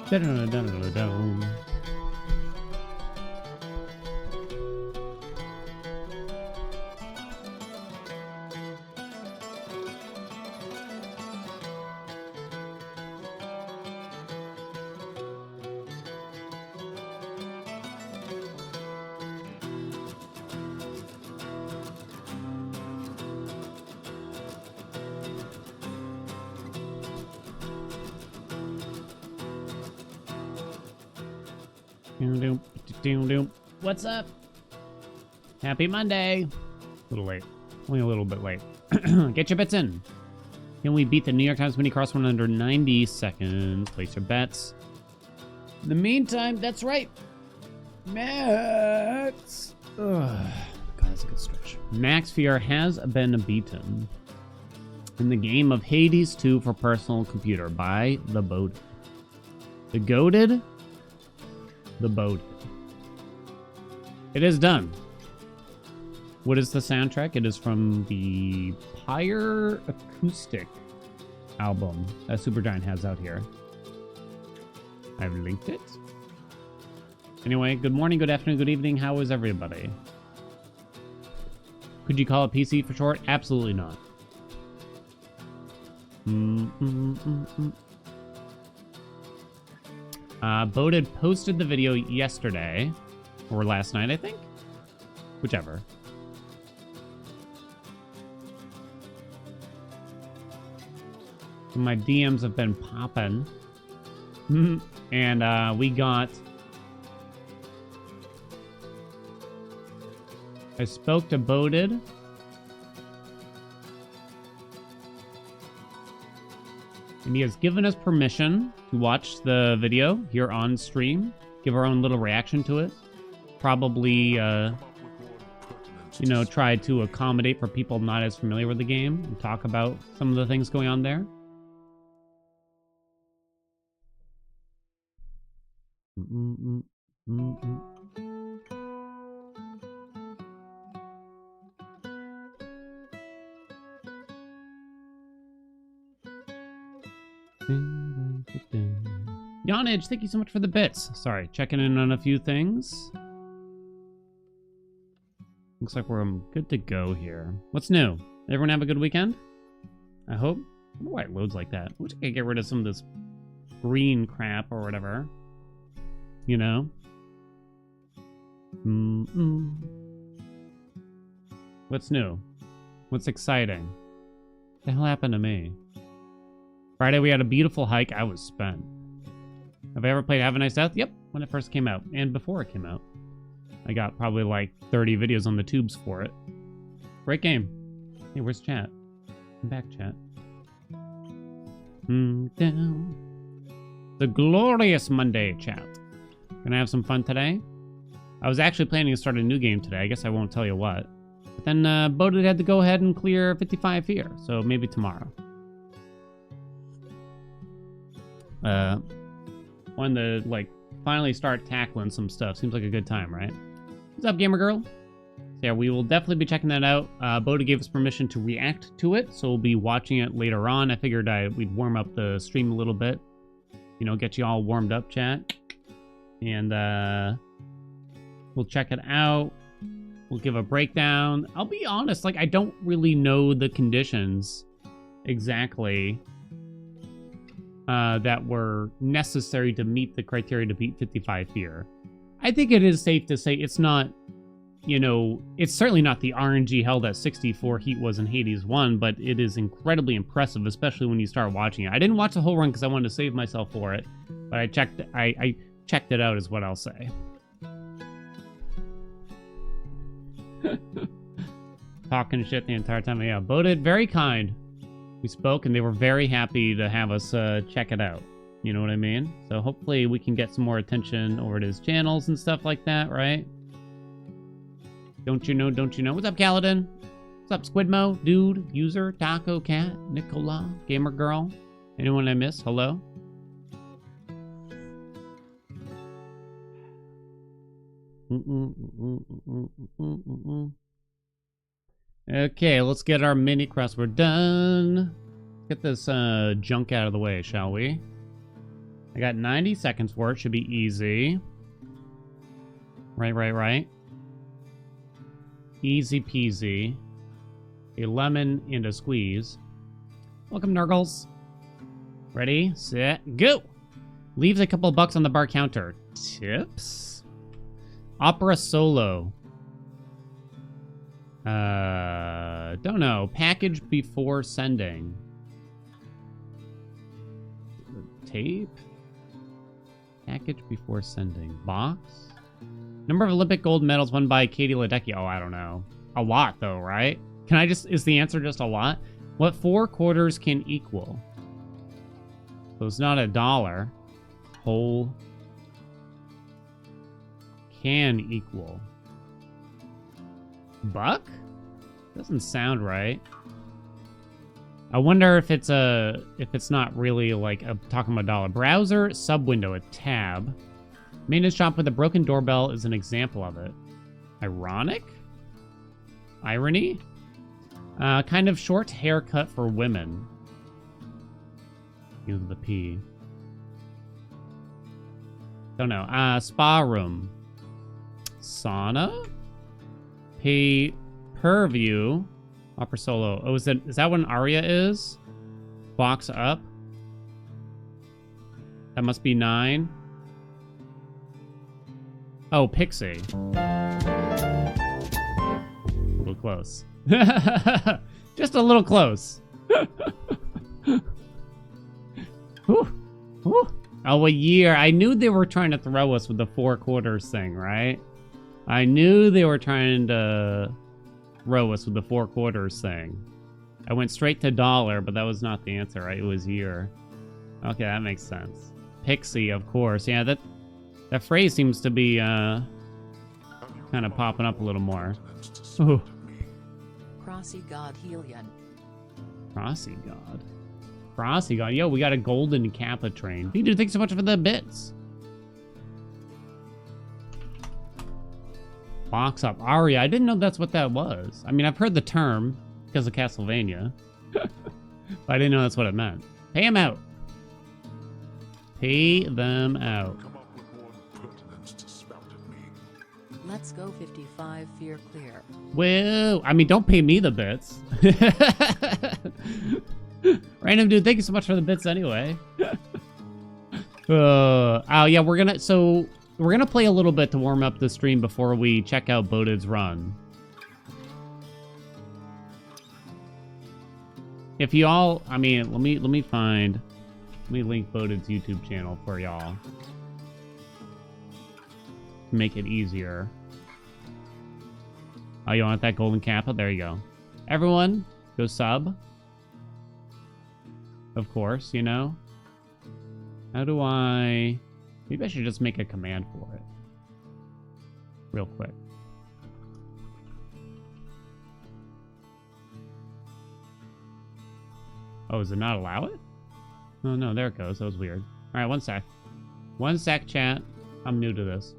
Da-da-da-da-da-da. What's up? Happy Monday. A little late. Only a little bit late. Get your bets in. Can we beat the New York Times mini cross one under 90 seconds? Place your bets. In the meantime, that's right. Max. Ugh. God, that's a good stretch. Max VR has been beaten in the game of Hades 2 for personal computer by the Boated. The Goated? The Boated. It is done. What is the soundtrack? It is from the Pyre Acoustic album that Supergiant has out here. I've linked it. Anyway, good morning, good afternoon, good evening. How is everybody? Could you call it PC for short? Absolutely not. Boated posted the video yesterday. Or last night, I think? Whichever. My DMs have been popping. And we got... I spoke to Boated. And he has given us permission to watch the video here on stream. Give our own little reaction to it. Probably, try to accommodate for people not as familiar with the game and talk about some of the things going on there. Yonage, thank you so much for the bits. Sorry, checking in on a few things. Looks like we're good to go here. What's new? Everyone have a good weekend? I hope. I wonder why it loads like that. I wish I could get rid of some of this green crap or whatever. You know? What's new? What's exciting? What the hell happened to me? Friday we had a beautiful hike. I was spent. Have I ever played Have a Nice Death? Yep, when it first came out. And before it came out. I got probably like 30 videos on the tubes for it. Great game. Hey, where's chat? I'm back, chat. Down. The glorious Monday, chat. Gonna have some fun today. I was actually planning to start a new game today. I guess I won't tell you what. But then Boated had to go ahead and clear 55 here. So maybe tomorrow. Wanted to, like, finally start tackling some stuff. Seems like a good time, right? What's up, gamer girl? So yeah, we will definitely be checking that out. Boda gave us permission to react to it, so we'll be watching it later on. I figured we'd warm up the stream a little bit. You know, get you all warmed up, chat. And we'll check it out. We'll give a breakdown. I'll be honest, like, I don't really know the conditions exactly that were necessary to meet the criteria to beat 55 here. I think it is safe to say it's not, you know, it's certainly not the RNG hell that 64 Heat was in Hades 1, but it is incredibly impressive, especially when you start watching it. I didn't watch the whole run because I wanted to save myself for it, but I checked it out is what I'll say. Talking shit the entire time. Yeah, Boated, very kind. We spoke and they were very happy to have us check it out. You know what I mean? So hopefully we can get some more attention over to his channels and stuff like that, right? Don't you know, don't you know? What's up, Kaladin? What's up, Squidmo? Dude, User, Taco, Cat, Nicola, Gamer Girl? Anyone I missed? Hello? Okay, let's get our mini crossword done. Get this junk out of the way, shall we? I got 90 seconds for it. Should be easy. Right. Easy peasy. A lemon and a squeeze. Welcome, Nurgles. Ready, set, go! Leaves a couple bucks on the bar counter. Tips? Opera solo. Don't know. Package before sending. Tape? Package before sending. Box? Number of Olympic gold medals won by Katie Ledecky. Oh, I don't know. A lot, though, right? Can I just... Is the answer just a lot? What 4 quarters can equal? So it's not $1. Whole. Can equal. Buck? Doesn't sound right. I wonder if it's not really like talking about dollar. Browser, sub window, a tab. Maintenance shop with a broken doorbell is an example of it. Ironic? Irony? Kind of short haircut for women. Use the P. Don't know. Spa room. Sauna? Pay per view. Opera solo. Oh, is that what an aria is? Box up. That must be 9. Oh, Pixie. A little close. Just a little close. Whew. Whew. Oh, a year. I knew they were trying to throw us with the 4 quarters thing, right? I knew they were trying to throw us with the 4 quarters thing. I went straight to dollar, but that was not the answer, right? It was year. Okay, that makes sense. Pixie, of course. Yeah, that phrase seems to be kind of popping up a little more. Ooh. Crossy God Haelian. Crossy God. Crossy God. Yo, we got a golden Kappa train. Peter, thanks so much for the bits. Box up. Aria. I didn't know that's what that was. I mean, I've heard the term because of Castlevania. But I didn't know that's what it meant. Pay them out. Pay them out. Let's go 55 fear clear. Whoa. I mean, don't pay me the bits. Random dude, thank you so much for the bits anyway. Oh yeah, we're gonna play a little bit to warm up the stream before we check out Boded's run. If y'all, I mean, let me link Boded's YouTube channel for y'all to make it easier. Oh, you want that golden Kappa? There you go. Everyone, go sub. Of course, you know. How do I... Maybe I should just make a command for it. Real quick. Oh, does it not allow it? Oh, no, there it goes. That was weird. All right, one sec. One sec, chat. I'm new to this.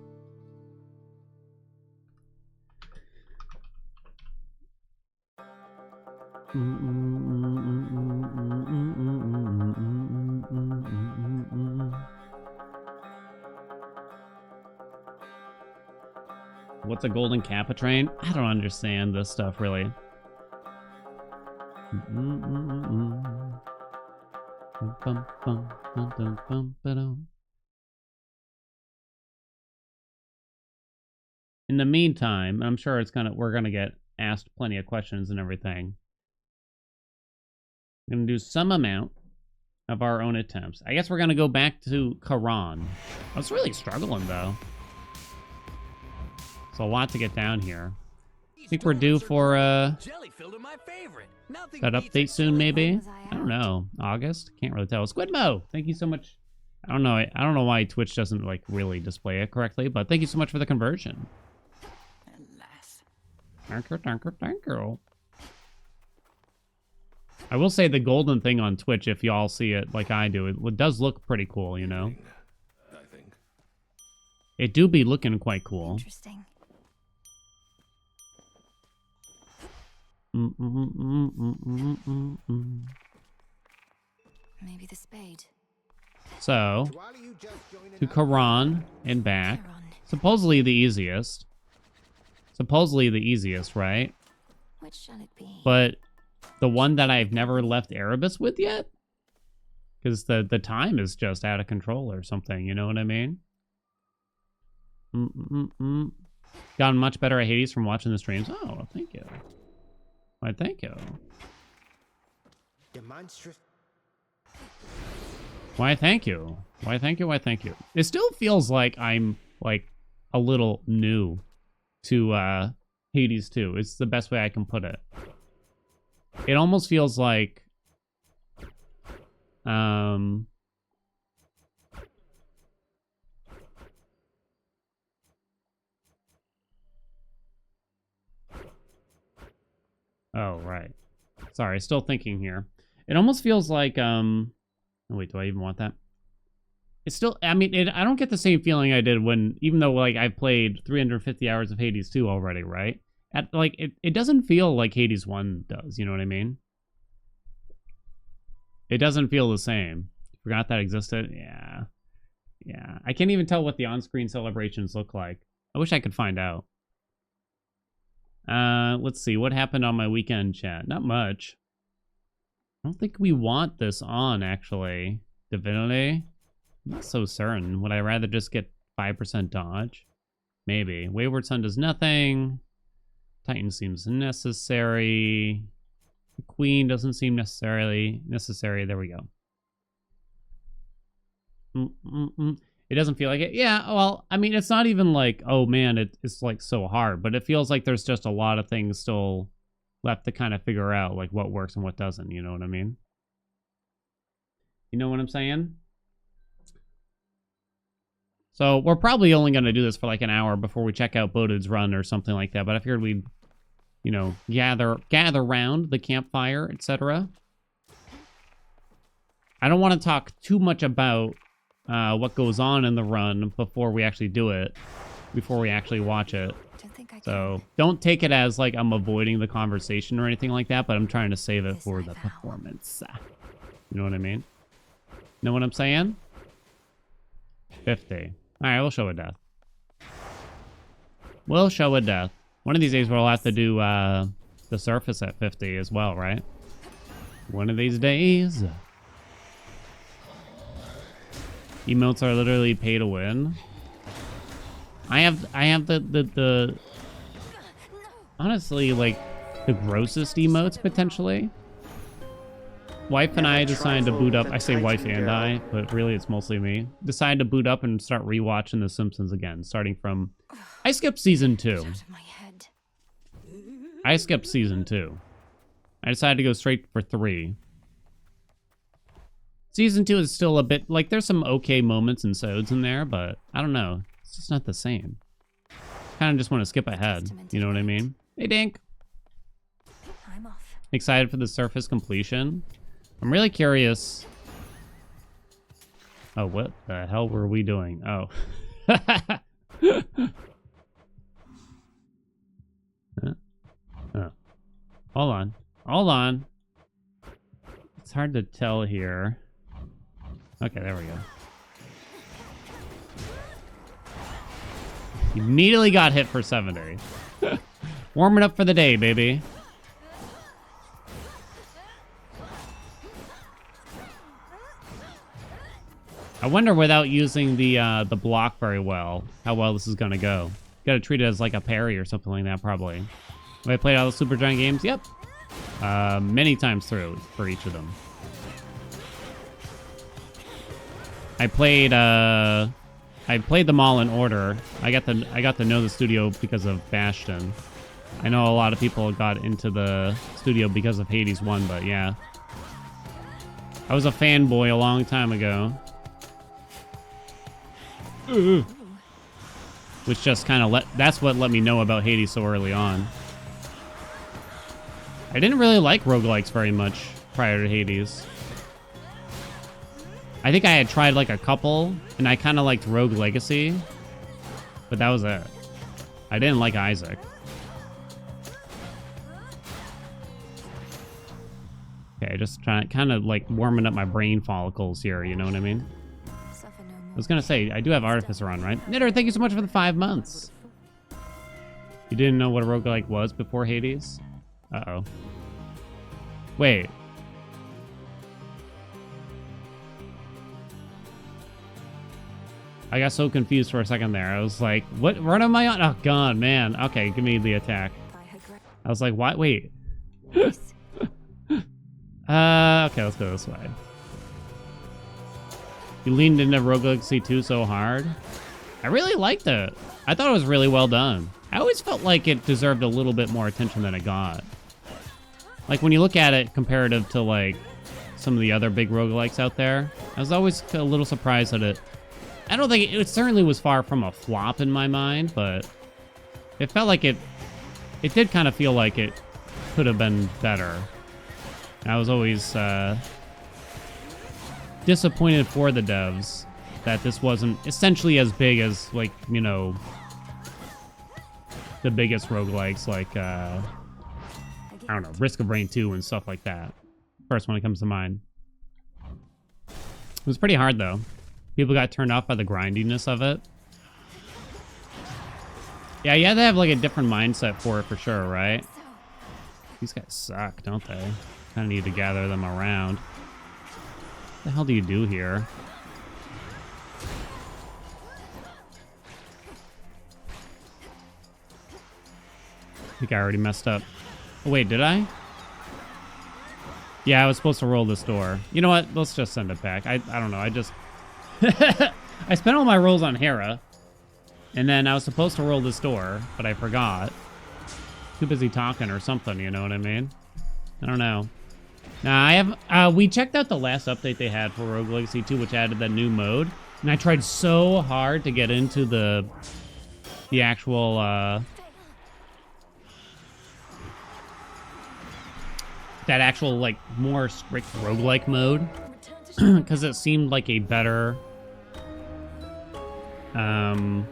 What's a golden Kappa train? I don't understand this stuff, really. In the meantime, I'm sure we're gonna get asked plenty of questions and everything. I'm gonna do some amount of our own attempts. I guess we're gonna go back to Karan. I was really struggling though. It's a lot to get down here. I think we're due for that update soon, maybe. I don't know. August? Can't really tell. Squidmo, thank you so much. I don't know why Twitch doesn't like really display it correctly, but thank you so much for the conversion. Thank you. I will say the golden thing on Twitch, if y'all see it like I do, it does look pretty cool, you know? I think. It do be looking quite cool. Interesting. Maybe the spade. So, to Karan and back. Supposedly the easiest. Supposedly the easiest, right? Which shall it be? But the one that I've never left Erebus with yet? Because the time is just out of control or something, you know what I mean? Gotten much better at Hades from watching the streams. Oh, well, thank you. Why, thank you. Why, thank you. Why, thank you. Why, thank you. It still feels like I'm, like, a little new to Hades 2. It's the best way I can put it. It almost feels like... Oh, right. Sorry, still thinking here. It almost feels like, oh, wait, do I even want that? It's still, I mean, I don't get the same feeling I did when, even though, like, I've played 350 hours of Hades 2 already, right? It doesn't feel like Hades 1 does, you know what I mean? It doesn't feel the same. Forgot that existed? Yeah. Yeah. I can't even tell what the on-screen celebrations look like. I wish I could find out. Let's see. What happened on my weekend chat? Not much. I don't think we want this on, actually. Divinity? I'm not so certain. Would I rather just get 5% dodge? Maybe. Wayward Son does nothing. Titan seems necessary. The Queen doesn't seem necessary. There we go. It doesn't feel like it. Yeah, well, I mean, it's not even like, oh man, it's like so hard, but it feels like there's just a lot of things still left to kind of figure out, like what works and what doesn't, you know what I mean? You know what I'm saying? So we're probably only going to do this for like an hour before we check out Boded's Run or something like that, but I figured we'd, you know, gather round the campfire, etc. I don't want to talk too much about what goes on in the run before we actually do it, before we actually watch it. So don't take it as like I'm avoiding the conversation or anything like that, but I'm trying to save it for the performance. You know what I mean? Know what I'm saying? 50. All right, we'll show a death. We'll show a death. One of these days we'll have to do the surface at 50 as well, right? One of these days. Emotes are literally pay to win. I have the honestly, like, the grossest emotes, potentially. Wife and I decided to boot up. I say wife and I, but really it's mostly me. Decided to boot up and start rewatching The Simpsons again, starting from... I skipped season 2. I skipped season 2. I decided to go straight for 3. Season 2 is still a bit... Like, there's some okay moments and sods in there, but I don't know. It's just not the same. Kind of just want to skip ahead. You know what I mean? Hey, Dink. I'm off. Excited for the surface completion. I'm really curious. Oh, what the hell were we doing? Oh. Oh. Hold on. Hold on. It's hard to tell here. Okay, there we go. Immediately got hit for 70. Warming up for the day, baby. I wonder, without using the block very well, how well this is gonna go. Gotta treat it as like a parry or something like that, probably. Have I played all the Supergiant games? Yep. Many times through for each of them. I played them all in order. I got to know the studio because of Bastion. I know a lot of people got into the studio because of Hades 1, but yeah. I was a fanboy a long time ago. Which just kind of that's what let me know about Hades so early on. I didn't really like roguelikes very much prior to Hades. I think I had tried like a couple, and I kind of liked Rogue Legacy, but that was it. I didn't like Isaac. Okay, just trying to kind of like warming up my brain follicles here, you know what I mean? was gonna say, I do have Artificer on, right? Knitter, thank you so much for the 5 months. You didn't know what a roguelike was before Hades? Uh-oh. Wait. I got so confused for a second there. I was like, what run am I on? Oh, God, man. Okay, give me the attack. I was like, what? Wait. Okay, let's go this way. You leaned into Rogue Legacy 2 so hard. I really liked it. I thought it was really well done. I always felt like it deserved a little bit more attention than it got. Like, when you look at it comparative to, like, some of the other big roguelikes out there, I was always a little surprised that it... I don't think... It certainly was far from a flop in my mind, but it felt like it did kind of feel like it could have been better. I was always disappointed for the devs that this wasn't essentially as big as, like, you know, the biggest roguelikes, like, I don't know, Risk of Rain 2 and stuff like that. First one that comes to mind. It was pretty hard, though. People got turned off by the grindiness of it. Yeah, you have to have, like, a different mindset for it for sure, right? These guys suck, don't they? Kind of need to gather them around. What the hell do you do here? I think I already messed up. Oh, wait, did I? Yeah, I was supposed to roll this door. You know what? Let's just send it back. I don't know. I just... I spent all my rolls on Hera. And then I was supposed to roll this door, but I forgot. Too busy talking or something, you know what I mean? I don't know. Now, I have... we checked out the last update they had for Rogue Legacy 2, which added that new mode. And I tried so hard to get into the actual... that actual, like, more strict roguelike mode, because it seemed like a better, it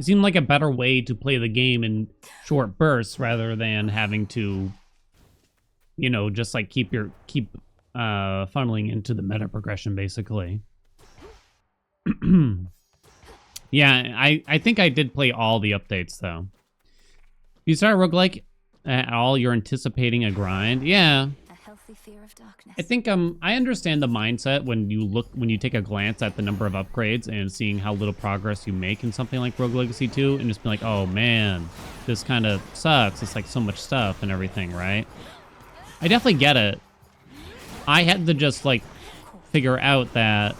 seemed like a better way to play the game in short bursts rather than having to, you know, just like keep funneling into the meta progression, basically. Yeah, I think I did play all the updates though. You start roguelike at all, you're anticipating a grind. Yeah. A healthy fear of darkness. I think I understand the mindset when you take a glance at the number of upgrades and seeing how little progress you make in something like Rogue Legacy 2 and just be like, oh man, this kind of sucks. It's like so much stuff and everything, right? I definitely get it. I had to just like figure out that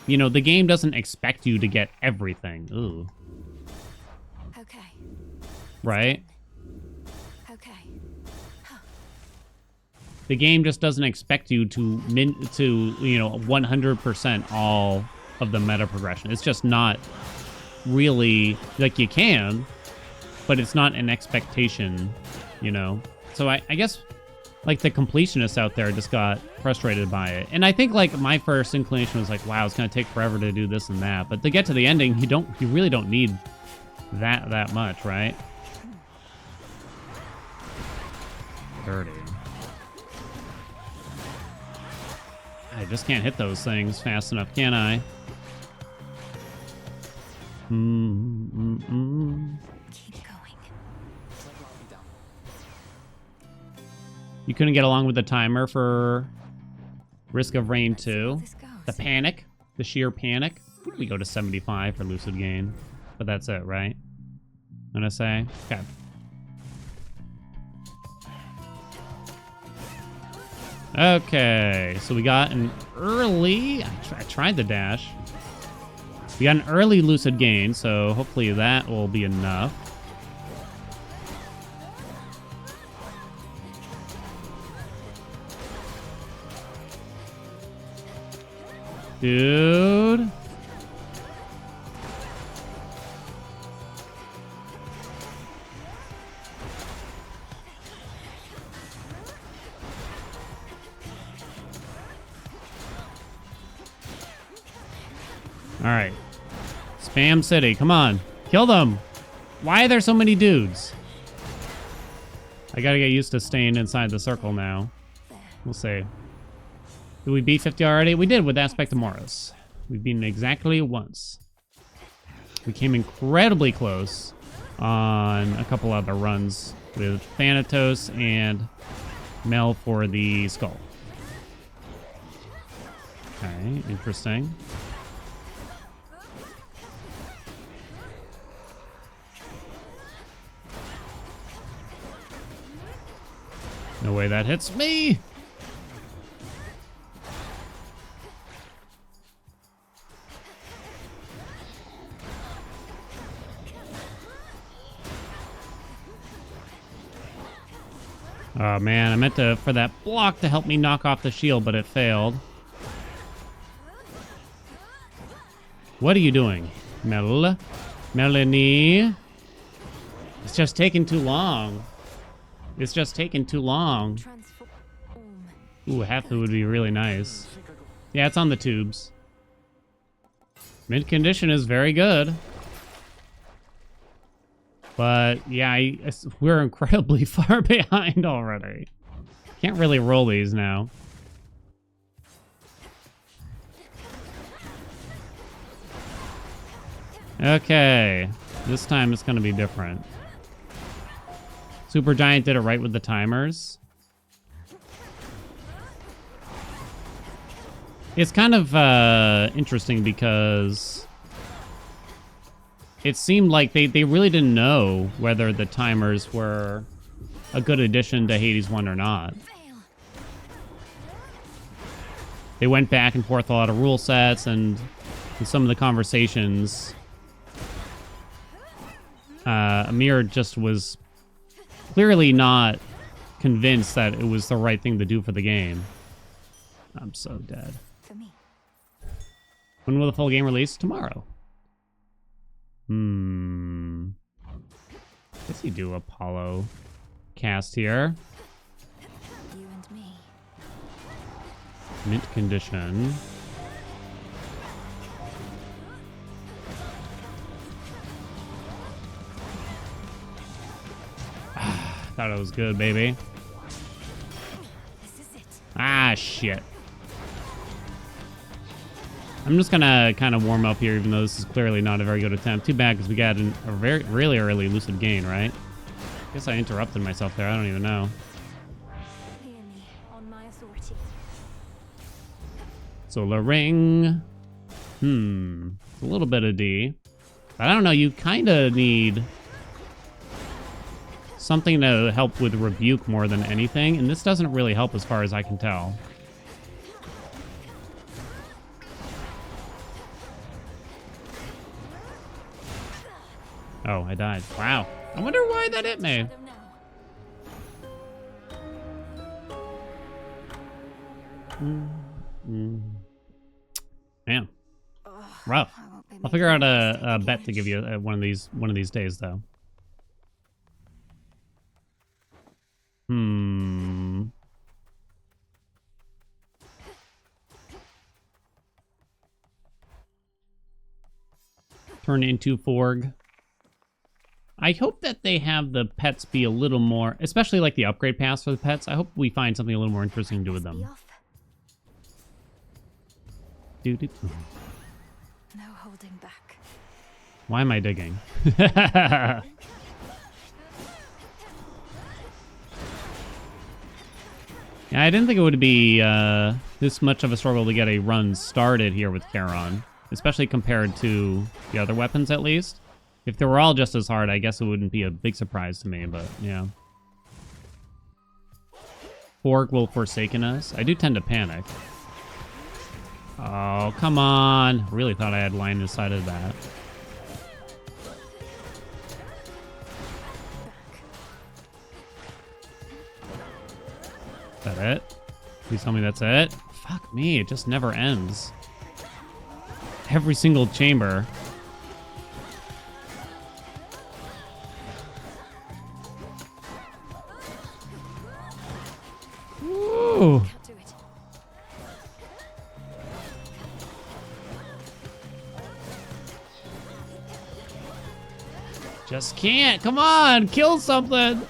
you know, the game doesn't expect you to get everything. Ooh. Okay. Right? Okay. The game just doesn't expect you to you know, 100% all of the meta progression. It's just not really, like, you can, but it's not an expectation, you know? So I guess, like, the completionists out there just got frustrated by it. And I think, like, my first inclination was like, wow, it's going to take forever to do this and that. But to get to the ending, you really don't need that much, right? 30. I just can't hit those things fast enough, can I? Keep going. You couldn't get along with the timer for Risk of Rain 2. The panic. The sheer panic. We go to 75 for Lucid Gain. But that's it, right? I'm gonna say. Okay. Okay, so we got an early... I tried the dash. We got an early Lucid Gain, so hopefully that will be enough. Dude. All right. Spam City, come on. Kill them. Why are there so many dudes? I gotta get used to staying inside the circle now. There. We'll see. Did we beat 50 already? We did with Aspect of Morris. We've beaten exactly once. We came incredibly close on a couple other runs with Thanatos and Mel for the skull. Okay, interesting. No way that hits me! Oh man, I meant for that block to help me knock off the shield, but it failed. What are you doing, Melanie? It's just taking too long. It's just taking too long. Ooh, half would be really nice. Yeah, it's on the tubes. Mint condition is very good. But yeah, we're incredibly far behind already. Can't really roll these now. Okay, this time it's gonna be different. Supergiant did it right with the timers. It's kind of interesting because it seemed like they really didn't know whether the timers were a good addition to Hades 1 or not. They went back and forth a lot of rule sets, and in some of the conversations, Amir just was clearly not convinced that it was the right thing to do for the game. I'm so dead. For me. When will the full game release? Tomorrow. Guess you do Apollo cast here. You and me. Mint condition. Thought it was good, baby. This is it. Ah, shit. I'm just gonna kind of warm up here, even though this is clearly not a very good attempt. Too bad, because we got a really early lucid gain, right? Guess I interrupted myself there. I don't even know. Hear me on my authority. Solar ring. A little bit of D. But I don't know, you kind of need something to help with rebuke more than anything, and this doesn't really help as far as I can tell. Oh, I died. Wow. I wonder why that hit me. Man. Rough. I'll figure out a bet to give you one of these days, though. Turn into Forg. I hope that they have the pets be a little more, especially like the upgrade pass for the pets. I hope we find something a little more interesting to do with them. No holding back. Why am I digging? Yeah, I didn't think it would be this much of a struggle to get a run started here with Charon, especially compared to the other weapons, at least. If they were all just as hard, I guess it wouldn't be a big surprise to me, but yeah. Fork will forsaken us. I do tend to panic. Oh, come on. Really thought I had line inside of that. Is that it? Please tell me that's it. Fuck me, it just never ends. Every single chamber. Ooh. Just can't. Come on, kill something.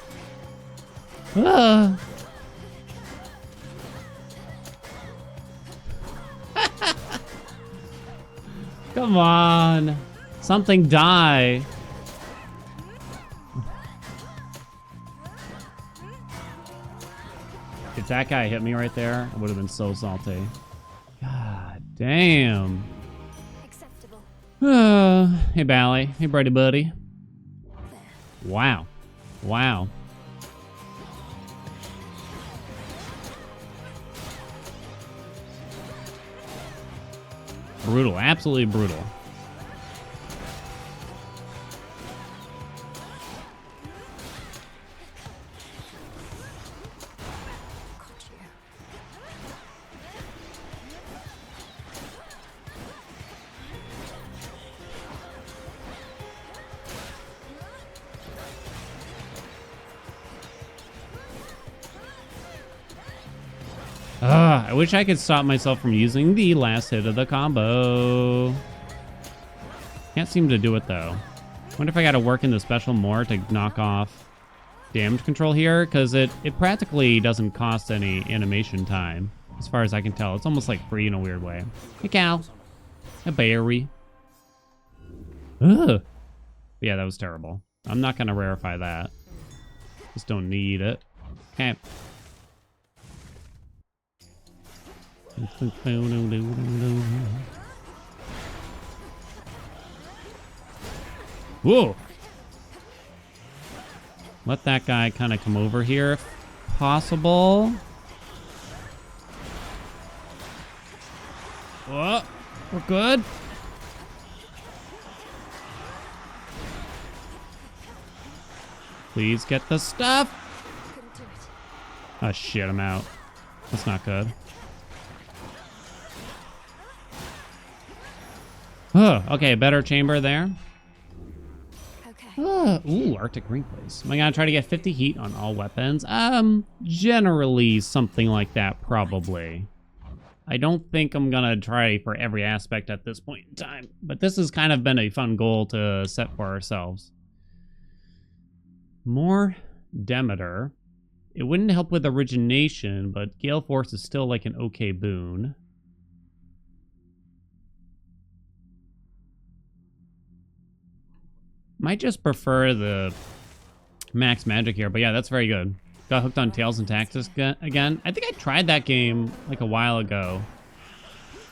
Come on. Something die. If that guy hit me right there, I would have been so salty. God damn. Acceptable. Hey, Bally. Hey, Brady Buddy. Wow. Wow. Brutal. Absolutely brutal. Got you. I wish I could stop myself from using the last hit of the combo. Can't seem to do it, though. Wonder if I gotta work in the special more to knock off damage control here, because it practically doesn't cost any animation time, as far as I can tell. It's almost like free in a weird way. Hey, cow. A berry. Ugh. Yeah, that was terrible. I'm not gonna rarefy that. Just don't need it. Okay. Whoa! Let that guy kind of come over here if possible. Whoa, we're good. Please get the stuff. Couldn't do it. Oh shit, I'm out. That's not good. Okay, better chamber there. Okay. Ooh, Arctic Ring Place. Am I gonna try to get 50 heat on all weapons? Generally something like that, probably. I don't think I'm gonna try for every aspect at this point in time, but this has kind of been a fun goal to set for ourselves. More Demeter. It wouldn't help with origination, but Gale Force is still like an okay boon. Might just prefer the max magic here, but yeah, that's very good. Got hooked on Tales and Tactics again. I think I tried that game like a while ago,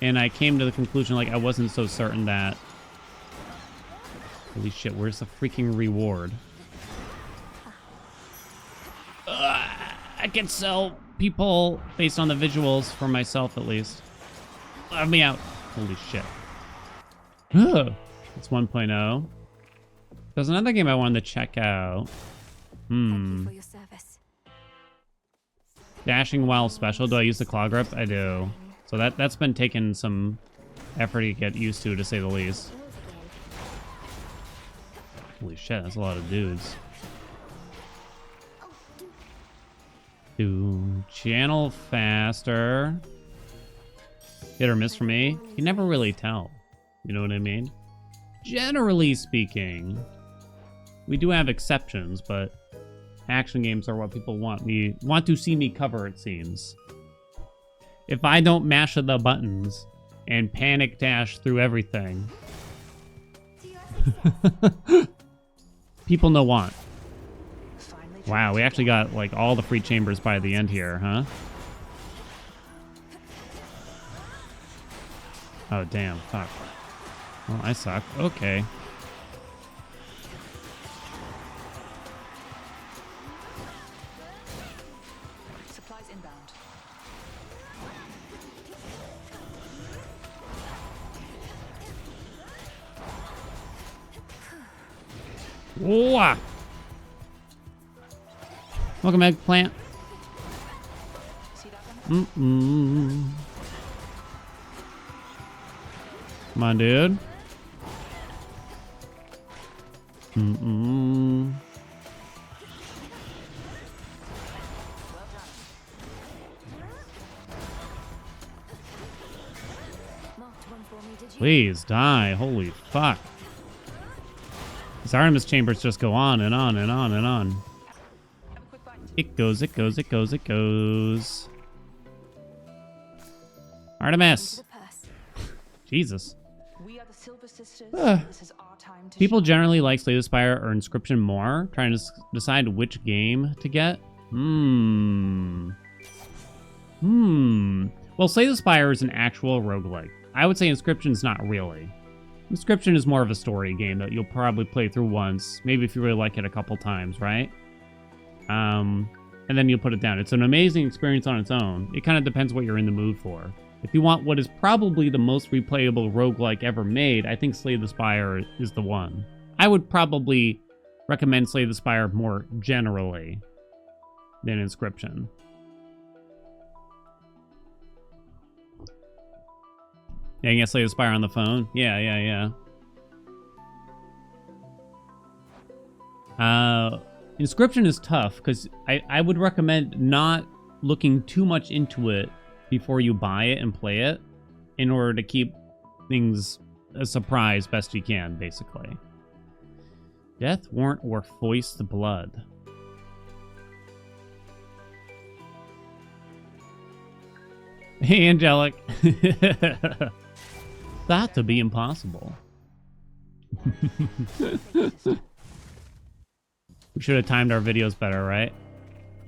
and I came to the conclusion like I wasn't so certain that. Holy shit, where's the freaking reward? I can sell people based on the visuals for myself at least. Let me out. Holy shit. It's 1.0. There's another game I wanted to check out. Thank you for your service. Dashing while special. Do I use the claw grip? I do. So that's been taking some effort to get used to say the least. Holy shit, that's a lot of dudes. Do channel faster. Hit or miss for me. You can never really tell. You know what I mean? Generally speaking, we do have exceptions, but action games are what people want to see me cover, it seems. If I don't mash the buttons and panic dash through everything, people know want. Wow, we actually got like all the free chambers by the end here, huh? Oh damn, fuck. Well, I suck. Okay. Supplies inbound. Whoa! Welcome, eggplant. See that one? Come on, dude. Marked one for me, did you? Please die. Holy fuck. These Artemis chambers just go on and on and on and on. Have a quick bite. It goes, it goes, it goes, it goes. Artemis! The purse. Jesus. We are the silver sisters. Ugh. This is our time to People shine. generally like Slay the Spire or Inscription more, trying to decide which game to get. Well, Slay the Spire is an actual roguelike. I would say Inscription's not really. Inscription is more of a story game that you'll probably play through once, maybe if you really like it a couple times, right? And then you'll put it down. It's an amazing experience on its own. It kind of depends what you're in the mood for. If you want what is probably the most replayable roguelike ever made, I think Slay the Spire is the one. I would probably recommend Slay the Spire more generally than Inscription. Yeah, you can Slay the Spire on the phone. Yeah. Inscription is tough because I would recommend not looking too much into it before you buy it and play it in order to keep things a surprise best you can, basically. Death warrant or foist blood. Hey, Angelic. Thought to be impossible. We should have timed our videos better, right?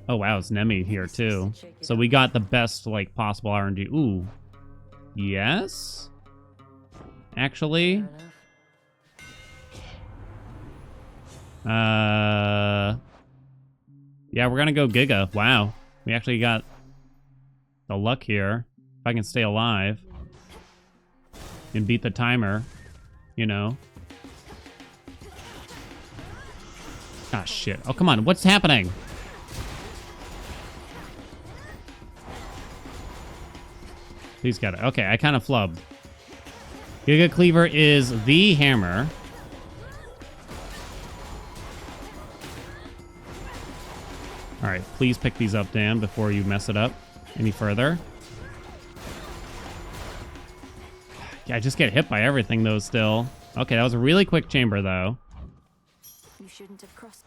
Oh, wow, it's Nemi here, too. So we got the best, like, possible RNG. Ooh. Yes? Actually? Yeah, we're gonna go Giga. Wow. We actually got the luck here. If I can stay alive and beat the timer, you know. Ah, shit. Oh, come on. What's happening? He's got it. Okay, I kind of flubbed. Giga Cleaver is the hammer. All right, please pick these up, Dan, before you mess it up any further. Yeah, I just get hit by everything, though, still. Okay, that was a really quick chamber, though. You shouldn't have crossed.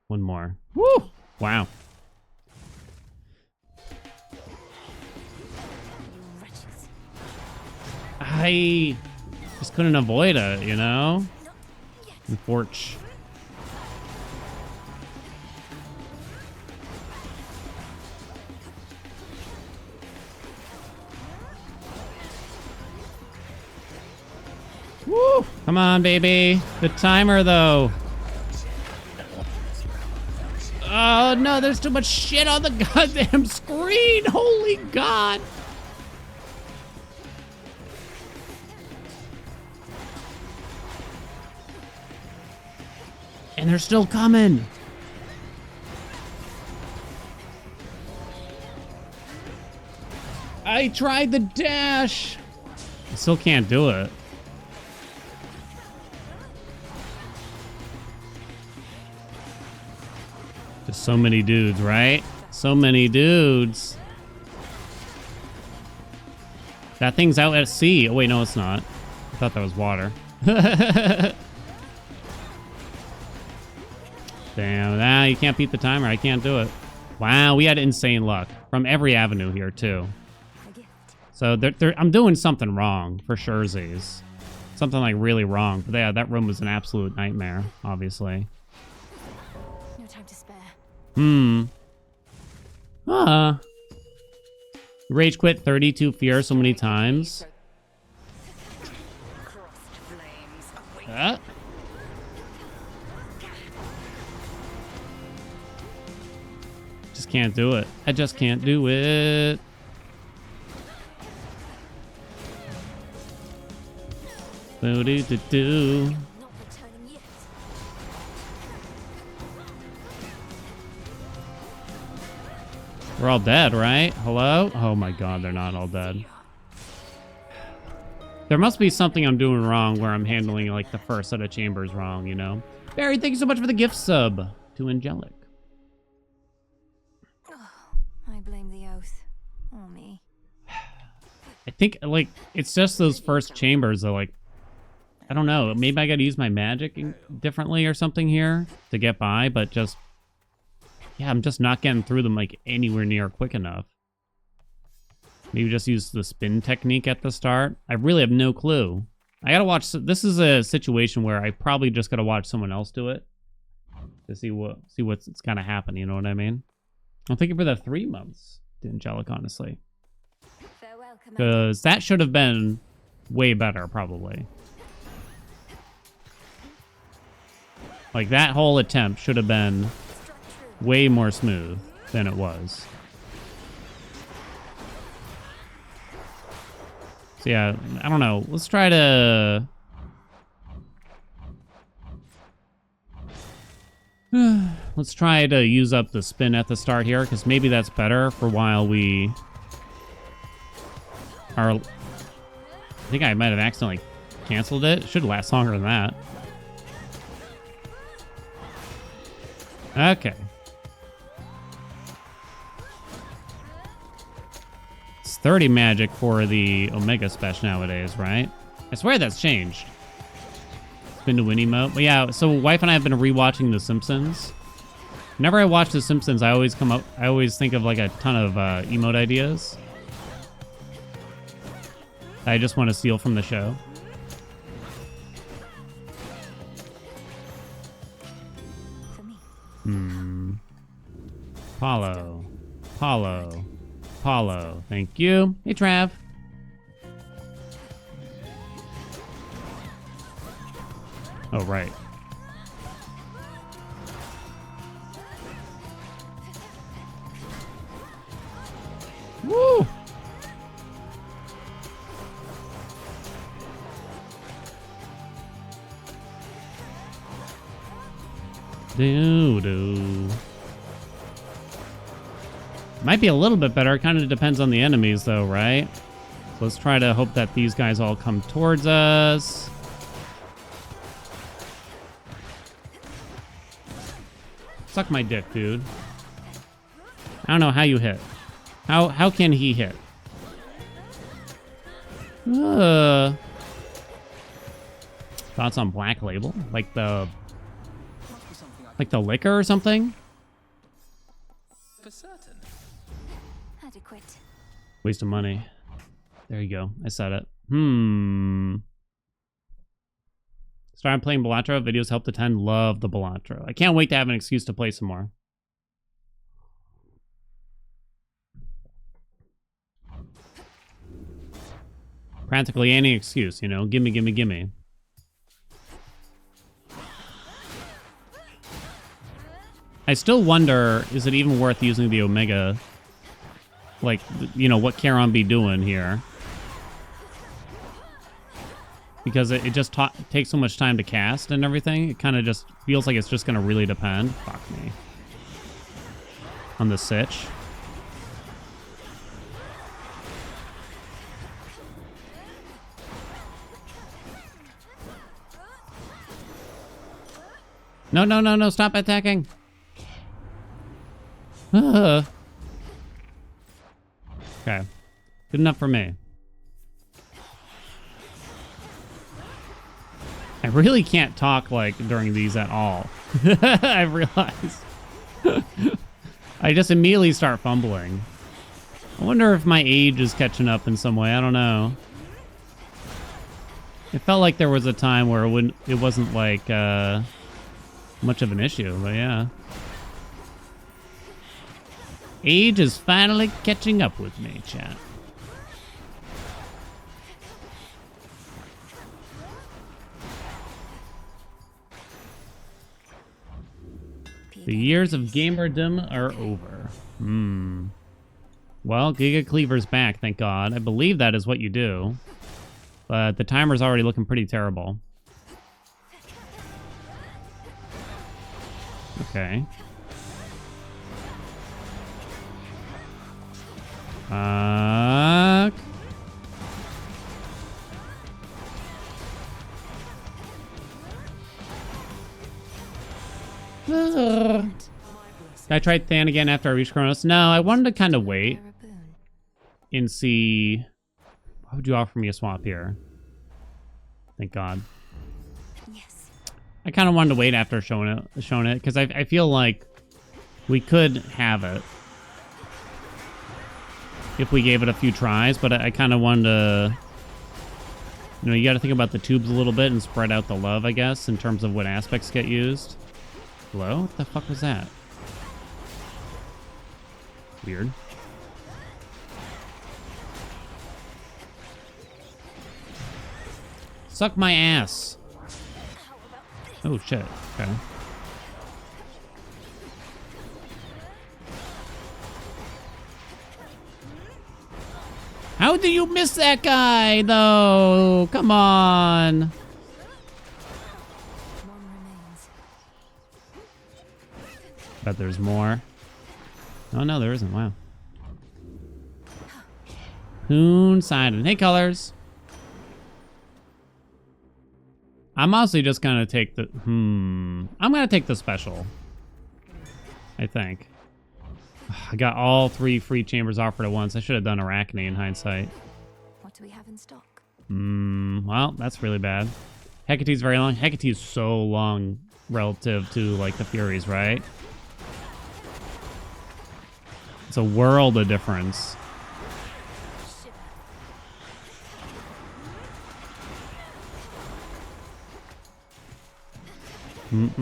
One more. Woo! Wow. You wretches. I just couldn't avoid it, you know? Unfortunate. Woo! Come on, baby. The timer, though. Oh, no, there's too much shit on the goddamn screen. Holy God. And they're still coming. I tried the dash. I still can't do it. Just so many dudes, right? So many dudes. That thing's out at sea. Oh, wait, no, it's not. I thought that was water. Damn, you can't beat the timer. I can't do it. Wow, we had insane luck from every avenue here, too. A gift. So I'm doing something wrong, for sure, Z's. Something, like, really wrong. But yeah, that room was an absolute nightmare, obviously. No time to spare. Rage quit 32 fear so many times. Just can't do it. I just can't do it. Boo-doo-doo-doo. Not returning yet. We're all dead, right? Hello? Oh my God, they're not all dead. There must be something I'm doing wrong where I'm handling like the first set of chambers wrong, you know? Barry, thank you so much for the gift sub to Angelic. I blame the oath. Or me. I think like it's just those first chambers that like, I don't know, maybe I gotta use my magic differently or something here to get by, but just, yeah, I'm just not getting through them like anywhere near quick enough. Maybe just use the spin technique at the start. I really have no clue. I gotta watch. This is a situation where I probably just gotta watch someone else do it to see what's kind of happening. You know what I mean? I'm thinking for the 3 months, Angelic, honestly, Farewell, Commander. because that should have been way better, probably. Like that whole attempt should have been Struck true. way more smooth than it was. So yeah, I don't know. Let's try to... Let's try to use up the spin at the start here, because maybe that's better for while we are... I think I might have accidentally canceled it. It should last longer than that. Okay. It's 30 magic for the Omega Special nowadays, right? I swear that's changed. Spin to win emote. But yeah, so wife and I have been rewatching The Simpsons. Whenever I watch The Simpsons, I always think of like a ton of emote ideas that I just want to steal from the show. For me. Paulo. Thank you. Hey, Trav. Oh, right. Woo! Doo-doo. Might be a little bit better. It kind of depends on the enemies, though, right? So let's try to hope that these guys all come towards us. Suck my dick, dude. I don't know how you hit. How can he hit? Thoughts on Black Label? Like the liquor or something? For certain. Adequate. Waste of money. There you go. I said it. Started playing Balatro. Videos helped attend. Love the Balatro. I can't wait to have an excuse to play some more. Practically any excuse, you know. Gimme, gimme, gimme. I still wonder, is it even worth using the Omega? Like, you know, what Charon be doing here? Because it just takes so much time to cast and everything. It kind of just feels like it's just going to really depend. Fuck me. On the sitch. No, no, no, no. Stop attacking. Okay. Good enough for me. I really can't talk, like, during these at all. I realize. I just immediately start fumbling. I wonder if my age is catching up in some way. I don't know. It felt like there was a time where it wasn't, like, much of an issue, but yeah. Age is finally catching up with me, chat. The years of gamerdom are over. Well, Giga Cleaver's back, thank God. I believe that is what you do. But the timer's already looking pretty terrible. Okay. Fuck. I tried Than again after I reached Kronos. No, I wanted to kind of wait and see. Why would you offer me a swap here? Thank God. Yes. I kind of wanted to wait after showing it because I feel like we could have it if we gave it a few tries, but I kind of wanted to You know, you got to think about the tubes a little bit and spread out the love, I guess, in terms of what aspects get used. Hello? What the fuck was that? Weird. Suck my ass. Oh, shit. Okay. How do you miss that guy, though? Come on. One remains. Bet there's more. Oh, no, there isn't. Wow. Poon-sided. Hey, colors. I'm honestly just gonna take the... I'm gonna take the special. I think. I got all 3 free chambers offered at once. I should have done Arachne in hindsight. What do we have in stock? Well, that's really bad. Hecate's very long. Hecate is so long relative to, like, the Furies, right? It's a world of difference. Come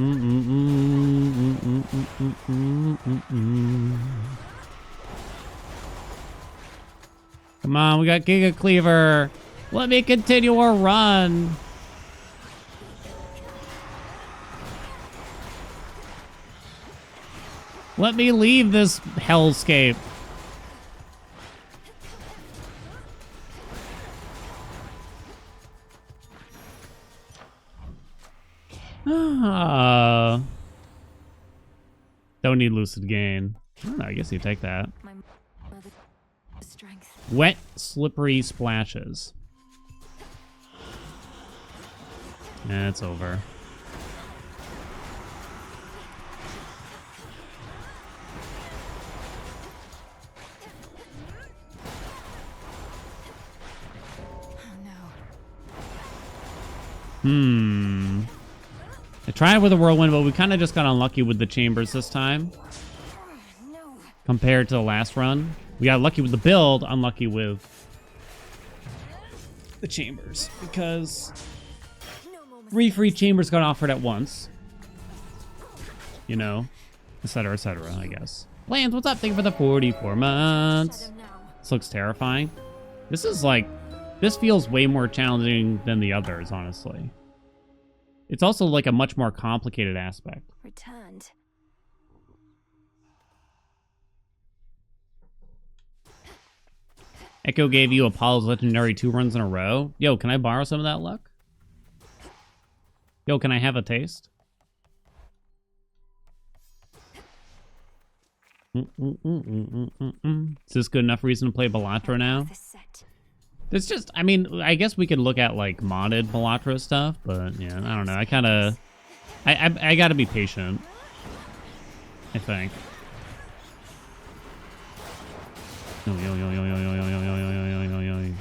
on, we got Giga Cleaver. Let me continue our run. Let me leave this hellscape. Don't need Lucid Gain. I don't know, I guess you take that. My mother's strength. Wet, slippery splashes. Yeah, it's over. Oh no. I tried with a whirlwind, but we kind of just got unlucky with the chambers this time. No. Compared to the last run. We got lucky with the build, unlucky with the chambers. Because No more 3 free chambers got offered at once. You know, etc., I guess. Lance, what's up? Thank you for the 44 months. shadow now. This looks terrifying. This is like, this feels way more challenging than the others, honestly. It's also like a much more complicated aspect. Returned. Echo gave you Apollo's Legendary 2 runs in a row. Yo, can I borrow some of that luck? Yo, can I have a taste? Is this good enough reason to play Balatro now? The set. It's just, I mean, I guess we could look at like modded Balatro stuff, but yeah, I don't know. I kind of, I gotta be patient, I think. Yo, yo, yo, yo, yo, yo, yo, yo, yo, yo, yo, yo, yo.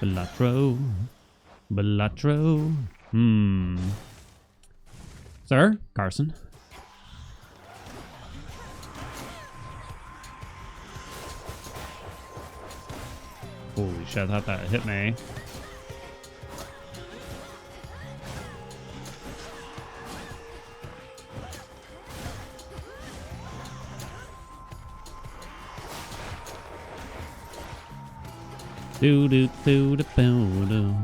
Balatro. Balatro. Sir? Carson? Holy shit, I thought that hit me. Do do do do do do.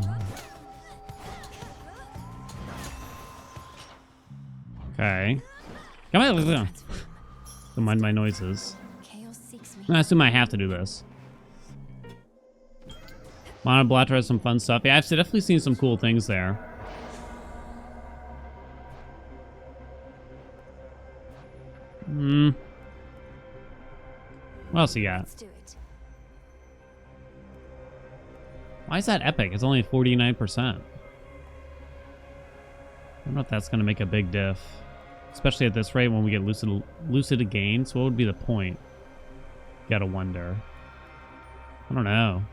Okay. Come on. Don't mind my noises. Chaos seeks me. I assume I have to do this. Mono Balatro has some fun stuff. Yeah, I've definitely seen some cool things there. What else you got? Let's do it. Why is that epic? It's only 49%. I don't know if that's going to make a big diff. Especially at this rate when we get lucid again. So what would be the point? Gotta wonder. I don't know.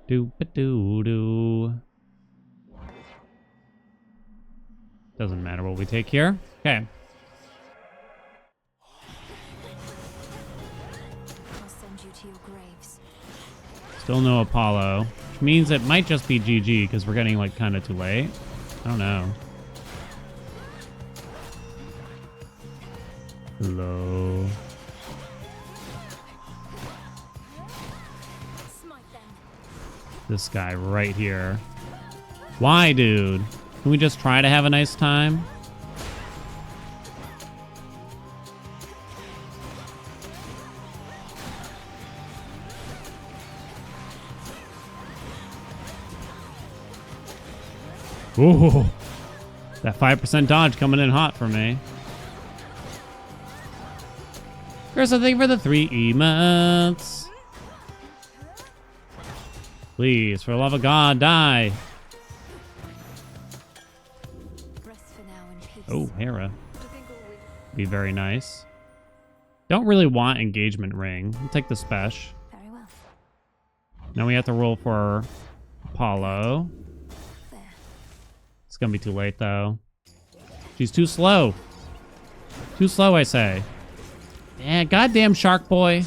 Do-ba-do-do. Doesn't matter what we take here. Okay. to your graves. Still no Apollo, which means it might just be GG because we're getting like kind of too late. I don't know. Hello. Smite them. This guy right here. Why, dude? Can we just try to have a nice time? Ooh, that 5% dodge coming in hot for me. Here's the thing for the 3 emotes. Please, for the love of God, die. Rest for now in peace. Oh, Hera. Be very nice. Don't really want engagement ring. We'll take the special. Very well. Now we have to roll for Apollo. There. It's gonna be too late though. She's too slow. Too slow, I say. Yeah, goddamn shark boy.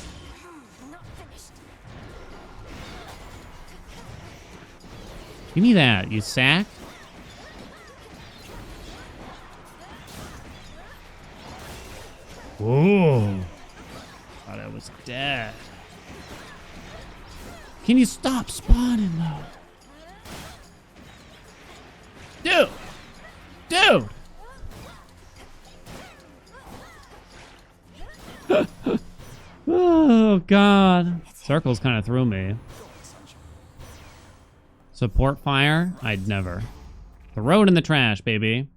Not finished. Give me that, you sack. Whoa. Thought I was dead. Can you stop spawning though? Dude! Dude! Oh, God. Circles kind of threw me. Support fire? I'd never. Throw it in the trash, baby.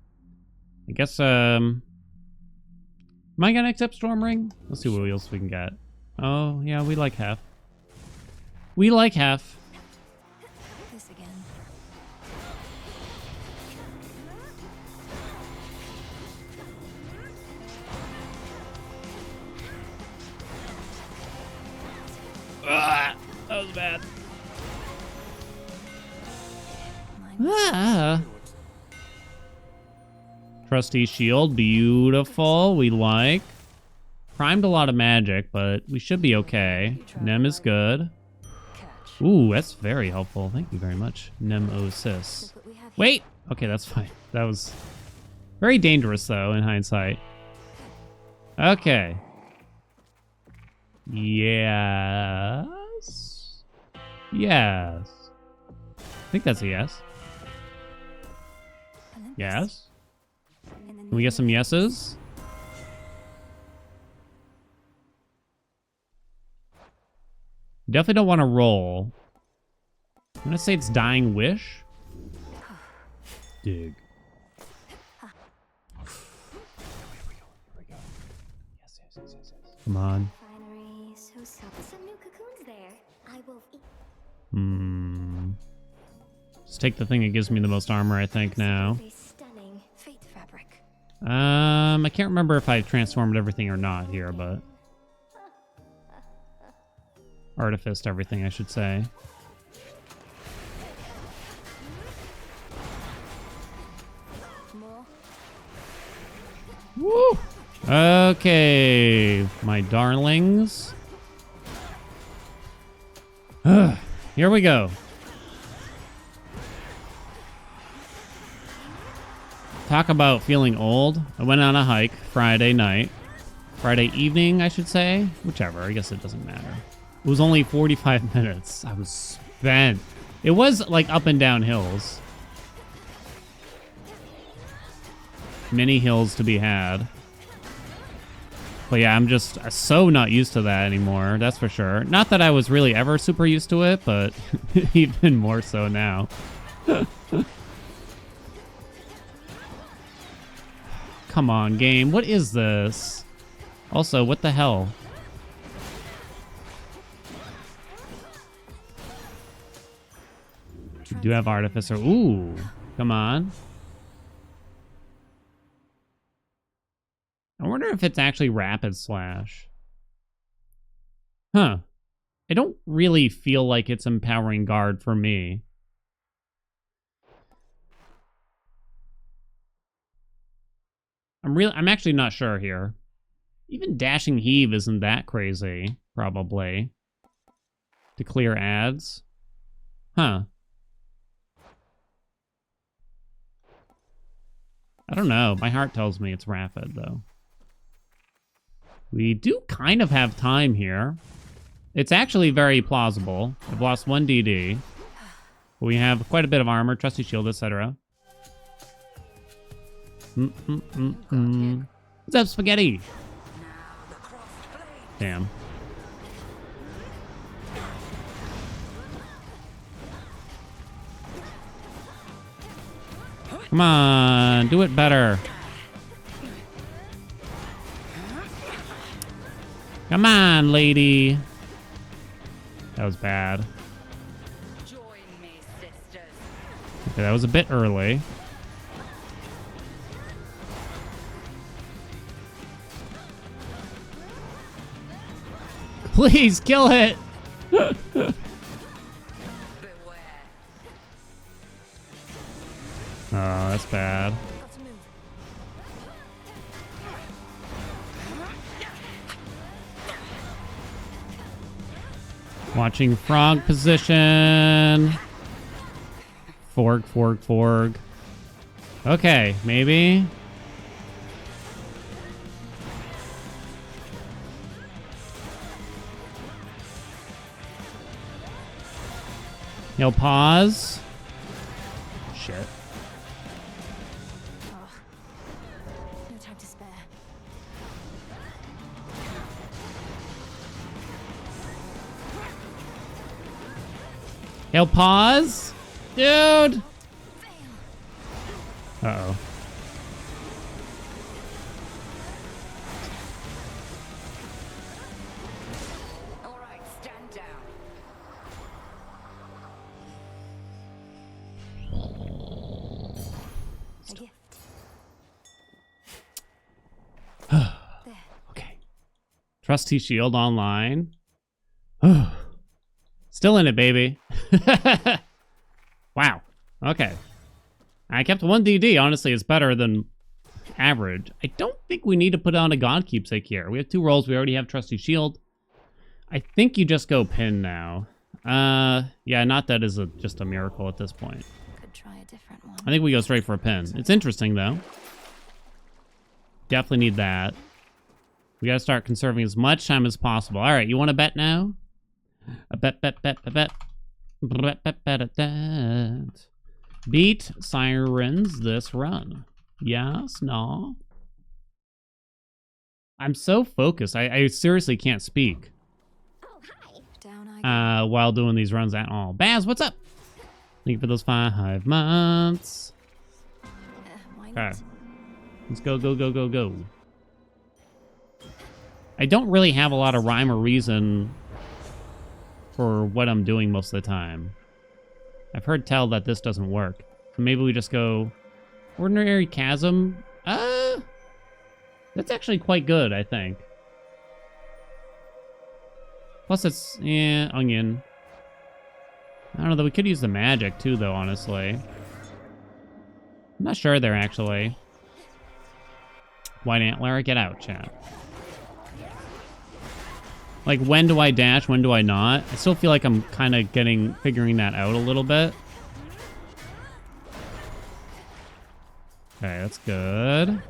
I guess, am I gonna accept Storm Ring? Let's see what else we can get. Oh, yeah, we like half. We like half. This again. That was bad. Mine. Ah. Trusty shield, beautiful. We like. Primed a lot of magic, but we should be okay. Nem is good. Catch. Ooh, that's very helpful. Thank you very much. Nemosis. Look what we have here. Wait! Okay, that's fine. That was very dangerous, though, in hindsight. Okay. Yes. Yes. I think that's a yes. Olympus. Yes. In the Can we get some yeses? Definitely don't want to roll. I'm gonna say it's Dying Wish. Dig. Come on. Finery, so some new cocoons there. I will eat. Just take the thing that gives me the most armor, I think, now. A stunning fate fabric. I can't remember if I transformed everything or not here, but... Artificed everything, I should say. More. Woo! Okay, my darlings. Here we go. Talk about feeling old. I went on a hike Friday night. Friday evening, I should say. Whichever, I guess it doesn't matter. It was only 45 minutes. I was spent. It was like up and down hills. Many hills to be had. But yeah, I'm just so not used to that anymore, that's for sure. Not that I was really ever super used to it, but even more so now. Come on, game. What is this? Also, what the hell? We do have Artificer. Ooh, come on. I wonder if it's actually Rapid Slash. Huh. I don't really feel like it's Empowering Guard for me. I'm actually not sure here. Even Dashing Heave isn't that crazy, probably. to clear ads. Huh. I don't know. My heart tells me it's rapid, though. We do kind of have time here. It's actually very plausible. I've lost 1 DD. We have quite a bit of armor, trusty shield, etc. What's up, spaghetti? Damn. Come on, do it better. Come on, lady. That was bad. Join me, sisters. Okay, that was a bit early. Please kill it. Beware. Oh, that's bad. Got to move. Watching frog position. Forg. Okay, maybe. He'll pause. Shit. Oh. No time to spare. He'll pause. Dude. Uh-oh. All right, stand down. A gift. Okay. Trusty shield online. Still in it, baby. Wow. Okay. I kept 1 DD. Honestly, it's better than average. I don't think we need to put on a God Keepsake here. We have 2 rolls. We already have Trusty Shield. I think you just go pin now. Yeah, not that is just a miracle at this point. Could try a different one. I think we go straight for a pin. It's interesting, though. Definitely need that. We gotta start conserving as much time as possible. All right, you want to bet now? A bet. Beat Sirens this run. Yes? No? I'm so focused. I seriously can't speak Oh, hi. Down I go. while doing these runs at all. Baz, what's up? Thank you for those 5 months. Why Okay. not? Let's go. I don't really have a lot of rhyme or reason for what I'm doing most of the time. I've heard tell that this doesn't work. So maybe we just go Ordinary Chasm. That's actually quite good, I think. Plus it's, onion. I don't know, though we could use the magic too, though, honestly. I'm not sure there, actually. White Antler, get out, chat. Like, when do I dash, when do I not? I still feel like I'm kind of figuring that out a little bit. Okay, that's good.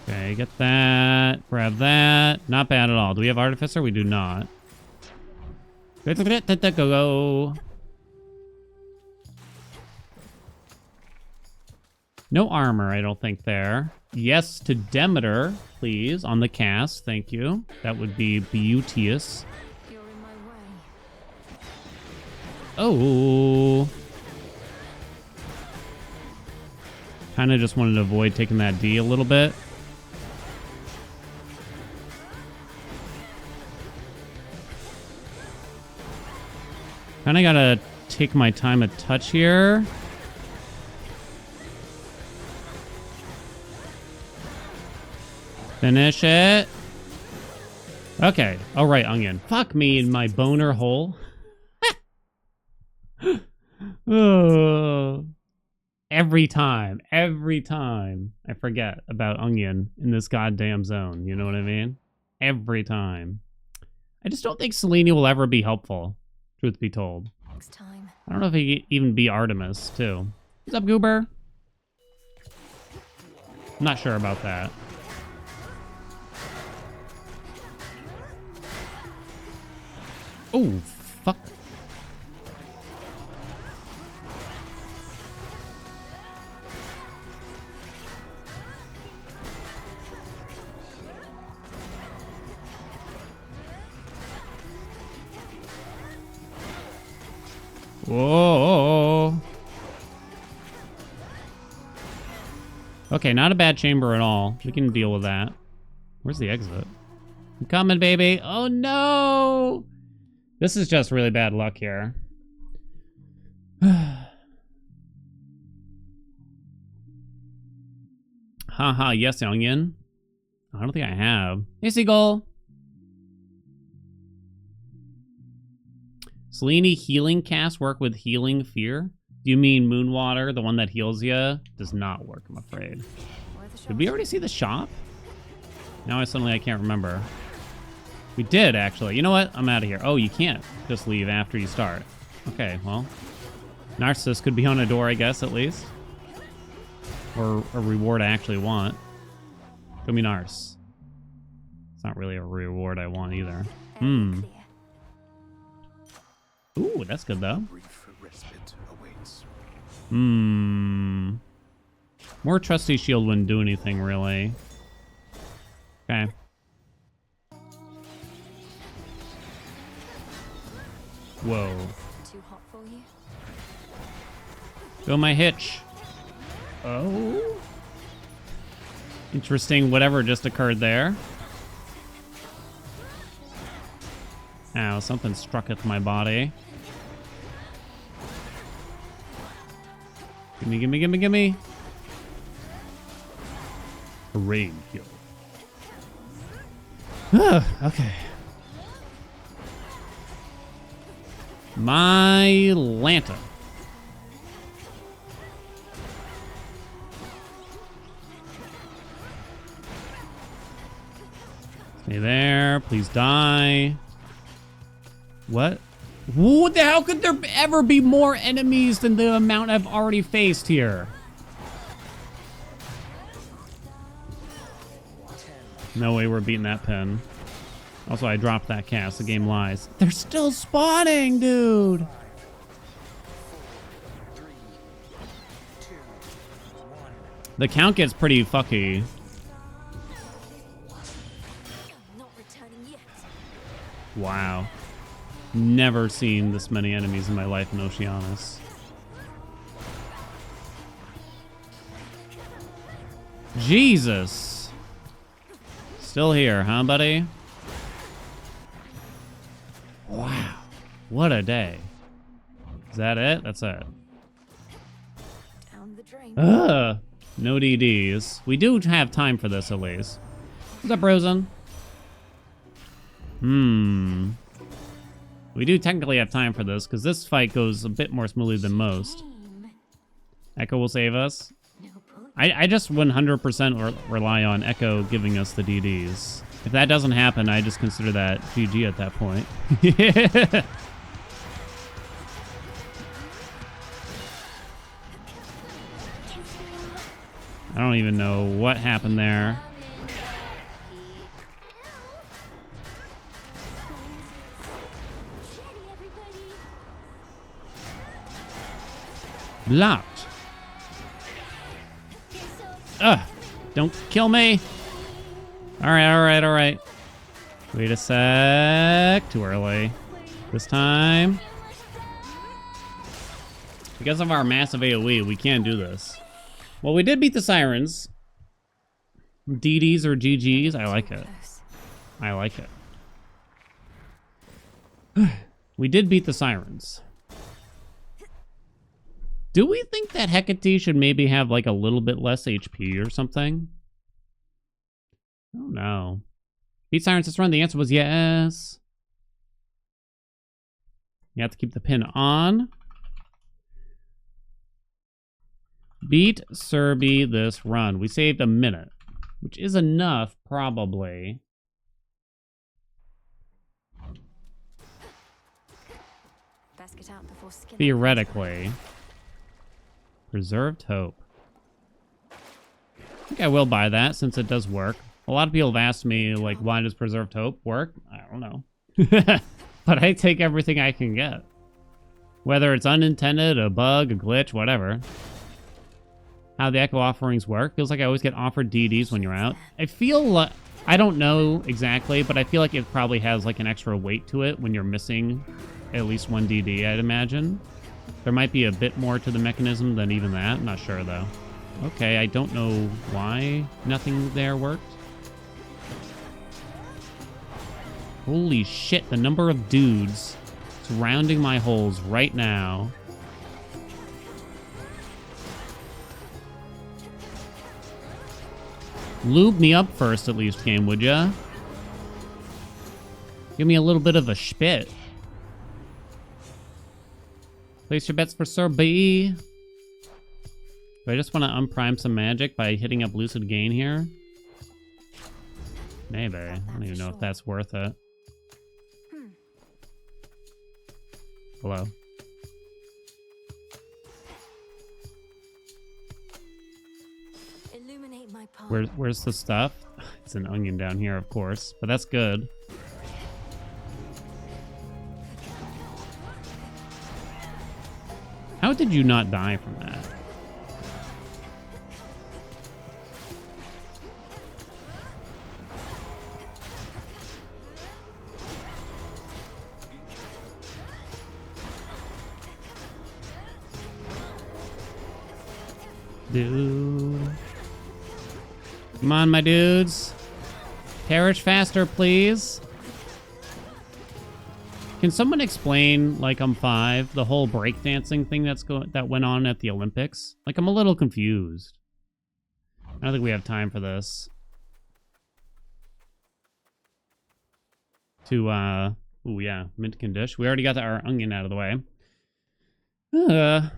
Okay, get that. Grab that. Not bad at all. Do we have Artificer? We do not. Go. No armor, I don't think, there. Yes to Demeter, please, on the cast. Thank you. That would be beauteous. You're in my way. Oh. Kind of just wanted to avoid taking that D a little bit. Kind of gotta take my time a touch here. Finish it. Okay. All right, onion. Fuck me in my boner hole. Oh. every time I forget about Onion in this goddamn zone. You know what I mean? Every time. I just don't think Selene will ever be helpful, truth be told. Next time. I don't know if he could even be Artemis, too. What's up, Goober? I'm not sure about that. Oh, fuck. Whoa. Okay, not a bad chamber at all. We can deal with that. Where's the exit? I'm coming, baby. Oh, no. This is just really bad luck here. Haha, yes, Onion. I don't think I have. Hey, Seagull. Selene healing cast work with healing fear? Do you mean Moonwater, the one that heals you? Does not work, I'm afraid. Did we already see the shop? Now I can't remember. We did, actually. You know what? I'm out of here. Oh, you can't just leave after you start. Okay, well. Narcissus could be on a door, I guess, at least. Or a reward I actually want. Show me Nars. It's not really a reward I want either. Hmm. Ooh, that's good, though. Hmm. More trusty shield wouldn't do anything, really. Okay. Whoa. Too hot for you? Go my hitch. Oh. Interesting, whatever just occurred there. Ow, something strucketh my body. Gimme, gimme, gimme, gimme. A rain heal. Okay. My Lanta. Stay there. Please die. What? What the hell could there ever be more enemies than the amount I've already faced here? No way we're beating that pin. Also, I dropped that cast. The game lies. They're still spawning, dude. The count gets pretty fucky. Not returning yet. Wow. Never seen this many enemies in my life in Oceanus. Jesus. Still here, huh, buddy? Wow. What a day. Is that it? That's it. Down the drain. Ugh. No DDs. We do have time for this, at least. What's up, Rosen? We do technically have time for this, because this fight goes a bit more smoothly than most. Echo will save us. No point. I just 100% rely on Echo giving us the DDs. If that doesn't happen, I just consider that GG at that point. I don't even know what happened there. Blocked. Ugh. Don't kill me. Alright. Wait a sec. Too early. This time. Because of our massive AoE, we can't do this. Well, we did beat the Sirens. DDs or GGs. I like it. I like it. We did beat the Sirens. Do we think that Hecate should maybe have like a little bit less HP or something? I don't know. Beat Sirens this run? The answer was yes. You have to keep the pin on. Beat Serby this run. We saved a minute, which is enough, probably. Best get out before skin. Theoretically. Preserved hope. I think I will buy that since it does work. A lot of people have asked me, like, why does preserved hope work? I don't know. But I take everything I can get. Whether it's unintended, a bug, a glitch, whatever. How the Echo offerings work. Feels like I always get offered DDs when you're out. I feel like... I don't know exactly, but I feel like it probably has, like, an extra weight to it when you're missing at least one DD, I'd imagine. There might be a bit more to the mechanism than even that. I'm not sure, though. Okay, I don't know why nothing there worked. Holy shit, the number of dudes surrounding my holes right now. Lube me up first, at least, game, would ya? Give me a little bit of a spit. Place your bets for Sir B. Do I just want to unprime some magic by hitting up Lucid Gain here? Maybe. I don't even know if that's worth it. Hello. Illuminate my path. Where's the stuff? It's an onion down here, of course, but that's good. How did you not die from that? Dude. Come on, my dudes. Perish faster, please. Can someone explain, like I'm 5, the whole breakdancing thing that went on at the Olympics? Like, I'm a little confused. I don't think we have time for this. Ooh, yeah, mint condish. We already got our onion out of the way. If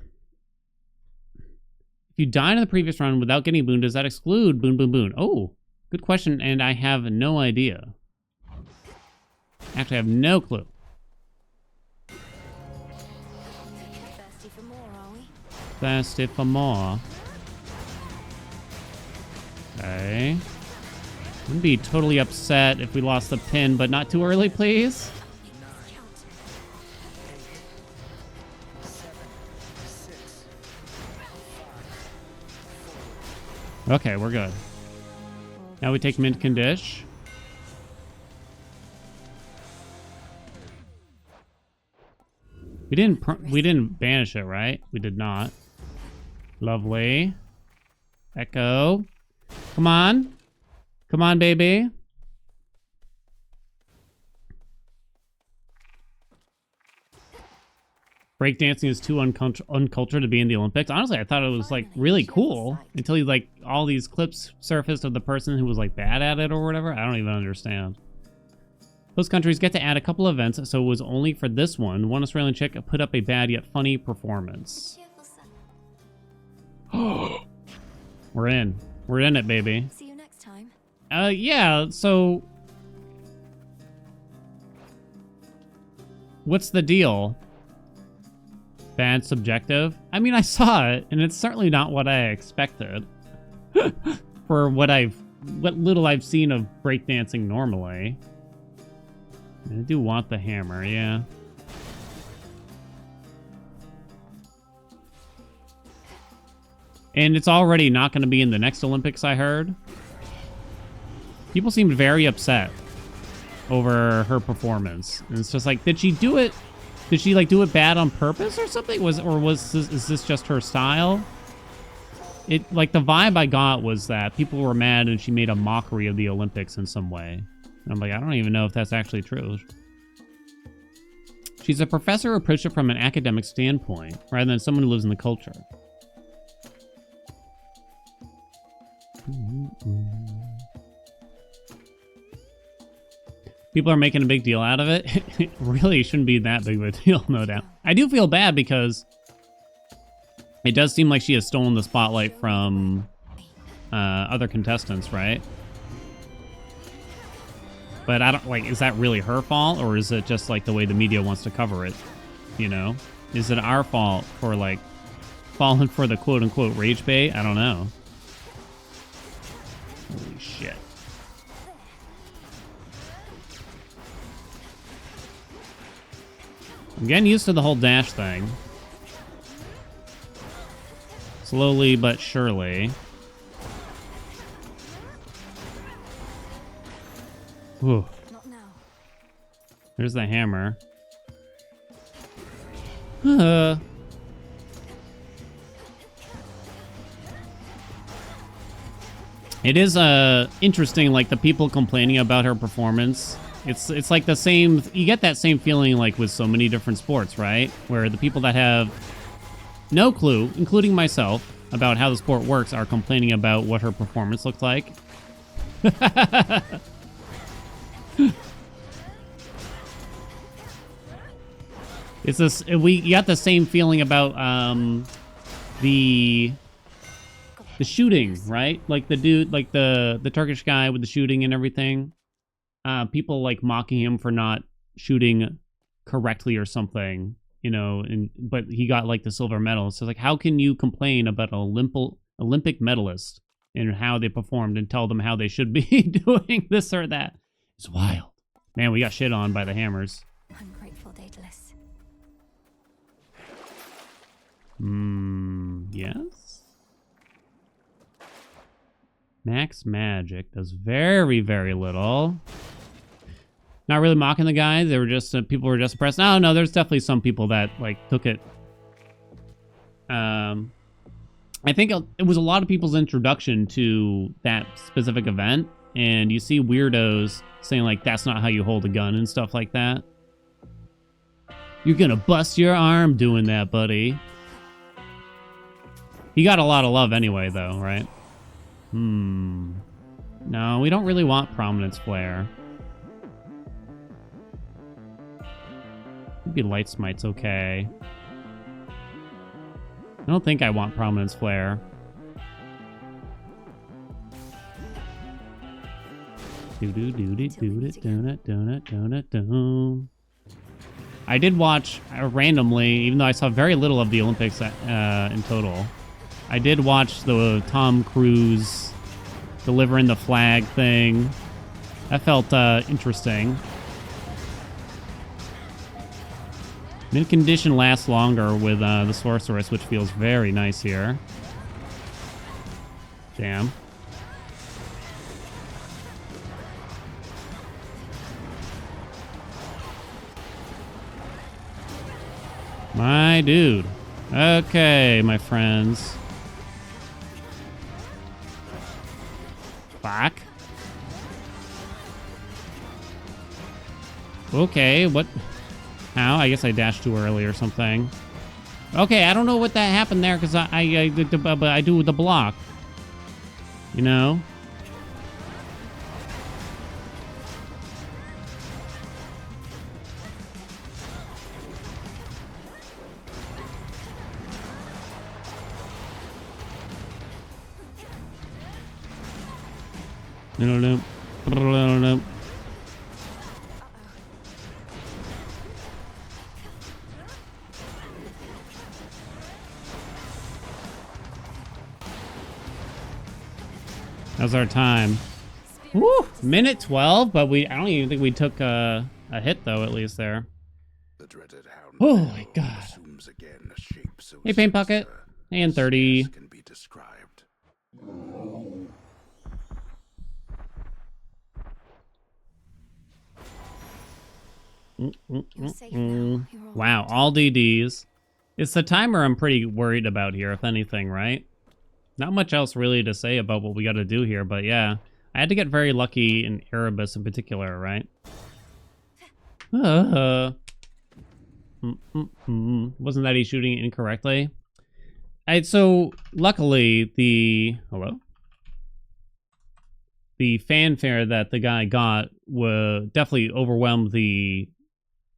you died in the previous round without getting a boon, does that exclude boon, boon, boon? Oh, good question, and I have no idea. Actually, I have no clue. Thirsty for more, are we? Thirsty for more. Okay. Wouldn't be totally upset if we lost the pin, but not too early, please. 6, Okay, we're good. Now we take mint condish. We didn't banish it, right? We did not. Lovely. Echo. Come on. Come on, baby. Breakdancing is too uncultured to be in the Olympics. Honestly, I thought it was like really cool until you like all these clips surfaced of the person who was like bad at it or whatever. I don't even understand. Those countries get to add a couple events, so it was only for this one. One Australian chick put up a bad yet funny performance. Cheerful sun. We're in. We're in it, baby. See you next time. Yeah, so... What's the deal? Bad subjective? I mean, I saw it, and it's certainly not what I expected. For what little I've seen of breakdancing normally. I do want the hammer, yeah. And it's already not going to be in the next Olympics, I heard. People seemed very upset over her performance. And it's just like, did she do it? Did she like do it bad on purpose or something? Is this just her style? It like the vibe I got was that people were mad and she made a mockery of the Olympics in some way. And I'm like, I don't even know if that's actually true. She's a professor who approached it from an academic standpoint rather than someone who lives in the culture. People are making a big deal out of it. It really shouldn't be that big of a deal, no doubt. I do feel bad because It does seem like she has stolen the spotlight from other contestants, right? But I don't, like, is that really her fault, or is it just like the way the media wants to cover it? You know? Is it our fault for like falling for the quote unquote rage bait? I don't know. Holy shit. I'm getting used to the whole dash thing. Slowly but surely. Whew. Not now. There's the hammer. It is interesting, like the people complaining about her performance. It's like the same. You get that same feeling like with so many different sports, right? Where the people that have no clue, including myself, about how the sport works, are complaining about what her performance looked like. It's this. You got the same feeling about the shooting, right? Like the dude, like the Turkish guy with the shooting and everything. People like mocking him for not shooting correctly or something, you know. But he got like the silver medal. So like, how can you complain about an Olympic medalist and how they performed and tell them how they should be doing this or that? It's wild, man. We got shit on by the hammers. Ungrateful, Daedalus. Yes. Max magic does very, very little. Not really mocking the guys. They were just people were just impressed. No, there's definitely some people that like took it. I think it was a lot of people's introduction to that specific event, and you see weirdos saying like that's not how you hold a gun and stuff like that. You're gonna bust your arm doing that, buddy. He got a lot of love anyway, though, right? No, we don't really want prominence flare. Maybe light smite's okay. I don't think I want prominence flare. I did watch randomly, even though I saw very little of the Olympics in total. I did watch the Tom Cruise delivering the flag thing. That felt interesting. Mint condition lasts longer with the sorceress, which feels very nice here. Damn. My dude. Okay, my friends. Fuck. Okay, what? How? I guess I dashed too early or something. Okay, I don't know what that happened there because I do the block. You know? No. How's our time? Woo! Minute 12, but I don't even think we took a hit though, at least there. The dreaded hound Oh my god. assumes again a shape so Hey, Paint Bucket. sinister, And 30. scarce can be described. You're safe now. You're all Wow, right. all DDs. It's the timer I'm pretty worried about here, if anything, right? Not much else really to say about what we got to do here, but yeah. I had to get very lucky in Erebus in particular, right? Wasn't that he shooting it incorrectly? So, luckily, the fanfare that the guy got definitely overwhelmed the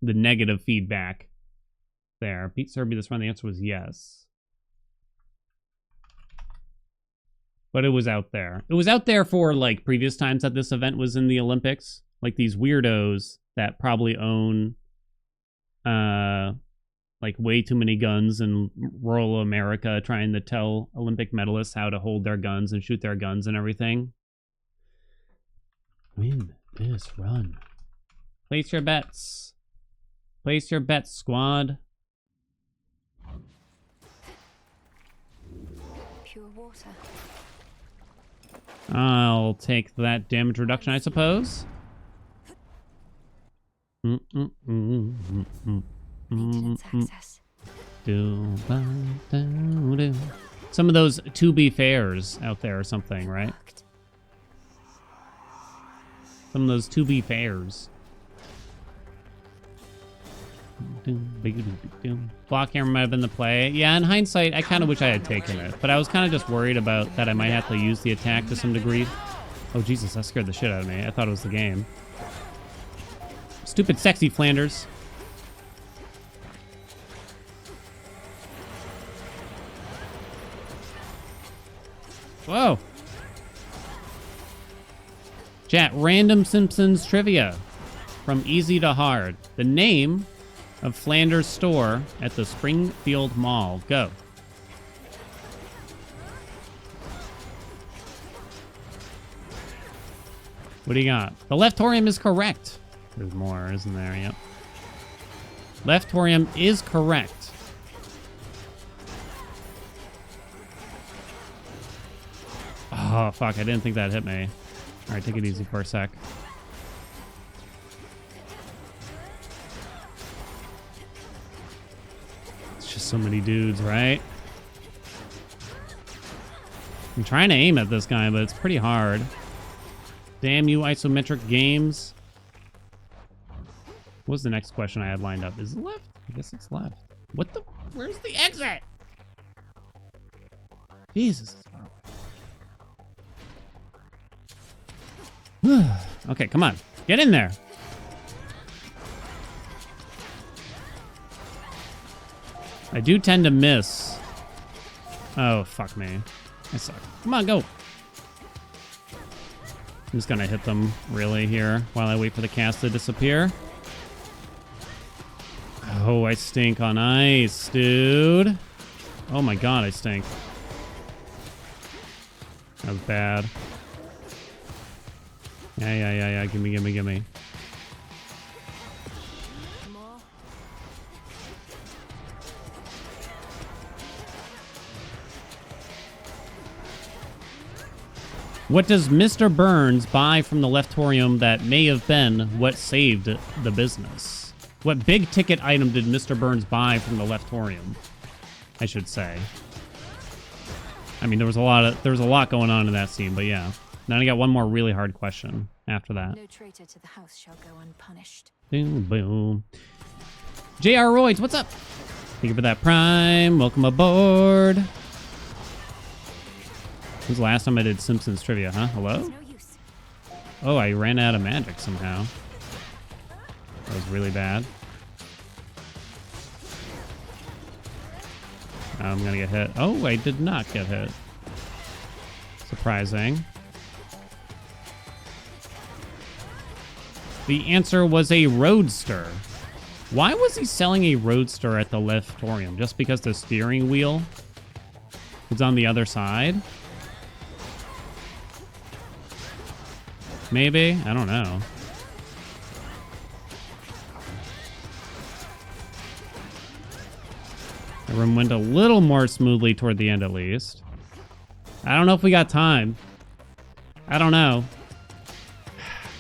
negative feedback there. Beat Serby this round, the answer was yes. But it was out there. It was out there for like previous times that this event was in the Olympics. Like these weirdos that probably own like way too many guns in rural America, trying to tell Olympic medalists how to hold their guns and shoot their guns and everything. Win this run. Place your bets. Place your bets, squad. Pure water. I'll take that damage reduction, I suppose. Maintenance access. Some of those to be fairs out there or something, right? Locked. Some of those to be fairs. Block hammer might have been the play. Yeah, in hindsight, I kind of wish I had taken it, but I was kind of just worried about that I might have to use the attack to some degree. Oh, Jesus, that scared the shit out of me. I thought it was the game. Stupid sexy Flanders. Whoa. Chat, random Simpsons trivia. From easy to hard. The name of Flanders' store at the Springfield Mall. Go. What do you got? The Leftorium is correct. There's more, isn't there? Yep. Leftorium is correct. Oh, fuck. I didn't think that hit me. All right, take it easy for a sec. It's just so many dudes, right? I'm trying to aim at this guy, but it's pretty hard. Damn you, isometric games. What was the next question I had lined up? Is it left? I guess it's left. What the? Where's the exit? Jesus. Okay, come on. Get in there. I do tend to miss. Oh, fuck me. I suck. Come on, go. I'm just gonna hit them really here while I wait for the cast to disappear. Oh, I stink on ice, dude. Oh my god, I stink. That was bad. Yeah. Gimme. More. What does Mr. Burns buy from the Leftorium that may have been what saved the business? What big ticket item did Mr. Burns buy from the Leftorium? I should say. I mean, there was a lot going on in that scene, but yeah. Then I got one more really hard question after that. No traitor to the house shall go unpunished. Boom, boom. J.R. Royds, what's up? Thank you for that Prime. Welcome aboard. This was the last time I did Simpsons trivia, huh? Hello? It's no use. Oh, I ran out of magic somehow. That was really bad. I'm gonna get hit. Oh, I did not get hit. Surprising. The answer was a Roadster. Why was he selling a Roadster at the Leftorium? Just because the steering wheel was on the other side? Maybe? I don't know. The room went a little more smoothly toward the end, at least. I don't know if we got time. I don't know.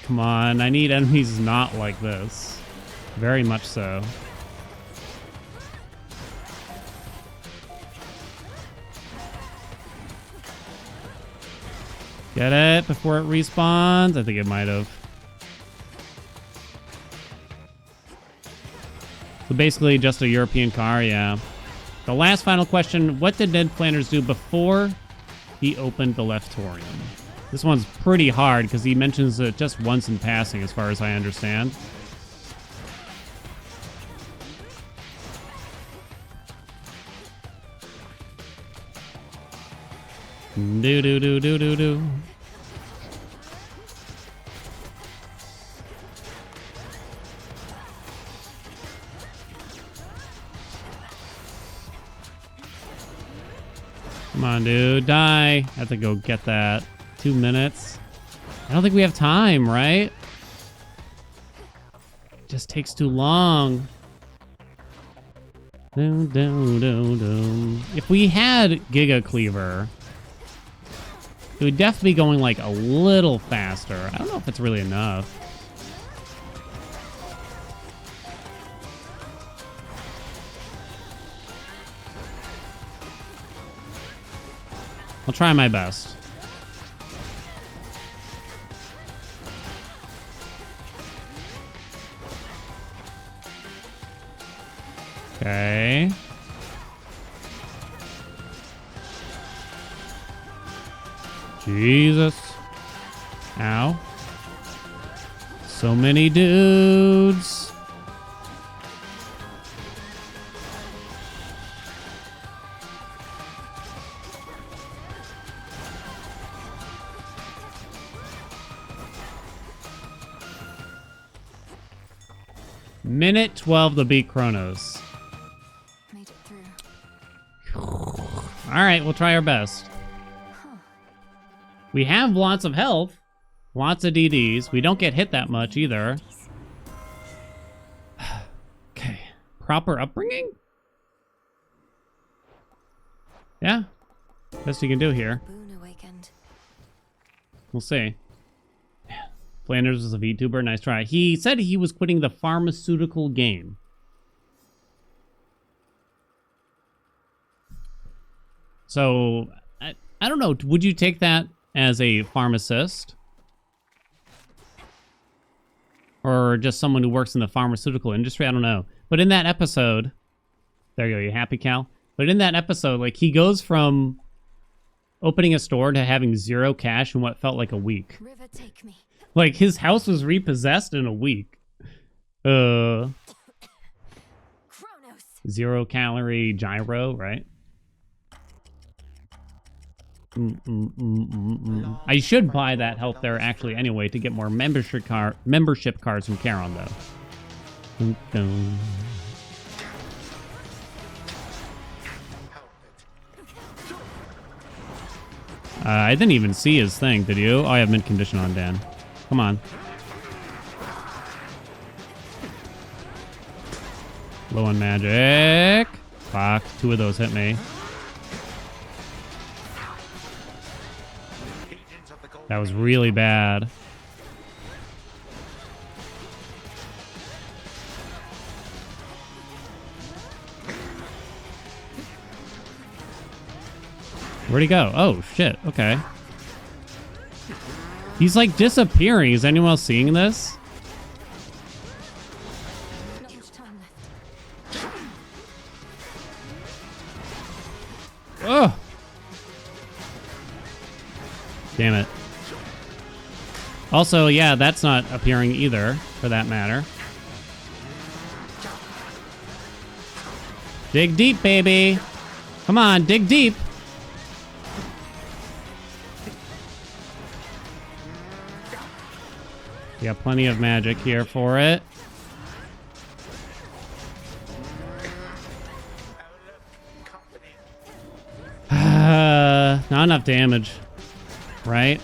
Come on, I need enemies not like this. Very much so. Get it before it respawns? I think it might have. So basically just a European car, yeah. The last final question, what did Ned Flanders do before he opened the Leftorium? This one's pretty hard because he mentions it just once in passing as far as I understand. Do do do do do do. Come on, dude. Die. I have to go get that. 2 minutes. I don't think we have time, right? It just takes too long. Do, do, do, do. If we had Giga Cleaver, it would definitely be going like a little faster. I don't know if it's really enough. I'll try my best. Okay. Jesus. Ow. So many dudes. Minute 12 to beat Chronos. Made it through. All right, we'll try our best. We have lots of health, lots of DDs. We don't get hit that much either. Okay, proper upbringing? Yeah, best you can do here. Boon awakened. We'll see. Flanders is a VTuber, nice try. He said he was quitting the pharmaceutical game. So, I don't know, would you take that as a pharmacist? Or just someone who works in the pharmaceutical industry? I don't know. But in that episode, there you go, you happy, Cal? But in that episode, like, he goes from opening a store to having 0 cash in what felt like a week. River, take me. Like, his house was repossessed in a week. Chronos. 0 calorie gyro, right? I should buy that health there actually anyway to get more membership cards from Charon though. I didn't even see his thing, did you? Oh, I have mid condition on Dan. Come on. Low on magic. Fuck, 2 of those hit me. That was really bad. Where'd he go? Oh, shit. Okay. He's like disappearing. Is anyone else seeing this? Not much time left. Oh! Damn it. Also, yeah, that's not appearing either, for that matter. Dig deep, baby. Come on, dig deep. You got plenty of magic here for it. Not enough damage, right?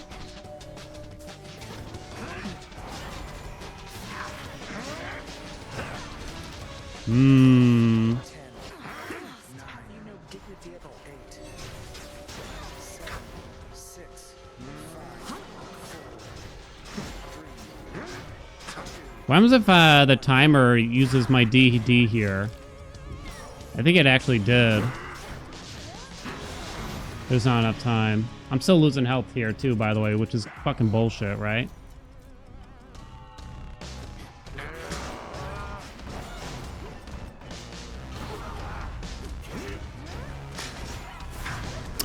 Hmm. What happens if the timer uses my DD here? I think it actually did. There's not enough time. I'm still losing health here too, by the way, which is fucking bullshit, right?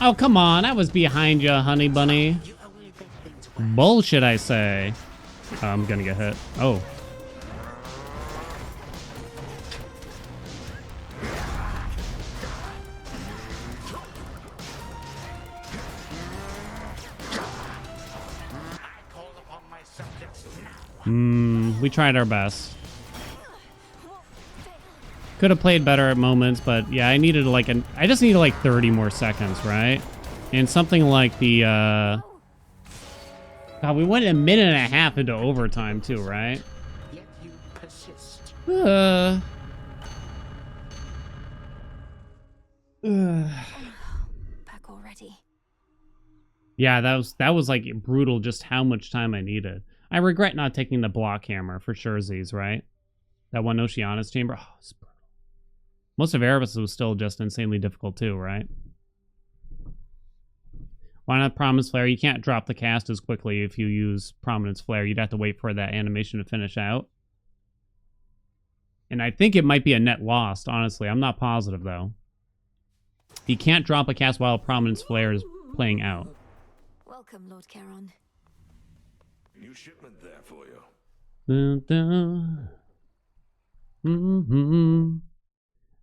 Oh, come on. I was behind you, honey bunny. Bullshit, I say. Oh, I'm gonna get hit. Oh. We tried our best. Could have played better at moments, but yeah, I needed like I just needed like 30 more seconds, right? And something like the God, we went a minute and a half into overtime too, right? Yet you persist. Back already. Yeah, that was like brutal just how much time I needed. I regret not taking the block hammer for surezies, right? That one Oceanus chamber. Oh, it's brutal. Most of Erebus was still just insanely difficult too, right? Why not Prominence Flare? You can't drop the cast as quickly if you use Prominence Flare. You'd have to wait for that animation to finish out. And I think it might be a net lost, honestly. I'm not positive, though. You can't drop a cast while Prominence Flare is playing out. Welcome, Lord Charon. New shipment there for you. Dun, dun.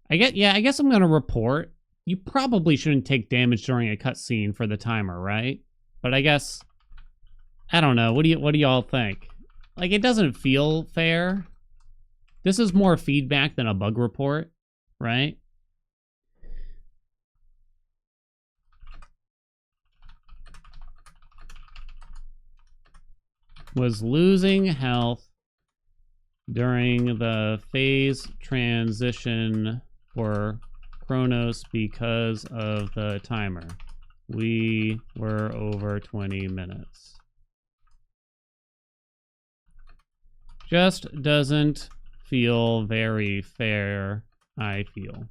I guess I'm gonna report. You probably shouldn't take damage during a cutscene for the timer, right? But I guess I don't know. What do y'all think? Like, it doesn't feel fair. This is more feedback than a bug report, right? Was losing health during the phase transition for Chronos because of the timer. We were over 20 minutes. Just doesn't feel very fair, I feel.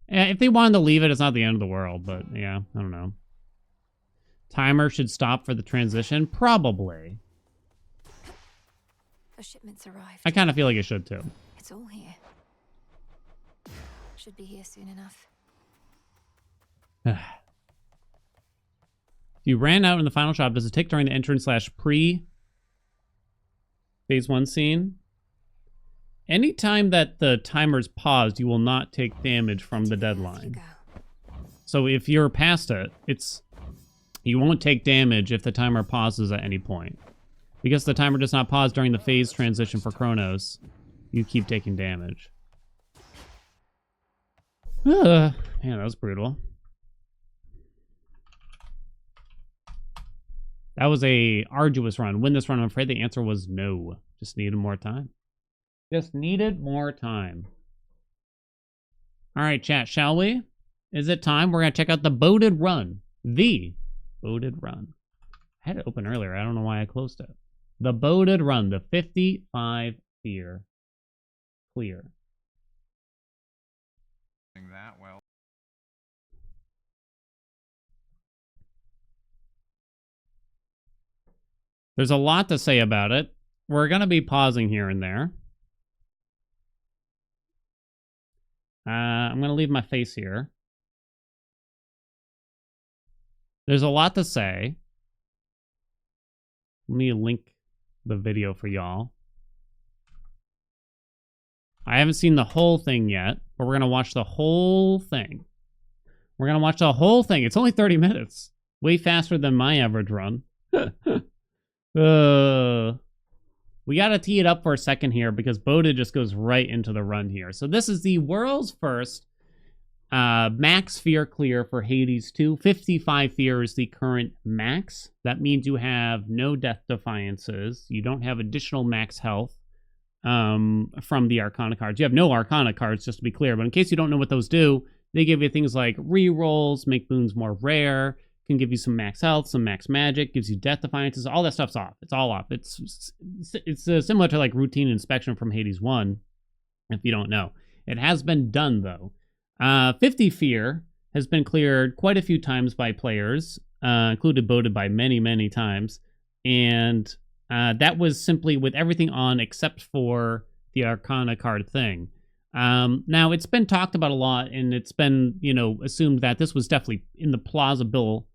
If they wanted to leave it, it's not the end of the world, but yeah, I don't know. Timer should stop for the transition? Probably. The shipment's arrived. I kind of feel like it should too. It's all here. Should be here soon enough. If you ran out in the final shop, does it tick during the entrance / pre phase 1 scene? Anytime that the timer's paused, you will not take damage from the deadline. So if you're past it, you won't take damage if the timer pauses at any point. Because the timer does not pause during the phase transition for Chronos, you keep taking damage. Man, that was brutal. That was a arduous run. Win this run, I'm afraid the answer was no. Just needed more time. Just needed more time. All right, chat, shall we? Is it time? We're going to check out the boated run. The boated run. I had it open earlier. I don't know why I closed it. The boated run. The 55 fear clear. That well. There's a lot to say about it. We're going to be pausing here and there. I'm going to leave my face here. There's a lot to say. Let me link the video for y'all. I haven't seen the whole thing yet, but we're going to watch the whole thing. We're going to watch the whole thing. It's only 30 minutes. Way faster than my average run. We got to tee it up for a second here because Boda just goes right into the run here. So this is the world's first max fear clear for Hades 2. 55 fear is the current max. That means you have no death defiances. You don't have additional max health from the Arcana cards. You have no Arcana cards, just to be clear. But in case you don't know what those do, they give you things like rerolls, make boons more rare, can give you some max health, some max magic, gives you death defiances. All that stuff's off. It's all off. It's similar to like routine inspection from Hades 1, if you don't know. It has been done, though. 50 fear has been cleared quite a few times by players, included Boated by many, many times. And that was simply with everything on except for the Arcana card thing. Now, it's been talked about a lot, and it's been, assumed that this was definitely in the plausible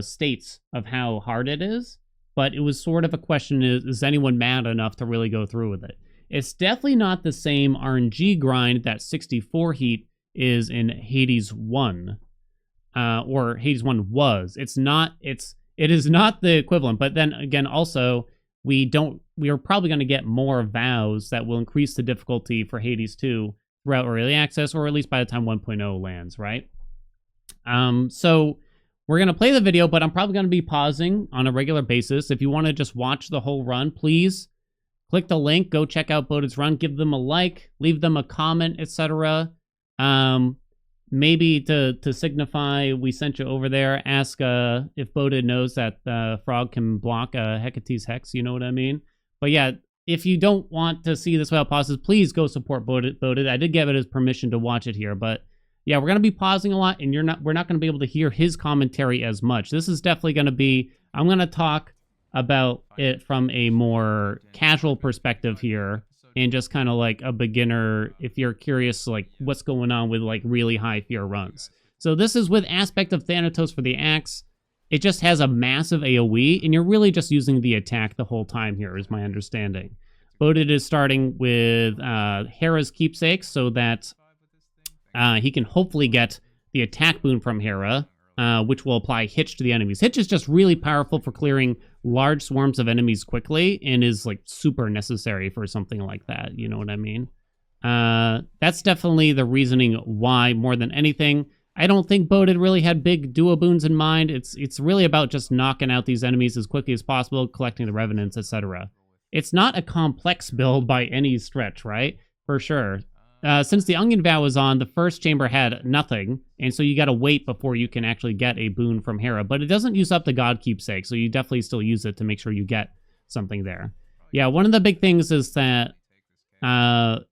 states of how hard it is. But it was sort of a question, is anyone mad enough to really go through with it? It's definitely not the same RNG grind that 64 heat is in Hades 1, or Hades 1 was. It is not the equivalent. But then again, also, we are probably going to get more vows that will increase the difficulty for Hades 2 throughout early access, or at least by the time 1.0 lands, right? So we're going to play the video, but I'm probably going to be pausing on a regular basis. If you want to just watch the whole run, please click the link, go check out Boded's run, give them a like, leave them a comment, etc. Maybe to signify we sent you over there, ask if Boded knows that Frog can block Hecate's Hex, you know what I mean? But yeah, if you don't want to see this without pauses, please go support Boded. I did give it his permission to watch it here, but yeah, we're going to be pausing a lot, and we're not going to be able to hear his commentary as much. This is definitely going to be, I'm going to talk about it from a more casual perspective here, and just kind of like a beginner, if you're curious, like what's going on with like really high fear runs. So this is with Aspect of Thanatos for the axe. It just has a massive AoE, and you're really just using the attack the whole time here, is my understanding. Boded is starting with Hera's Keepsake, so that he can hopefully get the attack boon from Hera, which will apply Hitch to the enemies. Hitch is just really powerful for clearing large swarms of enemies quickly, and is like super necessary for something like that. You know what I mean? That's definitely the reasoning why, more than anything. I don't think Boded really had big duo boons in mind. It's really about just knocking out these enemies as quickly as possible, collecting the revenants, etc. It's not a complex build by any stretch, right? For sure. Since the Onion Vow was on, the first chamber had nothing, and so you gotta wait before you can actually get a boon from Hera, but it doesn't use up the God Keepsake, so you definitely still use it to make sure you get something there. Yeah, one of the big things is that Boded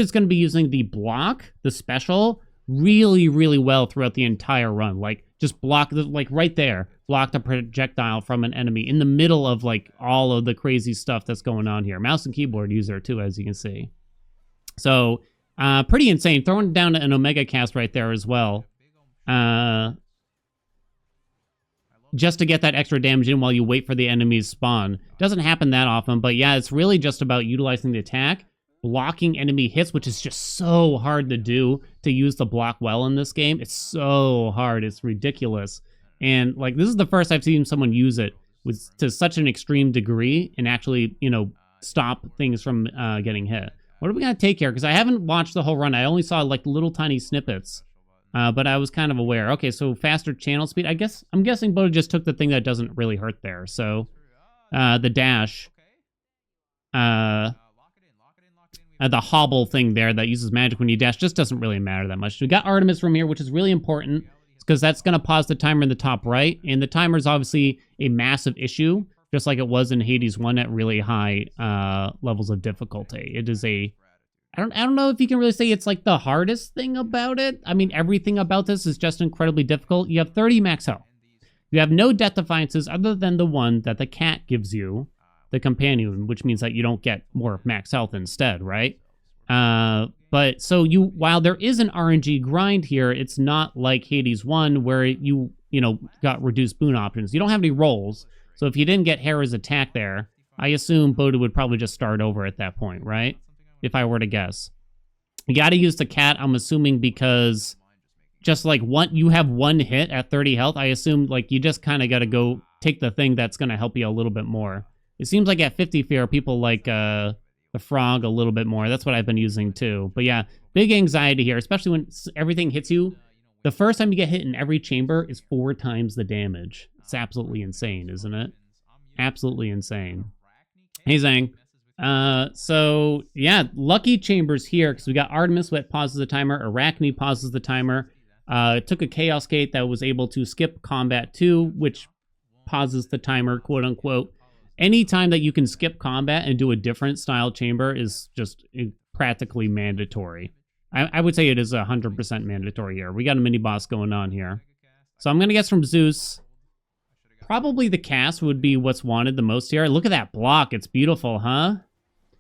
is going to be using the block, the special, really, really well throughout the entire run. Like, just block, like right there, block the projectile from an enemy in the middle of like all of the crazy stuff that's going on here. Mouse and keyboard user too, as you can see. So, pretty insane. Throwing down an Omega cast right there as well. Just to get that extra damage in while you wait for the enemy's spawn. Doesn't happen that often, but yeah, it's really just about utilizing the attack, blocking enemy hits, which is just so hard to do, to use the block well in this game. It's so hard. It's ridiculous. And, like, this is the first I've seen someone use it to such an extreme degree and actually, you know, stop things from getting hit. What are we going to take here? Because I haven't watched the whole run. I only saw, like, little tiny snippets. But I was kind of aware. Okay, so faster channel speed. I'm guessing Boded just took the thing that doesn't really hurt there. So, the dash. The hobble thing there that uses magic when you dash just doesn't really matter that much. We got Artemis from here, which is really important, because that's going to pause the timer in the top right. And the timer is obviously a massive issue, just like it was in Hades 1 at really high levels of difficulty. It is a... I don't know if you can really say it's like the hardest thing about it. I mean, everything about this is just incredibly difficult. You have 30 max health. You have no death defiances other than the one that the cat gives you, the companion, which means that you don't get more max health instead, right? But so while there is an RNG grind here, it's not like Hades 1 where you got reduced boon options. You don't have any rolls. So if you didn't get Hera's attack there, I assume Boded would probably just start over at that point, right? If I were to guess. You got to use the cat, I'm assuming, because just like you have one hit at 30 health, I assume like you just kind of got to go take the thing that's going to help you a little bit more. It seems like at 50 fear, people like the frog a little bit more. That's what I've been using too. But yeah, big anxiety here, especially when everything hits you. The first time you get hit in every chamber is 4 times the damage. It's absolutely insane, isn't it? Absolutely insane. Hey, Zang. So yeah, lucky chambers here, because we got Artemis, what pauses the timer, Arachne pauses the timer. It took a Chaos Gate that was able to skip combat too, which pauses the timer, quote unquote. Any time that you can skip combat and do a different style chamber is just practically mandatory. I would say it is 100% mandatory here. We got a mini boss going on here. So I'm gonna guess from Zeus. Probably the cast would be what's wanted the most here. Look at that block. It's beautiful, huh?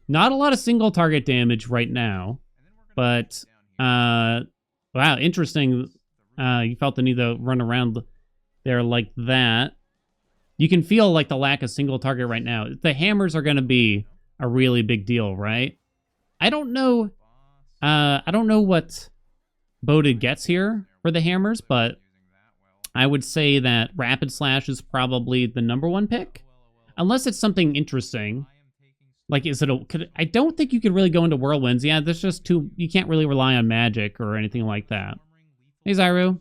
Not a lot of single target damage right now, but wow, interesting. You felt the need to run around there like that. You can feel like the lack of single target right now. The hammers are going to be a really big deal, right? I don't know what Boded gets here for the hammers, but I would say that Rapid Slash is probably the #1 pick. unless it's something interesting. Like, is it I don't think you could really go into whirlwinds. Yeah, there's just too, you can't really rely on magic or anything like that. Hey, Zyru.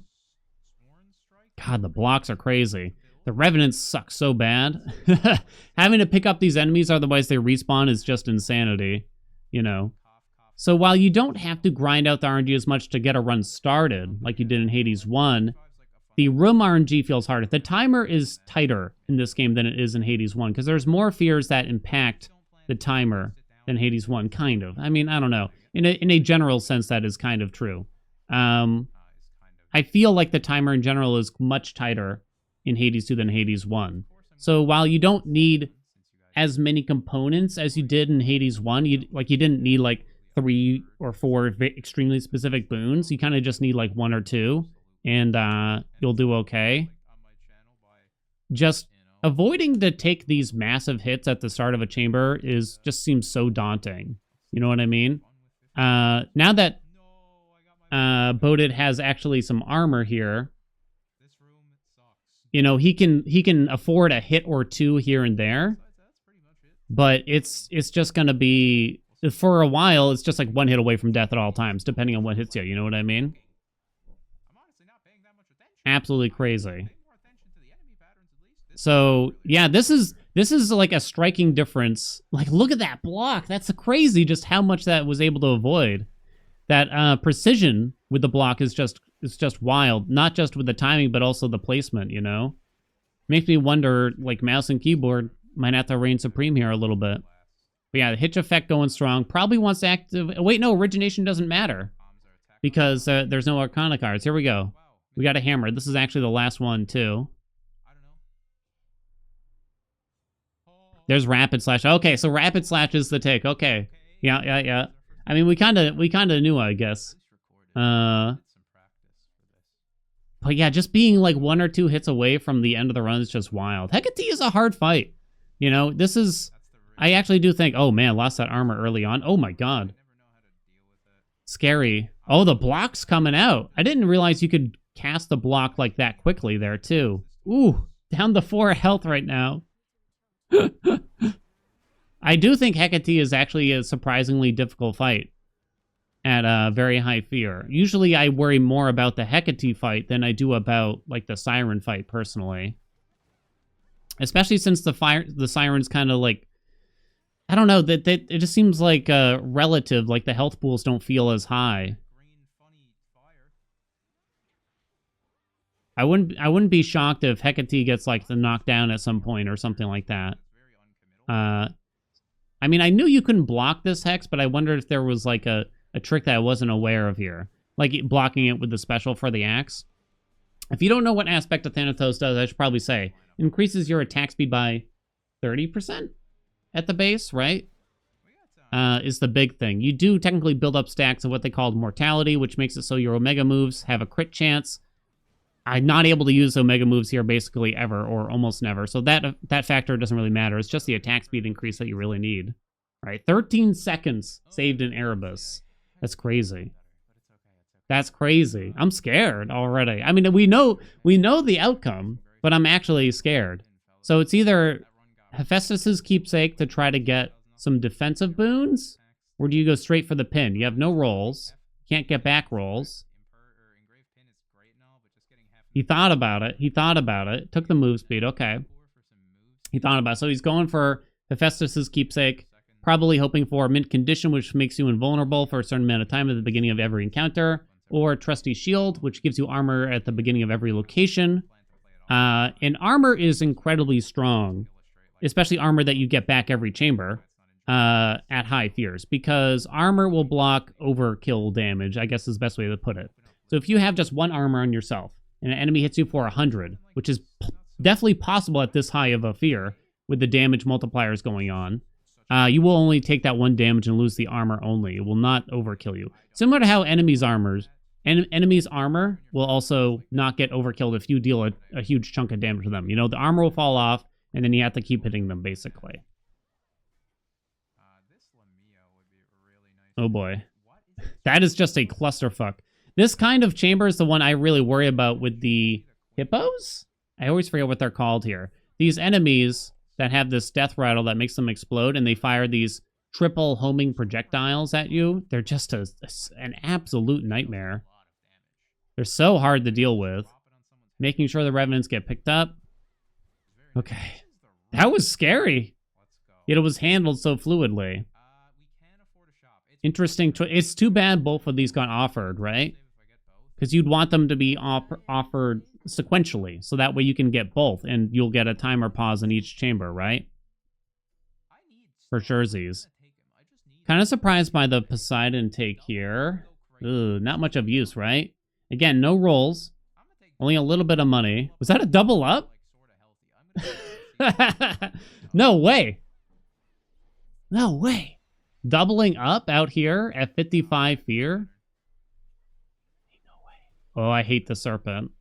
God, the blocks are crazy. The Revenants suck so bad. Having to pick up these enemies, otherwise they respawn, is just insanity. You know. So while you don't have to grind out the RNG as much to get a run started, like you did in Hades 1, the room RNG feels harder. The timer is tighter in this game than it is in Hades 1, because there's more fears that impact the timer than Hades 1, kind of. I mean, I don't know. In a general sense, that is kind of true. I feel like the timer in general is much tighter in Hades 2 than Hades 1. So while you don't need as many components as you did in Hades 1, you didn't need like 3 or 4 extremely specific boons. You kind of just need like 1 or 2, and you'll do okay. Just avoiding to take these massive hits at the start of a chamber just seems so daunting. You know what I mean? Now that Boded has actually some armor here, you know, he can afford a hit or 2 here and there, but it's just gonna be, for a while, it's just like 1 hit away from death at all times, depending on what hits you. You know what I mean? Absolutely crazy. So yeah, this is like a striking difference. Like, look at that block. That's crazy. Just how much that was able to avoid. That precision with the block is just wild. Not just with the timing, but also the placement. You know, makes me wonder. Like, mouse and keyboard might have to reign supreme here a little bit. But yeah, the hitch effect going strong. Probably wants to active. Wait, no, origination doesn't matter because there's no Arcana cards. Here we go. We got a hammer. This is actually the last one too. There's Rapid Slash. Okay, so Rapid Slash is the take. Okay. Yeah. I mean, we kind of knew, I guess. But yeah, just being like 1 or 2 hits away from the end of the run is just wild. Hecate is a hard fight. You know, this is... I actually do think, oh man, lost that armor early on. Oh my god. Scary. Oh, the block's coming out. I didn't realize you could cast the block like that quickly there, too. Ooh, down to 4 health right now. I do think Hecate is actually a surprisingly difficult fight at a very high fear. Usually I worry more about the Hecate fight than I do about like the Siren fight personally. Especially since the Siren's kind of like, I don't know, that it just seems like relative, like the health pools don't feel as high. I wouldn't be shocked if Hecate gets like the knockdown at some point or something like that. I mean, I knew you couldn't block this Hex, but I wondered if there was like a trick that I wasn't aware of here. Like blocking it with the special for the axe. If you don't know what aspect of Thanatos does, I should probably say, it increases your attack speed by 30% at the base, right? Is the big thing. You do technically build up stacks of what they call mortality, which makes it so your Omega moves have a crit chance. I'm not able to use Omega moves here basically ever, or almost never. So that factor doesn't really matter. It's just the attack speed increase that you really need. All right, 13 seconds saved in Erebus. That's crazy. That's crazy. I'm scared already. I mean, we know the outcome, but I'm actually scared. So it's either Hephaestus's keepsake to try to get some defensive boons, or do you go straight for the pin? You have no rolls. Can't get back rolls. He thought about it. Took the move speed. Okay. He thought about it. So he's going for Hephaestus's keepsake. Probably hoping for mint condition, which makes you invulnerable for a certain amount of time at the beginning of every encounter. Or trusty shield, which gives you armor at the beginning of every location. And armor is incredibly strong. Especially armor that you get back every chamber. At high fears. Because armor will block overkill damage, I guess is the best way to put it. So if you have just 1 armor on yourself, and an enemy hits you for 100, which is definitely possible at this high of a fear, with the damage multipliers going on, you will only take that 1 damage and lose the armor only. It will not overkill you. Similar to how enemies' armor will also not get overkilled if you deal a huge chunk of damage to them. You know, the armor will fall off, and then you have to keep hitting them, basically. Oh boy. That is just a clusterfuck. This kind of chamber is the one I really worry about with the hippos? I always forget what they're called here. These enemies that have this death rattle that makes them explode, and they fire these triple homing projectiles at you. They're just an absolute nightmare. They're so hard to deal with. Making sure the revenants get picked up. Okay. That was scary. Yet it was handled so fluidly. Interesting. It's too bad both of these got offered, right? Because you'd want them to be offered sequentially, so that way you can get both, and you'll get a timer pause in each chamber, right? For surezies. Kind of surprised by the Poseidon take here. Ugh, not much of use, right? Again, no rolls. Only a little bit of money. Was that a double up? No way. No way. Doubling up out here at 55 fear? No way. Oh, I hate the serpent.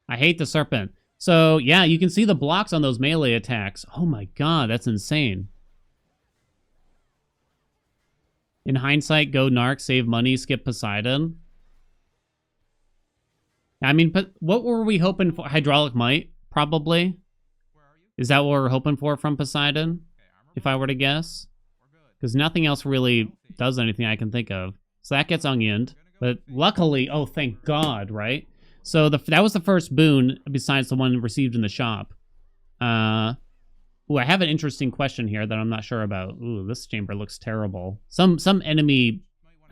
I hate the serpent. So, yeah, you can see the blocks on those melee attacks. Oh my god, that's insane. In hindsight, go Narc, save money, skip Poseidon. I mean, but what were we hoping for? Hydraulic Might, probably. Is that what we're hoping for from Poseidon? If I were to guess? Because nothing else really does anything I can think of. So that gets onioned. But luckily, oh, thank God, right? So that was the first boon besides the one received in the shop. Ooh, I have an interesting question here that I'm not sure about. Ooh, this chamber looks terrible. Some enemy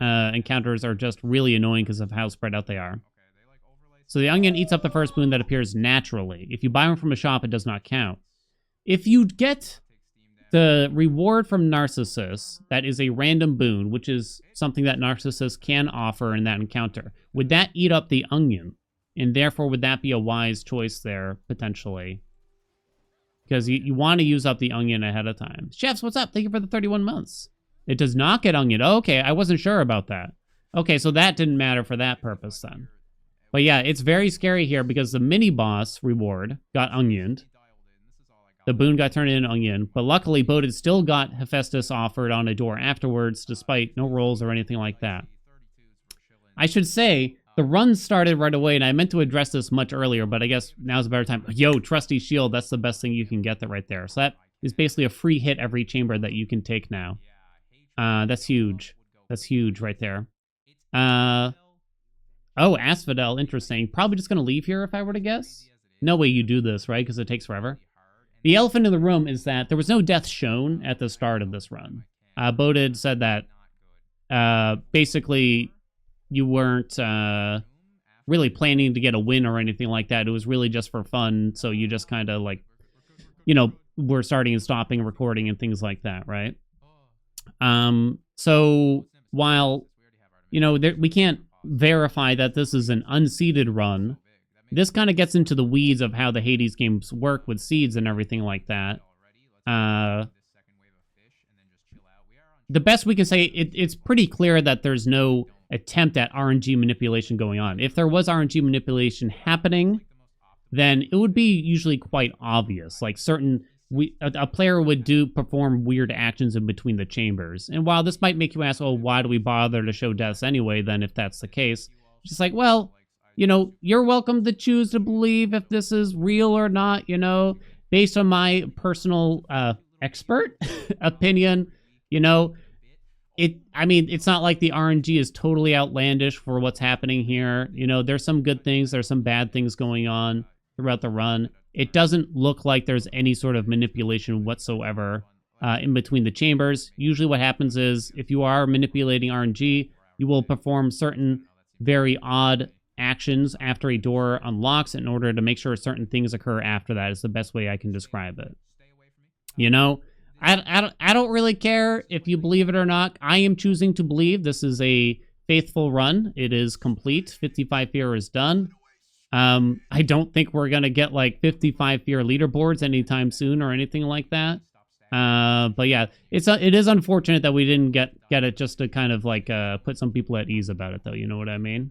encounters are just really annoying because of how spread out they are. So the onion eats up the first boon that appears naturally. If you buy one from a shop, it does not count. If you get the reward from Narcissus, that is a random boon, which is something that Narcissus can offer in that encounter, would that eat up the onion? And therefore, would that be a wise choice there, potentially? Because you want to use up the onion ahead of time. Chefs, what's up? Thank you for the 31 months. It does not get onion. Oh, okay, I wasn't sure about that. Okay, so that didn't matter for that purpose then. But yeah, it's very scary here because the mini-boss reward got onioned. The boon got turned into onion. But luckily, Boded still got Hephaestus offered on a door afterwards, despite no rolls or anything like that. I should say, the run started right away, and I meant to address this much earlier, but I guess now's a better time. Yo, Trusty Shield, that's the best thing you can get right there. So that is basically a free hit every chamber that you can take now. That's huge. That's huge right there. Oh, Asphodel, interesting. Probably just going to leave here if I were to guess. No way you do this, right? Because it takes forever. The elephant in the room is that there was no death shown at the start of this run. Boded said that basically you weren't really planning to get a win or anything like that. It was really just for fun, so you just kind of like, you know, were starting and stopping and recording and things like that, right? So while, you know, we can't verify that this is an unseeded run, this kind of gets into the weeds of how the Hades games work with seeds and everything like that. The best we can say, it's pretty clear that there's no attempt at RNG manipulation going on. If there was RNG manipulation happening, then it would be usually quite obvious. Like a player would perform weird actions in between the chambers. And while this might make you ask, oh, why do we bother to show deaths anyway, then if that's the case? It's just like, well, you know, you're welcome to choose to believe if this is real or not, you know, based on my personal expert opinion, you know. I mean, it's not like the RNG is totally outlandish for what's happening here. You know, there's some good things, there's some bad things going on throughout the run. It doesn't look like there's any sort of manipulation whatsoever in between the chambers. Usually what happens is, if you are manipulating RNG, you will perform certain very odd actions after a door unlocks in order to make sure certain things occur after that, is the best way I can describe it. You know? I don't really care if you believe it or not. I am choosing to believe this is a faithful run. It is complete. 55 fear is done. I don't think we're going to get like 55 fear leaderboards anytime soon or anything like that. But yeah, it is unfortunate that we didn't get it, just to kind of like put some people at ease about it, though. You know what I mean?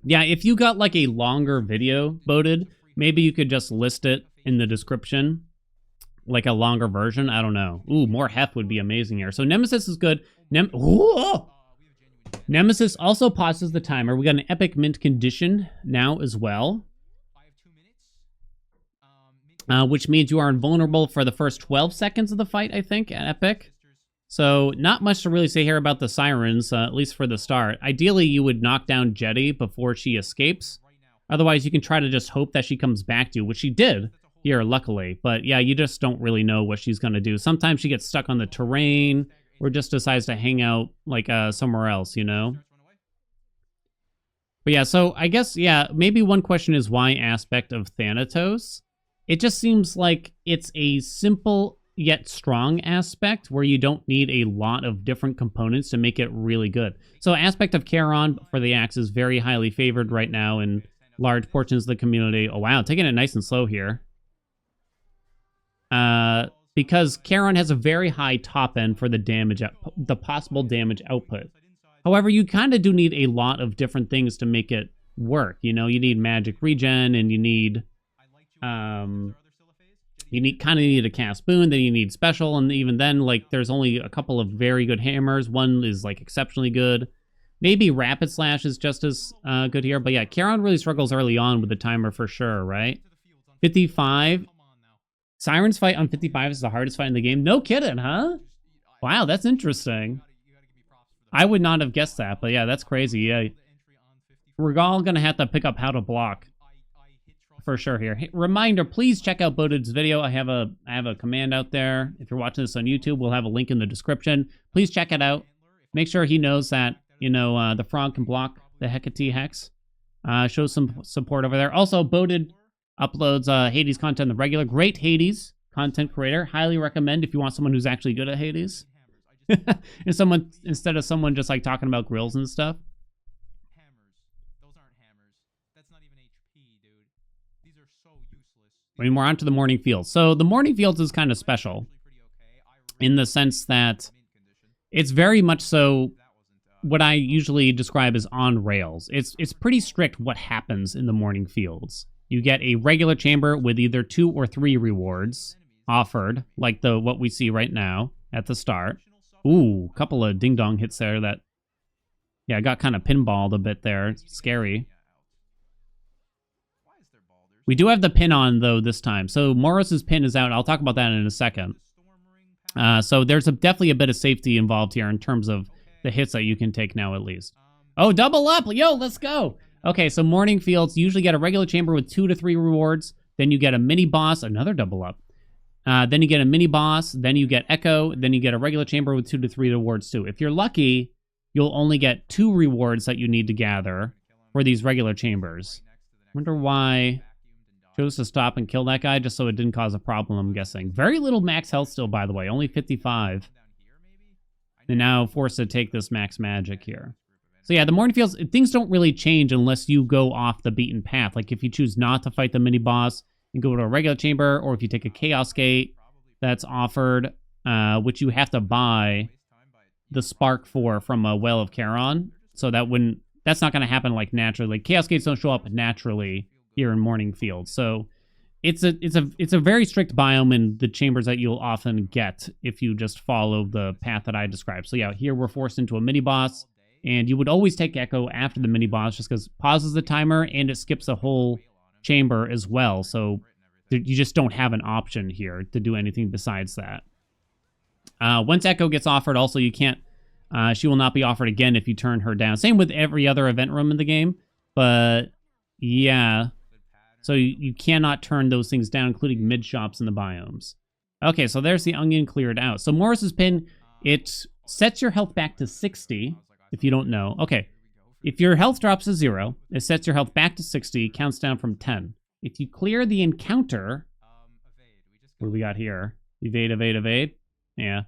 Yeah, if you got like a longer video, Boded, maybe you could just list it in the description, like a longer version. I don't know. Ooh, more hef would be amazing here. So Nemesis is good. Nemesis also pauses the timer. We got an epic mint condition now as well. which means you are invulnerable for the first 12 seconds of the fight, I think, at Epic. So not much to really say here about the sirens, at least for the start. Ideally, you would knock down Jetty before she escapes. Otherwise, you can try to just hope that she comes back to you, which she did here, luckily. But yeah, you just don't really know what she's going to do. Sometimes she gets stuck on the terrain or just decides to hang out like somewhere else, you know? But yeah, so I guess, yeah, maybe one question is why aspect of Thanatos? It just seems like it's a simple yet strong aspect where you don't need a lot of different components to make it really good. So aspect of Charon for the axe is very highly favored right now in large portions of the community. Oh wow, taking it nice and slow here. Because Charon has a very high top end for the damage, the possible damage output. However, you kind of do need a lot of different things to make it work. You know, you need magic regen, and you need need a cast boon, then you need special, and even then, like, there's only a couple of very good hammers. One is like exceptionally good. Maybe rapid slash is just as good here, but yeah, Charon really struggles early on with the timer for sure, right? 55. Siren's fight on 55 is the hardest fight in the game. No kidding, huh? Wow, that's interesting. I would not have guessed that, but yeah, that's crazy. Yeah, we're all gonna have to pick up how to block for sure here. Hey, reminder, please check out Boded's video. I have a command out there. If you're watching this on YouTube, we'll have a link in the description. Please check it out. Make sure he knows that, you know, the frog can block the Hecate Hex. Show some support over there. Also, Boded uploads Hades content, the regular. Great Hades content creator. Highly recommend if you want someone who's actually good at Hades. And someone, instead of someone just like talking about grills and stuff. I mean, we're on to the Morning Fields. So the Morning Fields is kind of special in the sense that it's very much so what I usually describe as on rails. It's pretty strict what happens in the Morning Fields. You get a regular chamber with either 2 or 3 rewards offered, like what we see right now at the start. Ooh, a couple of ding-dong hits there that, yeah, got kind of pinballed a bit there. It's scary. We do have the pin on, though, this time. So Moros's pin is out. I'll talk about that in a second. So there's definitely a bit of safety involved here in terms of the hits that you can take now, at least. Oh, double up! Yo, let's go! Okay, so Morning Fields, you usually get a regular chamber with 2 to 3 rewards. Then you get a mini-boss, another double up. Then you get a mini-boss. Then you get Echo. Then you get a regular chamber with 2 to 3 rewards, too. If you're lucky, you'll only get 2 rewards that you need to gather for these regular chambers. Wonder why chose to stop and kill that guy just so it didn't cause a problem, I'm guessing. Very little max health still, by the way. Only 55. And now forced to take this max magic here. So yeah, the Morning Fields, things don't really change unless you go off the beaten path. Like if you choose not to fight the mini-boss and go to a regular chamber, or if you take a Chaos Gate that's offered, which you have to buy the spark for from a Well of Charon. So that's not going to happen like naturally. Like Chaos Gates don't show up naturally here in Morning Fields. So it's a very strict biome in the chambers that you'll often get if you just follow the path that I described. So yeah, here we're forced into a mini-boss. And you would always take Echo after the mini-boss just because it pauses the timer and it skips a whole chamber as well. So you just don't have an option here to do anything besides that. Once Echo gets offered, also you can't... she will not be offered again if you turn her down. Same with every other event room in the game. But yeah. So you cannot turn those things down, including mid-shops in the biomes. Okay, so there's the onion cleared out. So Moros's pin, it sets your health back to 60... if you don't know. Okay, if your health drops to 0, it sets your health back to 60, counts down from 10. If you clear the encounter, what do we got here? Evade, evade, evade. Yeah.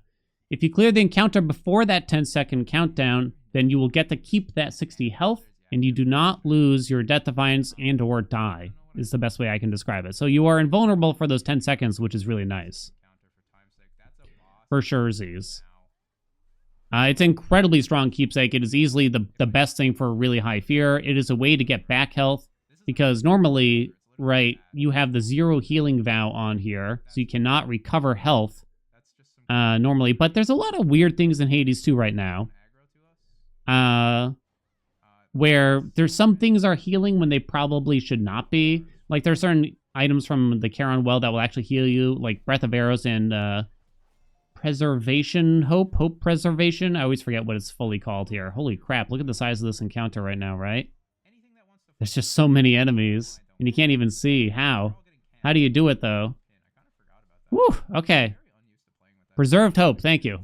If you clear the encounter before that 10-second countdown, then you will get to keep that 60 health, and you do not lose your Death Defiance and or die, is the best way I can describe it. So you are invulnerable for those 10 seconds, which is really nice. For sure, Z's. It's an incredibly strong keepsake. It is easily the best thing for really high fear. It is a way to get back health, because normally, right, you have the 0 healing vow on here, so you cannot recover health normally. But there's a lot of weird things in Hades 2 right now, where there's some things are healing when they probably should not be. Like there's certain items from the Charon Well that will actually heal you, like Breath of Arrows and Preservation Hope Preservation. I always forget what it's fully called here. Holy crap, look at the size of this encounter right now, right? There's just so many enemies, and you can't even see how. How do you do it, though? Whew, okay. Preserved Hope, thank you.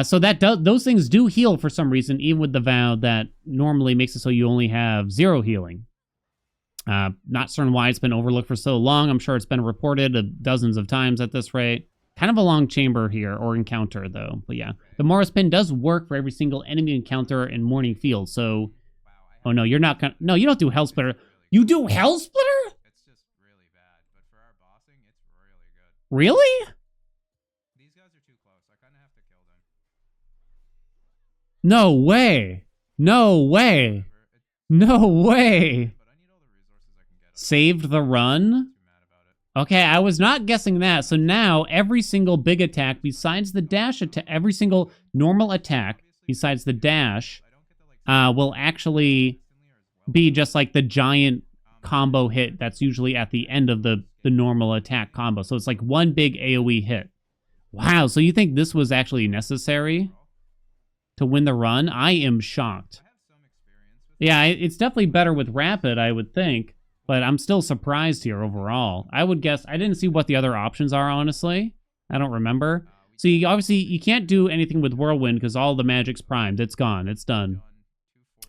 So those things do heal for some reason, even with the vow that normally makes it so you only have 0 healing. Not certain why it's been overlooked for so long. I'm sure it's been reported dozens of times at this rate. Kind of a long chamber here, or encounter, though. But yeah, the Morris Pin does work for every single enemy encounter in Morning Field, so... Oh, no, you're not gonna... No, you don't do Hell Splitter. You do Hell Splitter? It's just really bad, but for our bossing, it's really good. Really? These guys are too close. I kind of have to kill them. No way. No way. No way. But I need all the resources I can get. Saved the run? Too mad about it. Okay, I was not guessing that. So now every single big attack besides the dash attack, every single normal attack besides the dash will actually be just like the giant combo hit that's usually at the end of the normal attack combo. So it's like one big AoE hit. Wow, so you think this was actually necessary to win the run? I am shocked. Yeah, it's definitely better with Rapid, I would think, but I'm still surprised here overall. I would guess, I didn't see what the other options are, honestly. I don't remember. So you obviously, you can't do anything with Whirlwind because all the magic's primed. It's gone. It's done.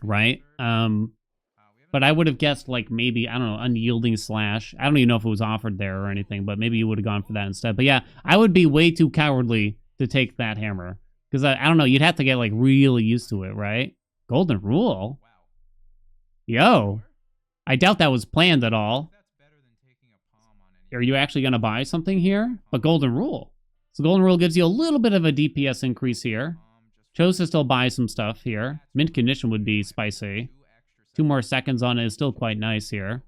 Right? But I would have guessed, like, maybe, I don't know, Unyielding Slash. I don't even know if it was offered there or anything, but maybe you would have gone for that instead. But yeah, I would be way too cowardly to take that hammer. Because, I don't know, you'd have to get, like, really used to it, right? Golden Rule? Yo. I doubt that was planned at all. Are you actually going to buy something here? But Golden Rule. So Golden Rule gives you a little bit of a DPS increase here. Chose to still buy some stuff here. Mint condition would be spicy. 2 more seconds on it is still quite nice here.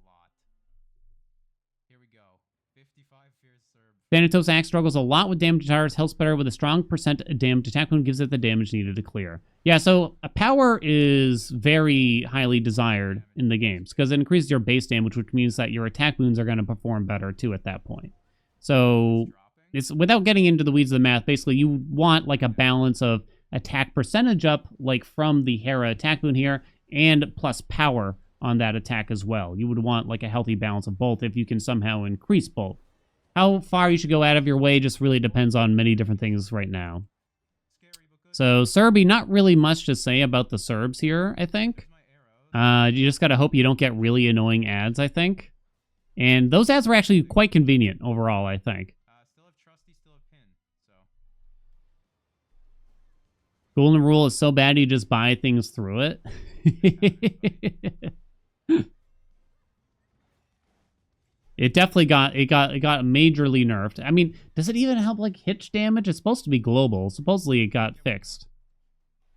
Thanatos Axe struggles a lot with damage tires. Health Splitter with a strong percent damage attack wound gives it the damage needed to clear. Yeah, so a power is very highly desired in the games because it increases your base damage, which means that your attack wounds are going to perform better too at that point. So it's without getting into the weeds of the math, basically you want like a balance of attack percentage up, like from the Hera attack boon here, and plus power on that attack as well. You would want like a healthy balance of both if you can somehow increase both. How far you should go out of your way just really depends on many different things right now. So Serby, not really much to say about the Serbs here, I think. You just gotta hope you don't get really annoying ads, I think. And those ads were actually quite convenient overall, I think. Golden Rule is so bad you just buy things through it. It definitely got majorly nerfed. I mean, does it even help like hitch damage? It's supposed to be global. Supposedly it got fixed.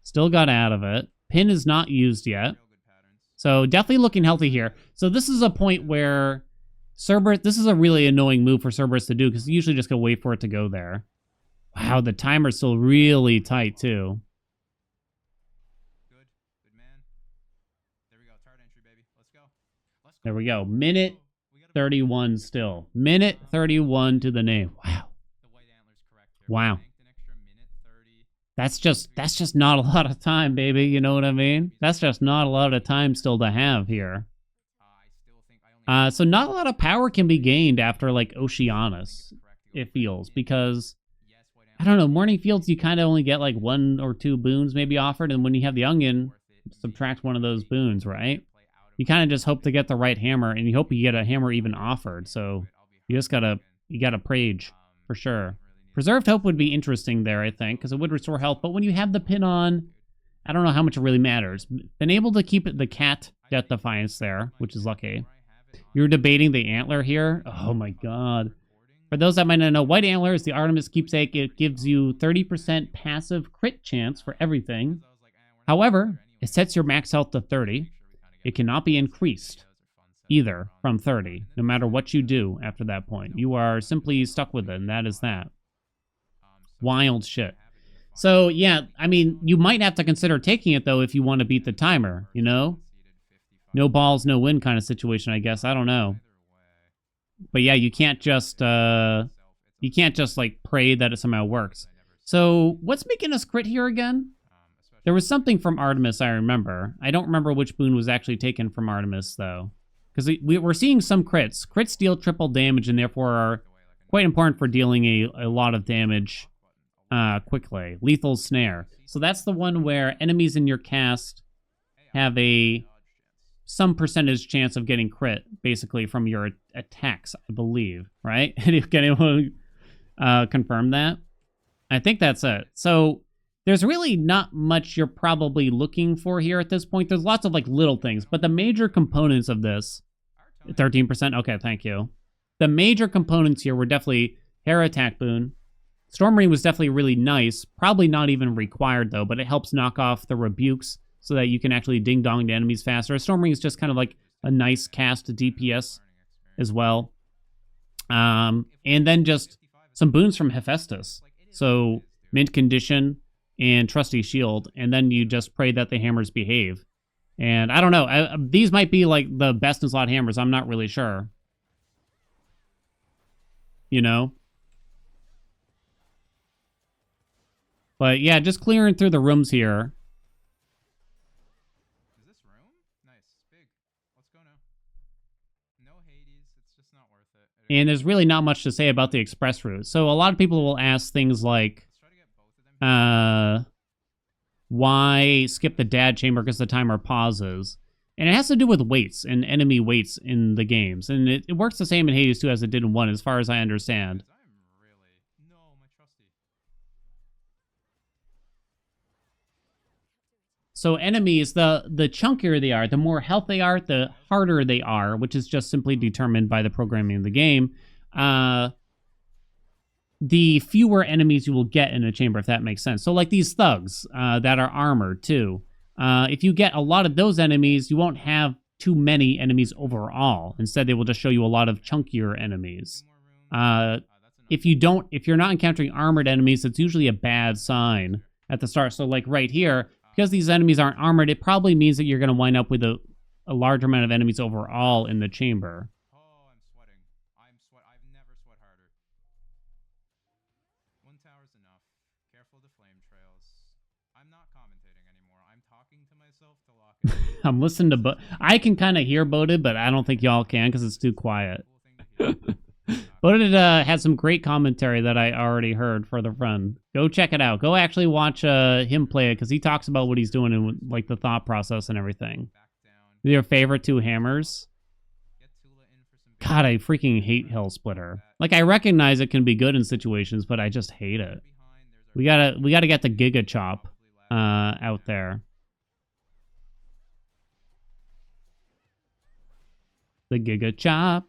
Still got out of it. Pin is not used yet. So definitely looking healthy here. So this is a point where Cerberus, this is a really annoying move for Cerberus to do because you usually just go wait for it to go there. Wow, the timer's still really tight too. Good man. There we go. Turret entry, baby. Let's go. There we go. Minute 31 still. Minute 31 to the name. Wow. Wow. That's just not a lot of time, baby. You know what I mean? That's just not a lot of time still to have here. So not a lot of power can be gained after like Oceanus, it feels, because I don't know, Morning Fields you kind of only get like 1 or 2 boons maybe offered, and when you have the Onion, subtract one of those boons, right? You kind of just hope to get the right hammer, and you hope you get a hammer even offered. So you just gotta prage for sure. Preserved Hope would be interesting there, I think, because it would restore health. But when you have the pin on, I don't know how much it really matters. Been able to keep the cat Death Defiance there, which is lucky. You're debating the antler here. Oh my god. For those that might not know, White Antler is the Artemis keepsake. It gives you 30% passive crit chance for everything. However, it sets your max health to 30. It cannot be increased either from 30, no matter what you do after that point. You are simply stuck with it, and that is that. Wild shit. So, yeah, I mean, you might have to consider taking it, though, if you want to beat the timer, you know? no balls, no win kind of situation, I guess. I don't know. But yeah, you can't just like pray that it somehow works. So what's making us crit here again? There was something from Artemis I remember. I don't remember which boon was actually taken from Artemis though. Because we're seeing some crits. Crits deal triple damage and therefore are quite important for dealing a lot of damage quickly. Lethal Snare. So that's the one where enemies in your cast have some percentage chance of getting crit, basically, from your attacks, I believe, right? Can anyone confirm that? I think that's it. So there's really not much you're probably looking for here at this point. There's lots of like little things, but the major components of this, 13%, okay, thank you. The major components here were definitely Hair Attack Boon. Storm Marine was definitely really nice. Probably not even required though, but it helps knock off the rebukes so that you can actually ding-dong to enemies faster. Storm Ring is just kind of like a nice cast DPS as well. And then just some boons from Hephaestus. So Mint Condition and Trusty Shield. And then you just pray that the hammers behave. And I don't know. These might be like the best in slot hammers. I'm not really sure. You know? But yeah, just clearing through the rooms here. And there's really not much to say about the express route. So a lot of people will ask things like, why skip the dad chamber because the timer pauses? And it has to do with weights and enemy weights in the games. And it works the same in Hades 2 as it did in 1, as far as I understand. So enemies, the chunkier they are, the more health they are, the harder they are, which is just simply determined by the programming of the game. The fewer enemies you will get in a chamber, if that makes sense. So like these thugs that are armored too. If you get a lot of those enemies, you won't have too many enemies overall. Instead, they will just show you a lot of chunkier enemies. If you're not encountering armored enemies, it's usually a bad sign at the start. So like right here, because these enemies aren't armored, it probably means that you're going to wind up with a large amount of enemies overall in the chamber. Oh, I'm sweating. I've never sweat harder. One tower's enough. Careful the flame trails. I'm not commentating anymore. I'm talking to myself to lock it. I'm listening to... I can kind of hear Boded, but I don't think y'all can because it's too quiet. Boded had some great commentary that I already heard for the friend. Go check it out. Go actually watch him play it because he talks about what he's doing and like the thought process and everything. Your favorite two hammers? God, I freaking hate Hell Splitter. Like I recognize it can be good in situations, but I just hate it. We gotta get the Giga Chop out there. The Giga Chop.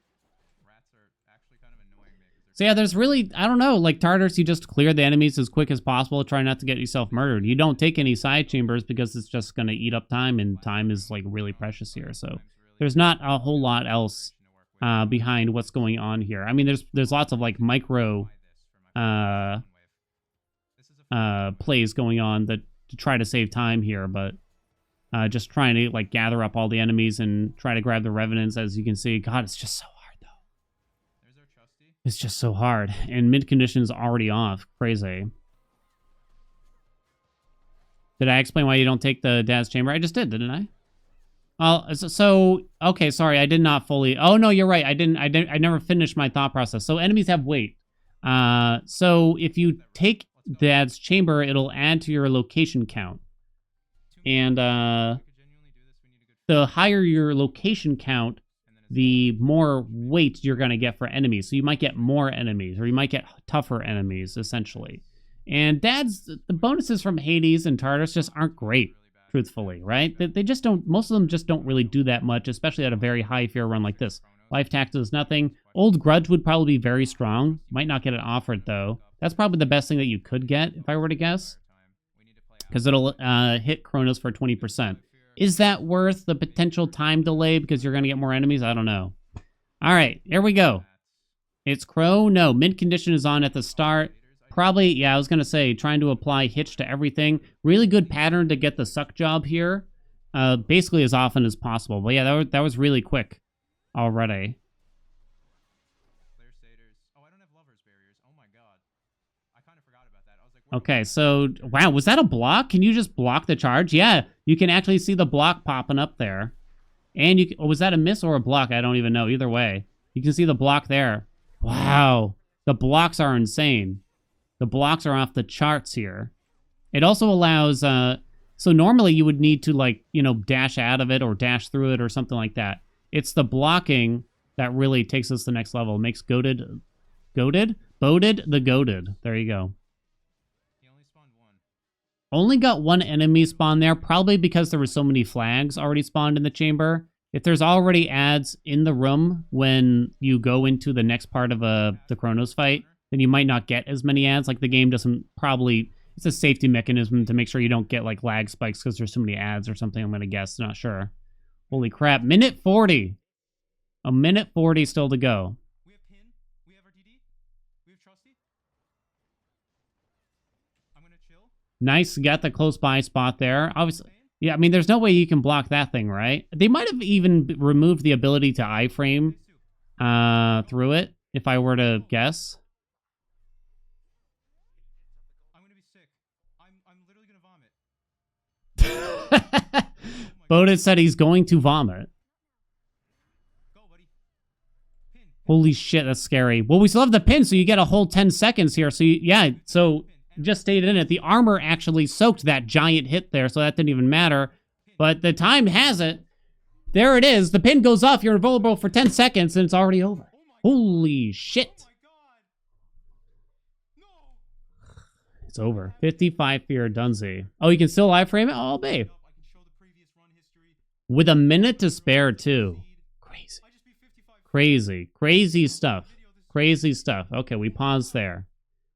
So yeah, there's really, I don't know, like Tartarus, you just clear the enemies as quick as possible. Try not to get yourself murdered. You don't take any side chambers because it's just going to eat up time, and time is like really precious here. So there's not a whole lot else behind what's going on here. I mean, there's lots of like micro plays going on that to try to save time here, but just trying to like gather up all the enemies and try to grab the revenants. As you can see, God, it's just so hard. It's just so hard. And mid condition is already off. Crazy. Did I explain why you don't take the dad's chamber? I just did, didn't I? Well, so okay, sorry, I did not fully. Oh no, you're right. I never finished my thought process. So enemies have weight. So if you take dad's chamber, it'll add to your location count. And the higher your location count, the more weight you're going to get for enemies. So you might get more enemies, or you might get tougher enemies, essentially. And the bonuses from Hades and Tartarus just aren't great, truthfully, right? They just don't, most of them just don't really do that much, especially at a very high fear run like this. Life tax does nothing. Old Grudge would probably be very strong. Might not get it offered, though. That's probably the best thing that you could get, if I were to guess. Because it'll hit Kronos for 20%. Is that worth the potential time delay because you're going to get more enemies? I don't know. All right, here we go. It's Crow. No, mint condition is on at the start. Probably, yeah, I was going to say, trying to apply hitch to everything. Really good pattern to get the suck job here. basically as often as possible. But yeah, that was really quick already. Clear staters. Oh, I don't have lover's barriers. Oh my god. I kind of forgot about that. I was like, where Okay, so, wow, was that a block? Can you just block the charge? Yeah, you can actually see the block popping up there. And you was that a miss or a block? I don't even know. Either way, you can see the block there. Wow, the blocks are insane. The blocks are off the charts here. It also allows, so normally you would need to, like, you know, dash out of it or dash through it or something like that. It's the blocking that really takes us to the next level. It makes Boated the goated. There you go. he only spawned one. Only got one enemy spawn there, probably because there were so many flags already spawned in the chamber. If there's already ads in the room when you go into the next part of the Chronos fight, then you might not get as many ads. Like, the game doesn't probably... It's a safety mechanism to make sure you don't get, like, lag spikes because there's so many ads or something, I'm going to guess. Not sure. Holy crap. Minute 40. A minute 40 still to go. We have Pin. We have our DD. We have Trusty. I'm gonna chill. Nice. Got the close by spot there. Obviously... Yeah, I mean, there's no way you can block that thing, right? They might have even removed the ability to iframe through it, if I were to guess. I'm gonna be sick. I'm literally gonna vomit. Bodit said he's going to vomit. Go, buddy. Pin. Holy shit, that's scary. Well, we still have the pin, so you get a whole 10 seconds here. So, so just stayed in it. The armor actually soaked that giant hit there, so that didn't even matter. But the time has it. There it is. The pin goes off. You're invulnerable for 10 seconds, and it's already over. Holy shit. Oh my god. No. It's over. 55 fear Dunzy. Oh, you can still iframe it? Oh, babe. I can show the previous run history. With a minute to spare, too. Crazy. I just beat 55. Crazy. Crazy stuff. Crazy stuff. Okay, we pause there.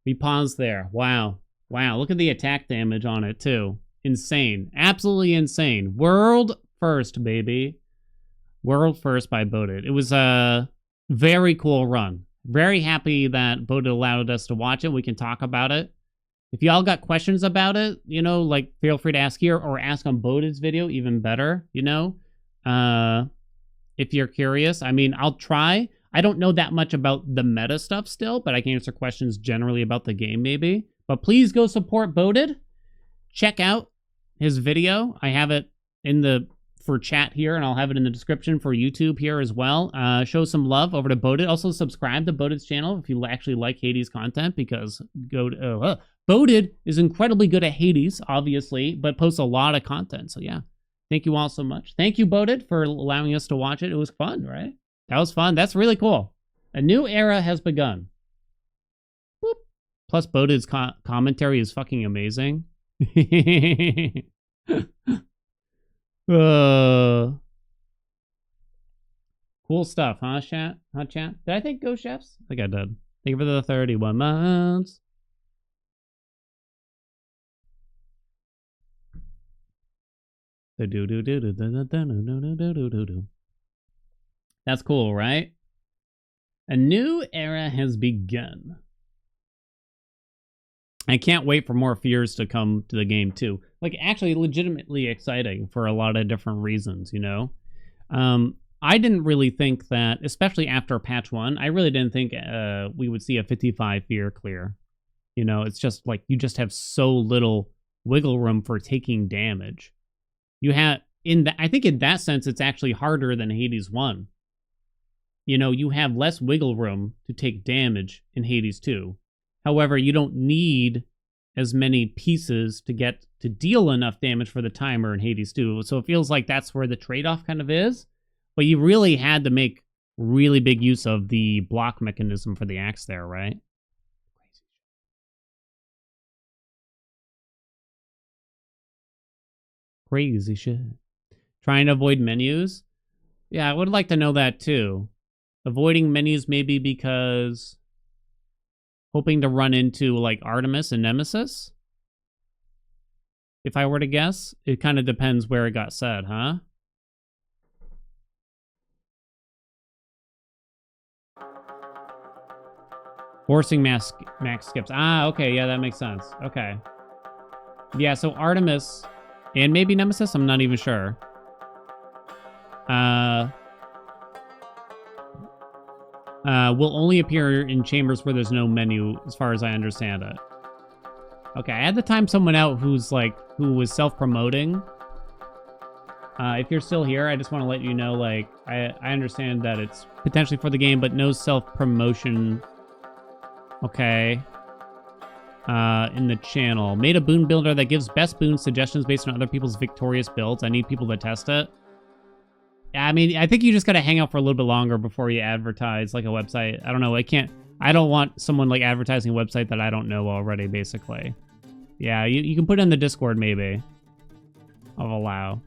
We pause there. Wow. Wow, look at the attack damage on it, too. Insane. Absolutely insane. World first, baby. World first by Bodit. It was a very cool run. Very happy that Bodit allowed us to watch it. We can talk about it. If y'all got questions about it, you know, like, feel free to ask here or ask on Bodit's video, even better, you know? If you're curious. I mean, I'll try. I don't know that much about the meta stuff still, but I can answer questions generally about the game, maybe. But please go support Bodit. Check out his video. I have it for chat here, and I'll have it in the description for YouTube here as well. Show some love over to Bodit. Also, subscribe to Bodit's channel if you actually like Hades content, because Bodit is incredibly good at Hades, obviously, but posts a lot of content. So, yeah. Thank you all so much. Thank you, Bodit, for allowing us to watch it. It was fun, right? That was fun. That's really cool. A new era has begun. Boop. Plus, Bodit's commentary is fucking amazing. Cool stuff, huh, chat? Huh, chat? Did I think Go Chefs? I think I did. Thank you for the 31 months. That's cool, right? A new era has begun. I can't wait for more fears to come to the game, too. Like, actually, legitimately exciting for a lot of different reasons, you know? I didn't really think that, especially after patch 1, I really didn't think we would see a 55 fear clear. You know, it's just like, you just have so little wiggle room for taking damage. You have, I think in that sense, it's actually harder than Hades 1. You know, you have less wiggle room to take damage in Hades 2. However, you don't need as many pieces to get to deal enough damage for the timer in Hades 2. So it feels like that's where the trade-off kind of is. But you really had to make really big use of the block mechanism for the axe there, right? Crazy shit. Trying to avoid menus? Yeah, I would like to know that too. Avoiding menus maybe because hoping to run into like Artemis and Nemesis? If I were to guess, it kind of depends where it got said, huh? Forcing max skips. Ah, okay, yeah, that makes sense. Okay. Yeah, so Artemis and maybe Nemesis, I'm not even sure. will only appear in chambers where there's no menu, as far as I understand it. Okay, I had to time someone out who was self-promoting. If you're still here, I just want to let you know, like, I understand that it's potentially for the game, but no self-promotion. Okay. In the channel. Made a boon builder that gives best boon suggestions based on other people's victorious builds. I need people to test it. I mean, I think you just gotta hang out for a little bit longer before you advertise, like, a website. I don't know, I don't want someone, like, advertising a website that I don't know already, basically. Yeah, you can put it in the Discord, maybe. I'll allow.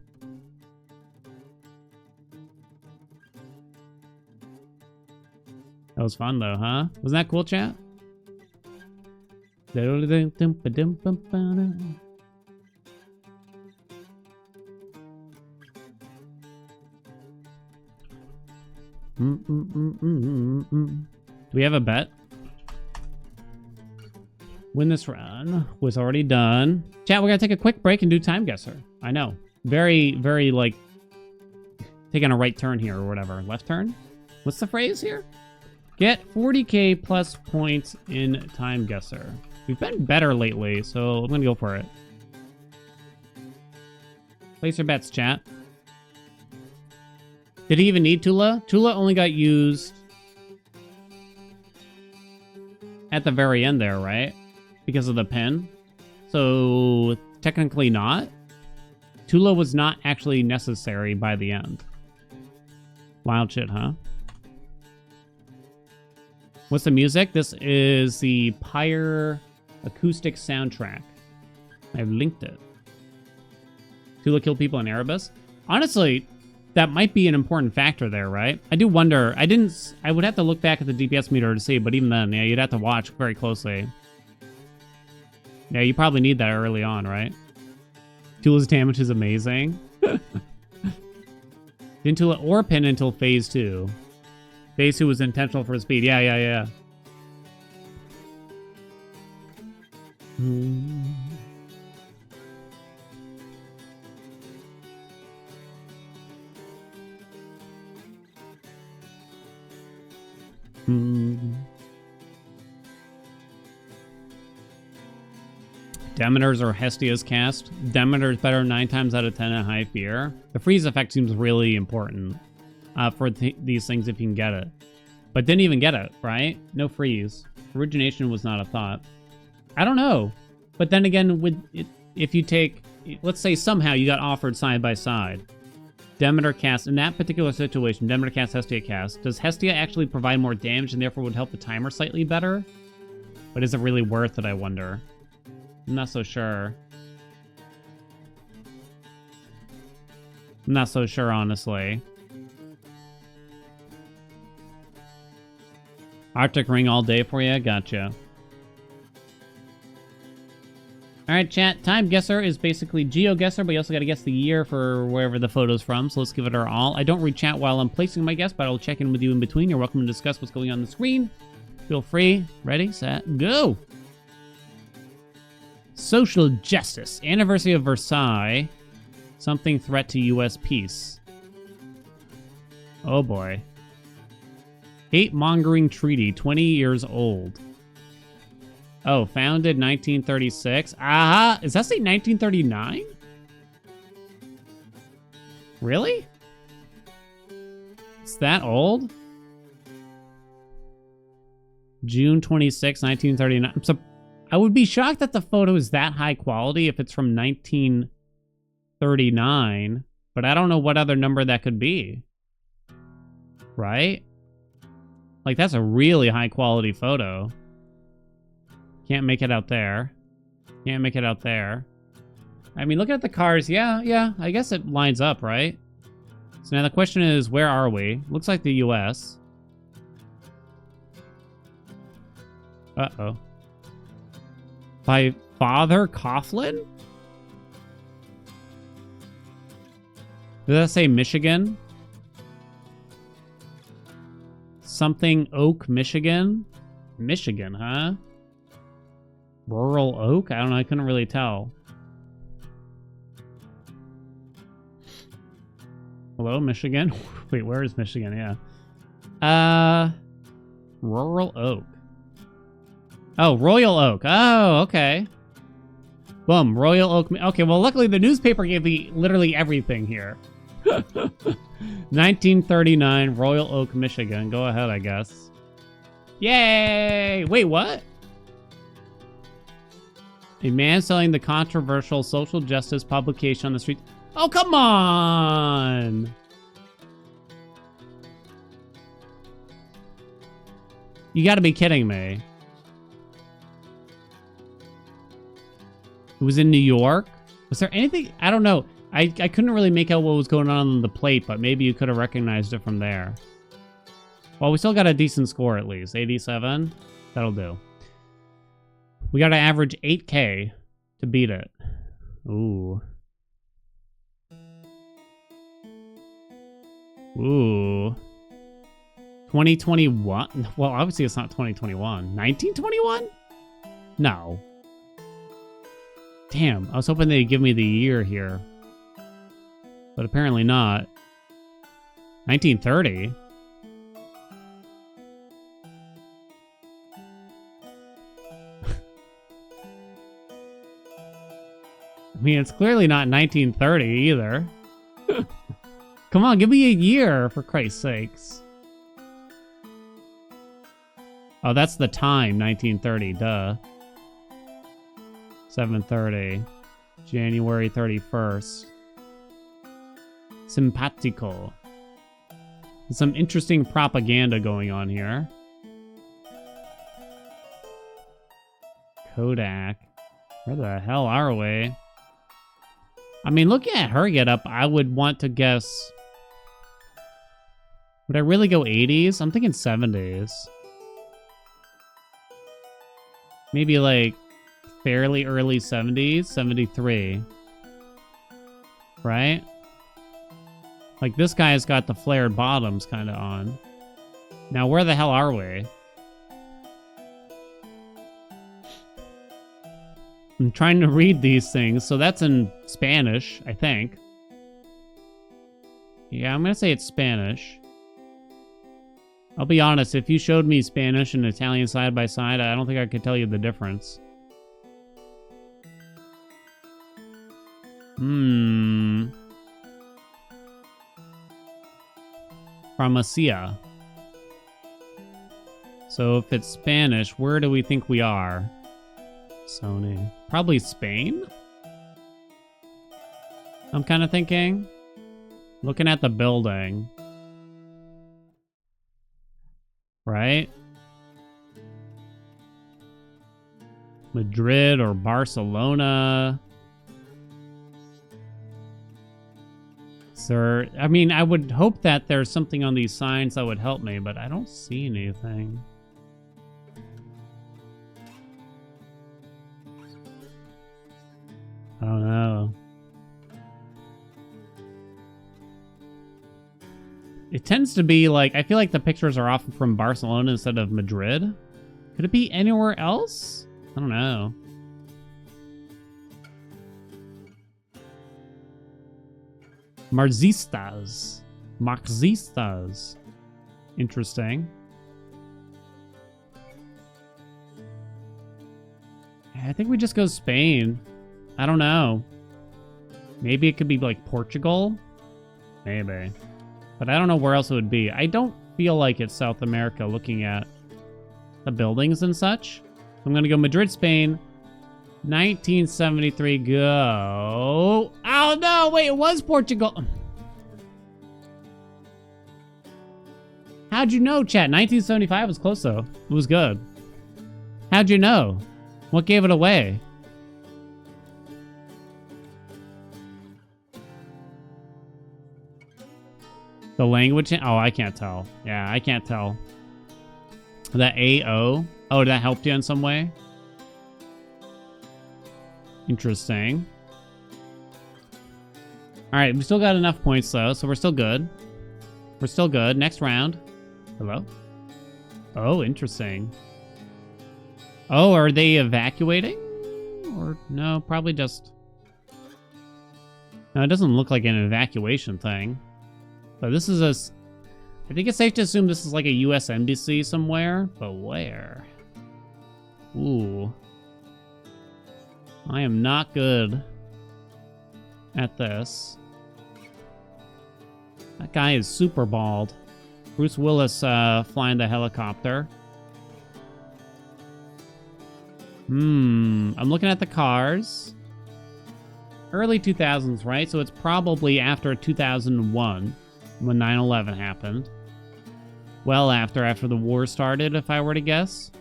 That was fun, though, huh? Wasn't that cool, chat? Do we have a bet? Win this run was already done. Chat, we're gonna take a quick break and do time guesser. I know. Very, very, like, taking a right turn here or whatever. Left turn? What's the phrase here? Get 40k plus points in time guesser. We've been better lately, so I'm gonna go for it. Place your bets, chat. Did he even need Tula? Tula only got used at the very end there, right? Because of the pin. So technically not. Tula was not actually necessary by the end. Wild shit, huh? What's the music? This is the Pyre acoustic soundtrack. I've linked it. Tula kill people in Erebus? Honestly, that might be an important factor there, right? I do wonder. I would have to look back at the DPS meter to see, but even then, yeah, you'd have to watch very closely. Yeah, you probably need that early on, right? Tula's damage is amazing. Didn't Tula or pin until phase 2. Phase 2 was intentional for speed. Yeah. Demeter's or Hestia's cast. Demeter's better 9 times out of 10 at high fear. The freeze effect seems really important for these things if you can get it. But didn't even get it, right? No freeze. Origination was not a thought. I don't know. But then again, if you take, let's say somehow you got offered side by side. Demeter cast, in that particular situation, Demeter cast, Hestia cast. Does Hestia actually provide more damage and therefore would help the timer slightly better? But is it really worth it, I wonder? I'm not so sure. I'm not so sure, honestly. Arctic Ring all day for you? Gotcha. Alright, chat. Time guesser is basically GeoGuessr, but you also got to guess the year for wherever the photo's from, so let's give it our all. I don't read chat while I'm placing my guess, but I'll check in with you in between. You're welcome to discuss what's going on the screen. Feel free. Ready, set, go! Social justice. Anniversary of Versailles. Something threat to U.S. peace. Oh boy. Hate-mongering treaty, 20 years old. Oh, founded 1936. Aha! Does that say 1939? Really? It's that old? June 26, 1939. I would be shocked that the photo is that high quality if it's from 1939, but I don't know what other number that could be. Right? Like, that's a really high quality photo. Can't make it out there. Can't make it out there. I mean, looking at the cars, yeah, I guess it lines up, right? So now the question is, where are we? Looks like the US. Uh-oh. By Father Coughlin? Does that say Michigan? Something Oak, Michigan? Michigan, huh? Rural Oak? I don't know, I couldn't really tell. Hello, Michigan? Wait, where is Michigan? Yeah. Rural Oak. Oh, Royal Oak. Oh, okay. Boom, Royal Oak. Okay, well, luckily the newspaper gave me literally everything here. 1939, Royal Oak, Michigan. Go ahead, I guess. Yay! Wait, what? A man selling the controversial social justice publication on the street. Oh, come on! You gotta be kidding me. It was in New York? Was there anything? I don't know. I couldn't really make out what was going on the plate, but maybe you could have recognized it from there. Well, we still got a decent score at least. 87? That'll do. We got to average 8K to beat it. Ooh. Ooh. 2021? Well, obviously it's not 2021. 1921? No. Damn, I was hoping they'd give me the year here. But apparently not. 1930? I mean, it's clearly not 1930 either. Come on, give me a year, for Christ's sakes. Oh, that's the time, 1930, duh. 7:30. January 31st. Simpatico. There's some interesting propaganda going on here. Kodak. Where the hell are we? I mean, looking at her get up, I would want to guess... Would I really go 80s? I'm thinking 70s. Maybe like fairly early 70s, 73. Right? Like this guy's got the flared bottoms kind of on. Now, where the hell are we? I'm trying to read these things, so that's in Spanish, I think. Yeah, I'm gonna say it's Spanish. I'll be honest, if you showed me Spanish and Italian side by side, I don't think I could tell you the difference. Pharmacia. So if it's Spanish, where do we think we are? Sony. Probably Spain? I'm kind of thinking. Looking at the building. Right? Madrid or Barcelona. Sir, I mean, I would hope that there's something on these signs that would help me, but I don't see anything. I don't know. It tends to be like, I feel like the pictures are often from Barcelona instead of Madrid. Could it be anywhere else? I don't know. Marxistas. Marxistas. Interesting. I think we just go Spain. I don't know. Maybe it could be like Portugal? Maybe. But I don't know where else it would be. I don't feel like it's South America looking at the buildings and such. I'm going to go Madrid, Spain. 1973, go. Oh, no, wait, it was Portugal. How'd you know, chat? 1975 was close, though. It was good. How'd you know? What gave it away? The language? Oh, I can't tell. Yeah, I can't tell. That AO? Oh, did that help you in some way? Interesting. Alright, we still got enough points, though, so we're still good. We're still good. Next round. Hello? Oh, interesting. Oh, are they evacuating? Or, no, probably just... No, it doesn't look like an evacuation thing. But this is a... I think it's safe to assume this is like a US embassy somewhere, but where? Ooh. I am not good at this. That guy is super bald. Bruce Willis flying the helicopter. I'm looking at the cars. Early 2000s, right? So it's probably after 2001 when 9/11 happened. Well after the war started, if I were to guess.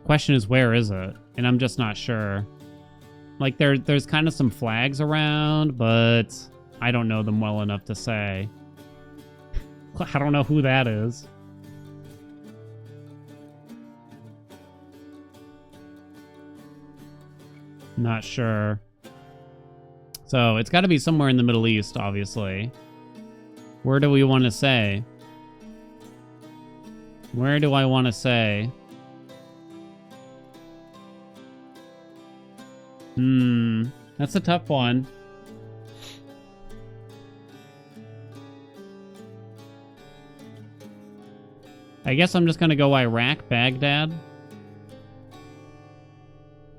Question is, where is it? And I'm just not sure. Like, there's kind of some flags around, but I don't know them well enough to say. I don't know who that is. Not sure. So, it's got to be somewhere in the Middle East, obviously. Where do we want to say? Where do I want to say? That's a tough one. I guess I'm just gonna go Iraq, Baghdad.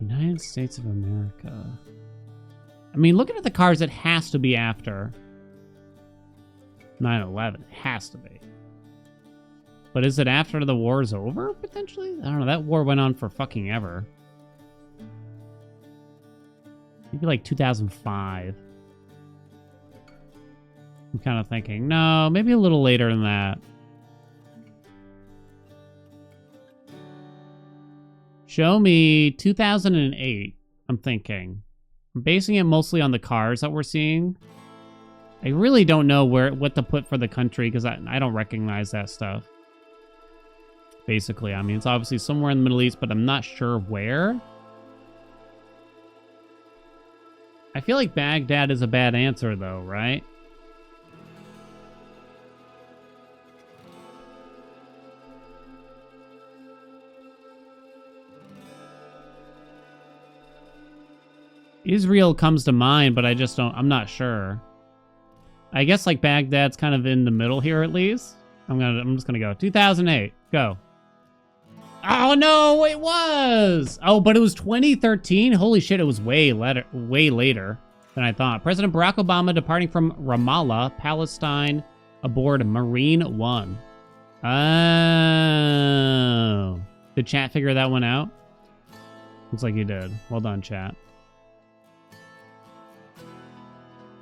United States of America. I mean, looking at the cars, it has to be after 9/11. It has to be. But is it after the war's over, potentially? I don't know. That war went on for fucking ever. Maybe like 2005. I'm kind of thinking, no, maybe a little later than that. Show me 2008, I'm thinking. I'm basing it mostly on the cars that we're seeing. I really don't know what to put for the country because I don't recognize that stuff. Basically, I mean, it's obviously somewhere in the Middle East, but I'm not sure where. I feel like Baghdad is a bad answer, though, right? Israel comes to mind, but I'm not sure. I guess like Baghdad's kind of in the middle here at least. I'm just gonna go 2008. Go. Oh no, it was. Oh, but it was 2013. Holy shit, it was way later than I thought. President Barack Obama departing from Ramallah, Palestine, aboard Marine One. Oh, did chat figure that one out? Looks like you did. Well done, chat.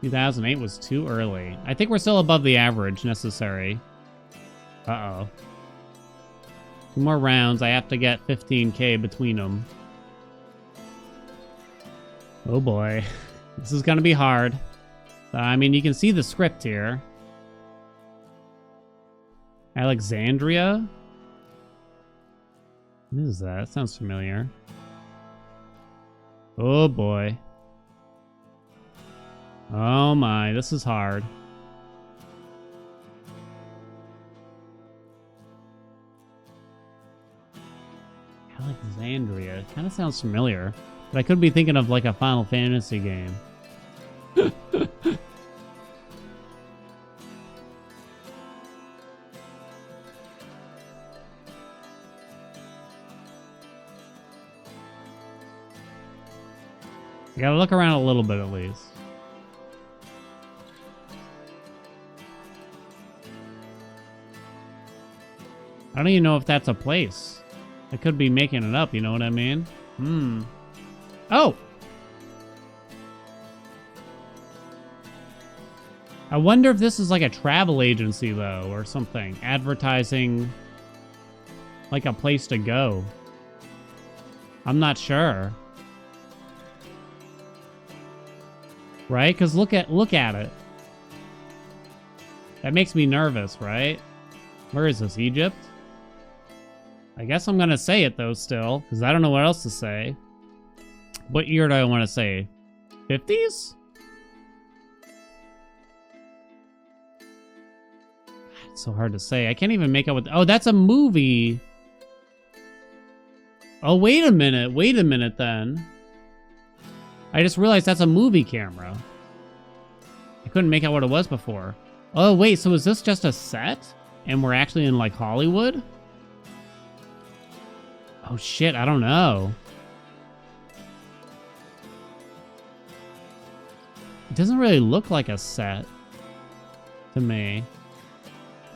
2008 was too early. I think we're still above the average necessary. Uh-oh. 2 more rounds. I have to get 15K between them. Oh boy. This is gonna be hard. I mean, you can see the script here. Alexandria? What is that? That sounds familiar. Oh boy. Oh my, this is hard. Alexandria. Kind of sounds familiar. But I could be thinking of like a Final Fantasy game. You gotta look around a little bit at least. I don't even know if that's a place. I could be making it up, you know what I mean? Oh! I wonder if this is like a travel agency, though, or something. Advertising like a place to go. I'm not sure. Right? Because look at it. That makes me nervous, right? Where is this? Egypt? I guess I'm gonna say it though still, because I don't know what else to say. What year do I want to say? 50s? It's so hard to say. I can't even make out what... Oh, that's a movie. Oh, wait a minute. Wait a minute then. I just realized that's a movie camera. I couldn't make out what it was before. Oh, wait, so is this just a set? And we're actually in, like, Hollywood? Oh, shit, I don't know. It doesn't really look like a set to me.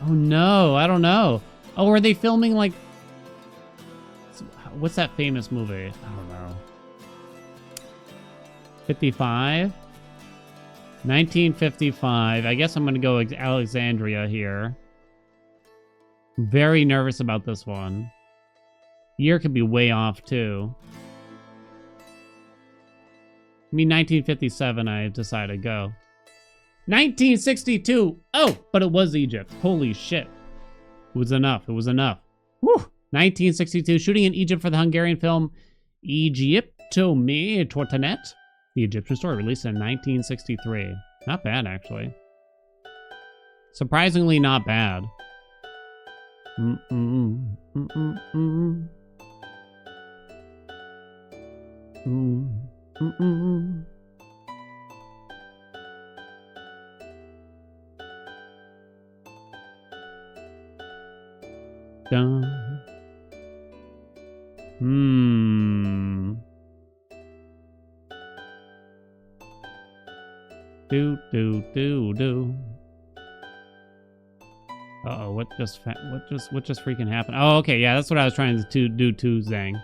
Oh, no, I don't know. Oh, are they filming, like... What's that famous movie? I don't know. 55? 1955. I guess I'm going to go Alexandria here. Very nervous about this one. Year could be way off, too. I mean, 1957, I decided go. 1962! Oh, but it was Egypt. Holy shit. It was enough. It was enough. Whew! 1962, shooting in Egypt for the Hungarian film Egypto Me Tortanet. The Egyptian Story, released in 1963. Not bad, actually. Surprisingly not bad. Dun. Do. Uh-oh, what just freaking happened? Oh, okay, yeah, that's what I was trying to do too, Zang.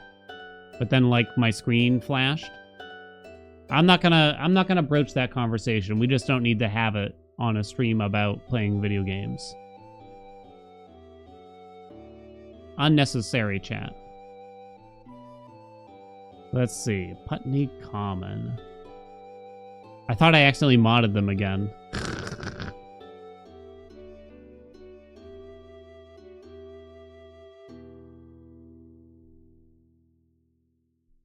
But then, like, my screen flashed. I'm not gonna broach that conversation. We just don't need to have it on a stream about playing video games. Unnecessary chat. Let's see. Putney Common. I thought I accidentally modded them again.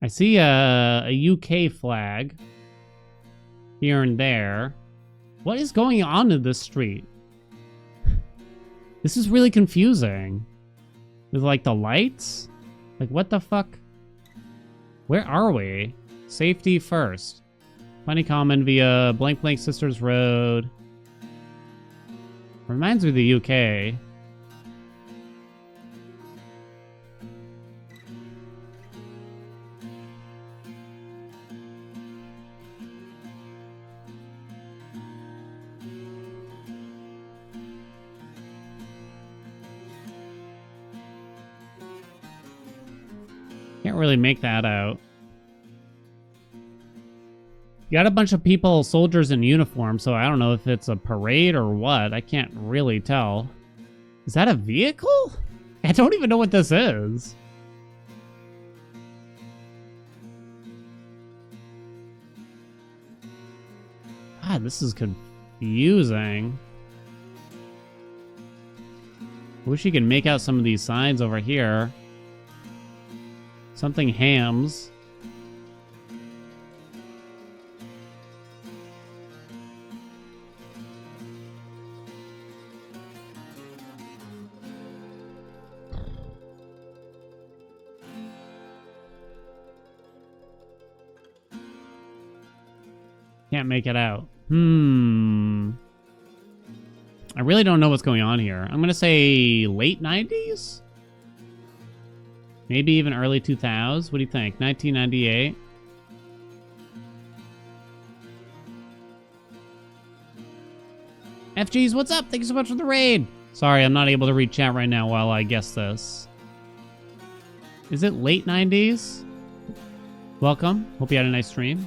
I see a UK flag here and there. What is going on in this street? This is really confusing. With, like, the lights? Like, what the fuck? Where are we? Safety first. Funny Common via Blank Blank Sisters Road. Reminds me of the UK. Can't really make that out. You got a bunch of people, soldiers in uniform, so I don't know if it's a parade or what. I can't really tell. Is that a vehicle? I don't even know what this is. God, this is confusing. I wish you could make out some of these signs over here. Something hams. Can't make it out. I really don't know what's going on here. I'm gonna say late 90s? Maybe even early 2000s? What do you think? 1998? FGs, what's up? Thank you so much for the raid. Sorry, I'm not able to read chat right now while I guess this. Is it late 90s? Welcome. Hope you had a nice stream.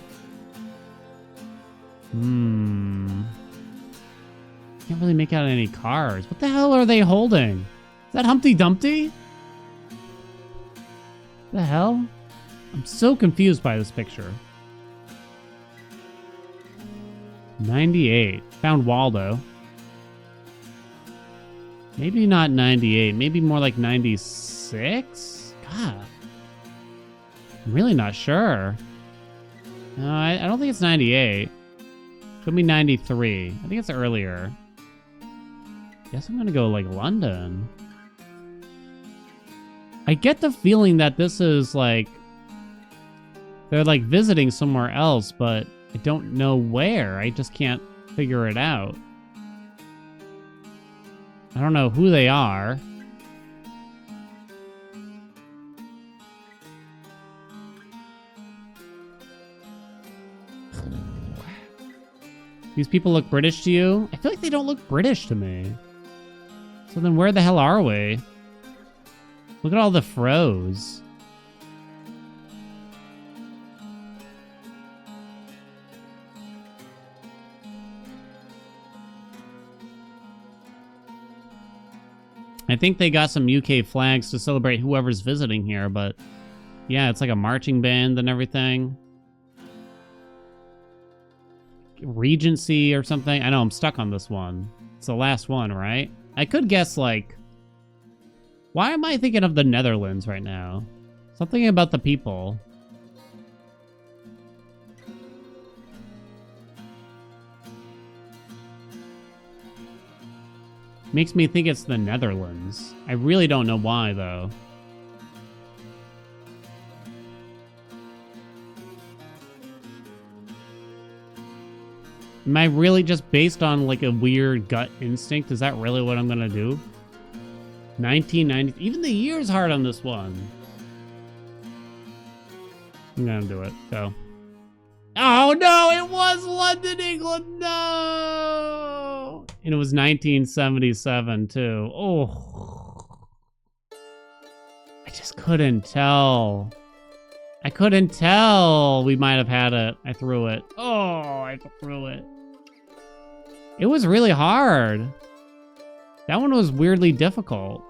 Can't really make out any cars. What the hell are they holding? Is that Humpty Dumpty? The hell? I'm so confused by this picture. 98. Found Waldo. Maybe not 98. Maybe more like 96? God. I'm really not sure. No, I don't think it's 98. Could be 93. I think it's earlier. Guess I'm gonna go like London. I get the feeling that this is like they're like visiting somewhere else, but I don't know where. I just can't figure it out. I don't know who they are. These people look British to you? I feel like they don't look British to me. So then where the hell are we? Look at all the froze. I think they got some UK flags to celebrate whoever's visiting here, but yeah, it's like a marching band and everything. Regency or something. I know I'm stuck on this one. It's the last one, right? I could guess like... Why am I thinking of the Netherlands right now? Something about the people. Makes me think it's the Netherlands. I really don't know why, though. Am I really just based on, like, a weird gut instinct? Is that really what I'm gonna do? 1990... Even the year's hard on this one. I'm gonna do it. Go. Oh, no! It was London, England! No! And it was 1977, too. Oh. I just couldn't tell. I couldn't tell. We might have had it. I threw it. Oh, I threw it. It was really hard. That one was weirdly difficult.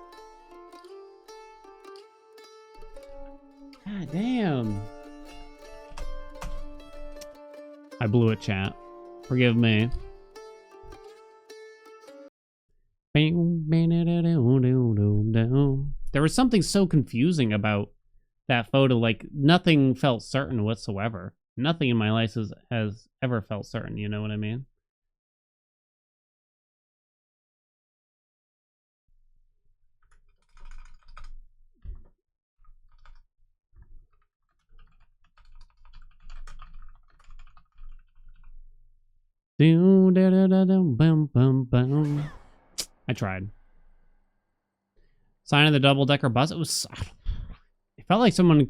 God damn. I blew it, chat. Forgive me. There was something so confusing about that photo. Like, nothing felt certain whatsoever. Nothing in my life has ever felt certain, you know what I mean? I tried. Sign of the double-decker bus. It was. It felt like someone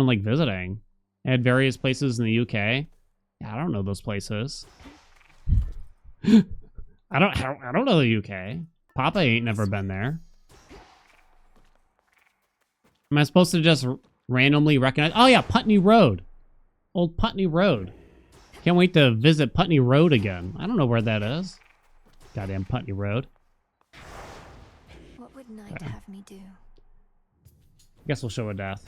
like visiting. It had various places in the UK. Yeah, I don't know those places. I don't know the UK. Papa ain't never been there. Am I supposed to just randomly recognize? Oh yeah, Putney Road. Old Putney Road. Can't wait to visit Putney Road again. I don't know where that is. Goddamn Putney Road. What would Knight have me do? Guess we'll show a death.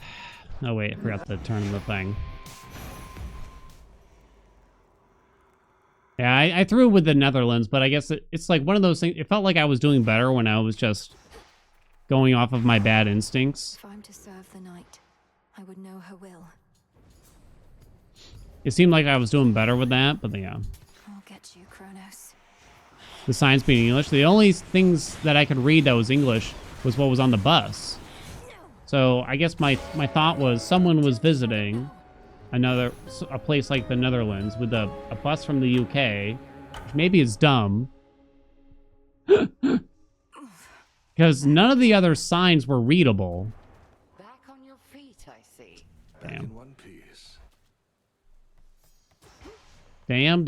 Oh wait, I forgot to turn the thing. Yeah, I threw with the Netherlands, but I guess it's like one of those things. It felt like I was doing better when I was just going off of my bad instincts. If I'm to serve the Knight, I would know her will. It seemed like I was doing better with that, but yeah. I'll get you, Kronos. The signs being English. The only things that I could read that was English was what was on the bus. So I guess my thought was someone was visiting a place like the Netherlands with a bus from the UK, which maybe is dumb. Because none of the other signs were readable. Back on your feet, I see. Back Damn. in one piece. Damn.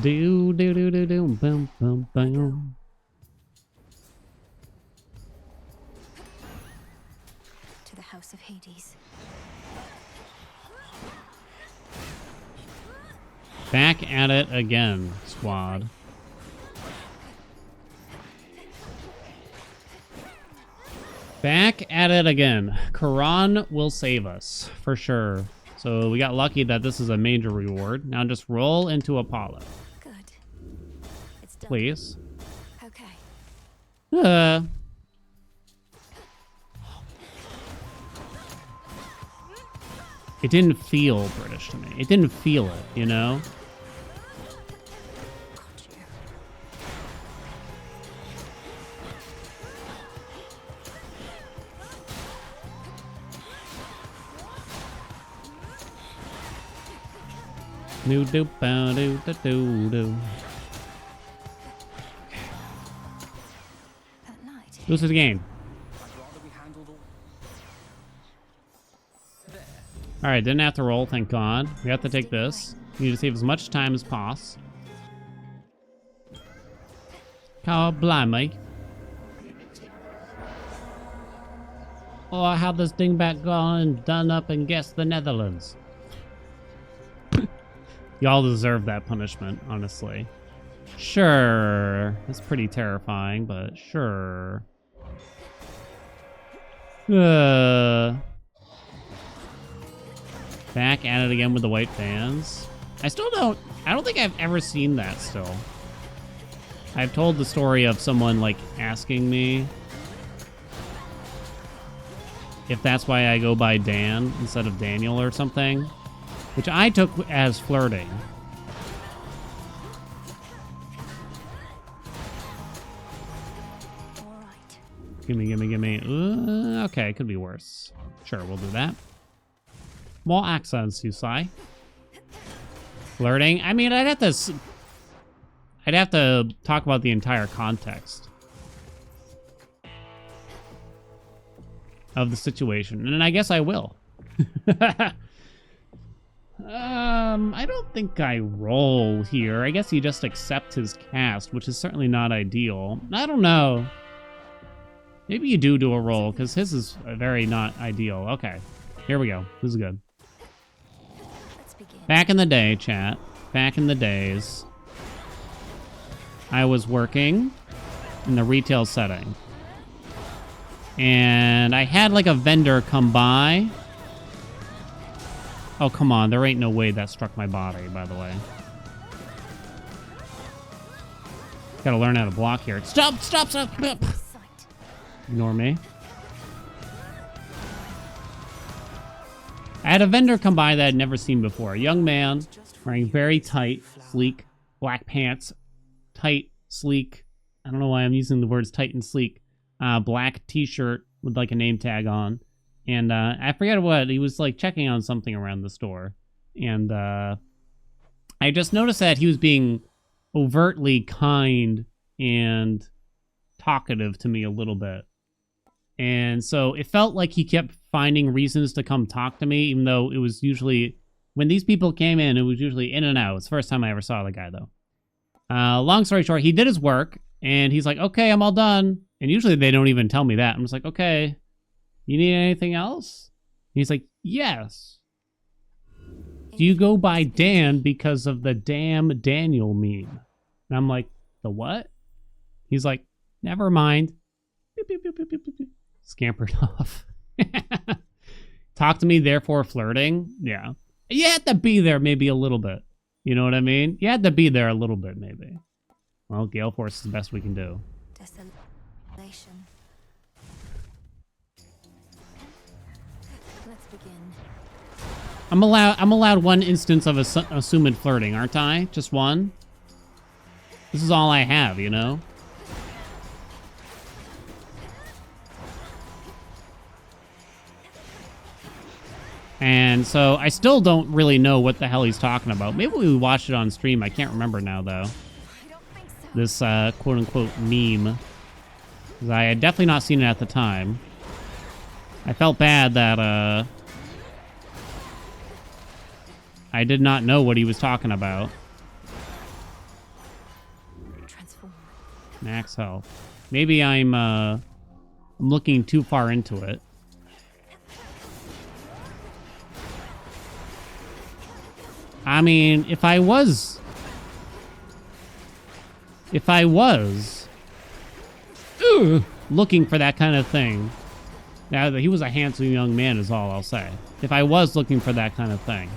Do, bum, bum, bum. To the House of Hades. Back at it again, squad. Back at it again. Quran will save us, for sure. So we got lucky that this is a major reward. Now just roll into Apollo. Good. It's done. Please. Okay. It didn't feel British to me. It didn't feel it, you know? Got you. Do do ba do do do do. That night. This is the game. I'd rather we handled all. There. All right, didn't have to roll, thank God. We have to take this. We need to save as much time as possible. God blimey. Oh, I had this dingbat gone and done up and guess the Netherlands. Y'all deserve that punishment, honestly. Sure. That's pretty terrifying, but sure. Back at it again with the white fans. I don't think I've ever seen that still. I've told the story of someone like asking me if that's why I go by Dan instead of Daniel or something, which I took as flirting. All right. Gimme. Okay, could be worse. Sure, we'll do that. More accents, you say? Flirting? I mean, I'd have to talk about the entire context of the situation, and I guess I will. I don't think I roll here. I guess you just accept his cast, which is certainly not ideal. I don't know. Maybe you do a roll, because his is very not ideal. Okay, here we go. This is good. Let's begin. Back in the day, chat. Back in the days, I was working in the retail setting. And I had like a vendor come by. Oh, come on. There ain't no way that struck my body, by the way. Gotta learn how to block here. Stop. Sight. Ignore me. I had a vendor come by that I'd never seen before. A young man wearing very tight, sleek, black pants. Tight, sleek. I don't know why I'm using the words tight and sleek. Black t-shirt with like a name tag on. And I forget what. He was like checking on something around the store. And I just noticed that he was being overtly kind and talkative to me a little bit. And so it felt like he kept finding reasons to come talk to me, even though it was usually, when these people came in, it was usually in and out. It's the first time I ever saw the guy, though. Long story short, he did his work, and he's like, okay, I'm all done. And usually they don't even tell me that. I'm just like, okay, you need anything else? And he's like, yes. Do you go by Dan because of the damn Daniel meme? And I'm like, the what? He's like, never mind. Beep, beep, beep, beep, beep, beep. Scampered off. Talk to me, therefore flirting? Yeah. You had to be there maybe a little bit. You know what I mean? You had to be there a little bit, maybe. Well, Gale Force is the best we can do. Desolation. Let's begin. I'm allowed one instance of assumed flirting, aren't I? Just one? This is all I have, you know? And so I still don't really know what the hell he's talking about. Maybe we watched it on stream. I can't remember now, though. This quote-unquote meme. 'Cause I had definitely not seen it at the time. I felt bad that I did not know what he was talking about. Transform. Max health. Maybe I'm looking too far into it. I mean, if I was looking for that kind of thing, now that he was a handsome young man is all I'll say. If I was looking for that kind of thing.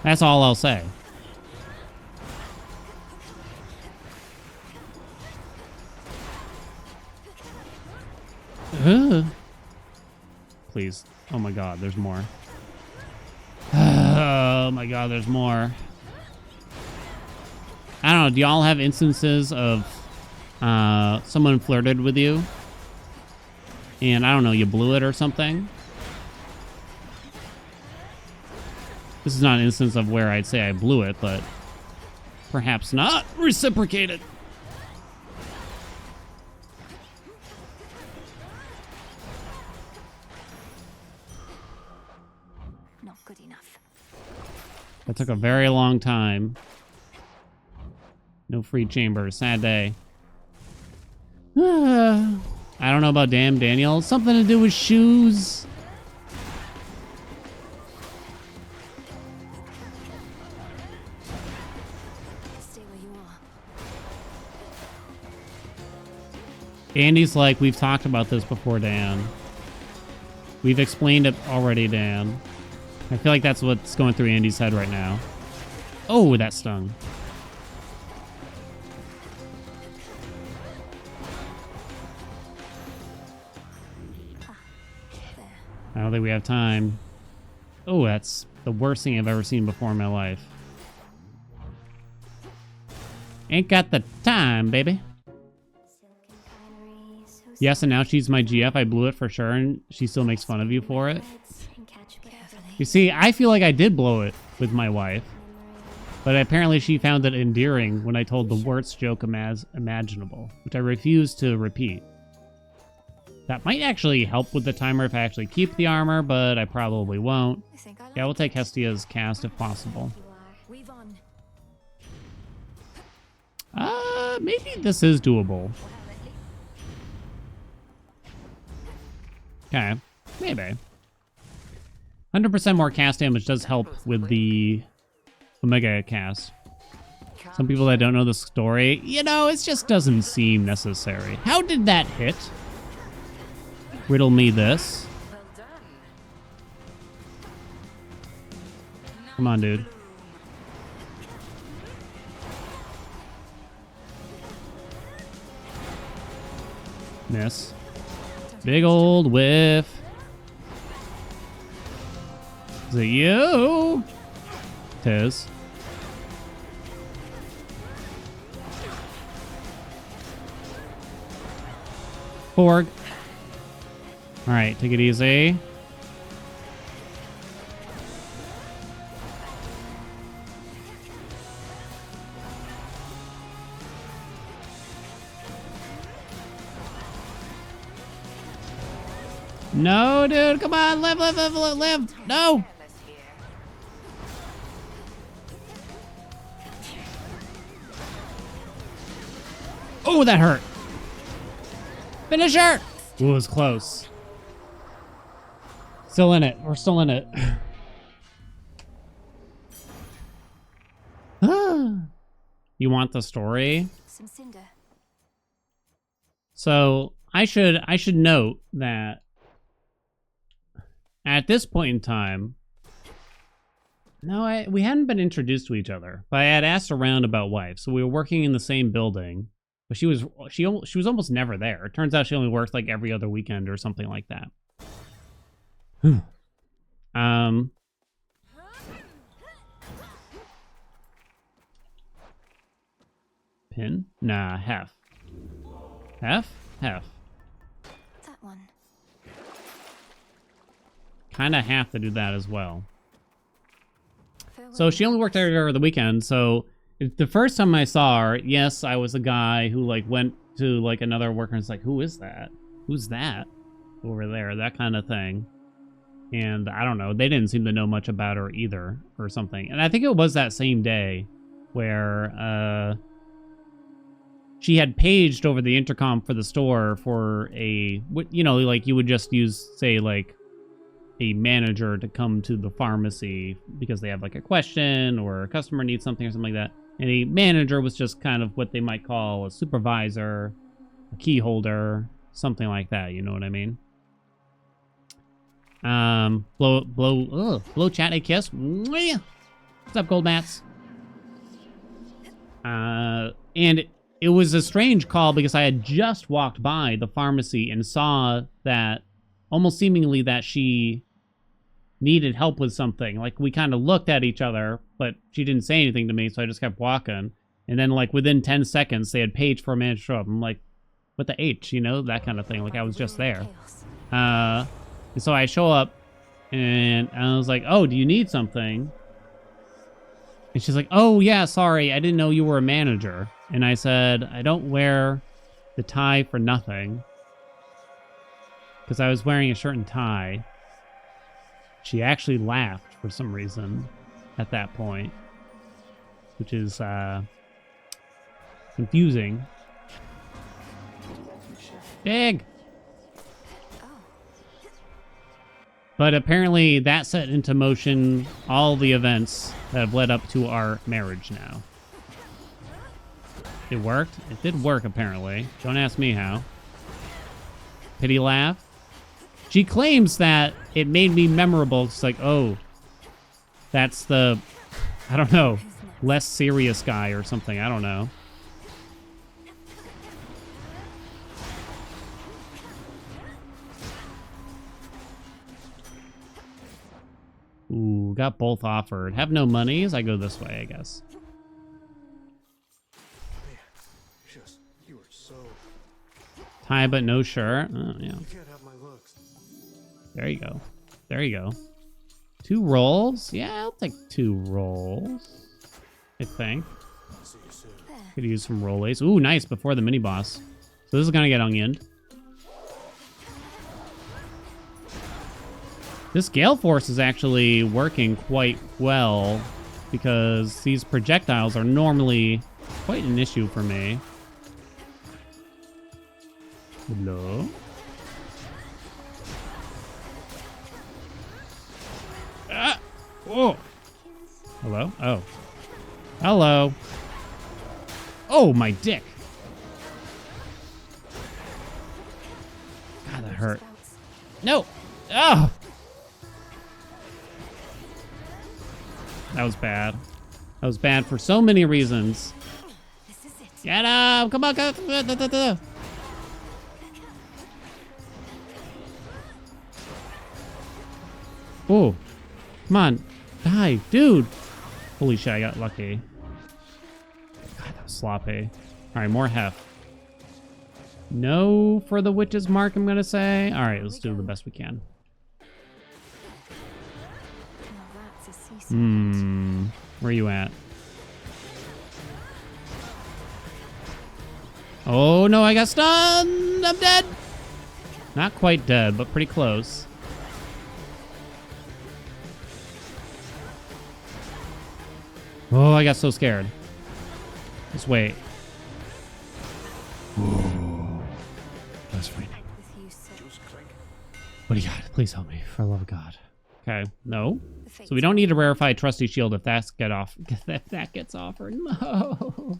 That's all I'll say. Please. Oh my god, there's more. Oh my god, there's more. I don't know, do y'all have instances of someone flirted with you? And I don't know, you blew it or something? This is not an instance of where I'd say I blew it, but perhaps not reciprocated. Not good enough. That took a very long time. No free chambers. Sad day. I don't know about damn Daniel. Something to do with shoes. Stay where you are. Andy's like, we've talked about this before, Dan. We've explained it already, Dan. I feel like that's what's going through Andy's head right now. Oh, that stung. I don't think we have time. Oh, that's the worst thing I've ever seen before in my life. Ain't got the time, baby. Silken finery, so Yes, and now she's my GF. I blew it for sure, and she still makes fun of you for it. threads and catch carefully. You see, I feel like I did blow it with my wife, but apparently she found it endearing when I told the worst joke imaginable, which I refused to repeat. That might actually help with the timer if I actually keep the armor, but I probably won't. I think I like Yeah, we'll take Hestia's cast if possible. You are. Weave on. Maybe this is doable. Okay, maybe. 100% more cast damage does help with the Omega cast. Some people that don't know the story, you know, it just doesn't seem necessary. How did that hit? Riddle me this. Well done. Come on, dude. Miss. Big old whiff. Is it you? Tis. Porg. Alright, take it easy. No, dude, come on, live, live, live, live, live. No. Careless here. Oh, that hurt. Finisher. Ooh, it was close. Still in it. We're still in it. You want the story? Some cinder. So I should note that at this point in time, we hadn't been introduced to each other, but I had asked around about wife. So we were working in the same building, but she was almost never there. It turns out she only worked like every other weekend or something like that. Pin? Nah, hef. Hef? Hef. That one. Kind of have to do that as well. Farewell. So she only worked there over the weekend, so the first time I saw her, yes, I was a guy who like went to like another worker and was like, who is that? Who's that over there? That kind of thing. And I don't know, they didn't seem to know much about her either or something. And I think it was that same day where she had paged over the intercom for the store for a, you know, like you would just use, say, like a manager to come to the pharmacy because they have like a question or a customer needs something or something like that. And a manager was just kind of what they might call a supervisor, a key holder, something like that. You know what I mean? Blow chat a kiss. Mwah! What's up, gold mats? And it was a strange call because I had just walked by the pharmacy and saw that almost seemingly that she needed help with something. Like we kind of looked at each other, but she didn't say anything to me, so I just kept walking. And then like within 10 seconds, they had paged for a man to show up. I'm like, what the H, you know, that kind of thing. Like I was just there. Chaos. And so I show up and I was like, oh, do you need something? And she's like, oh, yeah, sorry. I didn't know you were a manager. And I said, I don't wear the tie for nothing. Because I was wearing a shirt and tie. She actually laughed for some reason at that point. Which is confusing. Big! But apparently that set into motion all the events that have led up to our marriage now. It worked? It did work, apparently. Don't ask me how. Pity laugh. She claims that it made me memorable. It's like, oh, that's the, I don't know, less serious guy or something. I don't know. Ooh, got both offered. Have no monies. I go this way, I guess. You are so. Tie but no shirt. Oh, yeah. You can't have my looks. There you go. There you go. 2 rolls? Yeah, I'll take 2 rolls. I think. See you soon. Could use some rollies. Ooh, nice, before the mini boss. So this is gonna get onioned. This Gale Force is actually working quite well because these projectiles are normally quite an issue for me. Hello? Ah! Whoa! Hello? Oh. Hello. Oh, my dick. God, that hurt. No! Oh! That was bad. That was bad for so many reasons. This is it. Get up! Come on, go! Oh, come on, die, dude! Holy shit, I got lucky. God, that was sloppy. All right, more heft. No for the witch's mark, I'm gonna say. All right, let's do the best we can. Where you at? Oh no, I got stunned! I'm dead! Not quite dead, but pretty close. Oh, I got so scared. Just wait. Ooh. That's frightening. What do you got? Please help me, for the love of God. Okay, no. So we don't need to rarefy Trusty Shield if that's if that gets offered. No.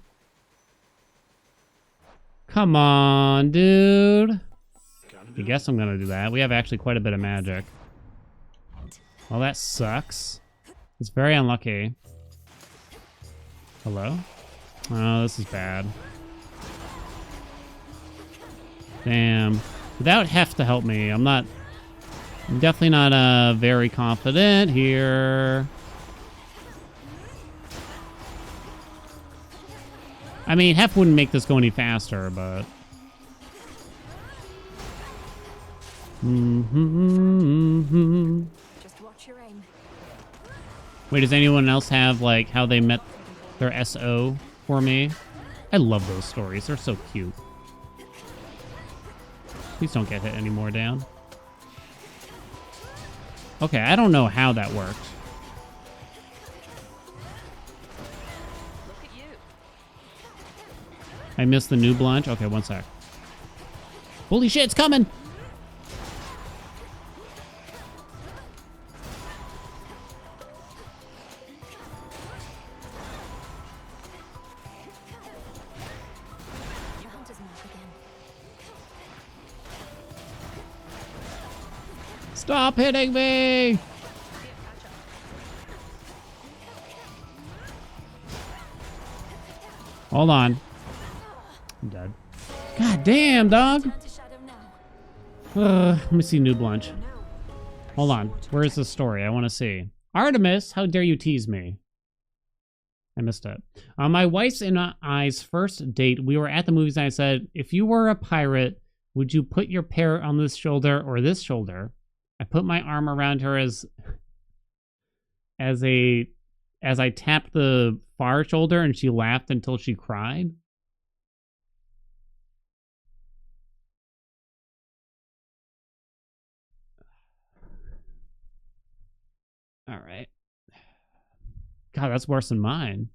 Come on, dude. I guess I'm gonna do that. We have actually quite a bit of magic. Well, that sucks. It's very unlucky. Hello? Oh, this is bad. Damn. Without heft to help me, I'm definitely not very confident here. I mean, heft wouldn't make this go any faster, but... Just watch your aim. Wait, does anyone else have, like, how they met their SO for me? I love those stories. They're so cute. Please don't get hit anymore, Dan. Okay, I don't know how that worked. Look at you. I missed the new blunch. Okay, one sec. Holy shit, it's coming! Your hunter's mark again. Stop hitting me! Hold on. I'm dead. God damn, dog! Turn to shadow now. Let me see new blunch. Hold on. Where is the story? I want to see. Artemis, how dare you tease me? I missed it. On my wife's and I's first date, we were at the movies and I said, if you were a pirate, would you put your parrot on this shoulder or this shoulder? I put my arm around her as as I tapped the far shoulder and she laughed until she cried. All right. God, that's worse than mine.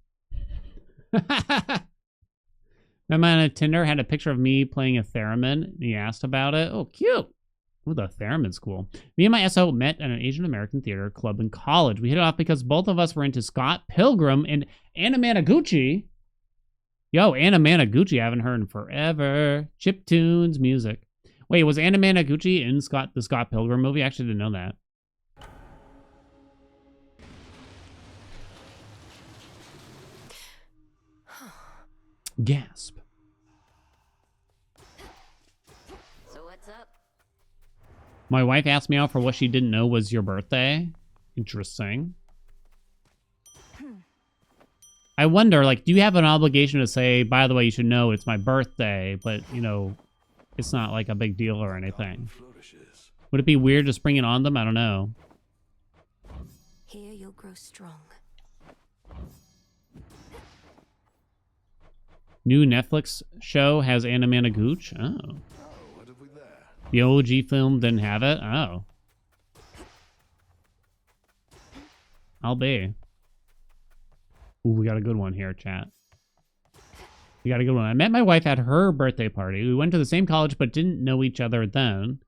My man on Tinder had a picture of me playing a theremin, and he asked about it. Oh, cute. Ooh, the theremin's cool. Me and my SO met at an Asian American theater club in college. We hit it off because both of us were into Scott Pilgrim and Anna Managuchi. Yo, Anna Managuchi, I haven't heard in forever. Chiptunes music. Wait, was Anna Managuchi in the Scott Pilgrim movie? I actually didn't know that. Gasp. So what's up? My wife asked me out for what she didn't know was your birthday. Interesting. I wonder, like, do you have an obligation to say, by the way, you should know it's my birthday, but, you know, it's not like a big deal or anything? Would it be weird to spring it on them? I don't know. Here you'll grow strong. New Netflix show has Anna Managuchi. Oh. What have we there? The OG film didn't have it? Oh. I'll be. Ooh, we got a good one here, chat. We got a good one. I met my wife at her birthday party. We went to the same college but didn't know each other then.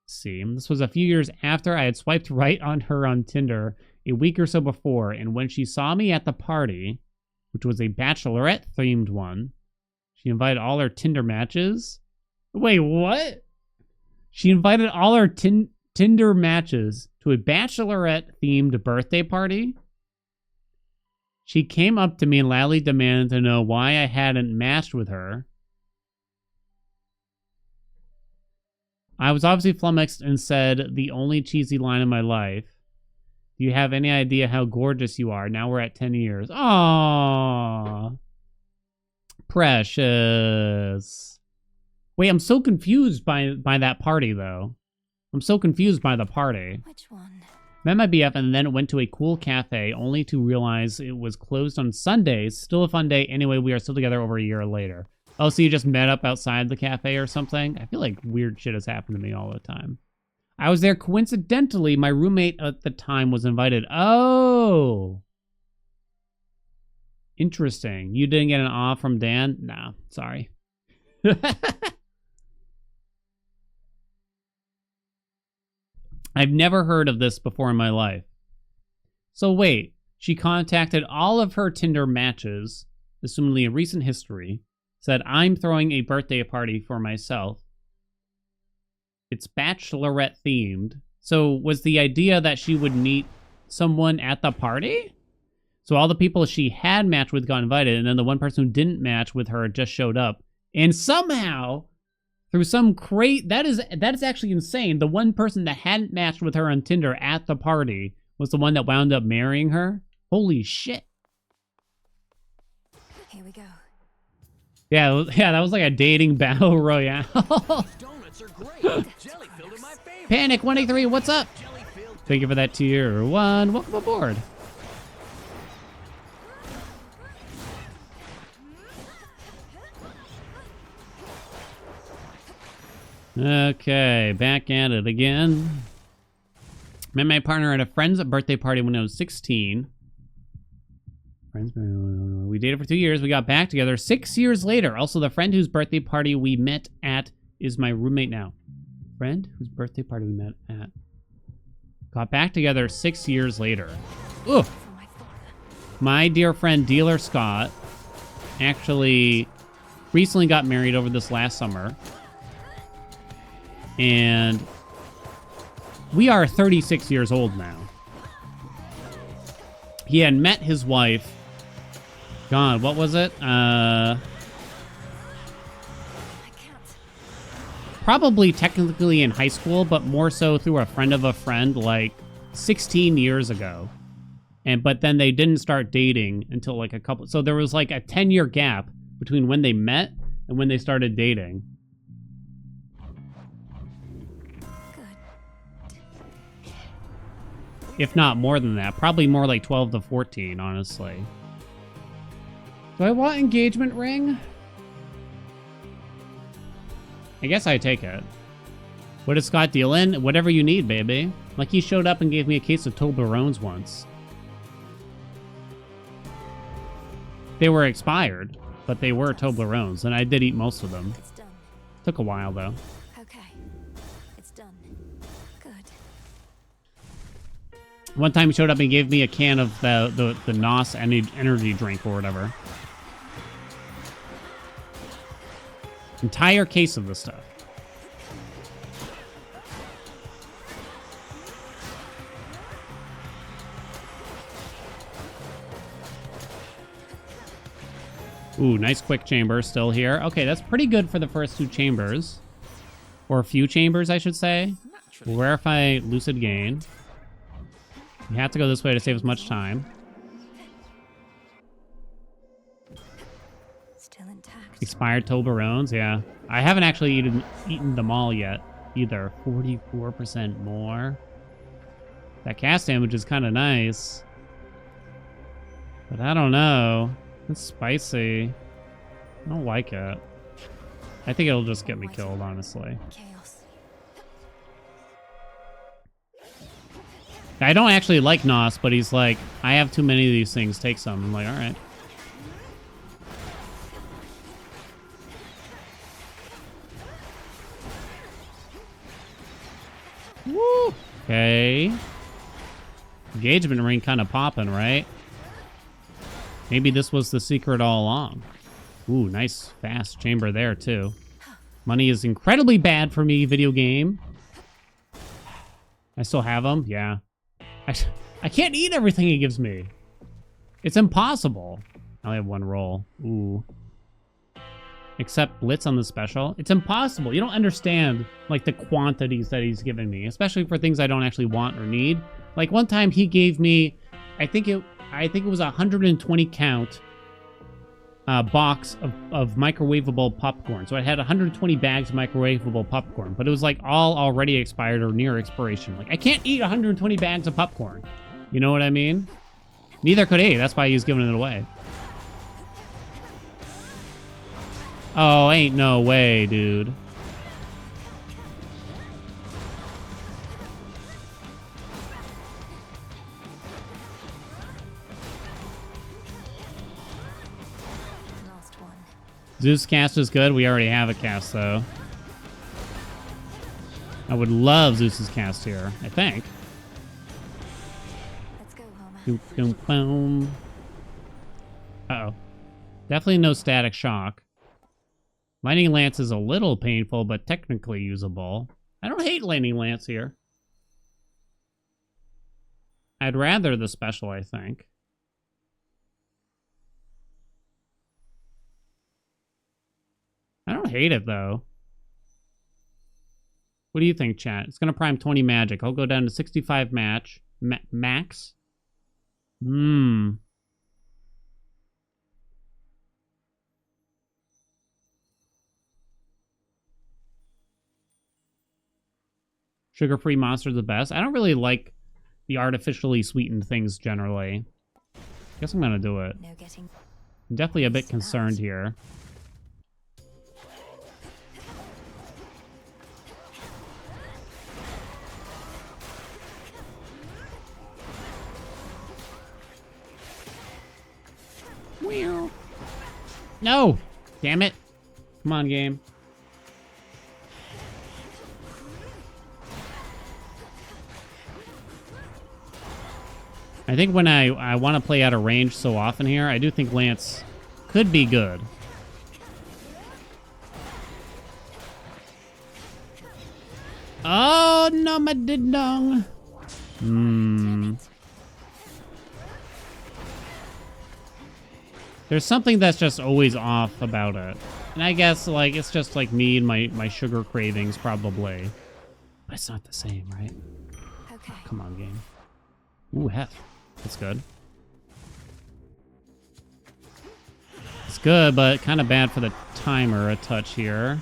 Let's see, this was a few years after I had swiped right on her on Tinder a week or so before, and when she saw me at the party, which was a bachelorette-themed one, she invited all her Tinder matches. Wait, what? She invited all her Tinder matches to a bachelorette-themed birthday party? She came up to me and loudly demanded to know why I hadn't matched with her. I was obviously flummoxed and said the only cheesy line in my life. Do you have any idea how gorgeous you are? Now we're at 10 years. Aww. Precious. Wait, I'm so confused by that party, though. I'm so confused by the party. Which one? Met my BF and then went to a cool cafe only to realize it was closed on Sundays. Still a fun day. Anyway, we are still together over a year later. Oh, so you just met up outside the cafe or something? I feel like weird shit has happened to me all the time. I was there coincidentally. My roommate at the time was invited. Oh. Interesting. You didn't get an awe from Dan? Nah, sorry. I've never heard of this before in my life. So wait, she contacted all of her Tinder matches, assumingly in recent history, said, I'm throwing a birthday party for myself. It's bachelorette themed. So was the idea that she would meet someone at the party? So all the people she had matched with got invited, and then the one person who didn't match with her just showed up. And somehow, through some that is actually insane. The one person that hadn't matched with her on Tinder at the party was the one that wound up marrying her. Holy shit. Here we go. Yeah, that was like a dating battle royale. Donuts are great. Jelly filled are my favorite. Panic 183, what's up? Jelly filled. Thank you for that tier 1. Welcome aboard. Okay, back at it again. Met my partner at a friend's birthday party when I was 16. We dated for 2 years. We got back together 6 years later. Also, the friend whose birthday party we met at is my roommate now. Friend whose birthday party we met at. Got back together 6 years later. Ugh. My dear friend Dealer Scott actually recently got married over this last summer. And we are 36 years old now. He had met his wife. God, what was it? Probably technically in high school, but more so through a friend of a friend, like 16 years ago. But then they didn't start dating until like a couple. So there was like a 10-year gap between when they met and when they started dating. if not more than that. Probably more like 12 to 14, honestly. Do I want engagement ring? I guess I take it. What did Scott deal in? Whatever you need, baby. Like he showed up and gave me a case of Toblerones once. They were expired, but they were Toblerones, and I did eat most of them. It's done. Took a while, though. Okay. It's done. Good. One time he showed up and gave me a can of the NOS energy drink or whatever. Entire case of this stuff. Ooh, nice quick chamber still here. Okay, that's pretty good for the first two chambers. Or a few chambers, I should say. We'll verify Lucid Gain. You have to go this way to save as much time. Still intact. Expired Toblerones, yeah. I haven't actually eaten them all yet, either. 44% more. That cast damage is kind of nice. But I don't know. It's spicy. I don't like it. I think it'll just get me killed, honestly. Chaos. I don't actually like NOS, but he's like, I have too many of these things, take some. I'm like, alright. Woo! Okay. Engagement ring kind of popping, right? Maybe this was the secret all along. Ooh, nice fast chamber there, too. Money is incredibly bad for me, video game. I still have them? Yeah. I can't eat everything he gives me. It's impossible. I only have one roll. Ooh. Except Blitz on the special. It's impossible. You don't understand, like, the quantities that he's giving me, especially for things I don't actually want or need. Like, one time he gave me, I think it was a 120 count box of microwavable popcorn. So I had 120 bags of microwavable popcorn, but it was like all already expired or near expiration. Like, I can't eat 120 bags of popcorn. You know what I mean? Neither could he. That's why he was giving it away. Oh, ain't no way, dude. Last one. Zeus cast is good. We already have a cast, though. I would love Zeus's cast here, I think. Let's go, Homer. Boom, boom, boom. Uh-oh. Definitely no static shock. Lightning Lance is a little painful, but technically usable. I don't hate Lightning Lance here. I'd rather the special, I think. I don't hate it, though. What do you think, chat? It's going to prime 20 magic. I'll go down to 65 max. Sugar-free monsters the best. I don't really like the artificially sweetened things generally. Guess I'm gonna do it. No getting. I'm definitely a bit concerned here. No! Damn it. Come on, game. I think when I want to play out of range so often here, I do think Lance could be good. Oh, no, my ding-dong. There's something that's just always off about it. And I guess, like, it's just like me and my sugar cravings, probably. But it's not the same, right? Okay. Come on, game. Ooh, hef. That's good. It's good, but kind of bad for the timer a touch here.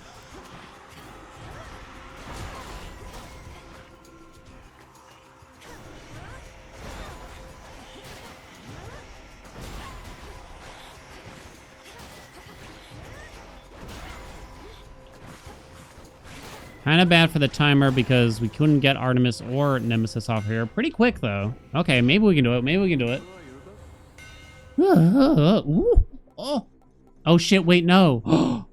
Kind of bad for the timer because we couldn't get Artemis or Nemesis off here. Pretty quick, though. Okay, maybe we can do it. Maybe we can do it. Oh. Oh, shit. Wait, no.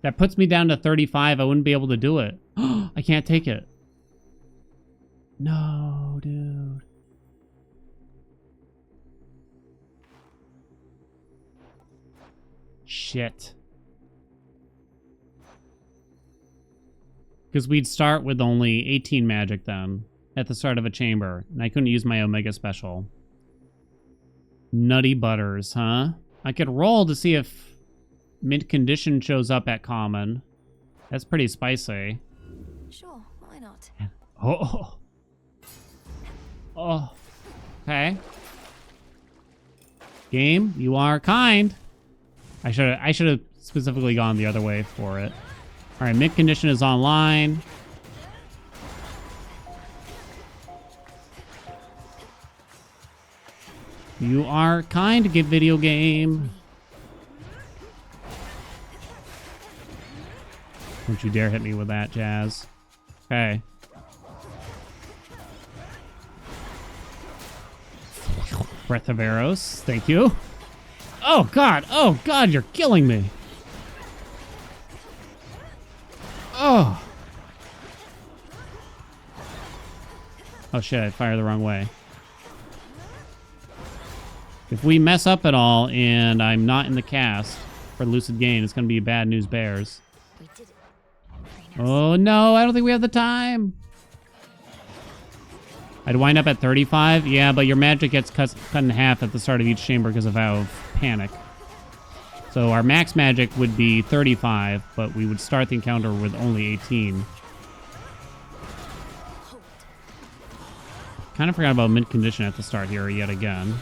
That puts me down to 35. I wouldn't be able to do it. I can't take it. No, dude. Shit. Because we'd start with only 18 magic then, at the start of a chamber, and I couldn't use my Omega special. Nutty butters, huh? I could roll to see if mint condition shows up at common. That's pretty spicy. Sure, why not? Oh. Oh. Okay. Game, you are kind. I should have specifically gone the other way for it. All right, mint condition is online. You are kind to get video game. Don't you dare hit me with that, Jazz. Okay. Breath of arrows. Thank you. Oh, God. Oh, God, you're killing me. Oh. Oh, shit, I fired the wrong way. If we mess up at all and I'm not in the cast for Lucid Gain, it's going to be bad news bears. We did it. Oh, no, I don't think we have the time. I'd wind up at 35. Yeah, but your magic gets cut in half at the start of each chamber because of Vow of Panic. So our max magic would be 35, but we would start the encounter with only 18. Kind of forgot about mint condition at the start here yet again.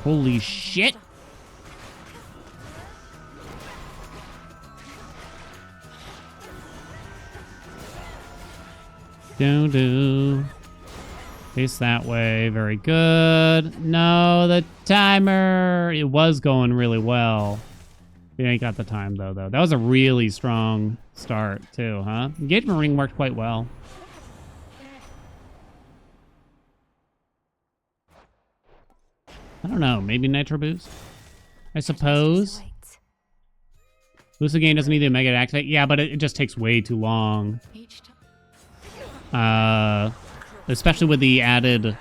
Holy shit! Do. Face that way. Very good. No, the timer. It was going really well. We ain't got the time, though. That was a really strong start, too, huh? Engagement ring worked quite well. I don't know. Maybe Nitro Boost? I suppose. Lucid Gain doesn't need the Omega to activate. Yeah, but it just takes way too long. Especially with the added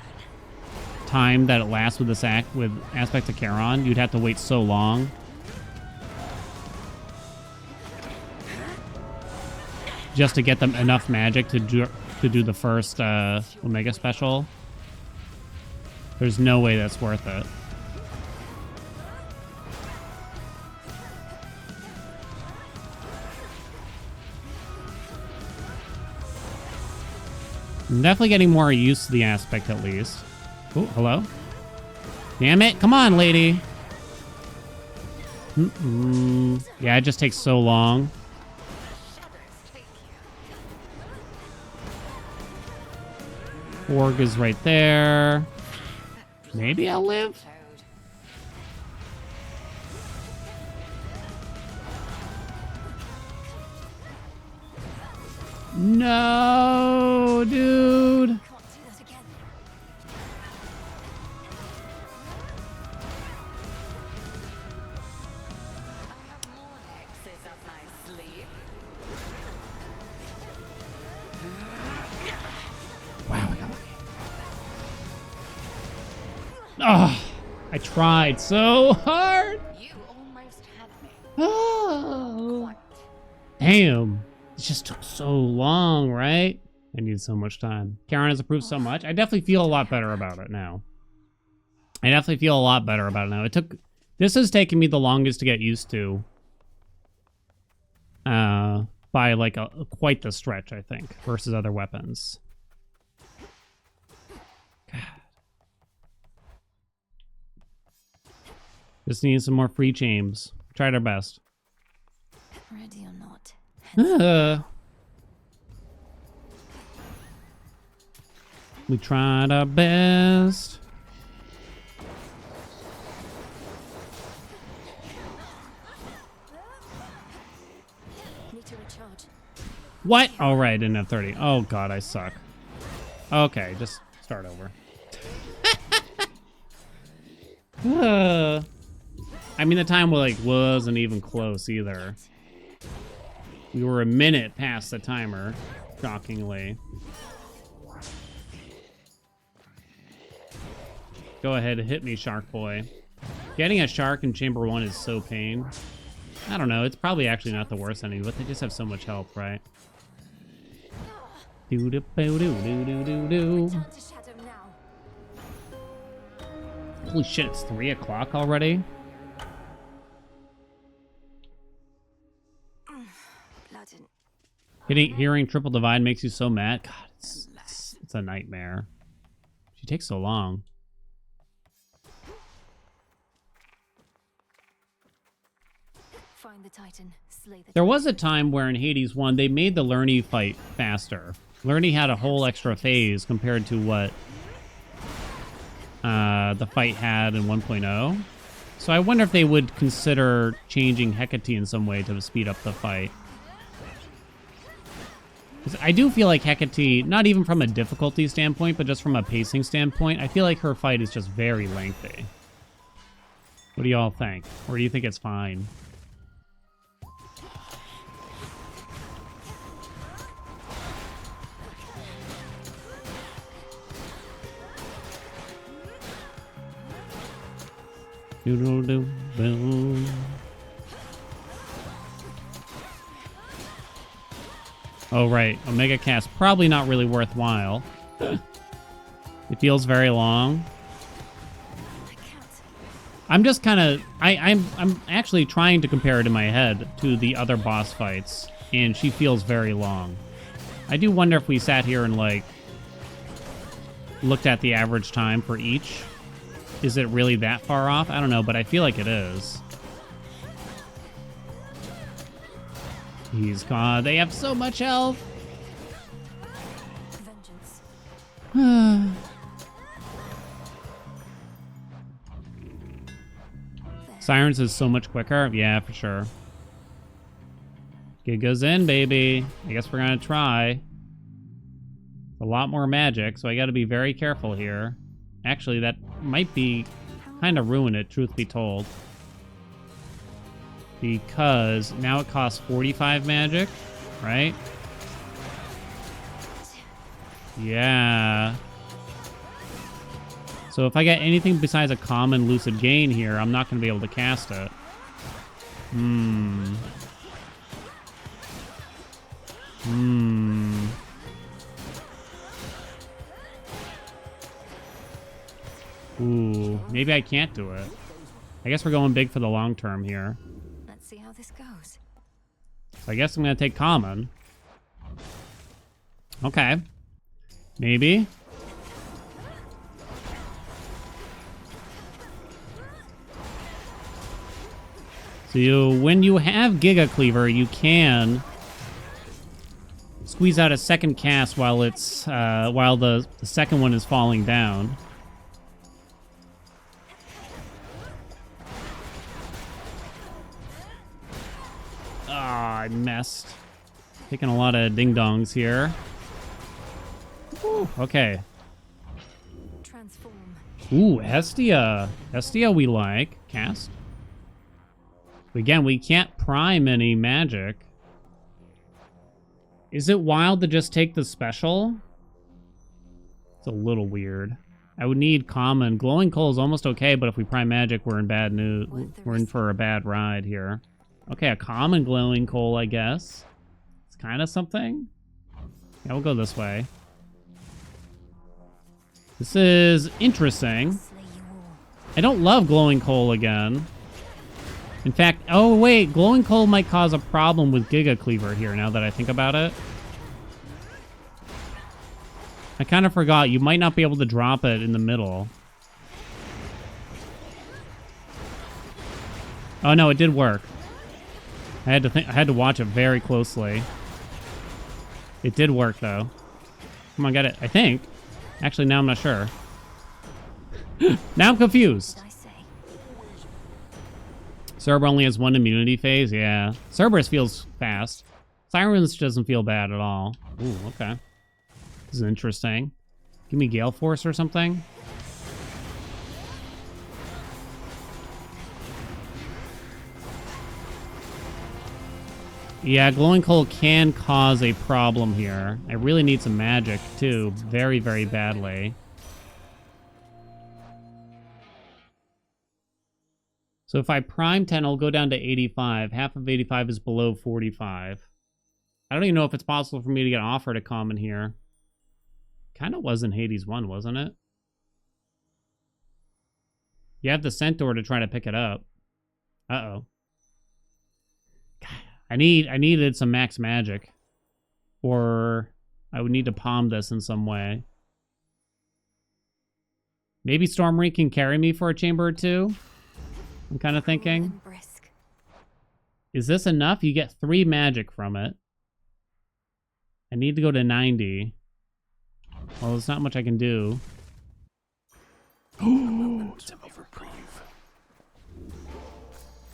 time that it lasts with this with Aspect of Charon, you'd have to wait so long. Just to get them enough magic to do the first Omega special. There's no way that's worth it. I'm definitely getting more used to the aspect, at least. Oh, hello? Damn it. Come on, lady. Yeah, it just takes so long. Org is right there. Maybe I'll live? No, dude. Wow, I got lucky. Oh, I tried so hard. You almost had me. Oh. Damn. It just took so long, right? I needed so much time. Karen has improved so much. I definitely feel a lot better about it now. This has taken me the longest to get used to. By like quite the stretch, I think, versus other weapons. God. Just need some more free chains. Tried our best. Ready or not. We tried our best. Need to recharge. charge. What? Oh, right, I didn't have 30. Oh, God, I suck. Okay, just start over. I mean, the time wasn't even close either. We were a minute past the timer, shockingly. Go ahead, hit me, Shark Boy. Getting a shark in Chamber 1 is so pain. I don't know, it's probably actually not the worst enemy, but they just have so much health, right? Do-do-do-do-do-do-do. Turn to shadow now. Holy shit, it's 3 o'clock already? Blood Hearing Triple Divide makes you so mad. God, it's a nightmare. She takes so long. Find the Titan. Slay the There was a time where in Hades 1, they made the Lerny fight faster. Lerny had a whole extra phase compared to what the fight had in 1.0. So I wonder if they would consider changing Hecate in some way to speed up the fight. 'Cause I do feel like Hecate, not even from a difficulty standpoint, but just from a pacing standpoint, I feel like her fight is just very lengthy. What do y'all think? Or do you think it's fine? Doodle-doo-doo. Oh, right. Omega Cast, probably not really worthwhile. It feels very long. I'm just kind of... I'm actually trying to compare it in my head to the other boss fights, and she feels very long. I do wonder if we sat here and, like, looked at the average time for each. Is it really that far off? I don't know, but I feel like it is. He's gone. They have so much health. vengeance. Sirens is so much quicker. Yeah, for sure. Giga's in, baby. I guess we're gonna try. A lot more magic, so I gotta be very careful here. Actually, that might be kind of ruin it, truth be told. Because now it costs 45 magic, right? Yeah. So if I get anything besides a common Lucid Gain here, I'm not going to be able to cast it. Ooh, maybe I can't do it. I guess we're going big for the long term here. Let's see how this goes. So I guess I'm going to take common. Okay. Maybe. So when you have Giga Cleaver, you can squeeze out a second cast while it's while the second one is falling down. I messed. Taking a lot of ding-dongs here. Woo, okay. Transform. Ooh, Hestia. Hestia we like. Cast. Again, we can't prime any magic. Is it wild to just take the special? It's a little weird. I would need common. Glowing Coal is almost okay, but if we prime magic, we're in bad news. We're in for a bad ride here. Okay, a common Glowing Coal, I guess. It's kind of something. Yeah, we'll go this way. This is interesting. Slay you all. I don't love Glowing Coal again. In fact, oh wait, Glowing Coal might cause a problem with Giga Cleaver here, now that I think about it. I kind of forgot, you might not be able to drop it in the middle. Oh no, it did work. I had to watch it very closely. It did work though. Come on, get it. I think. Actually, now I'm not sure. Now I'm confused. Did I say? Cerber only has one immunity phase. Yeah. Cerberus feels fast. Sirens doesn't feel bad at all. Ooh, okay. This is interesting. Give me Gale Force or something. Yeah, Glowing Coal can cause a problem here. I really need some magic, too. Very, very badly. So if I prime 10, I'll go down to 85. Half of 85 is below 45. I don't even know if it's possible for me to get offered a common here. Kind of was in Hades 1, wasn't it? You have the Centaur to try to pick it up. Uh-oh. I needed some max magic. Or I would need to palm this in some way. Maybe Stormring can carry me for a chamber or two? I'm kind of thinking. Is this enough? You get 3 magic from it. I need to go to 90. Well, there's not much I can do. Oh, it's a reprieve.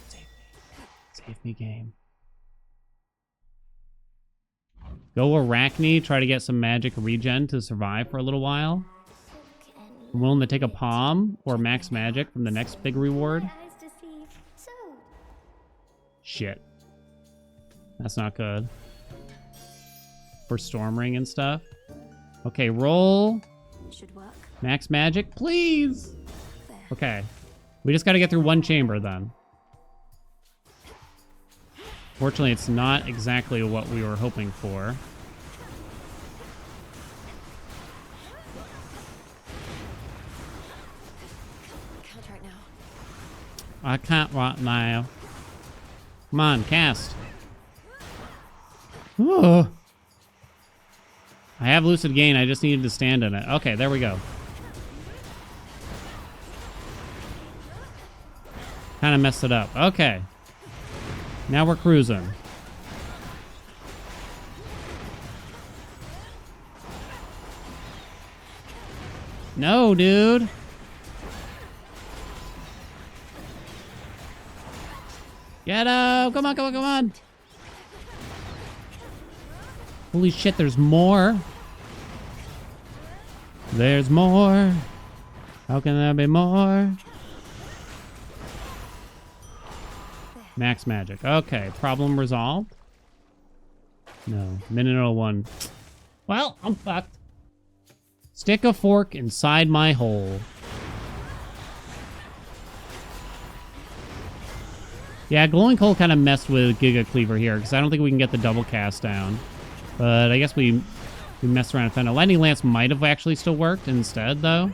Save me. Save me, game. Go Arachne, try to get some magic regen to survive for a little while. I'm willing to take a palm or max magic from the next big reward. Shit. That's not good. For Stormring and stuff. Okay, roll. Should work. Max magic, please. Okay. We just got to get through one chamber then. Fortunately, it's not exactly what we were hoping for. Can't right now. I can't right now. Come on, cast. Oh. I have Lucid Gain. I just needed to stand in it. Okay, there we go. Kind of messed it up. Okay. Now we're cruising. No, dude. Get up. Come on, come on, come on. Holy shit, there's more. There's more. How can there be more? Max magic. Okay, problem resolved. No, minute 01. Well, I'm fucked. Stick a fork inside my hole. Yeah, Glowing Coal kind of messed with Giga Cleaver here, because I don't think we can get the double cast down. But I guess we messed around and found a Lightning Lance might have actually still worked instead, though.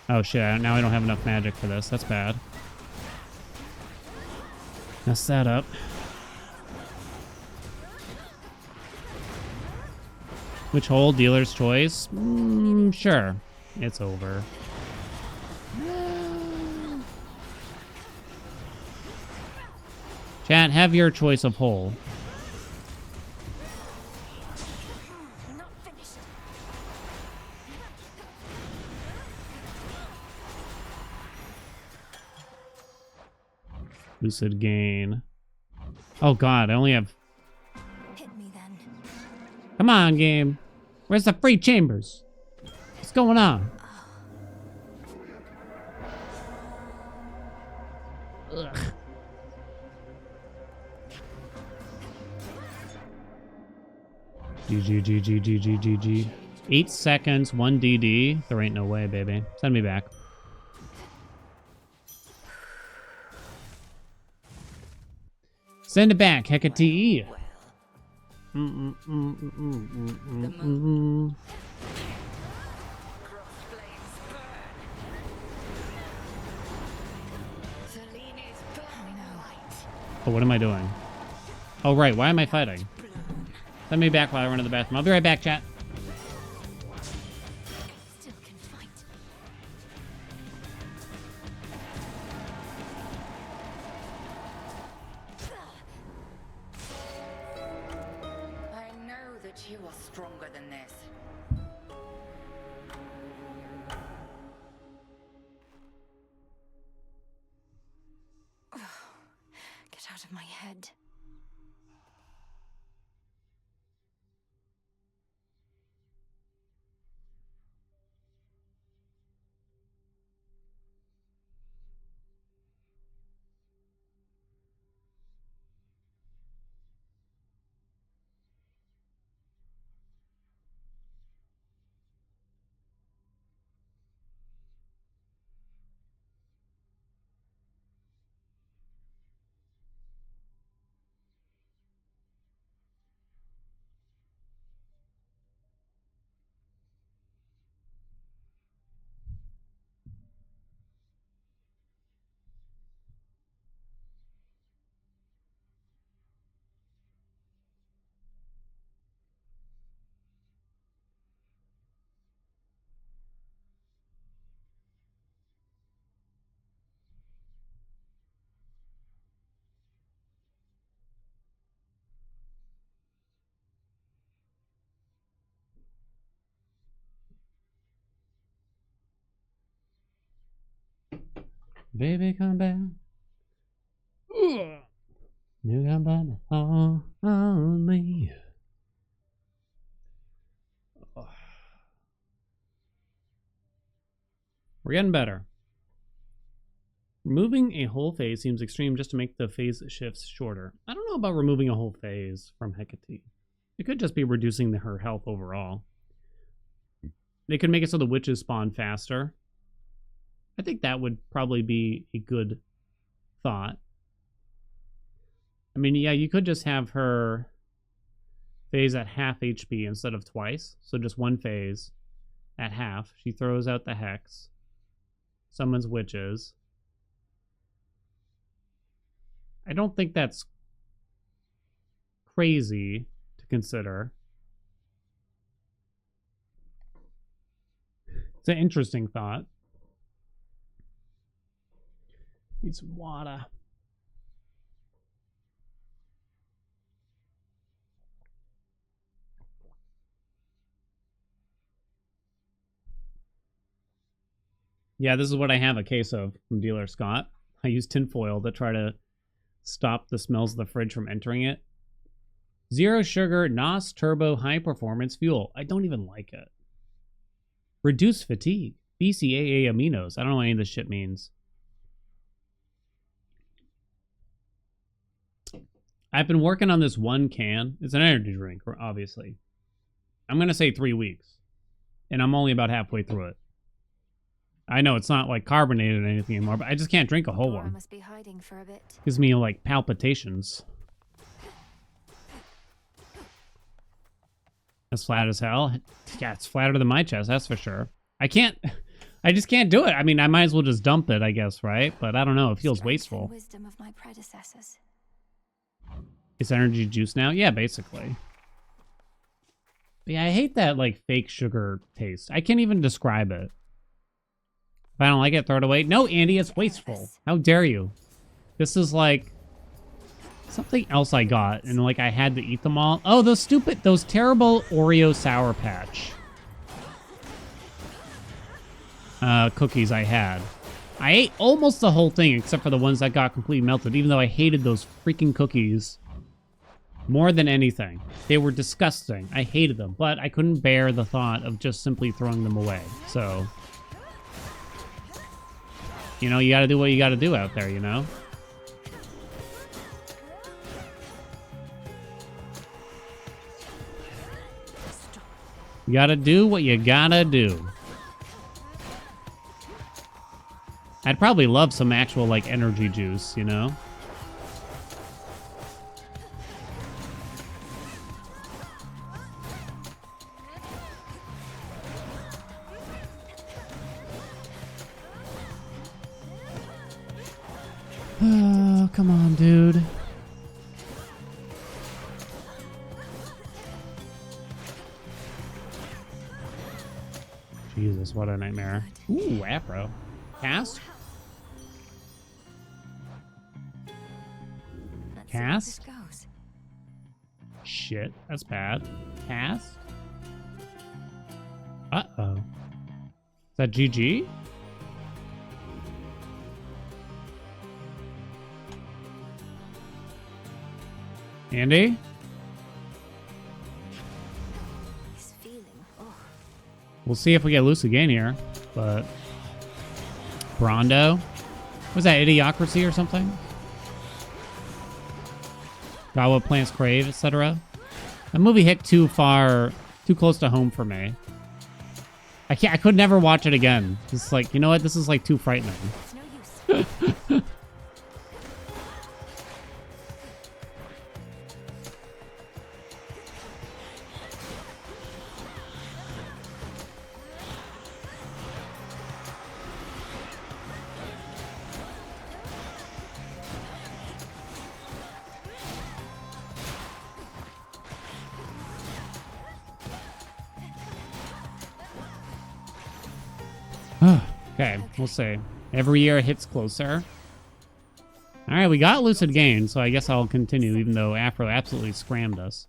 Oh shit, now I don't have enough magic for this. That's bad. Mess that up. Which hole? Dealer's choice? Sure. It's over. Chat, have your choice of hole. Not finished. Lucid Gain. Oh god, I only have... Hit me then. Come on, game. Where's the free chambers? What's going on? Ugh. GG. 8 seconds, 1 DD. There ain't no way, baby. Send me back. Send it back, Hecate. Oh, what am I doing? Oh, right. Why am I fighting? Send me back while I run to the bathroom. I'll be right back, chat. Still can fight. I know that you are stronger than this. Get out of my head. Baby, come back. You got by my heart on me. We're getting better. Removing a whole phase seems extreme just to make the phase shifts shorter. I don't know about removing a whole phase from Hecate. It could just be reducing her health overall. They could make it so the witches spawn faster. I think that would probably be a good thought. I mean, yeah, you could just have her phase at half HP instead of twice. So just one phase at half. She throws out the hex. Summons witches. I don't think that's crazy to consider. It's an interesting thought. Need some water. Yeah, this is what I have a case of from Dealer Scott. I use tinfoil to try to stop the smells of the fridge from entering it. Zero sugar, NOS Turbo High Performance Fuel. I don't even like it. Reduce fatigue. BCAA aminos. I don't know what any of this shit means. I've been working on this one can. It's an energy drink, obviously. I'm going to say 3 weeks. And I'm only about halfway through it. I know it's not like carbonated or anything anymore, but I just can't drink a whole one. Must be hiding for a bit. Gives me like palpitations. That's flat as hell. Yeah, it's flatter than my chest, that's for sure. I just can't do it. I mean, I might as well just dump it, I guess, right? But I don't know, it feels wasteful. Wisdom of my predecessors. It's energy juice now? Yeah, basically. But yeah, I hate that like fake sugar taste. I can't even describe it. If I don't like it, throw it away. No, Andy, it's wasteful. How dare you? This is like something else I got, and like I had to eat them all. Oh, those terrible Oreo Sour Patch cookies I had. I ate almost the whole thing, except for the ones that got completely melted, even though I hated those freaking cookies more than anything. They were disgusting. I hated them, but I couldn't bear the thought of just simply throwing them away. So, you know, you gotta do what you gotta do out there, you know? You gotta do what you gotta do. I'd probably love some actual, like, energy juice, you know? Oh, come on, dude. Jesus, what a nightmare. Ooh, Afro. Cast? Cast? Shit, that's bad. Cast? Uh-oh. Is that GG? Andy? We'll see if we get loose again here, but... Brondo? Was that Idiocracy or something? Got what plants crave, etc. That movie hit too close to home for me. I could never watch it again. It's like, you know what? This is like too frightening. It's no use. Okay, we'll see. Every year it hits closer. Alright, we got Lucid Gain, so I guess I'll continue, even though Afro absolutely scrammed us.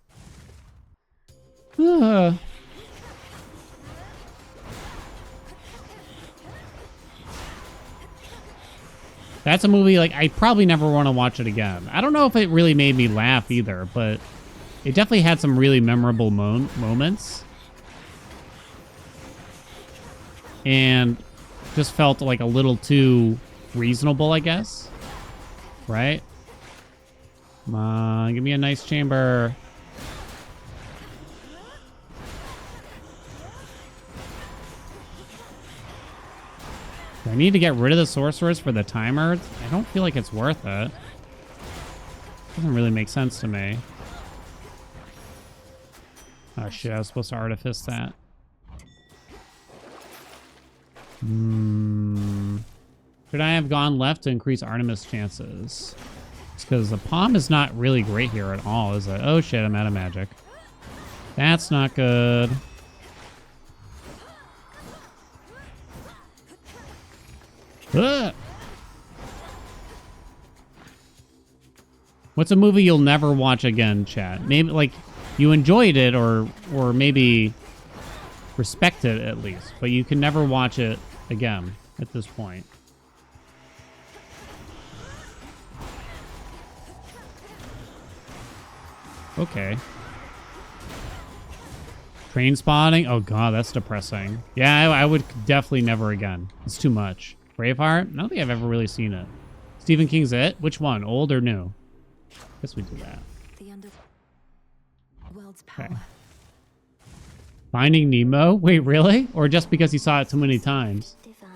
That's a movie, like, I probably never want to watch it again. I don't know if it really made me laugh either, but it definitely had some really memorable moments. And just felt like a little too reasonable, I guess. Right? Come on, give me a nice chamber. Do I need to get rid of the sorceress for the timer? I don't feel like it's worth it. Doesn't really make sense to me. Oh shit, I was supposed to artifice that. Should I have gone left to increase Artemis chances? It's because the palm is not really great here at all, is it? Oh shit, I'm out of magic. That's not good. Ugh. What's a movie you'll never watch again, chat? Maybe like you enjoyed it or maybe respect it at least, but you can never watch it again at this point. Okay. Train spotting? Oh god, that's depressing. Yeah, I would definitely never again. It's too much. Braveheart? I don't think I've ever really seen it. Stephen King's It? Which one? Old or new? Guess we do that. The underworld's Okay. power. Finding Nemo? Wait, really? Or just because he saw it too many times? Divine.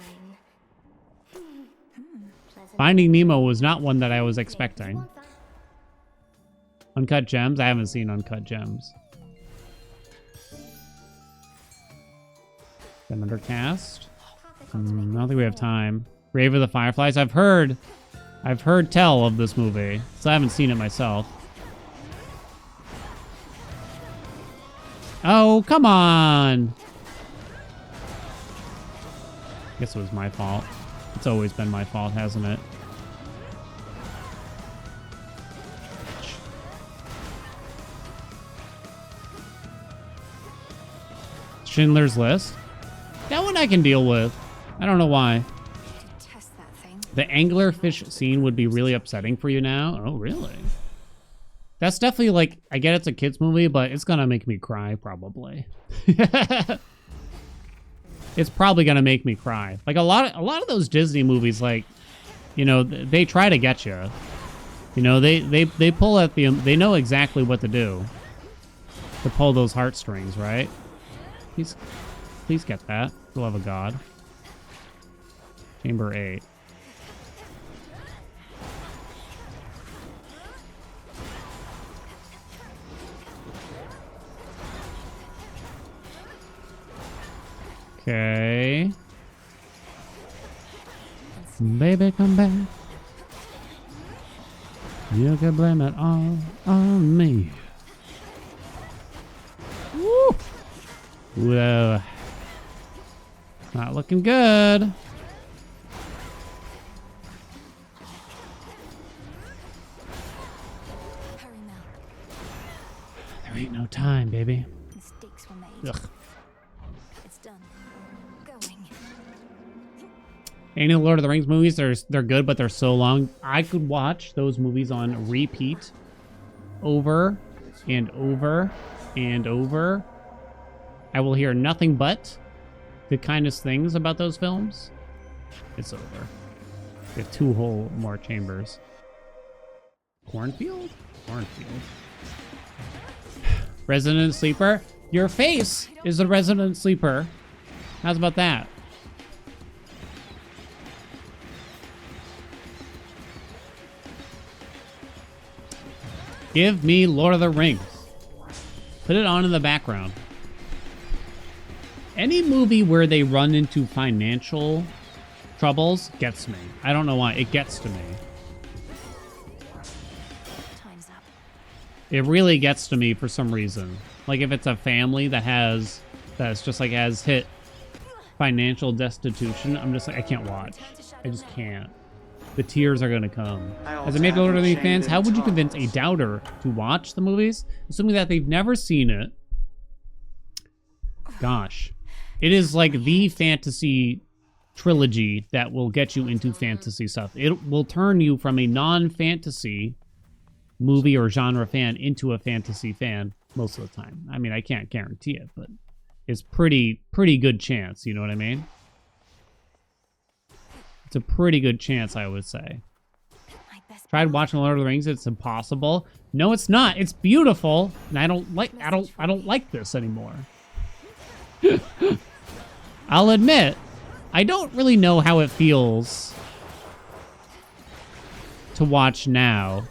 Pleasant. Finding Nemo was not one that I was expecting. Uncut Gems? I haven't seen Uncut Gems. Then Undercast? I don't think we have time. Grave of the Fireflies? I've heard tell of this movie, so I haven't seen it myself. Oh, come on! Guess it was my fault. It's always been my fault, hasn't it? Schindler's List? That one I can deal with. I don't know why. Test that thing. The anglerfish scene would be really upsetting for you now? Oh, really? That's definitely like, I get it's a kid's movie, but it's gonna make me cry, probably. It's probably gonna make me cry. Like a lot of those Disney movies, like, you know, they try to get you. You know, they pull at the, they know exactly what to do to pull those heartstrings, right? Please get that. For the love of God. Chamber 8. Okay. Baby, come back. You can blame it all on me. Woo! Whoa. Not looking good. Hurry, Mel. There ain't no time, baby. Mistakes were made. Ugh. It's done. Going. Any of the Lord of the Rings movies, they're good, but they're so long. I could watch those movies on repeat over and over and over. I will hear nothing but the kindest things about those films. It's over. We have 2 whole more chambers. Cornfield? Cornfield. Resident Sleeper? Your face is a Resident Sleeper. How's about that? Give me Lord of the Rings. Put it on in the background. Any movie where they run into financial troubles gets me. I don't know why. It gets to me. Time's up. It really gets to me for some reason. Like if it's a family that's just like has hit financial destitution, I'm just like, I can't watch. I just can't. The tears are gonna come. As a major Lord of the Rings fans, how would you convince a doubter to watch the movies, assuming that they've never seen it? Gosh. It is like the fantasy trilogy that will get you into fantasy stuff. It will turn you from a non-fantasy movie or genre fan into a fantasy fan most of the time. I mean, I can't guarantee it, but it's pretty good chance, you know what I mean? It's a pretty good chance, I would say. Tried watching Lord of the Rings, it's impossible. No, it's not. It's beautiful, and I don't like this anymore. I'll admit, I don't really know how it feels to watch now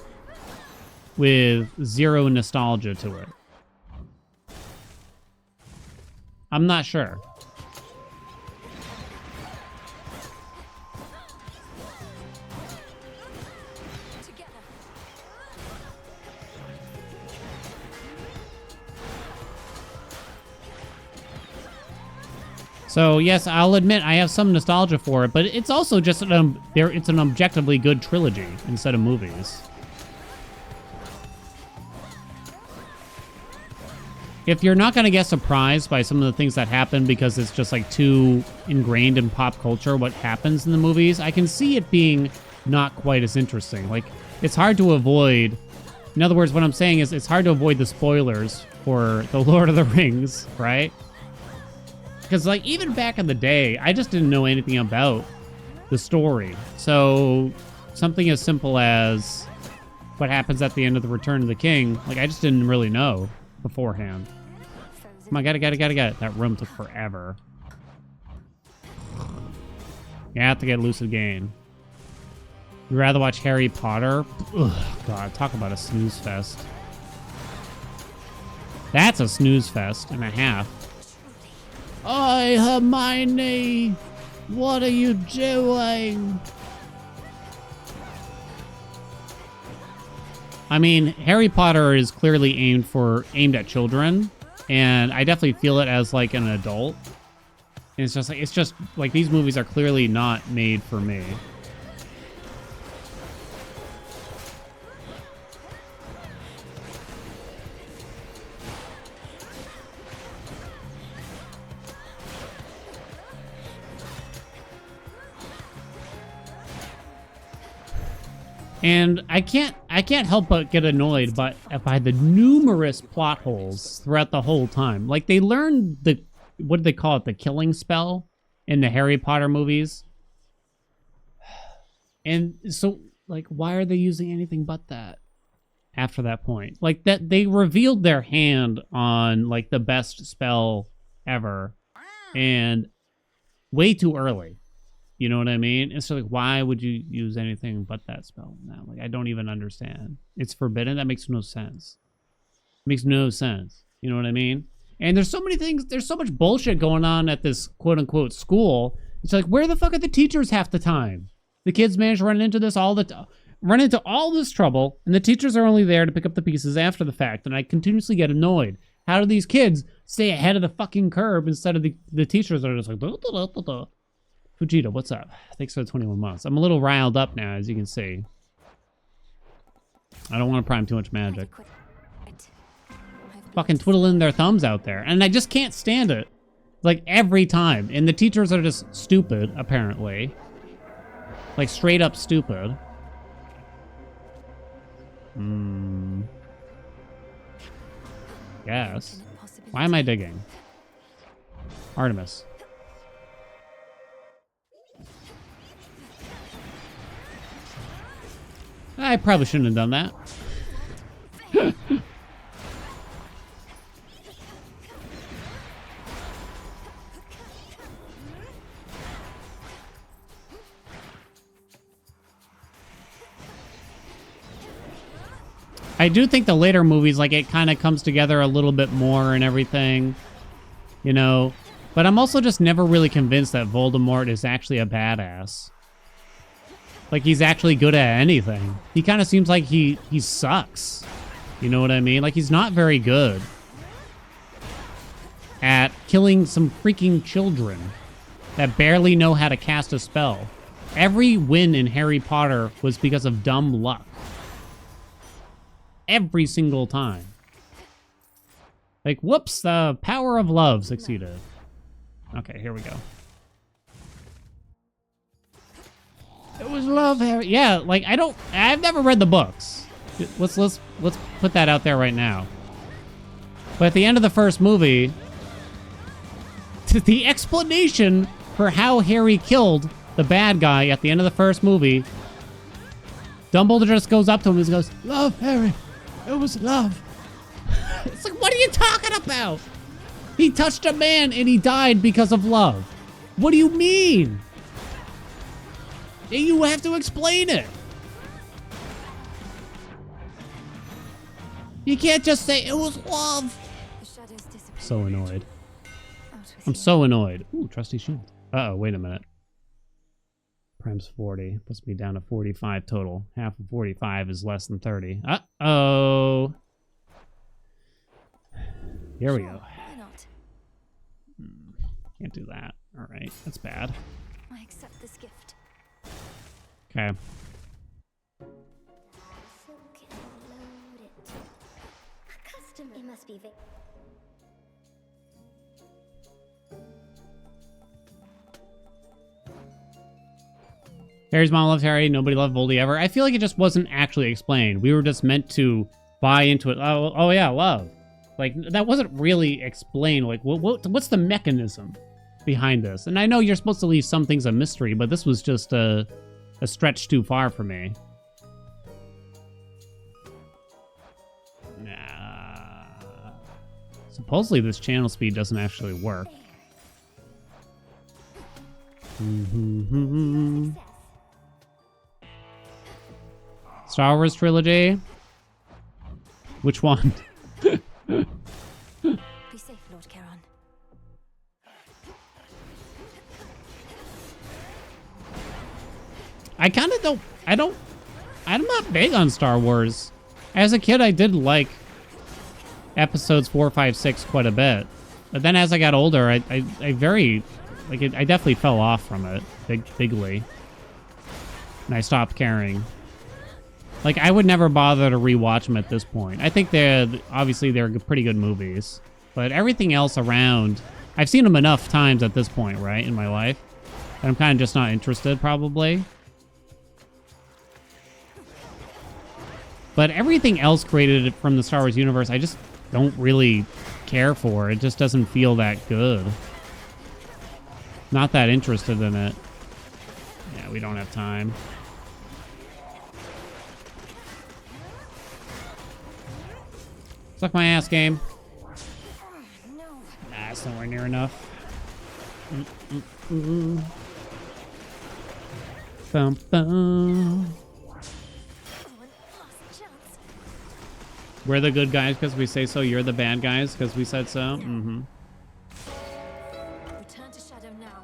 with zero nostalgia to it. I'm not sure. So yes, I'll admit I have some nostalgia for it, but it's also just it's an objectively good trilogy instead of movies. If you're not going to get surprised by some of the things that happen because it's just like too ingrained in pop culture what happens in the movies, I can see it being not quite as interesting. Like, it's hard to avoid. In other words, what I'm saying is it's hard to avoid the spoilers for The Lord of the Rings, right? Because, like, even back in the day, I just didn't know anything about the story. So, something as simple as what happens at the end of The Return of the King, like, I just didn't really know beforehand. Come on, got it. That room took forever. You have to get Lucid Gain. You'd rather watch Harry Potter? Ugh, God, talk about a snooze fest. That's a snooze fest and a half. Oi, Hermione! What are you doing? I mean, Harry Potter is clearly aimed at children, and I definitely feel it as like an adult. And it's just like these movies are clearly not made for me. And I can't help but get annoyed by the numerous plot holes throughout the whole time. Like, they learned what do they call it? The killing spell in the Harry Potter movies. And so, like, why are they using anything but that after that point? Like, that they revealed their hand on, like, the best spell ever, and way too early. You know what I mean? It's like, why would you use anything but that spell now? Like, I don't even understand. It's forbidden? That makes no sense. It makes no sense. You know what I mean? And there's so many things, there's so much bullshit going on at this quote-unquote school. It's like, where the fuck are the teachers half the time? The kids manage to run into all this trouble, and the teachers are only there to pick up the pieces after the fact, and I continuously get annoyed. How do these kids stay ahead of the fucking curve instead of the teachers that are just like, duh, duh, duh, duh, duh. Fujita, what's up? Thanks for the 21 months. I'm a little riled up now, as you can see. I don't want to prime too much magic. Fucking twiddling their thumbs out there. And I just can't stand it. Like, every time. And the teachers are just stupid, apparently. Like, straight up stupid. Yes. Why am I digging? Artemis. I probably shouldn't have done that. I do think the later movies, like, it kind of comes together a little bit more and everything, you know. But I'm also just never really convinced that Voldemort is actually a badass. Like, he's actually good at anything. He kind of seems like he sucks. You know what I mean? Like, he's not very good at killing some freaking children that barely know how to cast a spell. Every win in Harry Potter was because of dumb luck. Every single time. Like, whoops, the power of love succeeded. Okay, here we go. love, Harry. Yeah, like I've never read the books. Let's put that out there right now. But at the end of the first movie, the explanation for how Harry killed the bad guy at the end of the first movie, Dumbledore just goes up to him and goes, "Love, Harry. It was love." It's like, what are you talking about? He touched a man and he died because of love. What do you mean? You have to explain it. You can't just say it was love. The shadows disappear. So annoyed. Out with I'm you. so annoyed. Ooh, trusty shield. Uh-oh, wait a minute. Prem's 40. Puts me down to 45 total. Half of 45 is less than 30. Uh-oh. Here we Sure, go. why not? Can't do that. All right, that's bad. I accept this gift. Okay. Silk and load it. A customer. It must be Harry's mom loves Harry. Nobody loved Voldy ever. I feel like it just wasn't actually explained. We were just meant to buy into it. Oh yeah, love. Like, that wasn't really explained. Like, what's the mechanism behind this? And I know you're supposed to leave some things a mystery, but this was just a stretch too far for me. Nah. Supposedly this channel speed doesn't actually work. Star Wars trilogy? Which one? Be safe, Lord Charon. I kind of I'm not big on Star Wars. As a kid, I did like episodes 4, 5, 6 quite a bit. But then as I got older, I definitely fell off from it bigly. And I stopped caring. Like, I would never bother to rewatch them at this point. I think obviously they're pretty good movies. But everything else around, I've seen them enough times at this point, right, in my life. And I'm kind of just not interested, probably. But everything else created from the Star Wars universe, I just don't really care for. It just doesn't feel that good. Not that interested in it. Yeah, we don't have time. Suck my ass, game. Nah, it's nowhere near enough. Bum, bum. We're the good guys because we say so. You're the bad guys because we said so. Mm-hmm. Return to shadow now.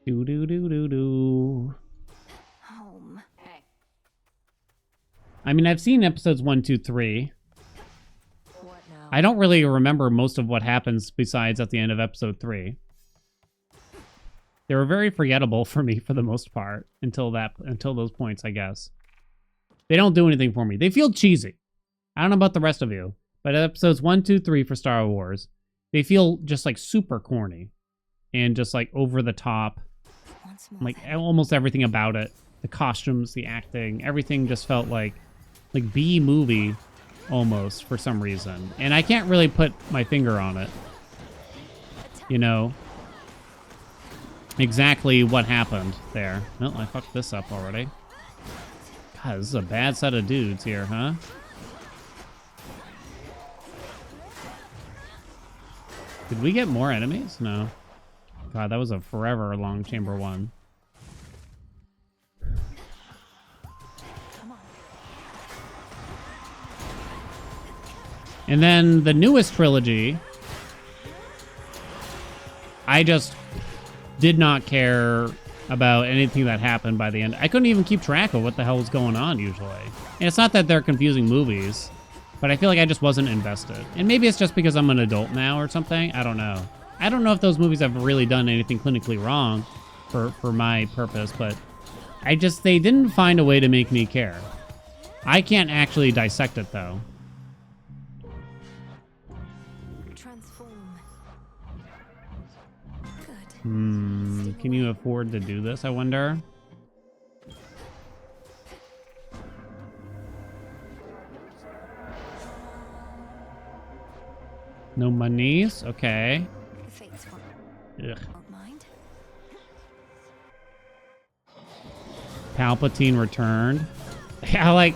Do do do do do. Home. Hey, I mean, I've seen episodes 1, 2, 3. What now? I don't really remember most of what happens besides at the end of episode 3. They were very forgettable for me for the most part until those points, I guess. They don't do anything for me. They feel cheesy. I don't know about the rest of you, but episodes 1, 2, 3 for Star Wars, they feel just like super corny and just like over the top. Once more. Like almost everything about it, the costumes, the acting, everything just felt like B movie almost for some reason. And I can't really put my finger on it. You know, exactly what happened there. Well, I fucked this up already. God, this is a bad set of dudes here, huh? Did we get more enemies? No. God, that was a forever long chamber 1. And then the newest trilogy, I just did not care about anything that happened by the end. I couldn't even keep track of what the hell was going on usually. And it's not that they're confusing movies, but I feel like I just wasn't invested. And maybe it's just because I'm an adult now or something. I don't know. I don't know if those movies have really done anything clinically wrong for my purpose, but they didn't find a way to make me care. I can't actually dissect it though. Transform. Can you afford to do this, I wonder? No monies? Okay. The fates Ugh. won't mind. Palpatine returned. Yeah, like...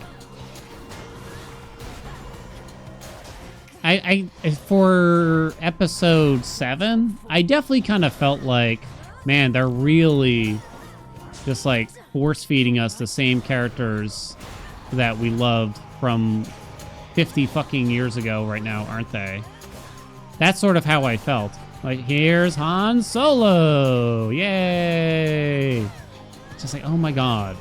I for episode 7, I definitely kind of felt like, man, they're really just like force feeding us the same characters that we loved from 50 fucking years ago right now, aren't they? That's sort of how I felt. Like, here's Han Solo! Yay! Just like, oh my god.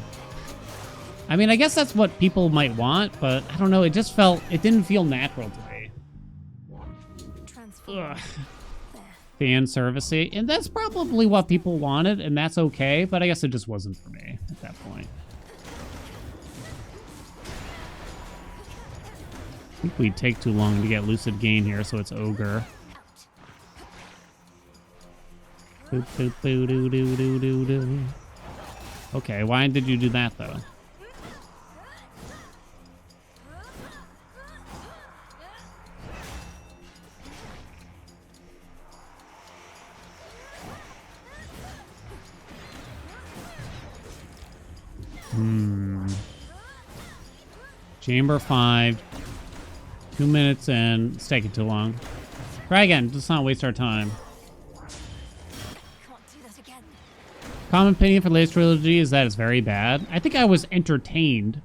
I mean, I guess that's what people might want, but I don't know, it just felt, it didn't feel natural to me. Ugh. Fan servicey, and that's probably what people wanted, and that's okay, but I guess it just wasn't for me at that point. I think we'd take too long to get Lucid Gain here, so it's Ogre. Boop, boop, boo, doo, doo, doo, doo, doo. Okay, why did you do that, though? Chamber 5. 2 minutes in. It's taking too long. Try again. Let's not waste our time. Can't do that again. Common opinion for the latest trilogy is that it's very bad. I think I was entertained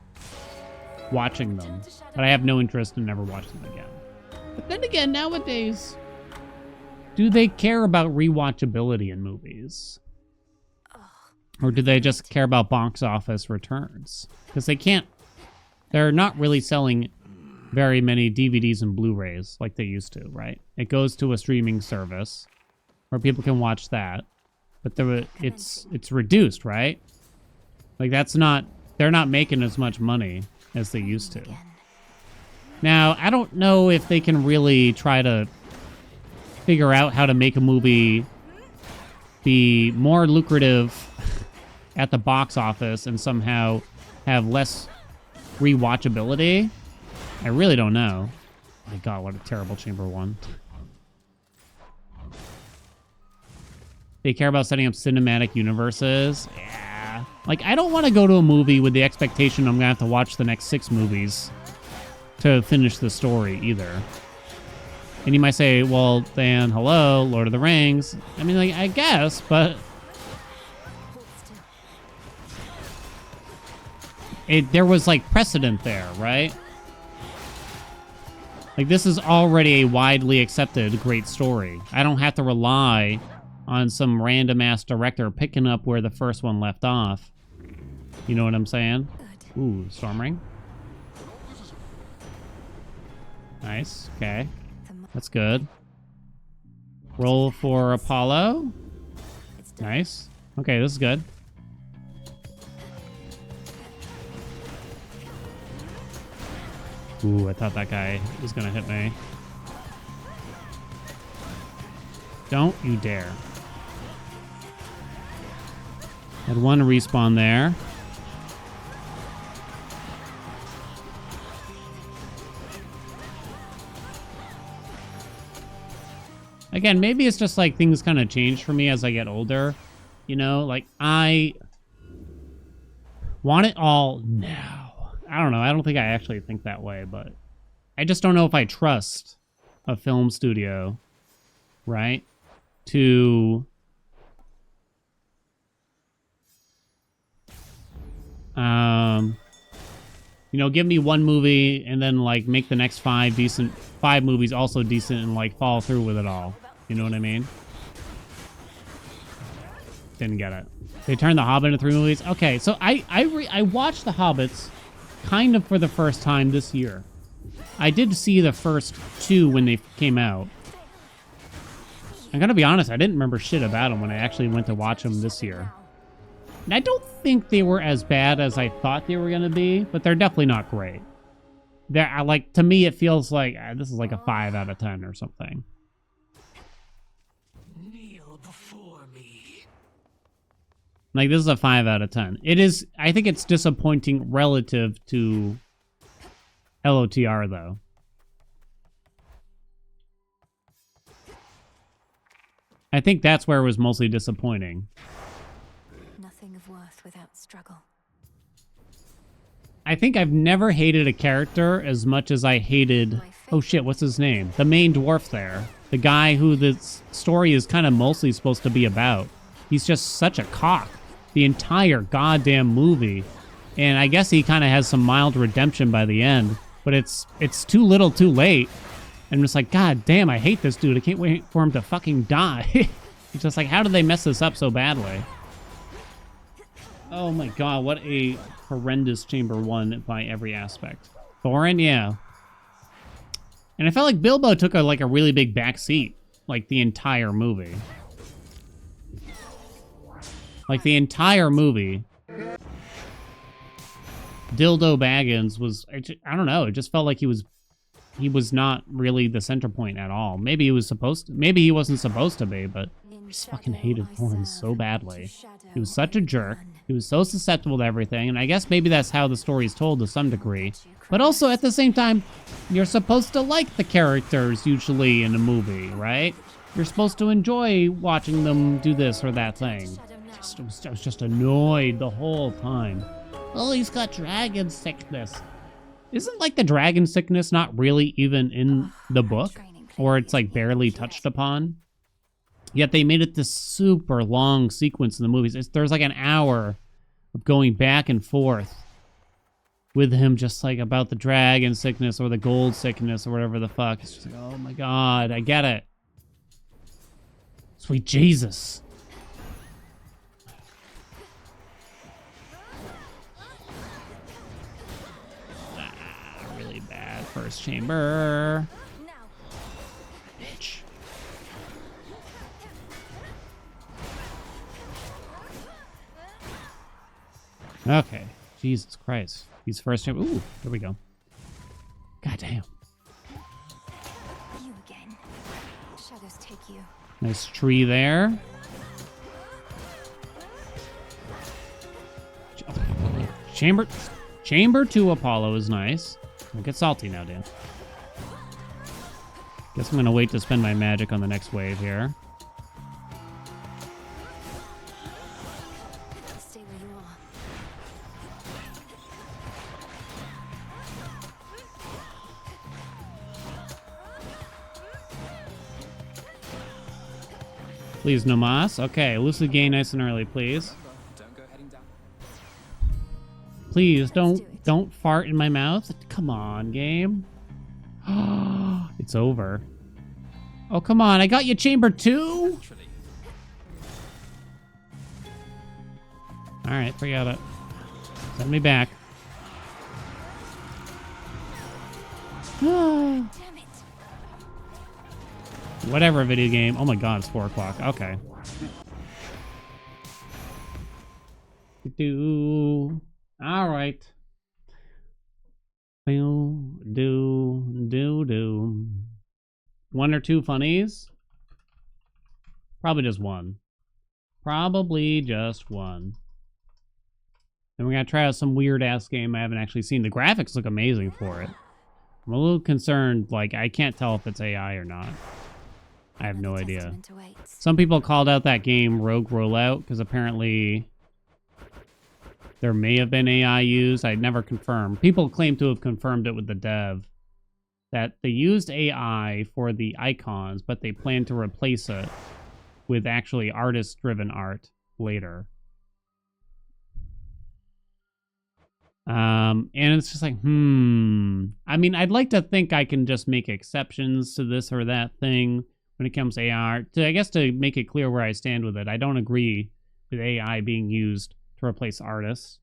watching them, but I have no interest in never watching them again. But then again, nowadays, do they care about rewatchability in movies? Or do they just care about box office returns? Because they're not really selling very many DVDs and Blu-rays like they used to, right? It goes to a streaming service where people can watch that, but it's reduced, right? Like they're not making as much money as they used to. Now, I don't know if they can really try to figure out how to make a movie be more lucrative at the box office and somehow have less rewatchability. I really don't know. My god, what a terrible Chamber 1. They care about setting up cinematic universes. Yeah. Like, I don't want to go to a movie with the expectation I'm going to have to watch the next 6 movies to finish the story either. And you might say, well, then, hello, Lord of the Rings. I mean, like, I guess, but there was, like, precedent there, right? Like, this is already a widely accepted great story. I don't have to rely on some random-ass director picking up where the first one left off. You know what I'm saying? Ooh, Storm Ring. Nice, okay. That's good. Roll for Apollo. Nice. Okay, this is good. Ooh, I thought that guy was gonna hit me. Don't you dare. Had one respawn there. Again, maybe it's just like things kind of change for me as I get older. You know, like I want it all now. I don't know. I don't think I actually think that way, but I just don't know if I trust a film studio, right, to you know, give me one movie and then like make the next 5 movies also decent and like follow through with it all. You know what I mean? Didn't get it. They turned The Hobbit into 3 movies. Okay, so I watched The Hobbits kind of for the first time this year. I did see the first 2 when they came out. I'm gonna be honest, I didn't remember shit about them when I actually went to watch them this year. And I don't think they were as bad as I thought they were gonna be, but they're definitely not great. They're like, to me, it feels like this is like a 5 out of 10 or something. Kneel bow before me. Like, this is a 5 out of 10. It is, I think it's disappointing relative to LOTR, though. I think that's where it was mostly disappointing. Nothing of worth without struggle. I think I've never hated a character as much as I hated... Oh shit, what's his name? The main dwarf there. The guy who the story is kind of mostly supposed to be about. He's just such a cock. The entire goddamn movie. And I guess he kind of has some mild redemption by the end. But it's too little too late. I'm just like, God damn, I hate this dude. I can't wait for him to fucking die. It's just like, how did they mess this up so badly? Oh my god, what a horrendous Chamber 1 by every aspect. Thorin, yeah. And I felt like Bilbo took a really big back seat. Like, the entire movie. Like, the entire movie. Dildo Baggins was, I don't know, it just felt like he was not really the center point at all. Maybe he was supposed to, maybe he wasn't supposed to be, but I just fucking hated Thorin so badly. He was such a jerk. He was so susceptible to everything, and I guess maybe that's how the story is told to some degree. But also, at the same time, you're supposed to like the characters usually in a movie, right? You're supposed to enjoy watching them do this or that thing. I was just annoyed the whole time. Oh, he's got dragon sickness. Isn't like the dragon sickness not really even in the book? Or it's like barely touched upon? Yet they made it this super long sequence in the movies. There's like an hour of going back and forth with him just like about the dragon sickness or the gold sickness or whatever the fuck. It's just like, oh my god, I get it. Sweet Jesus. Really bad first chamber. Bitch. Okay. Jesus Christ. These first chamber. Ooh, here we go. God damn. You again. Shadows take you. Nice tree there. Chamber 2 Apollo is nice. Don't get salty now, Dan. Guess I'm gonna wait to spend my magic on the next wave here. Stay where you are. Please, no moss. Okay, lucid gain nice and early, please. Please, don't fart in my mouth. Come on, game. It's over. Oh, come on. I got you chamber 2? Alright, forget it. Send me back. Damn it. Whatever, video game. Oh my god, it's 4 o'clock. Okay. Alright. Do. 1 or 2 funnies? Probably just 1. Probably just 1. Then we're gonna try out some weird ass game I haven't actually seen. The graphics look amazing for it. I'm a little concerned, like, I can't tell if it's AI or not. I have no idea. Testament awaits. Some people called out that game Rogue Rollout because apparently there may have been AI used. I never confirmed. People claim to have confirmed it with the dev that they used AI for the icons, but they plan to replace it with actually artist-driven art later. And it's just like, I mean, I'd like to think I can just make exceptions to this or that thing when it comes to AI. I guess to make it clear where I stand with it, I don't agree with AI being used to replace artists.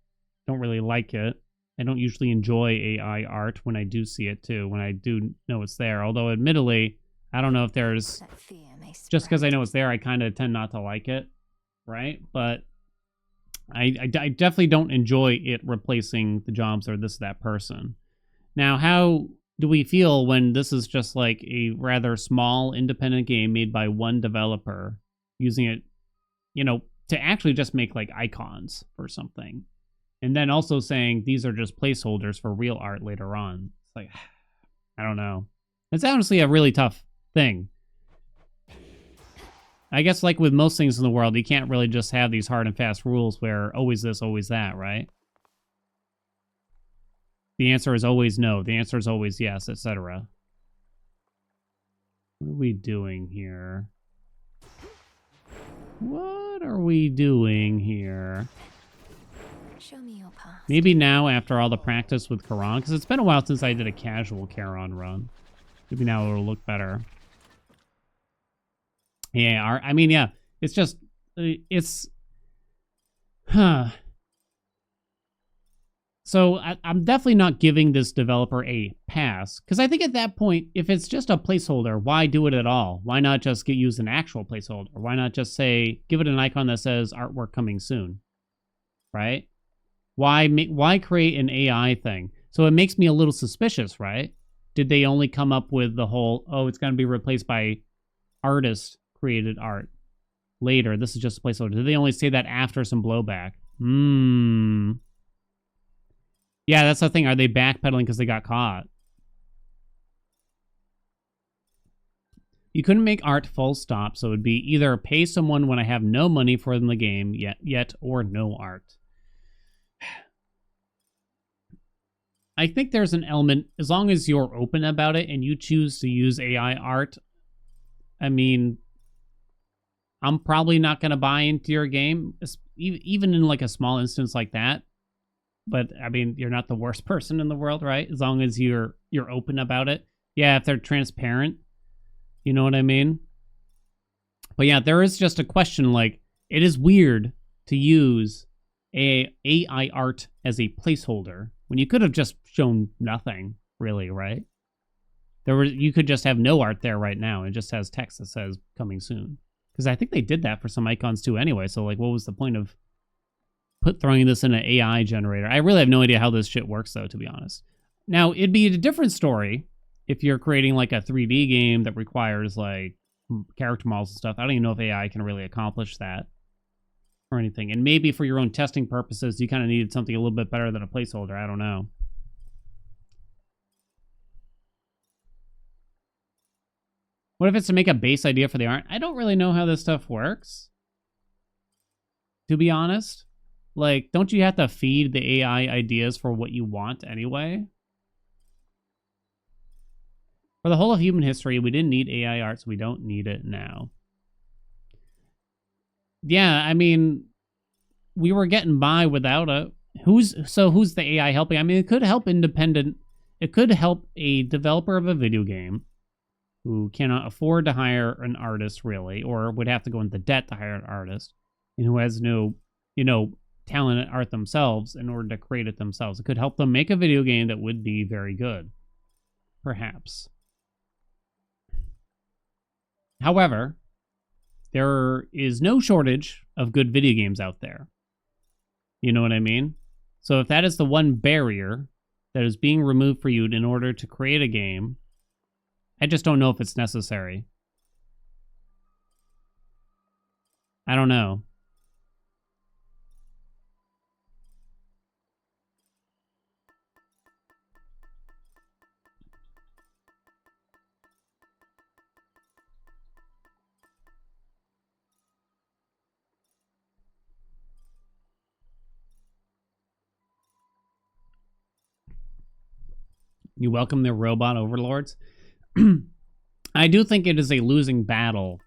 Don't really like it. I don't usually enjoy AI art when I do see it too, when I do know it's there. Although admittedly, I don't know if there's, That fear may just because I spread. know it's there, I kind of tend not to like it, right? But I definitely don't enjoy it replacing the jobs or this, that person. Now, how do we feel when this is just like a rather small independent game made by one developer using it, you know, to actually just make like icons for something. And then also saying these are just placeholders for real art later on. It's like, I don't know. It's honestly a really tough thing. I guess like with most things in the world, you can't really just have these hard and fast rules where always this, always that, right? The answer is always no. The answer is always yes, etc. What are we doing here? What are we doing here? Show me your past. Maybe now after all the practice with Charon, because it's been a while since I did a casual Charon run. Maybe now it'll look better. Yeah, I mean, yeah, it's just, it's, So I'm definitely not giving this developer a pass, because I think at that point, if it's just a placeholder, why do it at all? Why not just use an actual placeholder? Why not just say, give it an icon that says artwork coming soon, right? Why create an AI thing? So it makes me a little suspicious, right? Did they only come up with the whole, oh, it's going to be replaced by artist-created art later? This is just a placeholder. Did they only say that after some blowback? Yeah, that's the thing. Are they backpedaling because they got caught? You couldn't make art full stop, so it would be either pay someone when I have no money for them in the game yet, or no art. I think there's an element, as long as you're open about it and you choose to use AI art, I mean, I'm probably not going to buy into your game, even in like a small instance like that. But I mean, you're not the worst person in the world, right? As long as you're open about it. Yeah, if they're transparent, you know what I mean? But yeah, there is just a question, like, it is weird to use AI art as a placeholder when you could have just shown nothing, really, right? You could just have no art there right now. It just has text that says coming soon. Because I think they did that for some icons too anyway. So like, what was the point of throwing this in an AI generator? I really have no idea how this shit works though, to be honest. Now, it'd be a different story if you're creating like a 3D game that requires like character models and stuff. I don't even know if AI can really accomplish that or anything. And maybe for your own testing purposes, you kind of needed something a little bit better than a placeholder. I don't know. What if it's to make a base idea for the art? I don't really know how this stuff works, to be honest. Like, don't you have to feed the AI ideas for what you want anyway? For the whole of human history, we didn't need AI art, so we don't need it now. Yeah, I mean, we were getting by without it. Who's the AI helping? I mean, it could help it could help a developer of a video game who cannot afford to hire an artist, really, or would have to go into debt to hire an artist, and who has no, talent at art themselves in order to create it themselves. It could help them make a video game that would be very good. Perhaps. However, there is no shortage of good video games out there. You know what I mean? So if that is the one barrier that is being removed for you in order to create a game, I just don't know if it's necessary. I don't know. You welcome the robot overlords. I do think it is a losing battle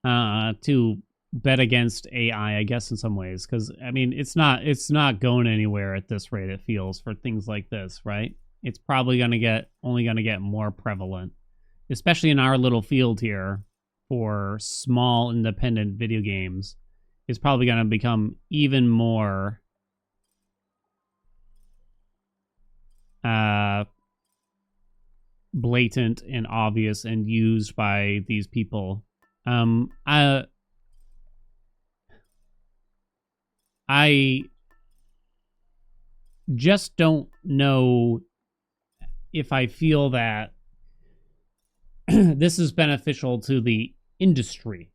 to bet against AI, I guess, in some ways, because I mean, it's not going anywhere at this rate. It feels for things like this, right? It's probably only gonna get more prevalent, especially in our little field here for small independent video games. It's probably gonna become even more blatant and obvious and used by these people. I just don't know if I feel that this is beneficial to the industry.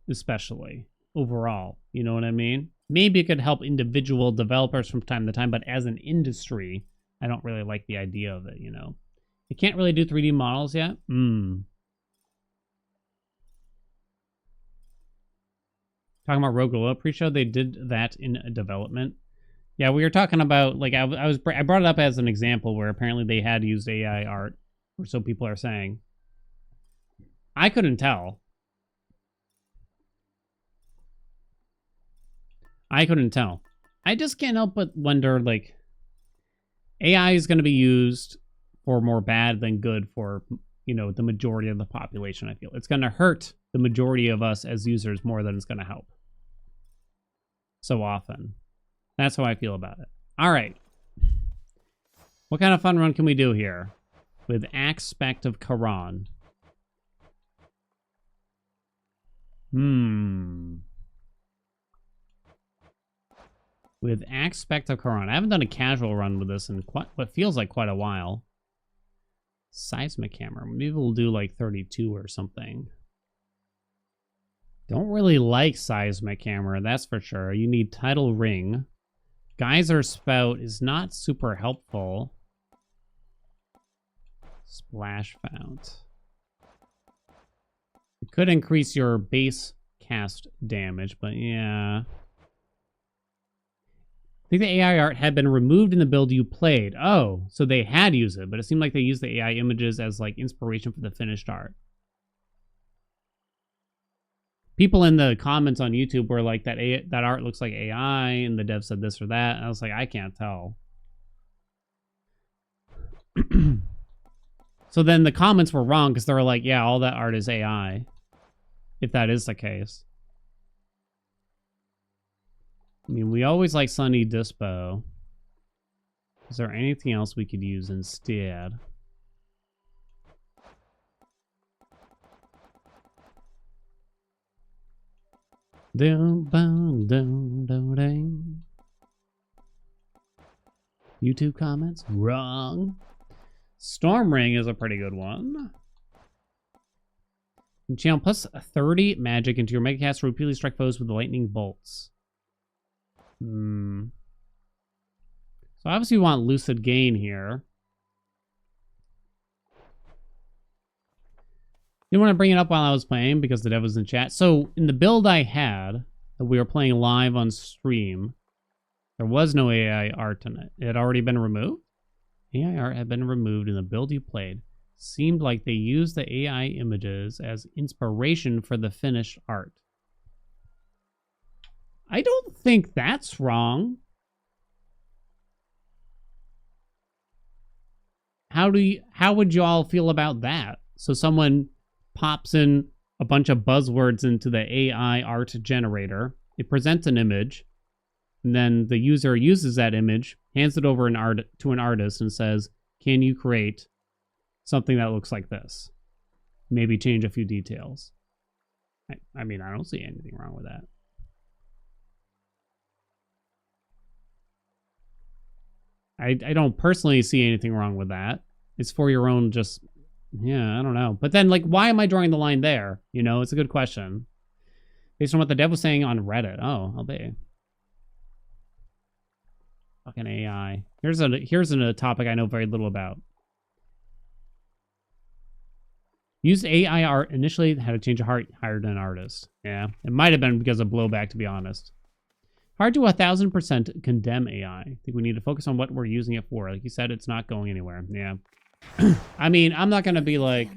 especially overall. You know what I mean? Maybe it could help individual developers from time to time, but as an industry, I don't really like the idea of it, you know? You can't really do 3D models yet? Talking about Rogue Galore pre-show, they did that in development. Yeah, we were talking about, like, I brought it up as an example where apparently they had used AI art, or so people are saying. I couldn't tell. I just can't help but wonder, like, AI is going to be used for more bad than good for, you know, the majority of the population, I feel. It's going to hurt the majority of us as users more than it's going to help. So often. That's how I feel about it. All right. What kind of fun run can we do here? With Aspect of Quran. With Aspect of Quran. I haven't done a casual run with this in what feels like quite a while. Seismic camera. Maybe we'll do like 32 or something. Don't really like seismic camera, that's for sure. You need tidal ring. Geyser spout is not super helpful. Splash fount. It could increase your base cast damage, but yeah. I think the AI art had been removed in the build you played. Oh, so they had used it, but it seemed like they used the AI images as like inspiration for the finished art. People in the comments on YouTube were like, that art looks like AI, and the dev said this or that. And I was like, I can't tell. So then the comments were wrong because they were like, yeah, all that art is AI. If that is the case. I mean, we always like Sunny Dispo. Is there anything else we could use instead? YouTube comments? Wrong. Storm Ring is a pretty good one. You channel plus 30 magic into your Mega Cast to repeatedly strike foes with the lightning bolts. So obviously we want Lucid Gain here. Didn't want to bring it up while I was playing because the dev was in chat. So in the build I had, that we were playing live on stream, there was no AI art in it. It had already been removed. AI art had been removed in the build you played. Seemed like they used the AI images as inspiration for the finished art. I don't think that's wrong. How would you all feel about that? So someone pops in a bunch of buzzwords into the AI art generator. It presents an image, and then the user uses that image, hands it over to an artist, and says, "Can you create something that looks like this? Maybe change a few details." I mean, I don't see anything wrong with that. I don't personally see anything wrong with that. It's for your own just, yeah, I don't know. But then, like, why am I drawing the line there? You know, it's a good question. Based on what the dev was saying on Reddit. Oh, I'll be. Fucking AI. Here's a topic I know very little about. Used AI art initially, had to change a heart, hired an artist. Yeah, it might have been because of blowback, to be honest. Hard to 1000% condemn AI. I think we need to focus on what we're using it for. Like you said, it's not going anywhere. Yeah. I mean, I'm not going to be like...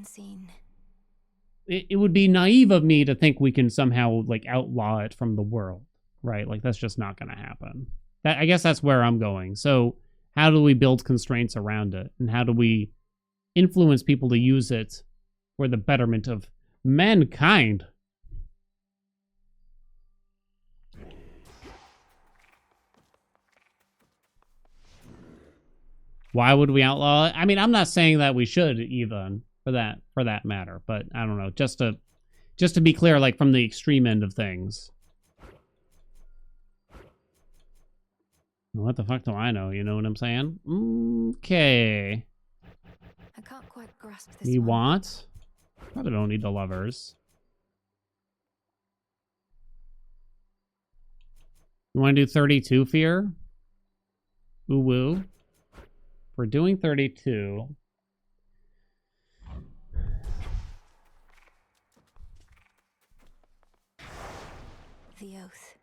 It would be naive of me to think we can somehow, like, outlaw it from the world. Right? Like, that's just not going to happen. I guess that's where I'm going. So, how do we build constraints around it? And how do we influence people to use it for the betterment of mankind? Why would we outlaw it? I mean, I'm not saying that we should even for that matter, but I don't know. Just to be clear, like from the extreme end of things. What the fuck do I know? You know what I'm saying? Okay. I can't quite grasp this. We want? Probably don't need the lovers. You want to do 32 fear? Ooh woo. We're doing 32. The oath.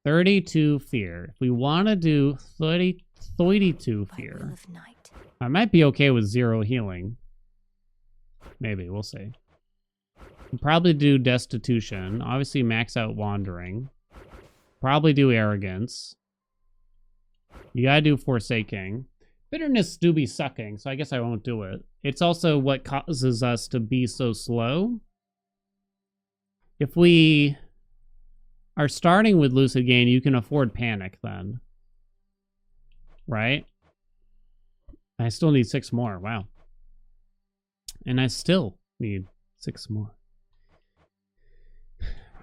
32 fear. If we want to do 32 By fear, will of night. I might be okay with 0 healing. Maybe, we'll see. We'll probably do destitution. Obviously max out wandering. Probably do arrogance. You gotta do forsaking. Bitterness do be sucking, so I guess I won't do it. It's also what causes us to be so slow. If we are starting with lucid gain, you can afford panic then. Right? I still need 6 more. Wow. And I still need 6 more.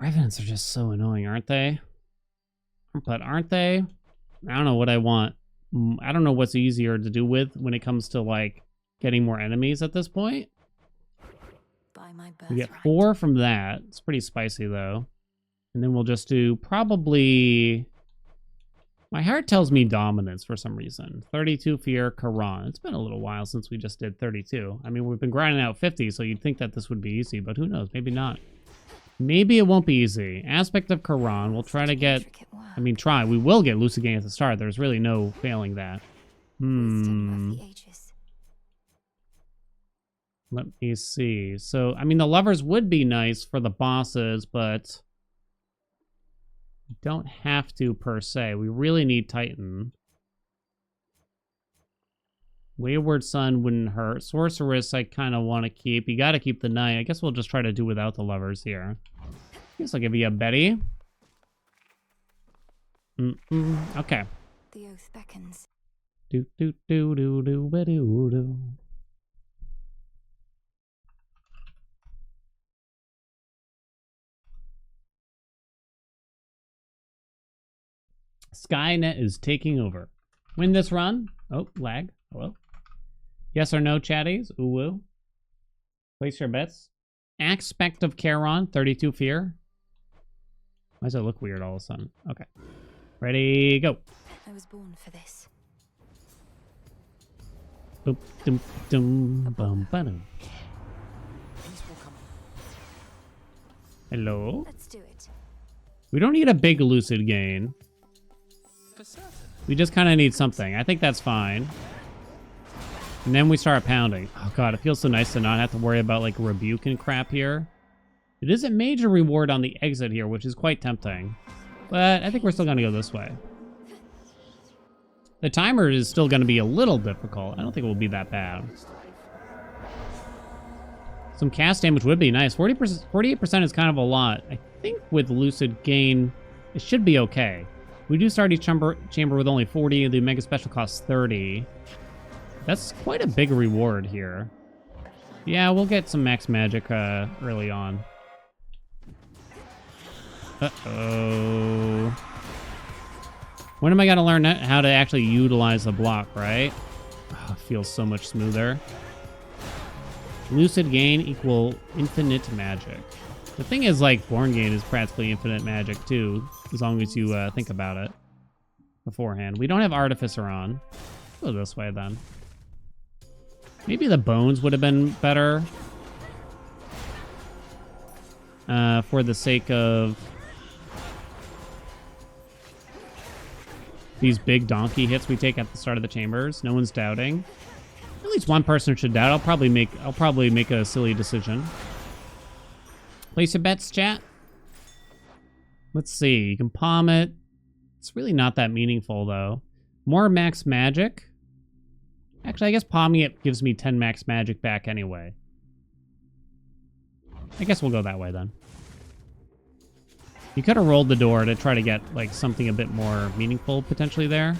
Revenants are just so annoying, aren't they? But aren't they? I don't know what I want. I don't know what's easier to do with when it comes to, like, getting more enemies at this point. By my birthright. We get 4 from that. It's pretty spicy, though. And then we'll just do probably... My heart tells me dominance for some reason. 32 fear, Quran. It's been a little while since we just did 32. I mean, we've been grinding out 50, so you'd think that this would be easy, but who knows? Maybe not. Maybe it won't be easy. Aspect of Quran. We'll try to get... I mean, try. We will get lucid gain at the start. There's really no failing that. Wisdom of the ages. Let me see. So, I mean, the lovers would be nice for the bosses, but... don't have to per se. We really need Titan. Wayward Son wouldn't hurt. Sorceress I kind of want to keep. You got to keep the Knight. I guess we'll just try to do without the lovers here. Guess I'll give you a Betty. Okay. The oath beckons. Do do do do do ba do do. Skynet is taking over. Win this run. Oh, lag. Hello. Yes or no, chatties? Ooh woo. Place your bets. Aspect of Charon, 32 fear. Why does it look weird all of a sudden? Okay. Ready, go. I was born for this. Boop, dum, dum, bum, ba-dum. Hello? Let's do it. We don't need a big lucid gain. We just kind of need something. I think that's fine. And then we start pounding. Oh god, it feels so nice to not have to worry about like rebuke and crap here. It is a major reward on the exit here, which is quite tempting. But I think we're still going to go this way. The timer is still going to be a little difficult. I don't think it will be that bad. Some cast damage would be nice. 48% is kind of a lot. I think with lucid gain, it should be okay. We do start each chamber with only 40. The mega special costs 30. That's quite a big reward here. Yeah, we'll get some max magic early on. Uh-oh. When am I going to learn how to actually utilize the block, right? Oh, it feels so much smoother. Lucid gain equal infinite magic. The thing is, like, Born Gain is practically infinite magic, too, as long as you think about it beforehand. We don't have Artificer on. Go this way, then. Maybe the bones would have been better. For the sake of these big donkey hits we take at the start of the chambers. No one's doubting. At least one person should doubt. I'll probably make a silly decision. Place your bets, chat. Let's see. You can palm it. It's really not that meaningful, though. More max magic. Actually, I guess palming it gives me 10 max magic back anyway. I guess we'll go that way, then. You could have rolled the door to try to get, like, something a bit more meaningful, potentially, there.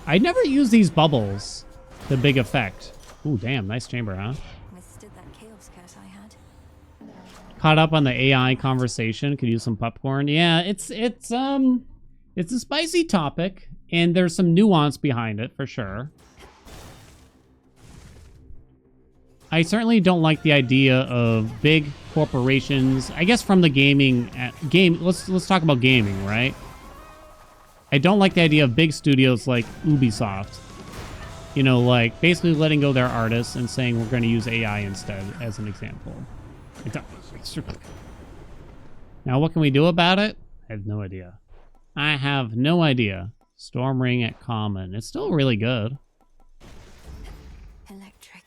I never use these bubbles. The big effect. Ooh, damn. Nice chamber, huh? Withstood that chaos curse I had. Caught up on the AI conversation. Could use some popcorn. Yeah, it's a spicy topic, and there's some nuance behind it, for sure. I certainly don't like the idea of big corporations. I guess from the let's talk about gaming, right? I don't like the idea of big studios like Ubisoft. You know, like basically letting go their artists and saying we're going to use AI instead, as an example. Now, what can we do about it? I have no idea. I have no idea. Storm Ring at common. It's still really good. Electric.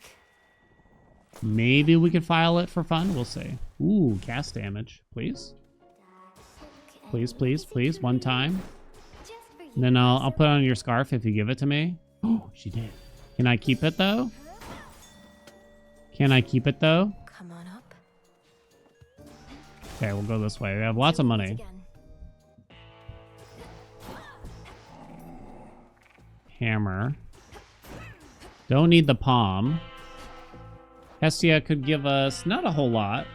Maybe we could file it for fun. We'll see. Ooh, cast damage. Please. Please, please, please. One time. And then I'll put on your scarf if you give it to me. Oh, she did. Can I keep it, though? Can I keep it, though? Come on up. Okay, we'll go this way. We have lots of money. Again. Hammer. Don't need the palm. Hestia could give us not a whole lot.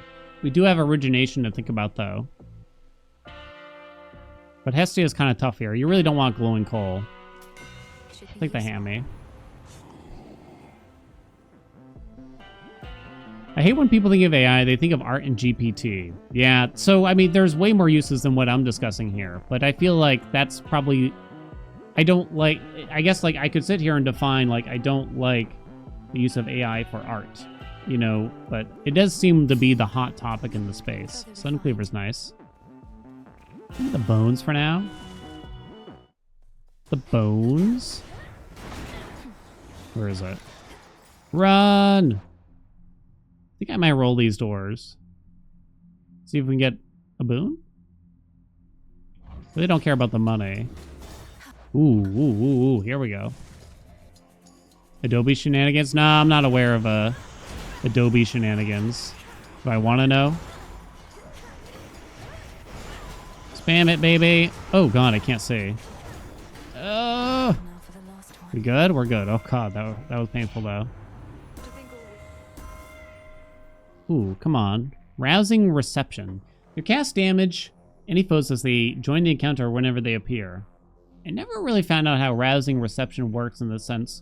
We do have origination to think about, though. But Hestia is kind of tough here. You really don't want glowing coal. Should I be think the useful. hammy. I hate when people think of AI, they think of art and GPT. Yeah, so, I mean, there's way more uses than what I'm discussing here. But I feel like that's probably... I don't like... I guess, like, I could sit here and define, like, I don't like the use of AI for art. You know, but it does seem to be the hot topic in the space. Suncleaver's nice. Give me the bones for now. The bones? Where is it? Run! I think I might roll these doors. See if we can get a boon? They don't care about the money. Ooh, ooh, ooh, ooh. Here we go. Adobe shenanigans? Nah, I'm not aware of Adobe shenanigans. Do I want to know? Spam it, baby. Oh, God, I can't see. Now for the last one. We good? We're good. Oh, God, that was painful, though. Ooh, come on. Rousing reception. You cast damage any foes as they join the encounter whenever they appear. I never really found out how rousing reception works in the sense.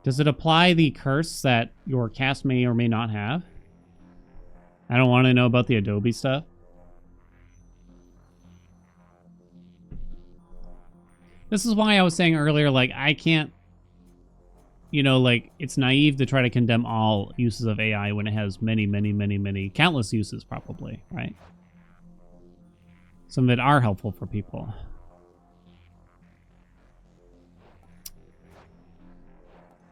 Does it apply the curse that your cast may or may not have? I don't want to know about the Adobe stuff. This is why I was saying earlier, like, I can't, you know, like, it's naive to try to condemn all uses of AI when it has many, many, many, many, countless uses, probably, right? Some of it are helpful for people.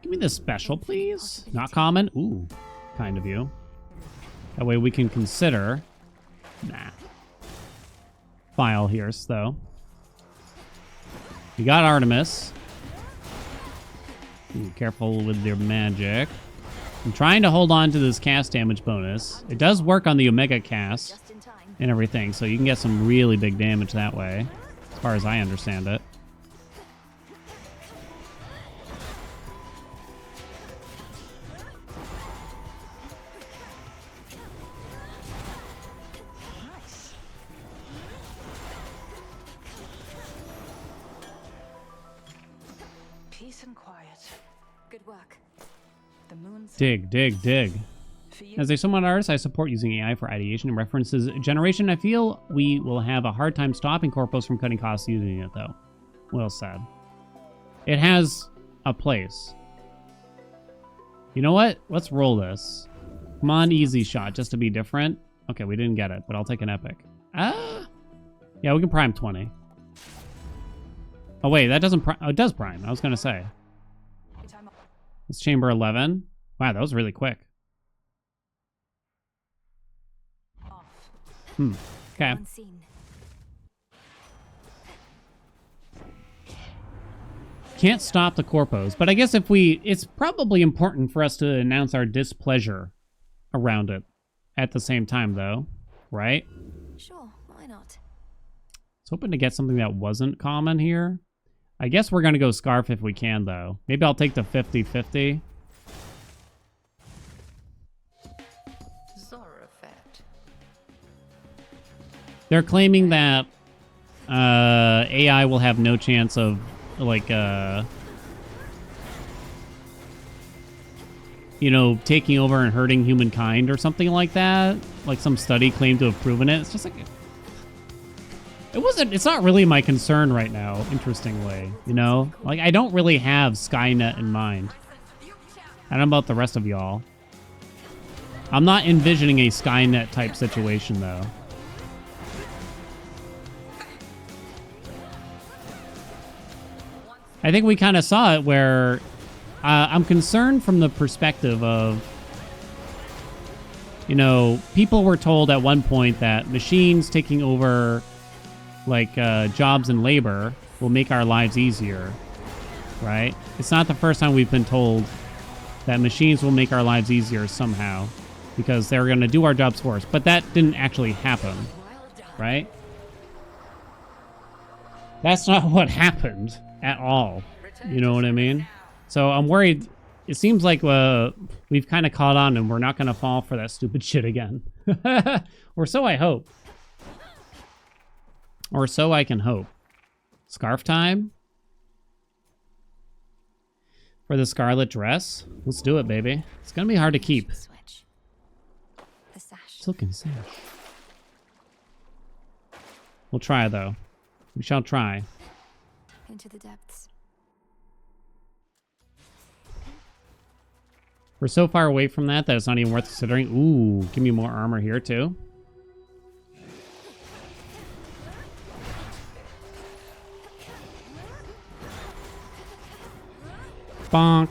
Give me the special, please. Not common. Ooh, kind of you. That way we can consider. Nah. File here, though. You got Artemis. Ooh, careful with your magic. I'm trying to hold on to this cast damage bonus. It does work on the Omega cast Just in time. and everything, so you can get some really big damage that way, as far as I understand it. Peace and quiet. Good work. The moon's Dig, dig, dig. for you. As a somewhat artist, I support using AI for ideation and references generation. I feel we will have a hard time stopping corpos from cutting costs using it, though. Well said. It has a place. You know what? Let's roll this. Come on, easy shot, just to be different. Okay, we didn't get it, but I'll take an epic. Ah! Yeah, we can prime 20. Oh, wait, that doesn't prime. Oh, it does prime. I was going to say. Time It's chamber 11. Wow, that was really quick. off. Okay. Unseen. Can't stop the corpos, but I guess if it's probably important for us to announce our displeasure around it at the same time, though, right? Sure, why not? I was hoping to get something that wasn't common here. I guess we're going to go Scarf if we can, though. Maybe I'll take the 50-50. Zorafet. They're claiming that AI will have no chance of, like, you know, taking over and hurting humankind or something like that. Like some study claimed to have proven it. It's just like, it's not really my concern right now, interestingly, you know? Like, I don't really have Skynet in mind. I don't know about the rest of y'all. I'm not envisioning a Skynet type situation, though. I think we kind of saw it where I'm concerned from the perspective of, you know, people were told at one point that machines taking over, like, jobs and labor will make our lives easier, right? It's not the first time we've been told that machines will make our lives easier somehow because they're going to do our jobs for us. But that didn't actually happen, right? That's not what happened at all. You know what I mean? So I'm worried. It seems like we've kind of caught on and we're not going to fall for that stupid shit again. Or so I hope. Or so I can hope. Scarf time? For the scarlet dress? Let's do it, baby. It's going to be hard to keep. Switch. The sash. Silken sash. We'll try, though. We shall try. Into the depths. We're so far away from that it's not even worth considering. Ooh, give me more armor here, too. Bonk.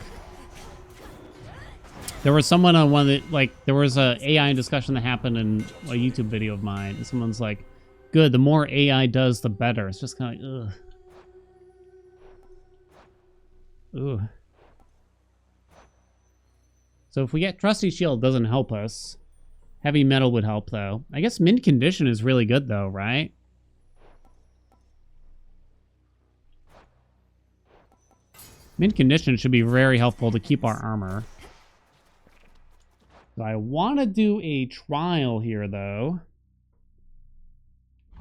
There was someone on one that, like, there was a AI discussion that happened in a YouTube video of mine, and someone's like, good, the more AI does, the better. It's just kind of like, ugh. Ooh. So if we get Trusty Shield, doesn't help us. Heavy Metal would help, though. I guess Mint Condition is really good, though, right? Mint Condition should be very helpful to keep our armor. So I want to do a trial here, though.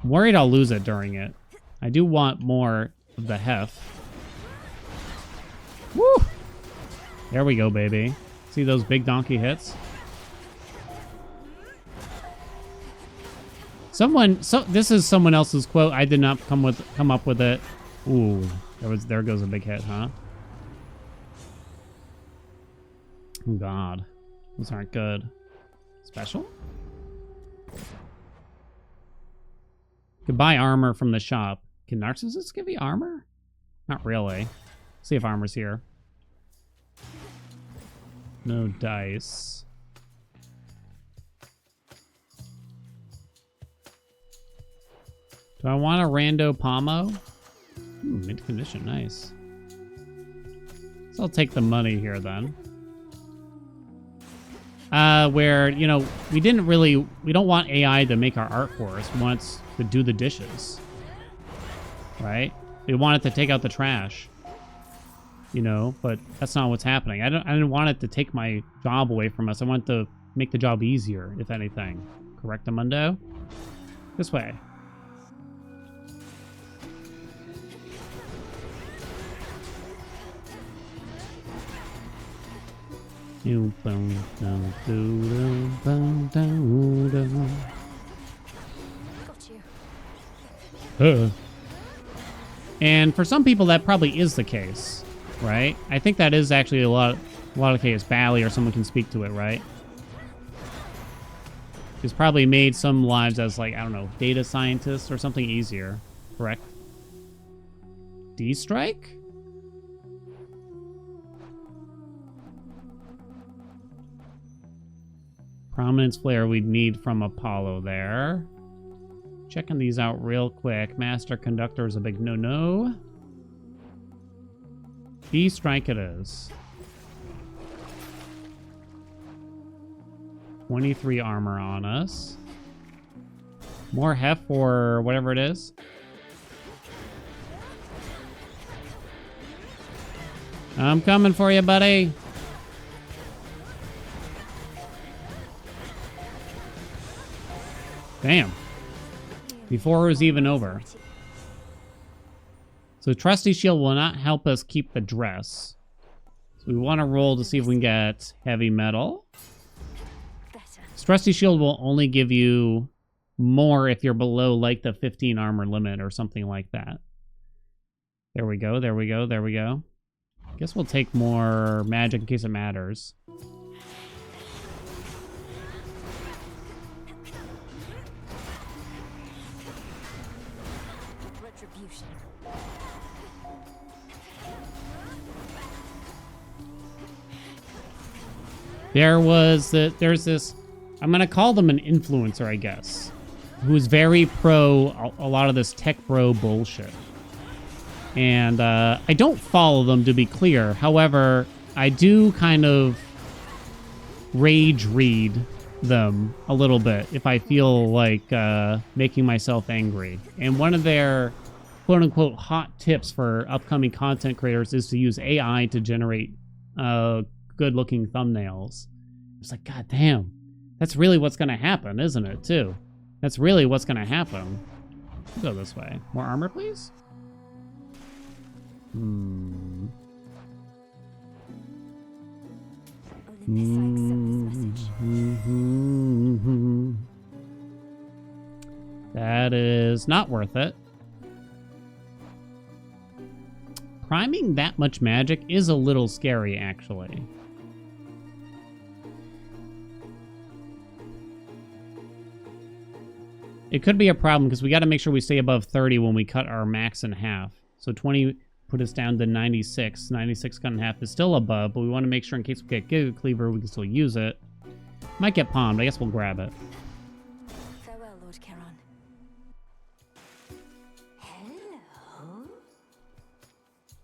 I'm worried I'll lose it during it. I do want more of the heft. Woo! There we go, baby. See those big donkey hits? This is someone else's quote. I did not come up with it. Ooh, there goes a big hit, huh? Oh God, those aren't good. Special? Could buy armor from the shop. Can Narcissus give you armor? Not really. See if armor's here. No dice. Do I want a rando Pomo? Mint condition, nice. So I'll take the money here then. Where, you know, we don't want AI to make our art for us. We want it to do the dishes. Right? We want it to take out the trash. You know, but that's not what's happening. I didn't want it to take my job away from us. I want to make the job easier, if anything. Correctamundo? This way. Got you. And for some people, that probably is the case, right? I think that is actually a lot of case. Bally or someone can speak to it, right? It's probably made some lives as, like, I don't know, data scientists or something easier, correct? D-Strike? Prominence flare we'd need from Apollo there. Checking these out real quick. Master Conductor is a big no-no. D-Strike it is. 23 armor on us. More hef or whatever it is. I'm coming for you, buddy. Damn. Before it was even over. So Trusty Shield will not help us keep the dress. So We want to roll to see if we can get heavy metal. Better. Stressy Shield will only give you more if you're below like the 15 armor limit or something like that. There we go, there we go, there we go. Guess we'll take more magic in case it matters. Retribution. There's this, I'm gonna call them an influencer, I guess, who's very pro a lot of this tech bro bullshit. And I don't follow them, to be clear. However, I do kind of rage read them a little bit if I feel like making myself angry. And one of their quote-unquote hot tips for upcoming content creators is to use AI to generate good-looking thumbnails. It's like, god damn, that's really what's going to happen, isn't it, too? That's really what's going to happen. Go this way. More armor, please? Olympus, I accept this message. That is not worth it. Priming that much magic is a little scary, actually. It could be a problem because we got to make sure we stay above 30 when we cut our max in half. So 20 put us down to 96. 96 cut in half is still above, but we want to make sure in case we get Giga Cleaver, we can still use it. Might get palmed. I guess we'll grab it. Farewell, Lord Charon. Hello?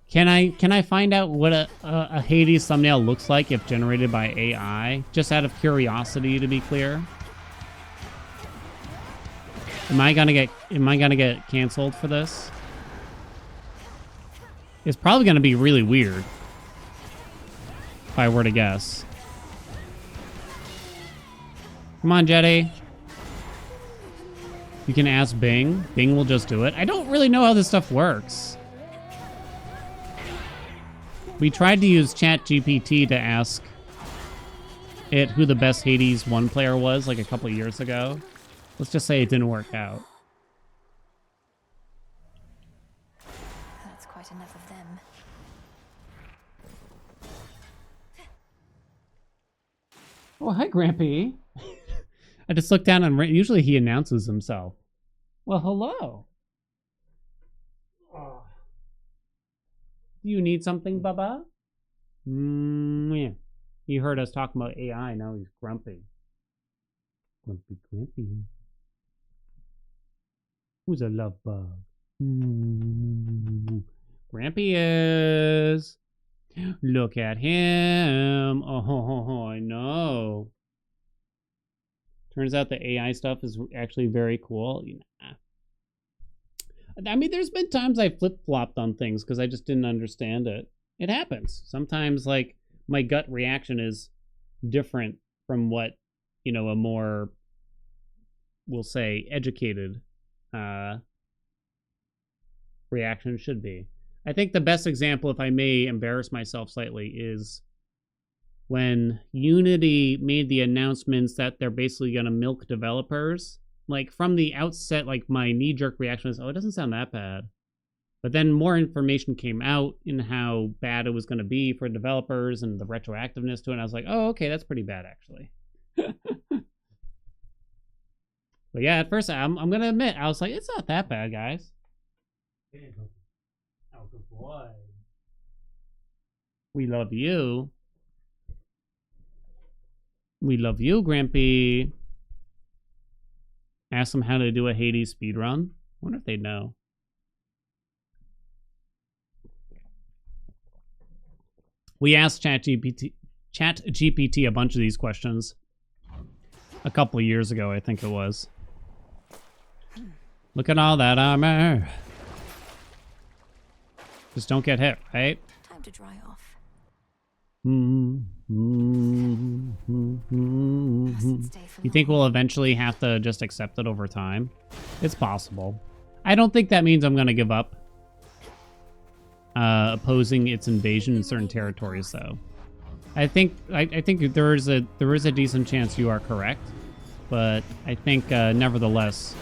Can I find out what a Hades thumbnail looks like if generated by AI? Just out of curiosity, to be clear. Am I gonna get canceled for this? It's probably gonna be really weird, if I were to guess. Come on, Jetty. You can ask Bing. Bing will just do it. I don't really know how this stuff works. We tried to use ChatGPT to ask it who the best Hades 1 player was like a couple of years ago. Let's just say it didn't work out. That's quite enough of them. Oh, hi, Grampy. I just looked down and usually he announces himself. Well, hello. Do you need something, Baba? Yeah. You heard us talking about AI. Now he's grumpy. Grumpy, grumpy. Who's a love bug? Grampy is. Look at him. Oh, I know. Turns out the AI stuff is actually very cool. I mean, there's been times I flip-flopped on things because I just didn't understand it. It happens. Sometimes, like, my gut reaction is different from what, a more, we'll say, educated reaction should be. I think the best example, if I may embarrass myself slightly, is when Unity made the announcements that they're basically going to milk developers. Like, from the outset, like, my knee-jerk reaction was, oh, it doesn't sound that bad. But then more information came out in how bad it was going to be for developers and the retroactiveness to it. And I was like, oh, okay, that's pretty bad, actually. But yeah, at first, I'm going to admit, I was like, it's not that bad, guys. Oh, good boy. We love you. We love you, Grampy. Ask them how to do a Hades speedrun. Wonder if they know. We asked ChatGPT a bunch of these questions a couple of years ago, I think it was. Look at all that armor. Just don't get hit, right? Time to dry off. You think we'll eventually have to just accept it over time? It's possible. I don't think that means I'm going to give up opposing its invasion in certain territories, though. I think there is a decent chance you are correct, but I think nevertheless,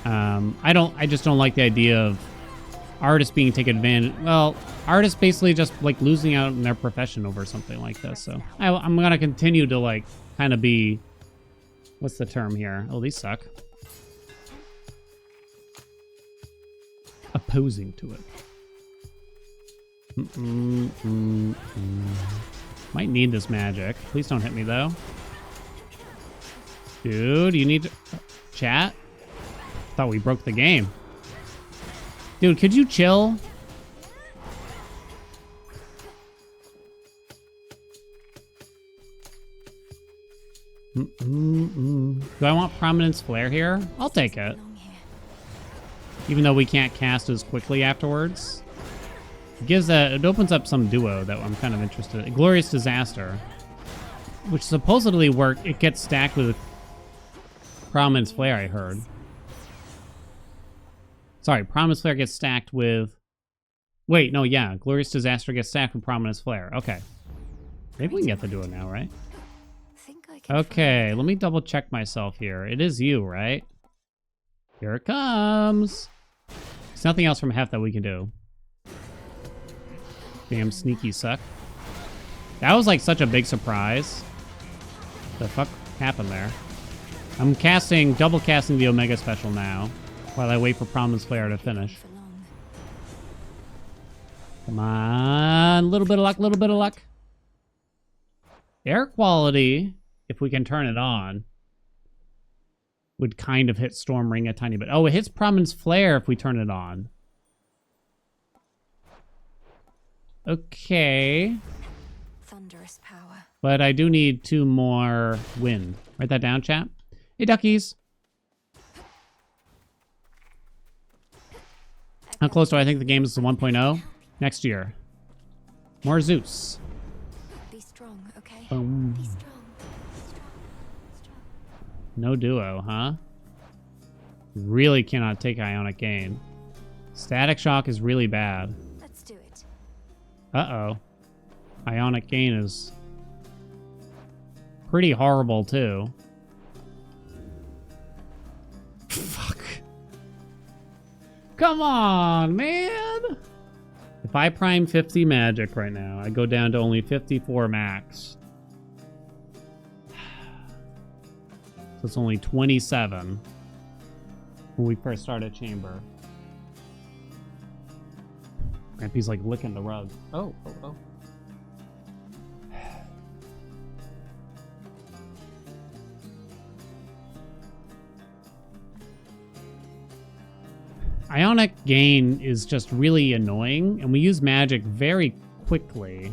I just don't like the idea of artists being taken advantage. Well, artists basically just like losing out in their profession over something like this. So I'm gonna continue to like kind of be, what's the term here? Oh, these suck. Opposing to it. Might need this magic. Please don't hit me though. Dude, you need to... Chat? Thought we broke the game. Dude, could you chill? Do I want Prominence Flare here? I'll take it. Even though we can't cast as quickly afterwards. It opens up some duo that I'm kind of interested in. Glorious Disaster. Which supposedly it gets stacked with Prominence Flare, I heard. Sorry, Prominence Flare gets stacked with... Wait, no, yeah. Glorious Disaster gets stacked with Prominence Flare. Okay. Maybe we can get the duo now, right? Okay, let me double check myself here. It is you, right? Here it comes. There's nothing else from Hef that we can do. Damn sneaky suck. That was like such a big surprise. The fuck happened there? I'm double casting the Omega Special now, while I wait for Prominence Flare to finish. Come on, little bit of luck, little bit of luck. Air quality, if we can turn it on, would kind of hit Storm Ring a tiny bit. Oh, it hits Prominence Flare if we turn it on. Okay. Thunderous power. But I do need 2 more wind. Write that down, chat. Hey, duckies. How close do I think the game is to 1.0? Next year. More Zeus. Be strong, okay? Boom. Be strong. No duo, huh? Really cannot take Ionic Gain. Static Shock is really bad. Let's do it. Uh-oh. Ionic Gain is pretty horrible, too. Fuck. Come on, man! If I prime 50 magic right now, I go down to only 54 max. So it's only 27 when we first started Chamber. Grampy's like licking the rug. Oh. Ionic Gain is just really annoying, and we use magic very quickly.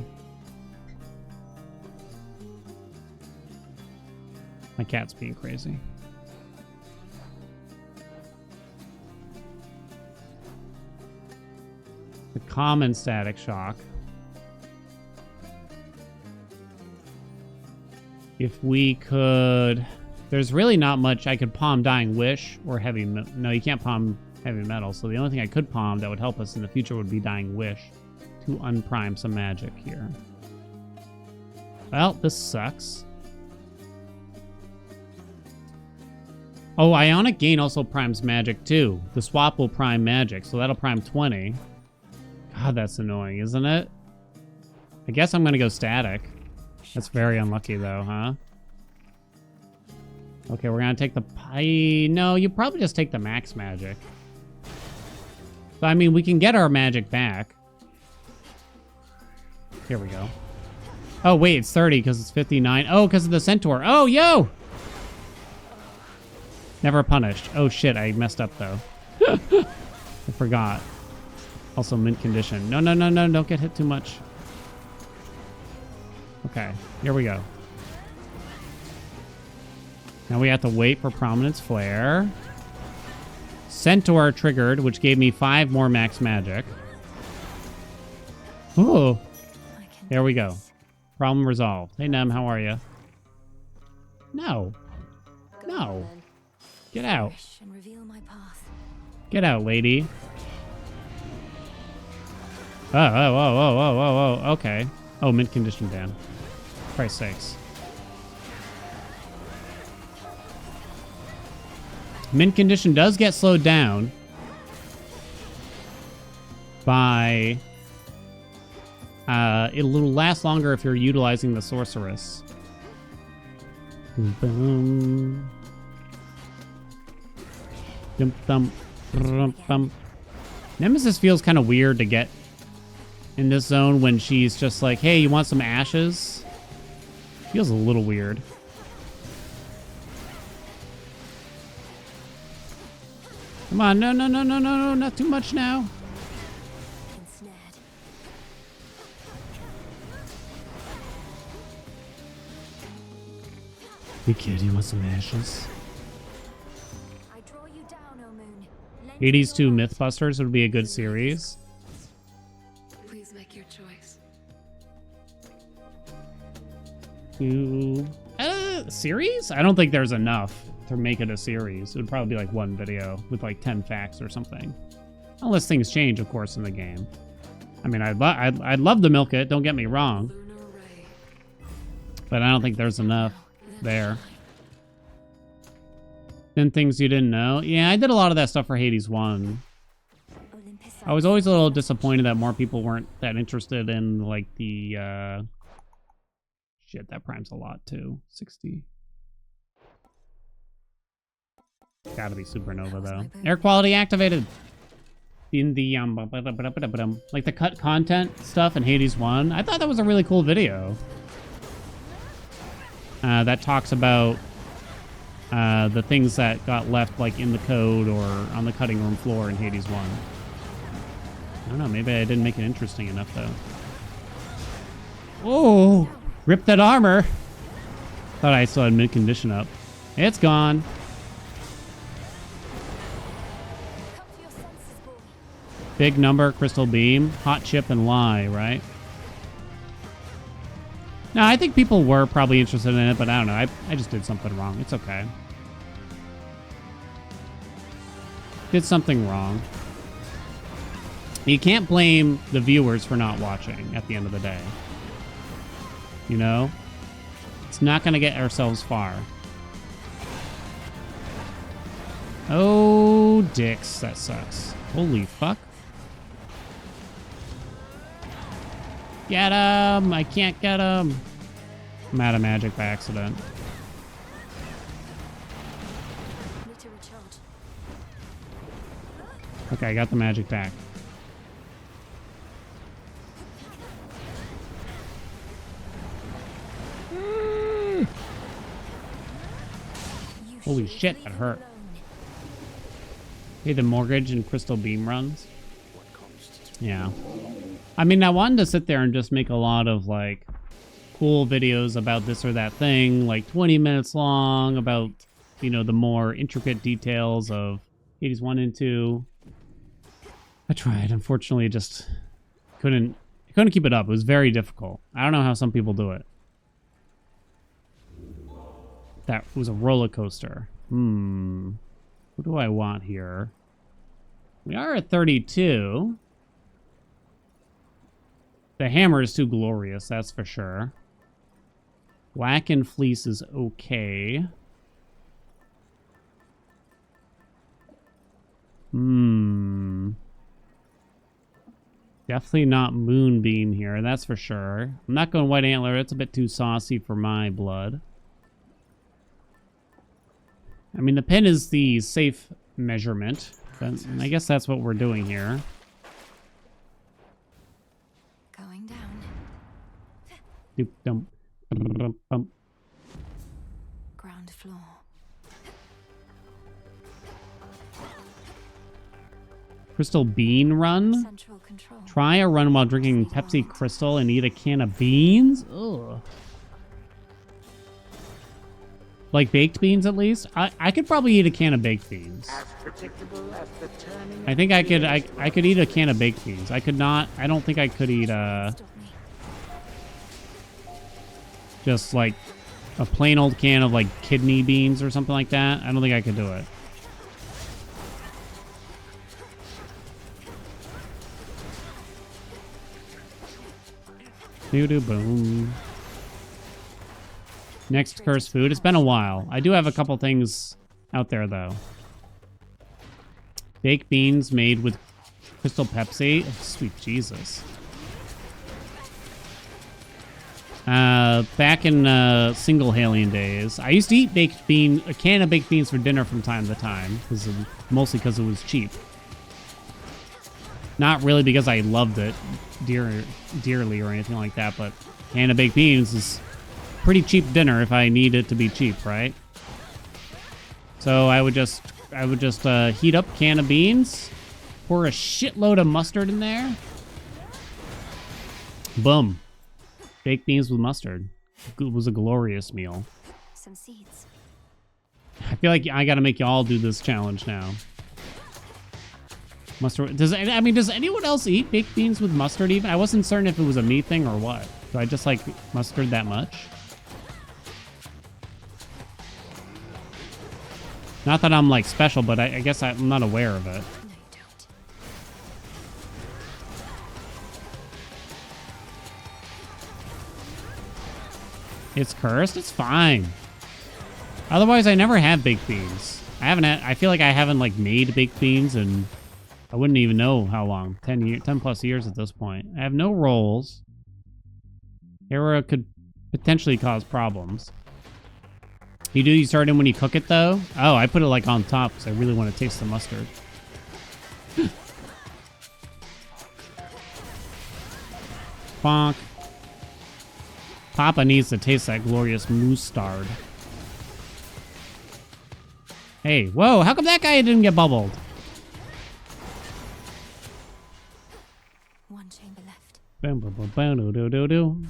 My cat's being crazy. The common Static Shock. If we could... There's really not much. I could palm Dying Wish or Heavy... No, you can't palm Heavy Metal. So the only thing I could palm that would help us in the future would be Dying Wish to unprime some magic here. Well, this sucks. Oh, Ionic Gain also primes magic too. The swap will prime magic, so that'll prime 20. God, that's annoying, isn't it? I guess I'm gonna go static. That's very unlucky though, huh? Okay, we're gonna take the No, you probably just take the max magic. So, I mean, we can get our magic back. Here we go. Oh, wait, it's 30 because it's 59. Oh, because of the Centaur. Oh, yo! Never punished. Oh, shit, I messed up, though. I forgot. Also, mint condition. No, don't get hit too much. Okay, here we go. Now we have to wait for Prominence Flare. Centaur triggered, which gave me 5 more max magic. Ooh. There we go. Problem resolved. Hey, Nem, how are you? No. No. Get out. Get out, lady. Whoa. Okay. Oh, mint condition Dan. Christ's sakes. Mint condition does get slowed down by... it'll last longer if you're utilizing the sorceress. Boom. Dum, dum, bum. Nemesis feels kind of weird to get in this zone when she's just like, hey, you want some ashes? Feels a little weird. Come on, no, not too much now. Ensnared. Hey kid, you want some ashes? I draw you down, O moon. Lend Hades me 2 your light. Mythbusters would be a good series. Please make your choice. Series? I don't think there's enough to make it a series. It would probably be like one video with like 10 facts or something. Unless things change, of course, in the game. I mean, I'd love to milk it, don't get me wrong. Lunar ray. But I don't think there's enough there. 10 things you didn't know. Yeah, I did a lot of that stuff for Hades 1. Olympus I was always a little disappointed that more people weren't that interested in like the shit, that prime's a lot too. 60. Gotta be supernova though. Air quality activated. In the like the cut content stuff in Hades 1. I thought that was a really cool video. That talks about the things that got left like in the code or on the cutting room floor in Hades 1. I don't know, maybe I didn't make it interesting enough though. Oh, rip that armor. Thought I still had mid condition up. It's gone. Come to your senses, boy. Big number, crystal beam, hot chip, and lie, right? No, I think people were probably interested in it, but I don't know. I just did something wrong. It's okay. Did something wrong. You can't blame the viewers for not watching at the end of the day. You know? It's not going to get ourselves far. Oh, dicks. That sucks. Holy fuck. Get him! I can't get him! I'm out of magic by accident. Need to recharge. Okay, I got the magic back. You Holy should shit, leave that him hurt. alone. Hey, the mortgage and crystal beam runs. Yeah. I mean, I wanted to sit there and just make a lot of, like, cool videos about this or that thing, like 20 minutes long, about, you know, the more intricate details of Hades 1 and 2. I tried. Unfortunately, just couldn't keep it up. It was very difficult. I don't know how some people do it. That was a roller coaster. What do I want here? We are at 32. The hammer is too glorious, that's for sure. Black and fleece is okay. Definitely not moonbeam here, that's for sure. I'm not going white antler, it's a bit too saucy for my blood. I mean, the pin is the safe measurement, but I guess that's what we're doing here. Going down. Doop dump. Bump. Ground floor. Crystal bean run? Central control. Try a run while drinking Pepsi Crystal and eat a can of beans? Ugh. Like baked beans, at least? I could probably eat a can of baked beans. I think I could eat a can of baked beans. I could not... I don't think I could eat, Stop me. just, like, a plain old can of, like, kidney beans or something like that. I don't think I could do it. Doo-doo boom. Next cursed food. It's been a while. I do have a couple things out there, though. Baked beans made with Crystal Pepsi. Oh, sweet Jesus. Back in single Haelian days, I used to eat a can of baked beans for dinner from time to time, mostly because it was cheap. Not really because I loved it dearly or anything like that, but a can of baked beans is pretty cheap dinner if I need it to be cheap, right? So I would just heat up a can of beans, pour a shitload of mustard in there. Boom. Baked beans with mustard. It was a glorious meal. Some seeds. I feel like I gotta make y'all do this challenge now. Mustard. Does anyone else eat baked beans with mustard even? I wasn't certain if it was a me thing or what. Do I just like mustard that much? Not that I'm like special, but I guess I'm not aware of it. No, you don't. It's cursed? It's fine. Otherwise, I never have baked beans. I feel like I haven't like made baked beans and I wouldn't even know how long. 10 plus years at this point. I have no rolls. Era could potentially cause problems. You start in when you cook it though? Oh, I put it like on top because I really want to taste the mustard. Bonk. Papa needs to taste that glorious mustard. Hey, whoa, how come that guy didn't get bubbled? One chamber left. Boom, boom, boom, boom, do, do, do.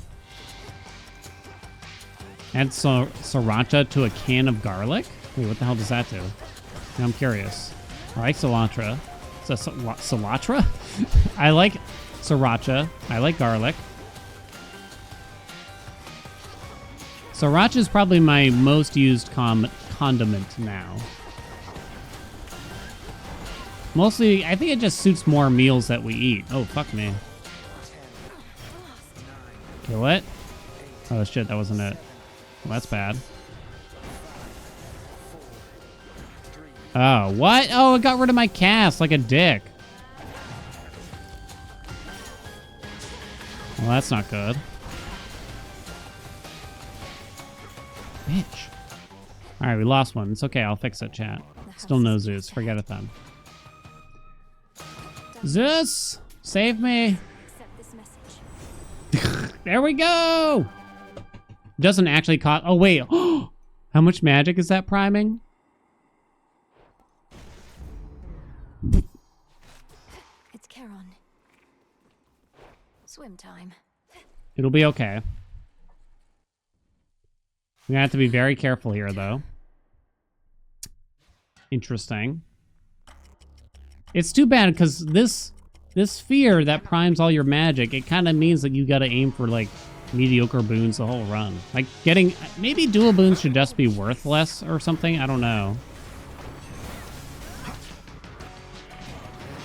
Add sriracha to a can of garlic? Wait, what the hell does that do? Now I'm curious. I like cilantro. Is that cilantro? I like sriracha. I like garlic. Sriracha is probably my most used condiment now. Mostly, I think it just suits more meals that we eat. Oh, fuck me. Kill it? Oh, shit, that wasn't it. Well, that's bad. Oh, what? Oh, it got rid of my cast like a dick. Well, that's not good. Bitch. Alright, we lost one. It's okay, I'll fix it, chat. Still no Zeus. Forget it then. Zeus! Save me! Accept this message. There we go! Doesn't actually cost... Oh, wait. How much magic is that priming? It's Charon. Swim time. It'll be okay. We're gonna have to be very careful here, though. Interesting. It's too bad, because this sphere that primes all your magic, it kind of means that you gotta aim for, like, mediocre boons the whole run. Like, maybe dual boons should just be worth less or something? I don't know.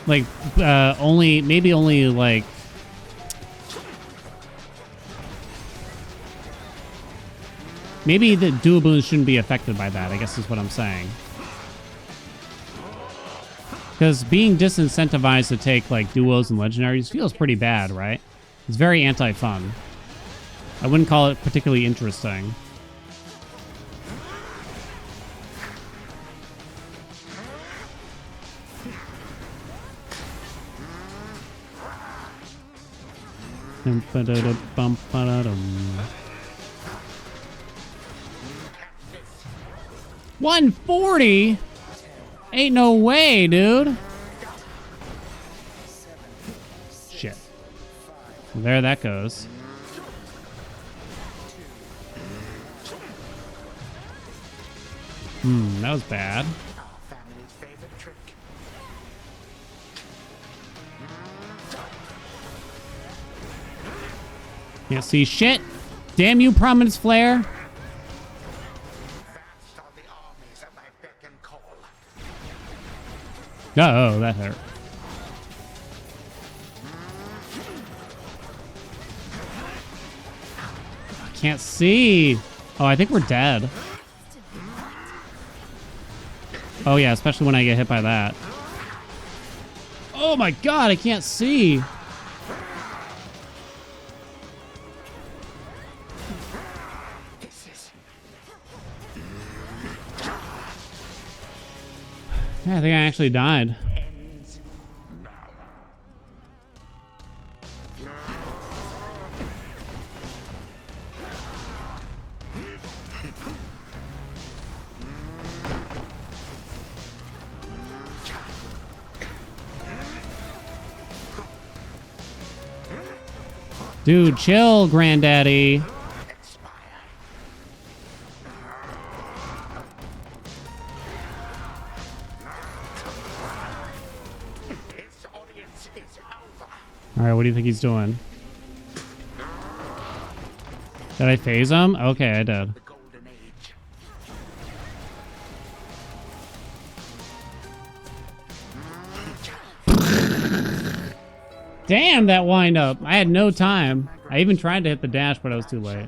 Like, maybe only, like... Maybe the dual boons shouldn't be affected by that, I guess is what I'm saying. Because being disincentivized to take, like, duos and legendaries feels pretty bad, right? It's very anti-fun. I wouldn't call it particularly interesting. $140? Ain't no way, dude. Shit. There that goes. That was bad. Can't see shit. Damn you, Prominence Flare. Oh, that hurt. can't see. Oh, I think we're dead. Oh yeah, especially when I get hit by that. Oh my god, I can't see. Yeah, I think I actually died. Dude, chill, granddaddy. Alright, what do you think he's doing? Did I phase him? Okay, I did. Damn, that wind up. I had no time. I even tried to hit the dash, but I was too late.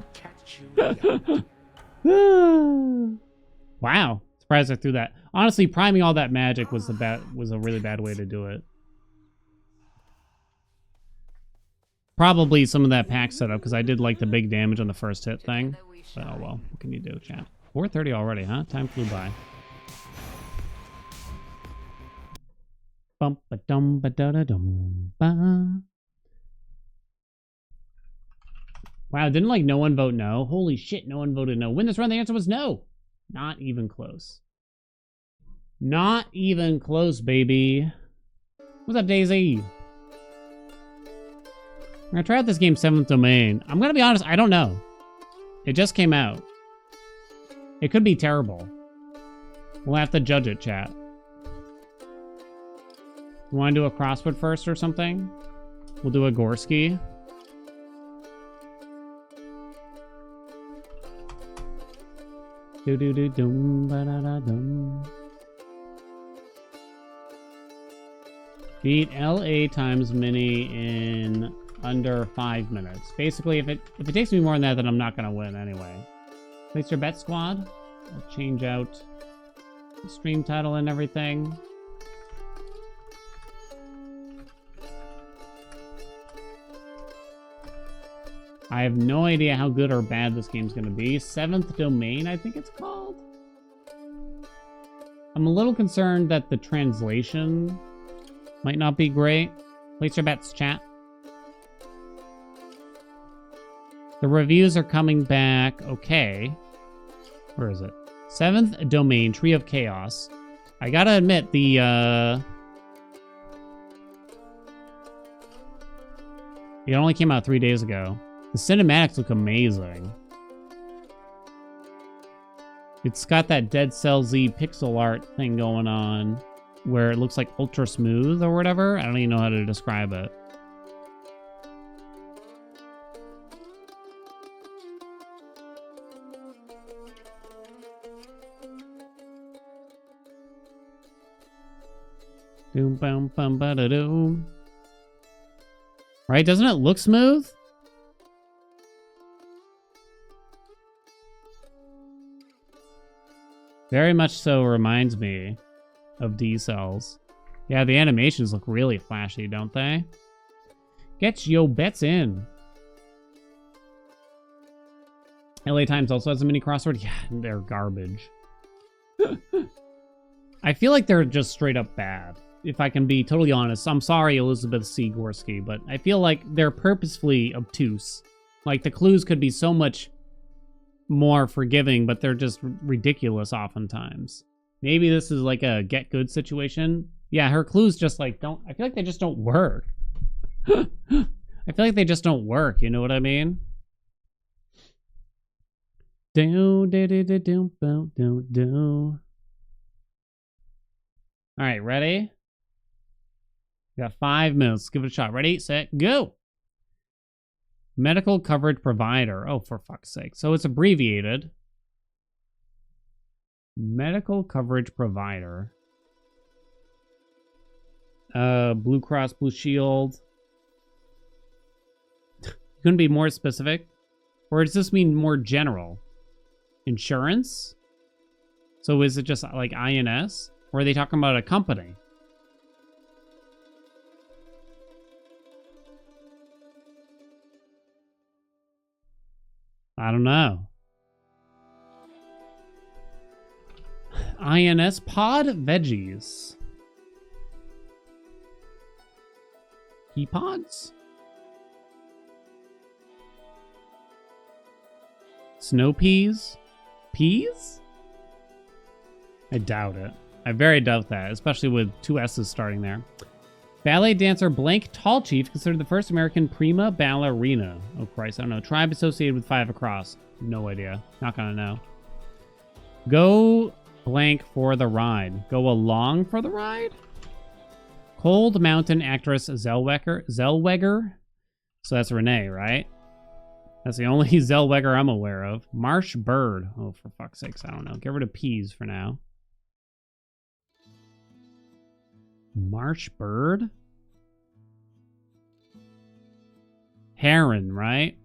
Wow. Surprised I threw that. Honestly, priming all that magic was a really bad way to do it. Probably some of that pack setup, because I did like the big damage on the first hit thing. But oh well, what can you do, chat? 4:30 already, huh? Time flew by. Bump ba dum ba da da dum ba. Wow, didn't like no one vote no? Holy shit, no one voted no. Win this run, the answer was no. Not even close. Not even close, baby. What's up, Daisy? I'm gonna try out this game 7th Domain. I'm gonna be honest, I don't know. It just came out. It could be terrible. We'll have to judge it, chat. You wanna do a crossword first or something? We'll do a Gorski. Do do do dum ba da da dum. Beat LA times mini in under 5 minutes. Basically, if it takes me more than that, then I'm not gonna win anyway. Place your bet, squad. I'll change out the stream title and everything. I have no idea how good or bad this game's gonna be. 7th Domain, I think it's called. I'm a little concerned that the translation might not be great. Place your bets, chat. The reviews are coming back. Okay. Where is it? 7th Domain, Tree of Chaos. I gotta admit, it only came out 3 days ago. The cinematics look amazing. It's got that Dead Cell Z pixel art thing going on where it looks like ultra smooth or whatever. I don't even know how to describe it. Doom bum bum ba da doom. Right? Doesn't it look smooth? Very much so reminds me of D-Cells. Yeah, the animations look really flashy, don't they? Get your bets in. LA Times also has a mini crossword. Yeah, they're garbage. I feel like they're just straight up bad. If I can be totally honest. I'm sorry, Elizabeth C. Gorski, but I feel like they're purposefully obtuse. Like, the clues could be so much more forgiving, but they're just ridiculous oftentimes. Maybe this is like a get good situation. Yeah, her clues just like don't, I feel like they just don't work. I feel like they just don't work, you know what I mean? Do do do do do do do do. All right, ready? We got 5 minutes. Give it a shot. Ready, set, go. Medical coverage provider. Oh, for fuck's sake. So it's abbreviated. Medical coverage provider. Blue Cross Blue Shield. You couldn't be more specific? Or does this mean more general? Insurance? So is it just like INS? Or are they talking about a company? I don't know. INS pod veggies. Pea pods? Snow peas? Peas? I doubt it. I very doubt that, especially with two S's starting there. Ballet dancer Blank Tall Chief, considered the first American prima ballerina. Oh Christ, I don't know. Tribe associated with 5 across. No idea. Not gonna know. Go blank for the ride. Go along for the ride? Cold Mountain actress Zellweger. So that's Renee, right? That's the only Zellweger I'm aware of. Marsh Bird. Oh, for fuck's sakes, I don't know. Get rid of peas for now. Marsh Bird? Heron, right?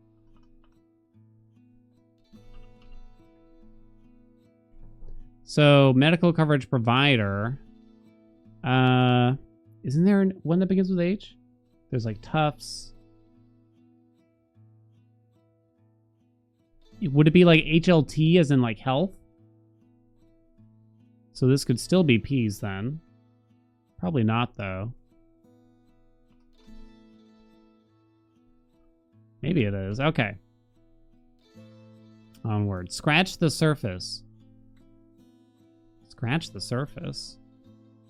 So, medical coverage provider. Isn't there one that begins with H? There's like Tufts. Would it be like HLT as in like health? So this could still be P's then. Probably not, though. Maybe it is. Okay. Onward. Scratch the surface. Scratch the surface.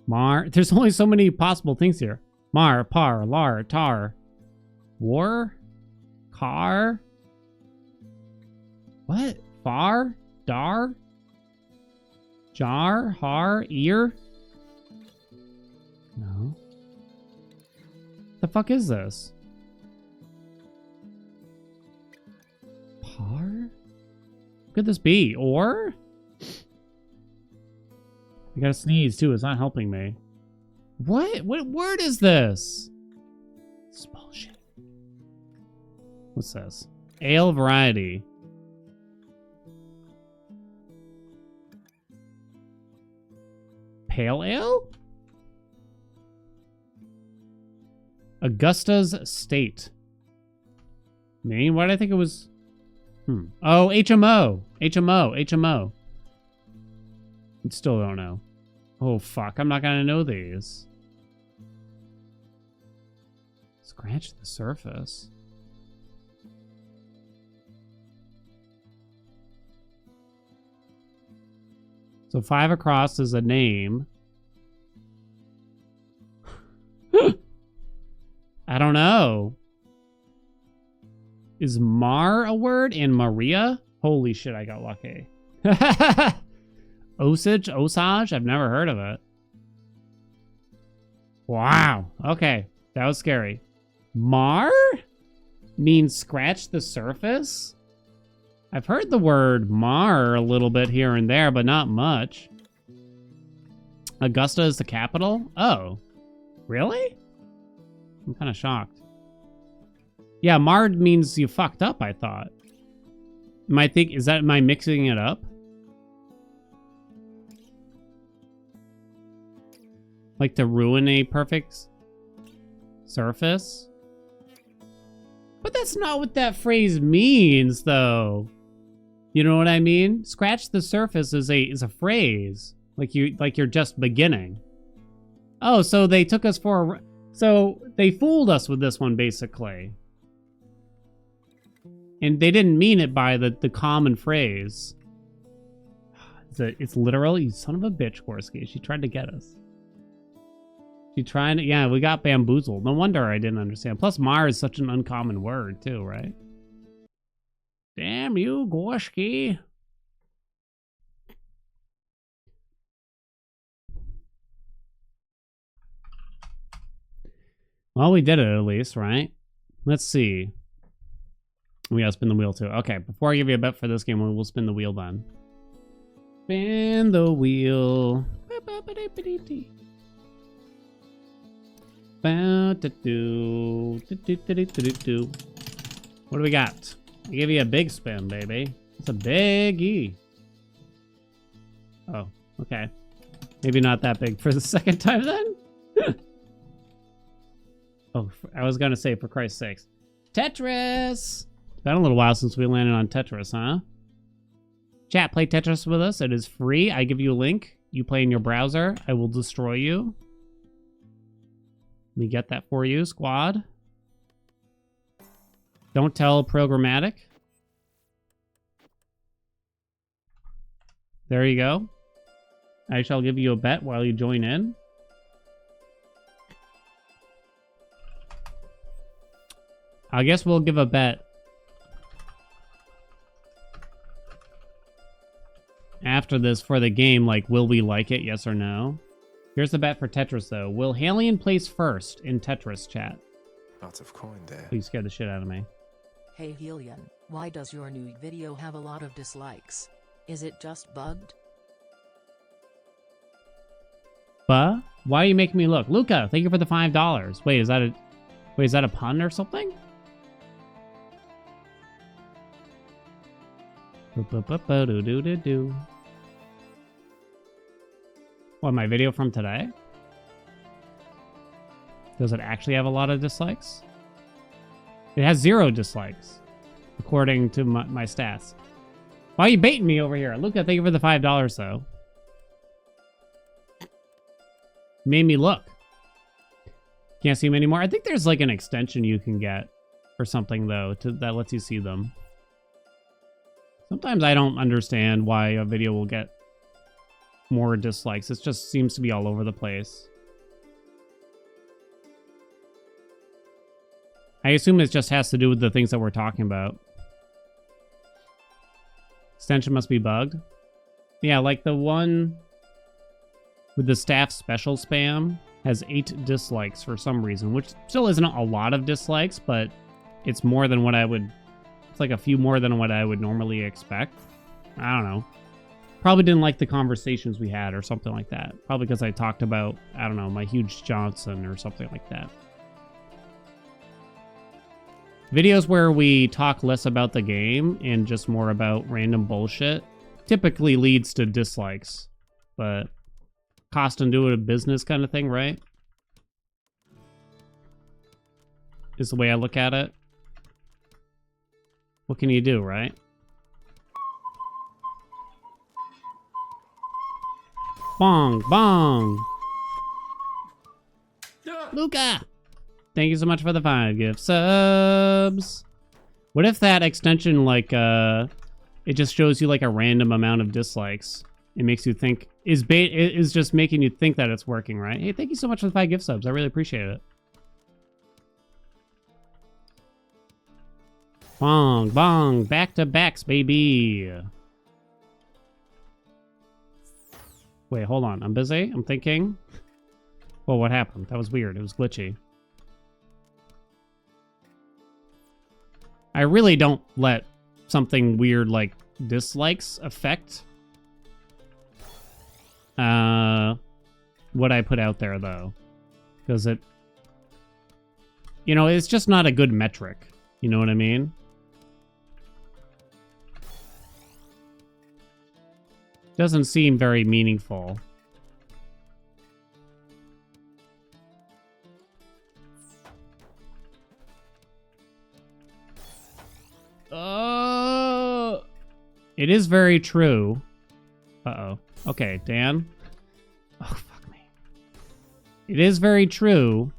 Mar. There's only so many possible things here. Mar, par, lar, tar. War? Car? What? Far? Dar? Jar? Har? Ear? No. The fuck is this? Par? What could this be? Or? I gotta sneeze too, it's not helping me. What? What word is this? This is bullshit. What's this? Ale variety. Pale ale? Augusta's State. Maine? Why did I think it was... Oh, HMO. HMO. I still don't know. Oh, fuck. I'm not gonna know these. Scratch the surface. So 5 across is a name. I don't know. Is Mar a word? And Maria? Holy shit, I got lucky. Osage? I've never heard of it. Wow. Okay. That was scary. Mar? Means scratch the surface? I've heard the word mar a little bit here and there, but not much. Augusta is the capital? Oh. Really? I'm kind of shocked. Yeah, mar means you fucked up, I thought. Am I mixing it up? Like to ruin a perfect surface? But that's not what that phrase means, though. You know what I mean? Scratch the surface is a phrase. Like you're just beginning. Oh, so they took us for a... So they fooled us with this one, basically. And they didn't mean it by the common phrase. It's literal. You son of a bitch, Gorski. She tried to get us. She tried to... Yeah, we got bamboozled. No wonder I didn't understand. Plus, Mar is such an uncommon word, too, right? Damn you, Gorski. Well, we did it at least, right? Let's see. We gotta spin the wheel too. Okay, before I give you a bet for this game, we'll spin the wheel then. Spin the wheel. What do we got? I give you a big spin, baby. It's a big E. Oh, okay. Maybe not that big for the second time then? Oh, I was gonna say, for Christ's sakes. Tetris! It's been a little while since we landed on Tetris, huh? Chat, play Tetris with us. It is free. I give you a link. You play in your browser. I will destroy you. Let me get that for you, squad. Don't tell programmatic. There you go. I shall give you a bet while you join in. I guess we'll give a bet after this for the game, like, will we like it, yes or no? Here's the bet for Tetris, though. Will Haelian place first in Tetris, chat? Lots of coin there. Please scare the shit out of me. Hey Haelian, why does your new video have a lot of dislikes? Is it just bugged? Why are you making me look? Luca, thank you for the $5. Wait, is that a pun or something? What, my video from today? Does it actually have a lot of dislikes? It has 0 dislikes, according to my stats. Why are you baiting me over here? Luca, thank you for the $5, though. Made me look. Can't see them anymore. I think there's like an extension you can get or something, though, that lets you see them. Sometimes I don't understand why a video will get more dislikes. It just seems to be all over the place. I assume it just has to do with the things that we're talking about. Extension must be bugged. Yeah, like the one with the staff special spam has 8 dislikes for some reason, which still isn't a lot of dislikes, but it's more than what I would... It's like a few more than what I would normally expect. I don't know. Probably didn't like the conversations we had or something like that. Probably because I talked about, I don't know, my huge Johnson or something like that. Videos where we talk less about the game and just more about random bullshit typically leads to dislikes. But cost and do it a business kind of thing, right? Is the way I look at it. What can you do, right? Bong, bong. Luca! Thank you so much for the 5 gift subs. What if that extension, like, it just shows you, like, a random amount of dislikes? It makes you think, is just making you think that it's working, right? Hey, thank you so much for the 5 gift subs. I really appreciate it. Bong, bong, back to backs, baby. Wait, hold on. I'm busy. I'm thinking. Well, what happened? That was weird. It was glitchy. I really don't let something weird like dislikes affect what I put out there, though. Because it... You know, it's just not a good metric. You know what I mean? Doesn't seem very meaningful. It is very true. Uh-oh. Okay, Dan. Oh, fuck me. It is very true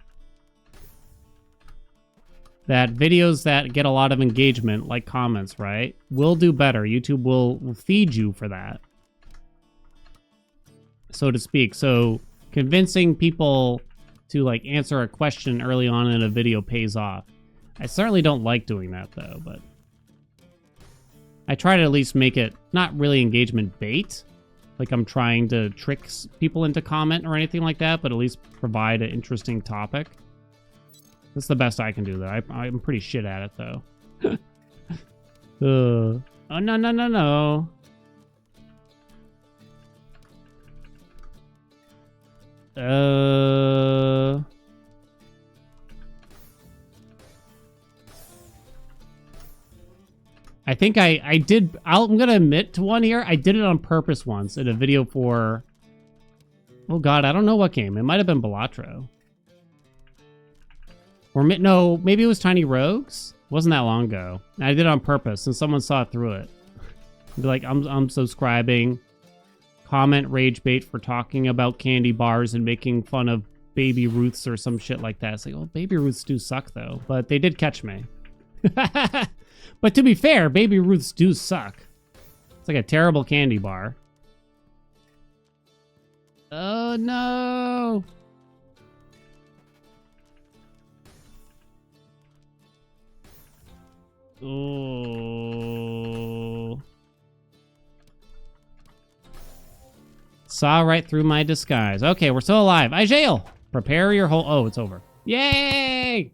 that videos that get a lot of engagement, like comments, right, will do better. YouTube will feed you for that, so to speak. So convincing people to, like, answer a question early on in a video pays off. I certainly don't like doing that, though, but I try to at least make it not really engagement bait, like I'm trying to trick people into comment or anything like that, but at least provide an interesting topic. That's the best I can do, though. I'm pretty shit at it, though. Oh, no, no, no, no. I think I did. I'm gonna admit to one here. I did it on purpose once in a video for. Oh God, I don't know what game. It might have been Balatro. Or no, maybe it was Tiny Rogues. It wasn't that long ago. I did it on purpose, and someone saw through it. Be like, I'm subscribing. Comment rage bait for talking about candy bars and making fun of Baby Ruths or some shit like that. It's like, well, Baby Ruths do suck though, but they did catch me. But to be fair, Baby Ruths do suck. It's like a terrible candy bar. Oh no! Oh. Saw right through my disguise. Okay, we're still alive. I jail. Prepare your whole... Oh, it's over. Yay!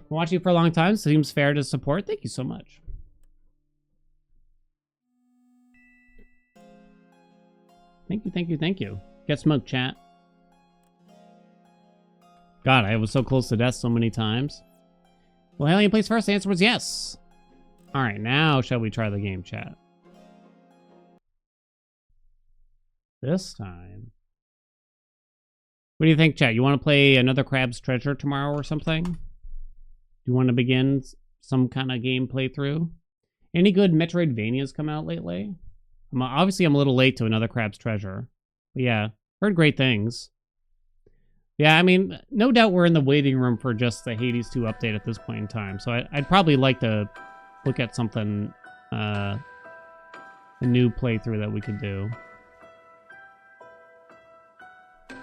Watching for a long time. Seems fair to support. Thank you so much. Thank you, thank you, thank you. Get smoked, chat. God, I was so close to death so many times. Well, Haelian plays first. The answer was yes. All right, now shall we try the game, chat? This time. What do you think, chat? You want to play another Crab's Treasure tomorrow or something? Do you want to begin some kind of game playthrough? Any good Metroidvanias come out lately? Obviously, I'm a little late to another Crab's Treasure. But yeah, heard great things. Yeah, I mean, no doubt we're in the waiting room for just the Hades 2 update at this point in time. So I'd probably like to look at something, a new playthrough that we could do.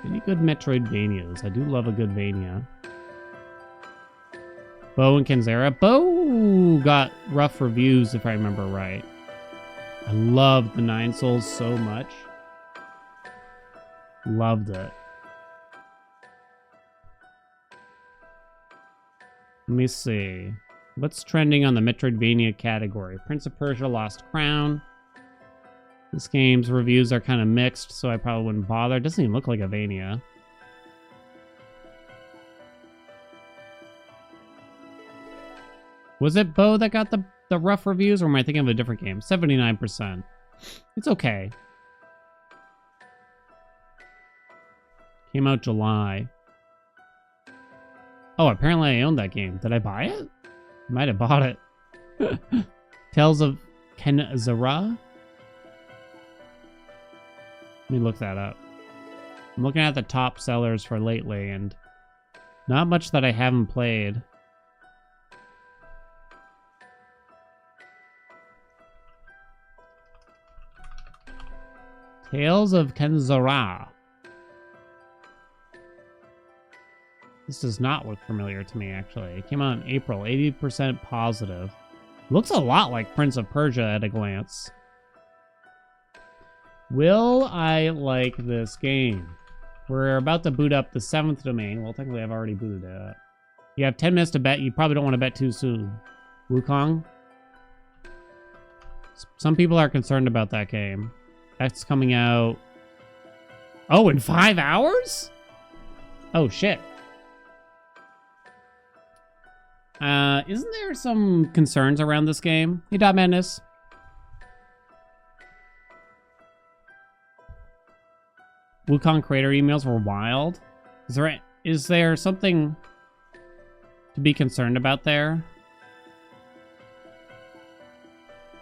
Any good Metroidvanias? I do love a good Vania. Bo and Kenzera. Bo got rough reviews, if I remember right. I loved the Nine Souls so much. Loved it. Let me see. What's trending on the Metroidvania category? Prince of Persia Lost Crown. This game's reviews are kind of mixed, so I probably wouldn't bother. It doesn't even look like a Vania. Was it Bo that got the rough reviews, or am I thinking of a different game? 79%. It's okay. Came out July. Oh, apparently I owned that game. Did I buy it? Might have bought it. Tales of Kenzera? Let me look that up. I'm looking at the top sellers for lately, and not much that I haven't played. Tales of Kenzera. This does not look familiar to me, actually. It came out in April, 80% positive. Looks a lot like Prince of Persia at a glance. Will I like this game? We're about to boot up the 7th domain. Well, technically, I've already booted it up. You have 10 minutes to bet. You probably don't want to bet too soon. Wukong? Some people are concerned about that game. That's coming out... Oh, in 5 hours? Oh, shit. Isn't there some concerns around this game? Hey, Dot Madness. Wukong creator emails were wild. Is there something to be concerned about there?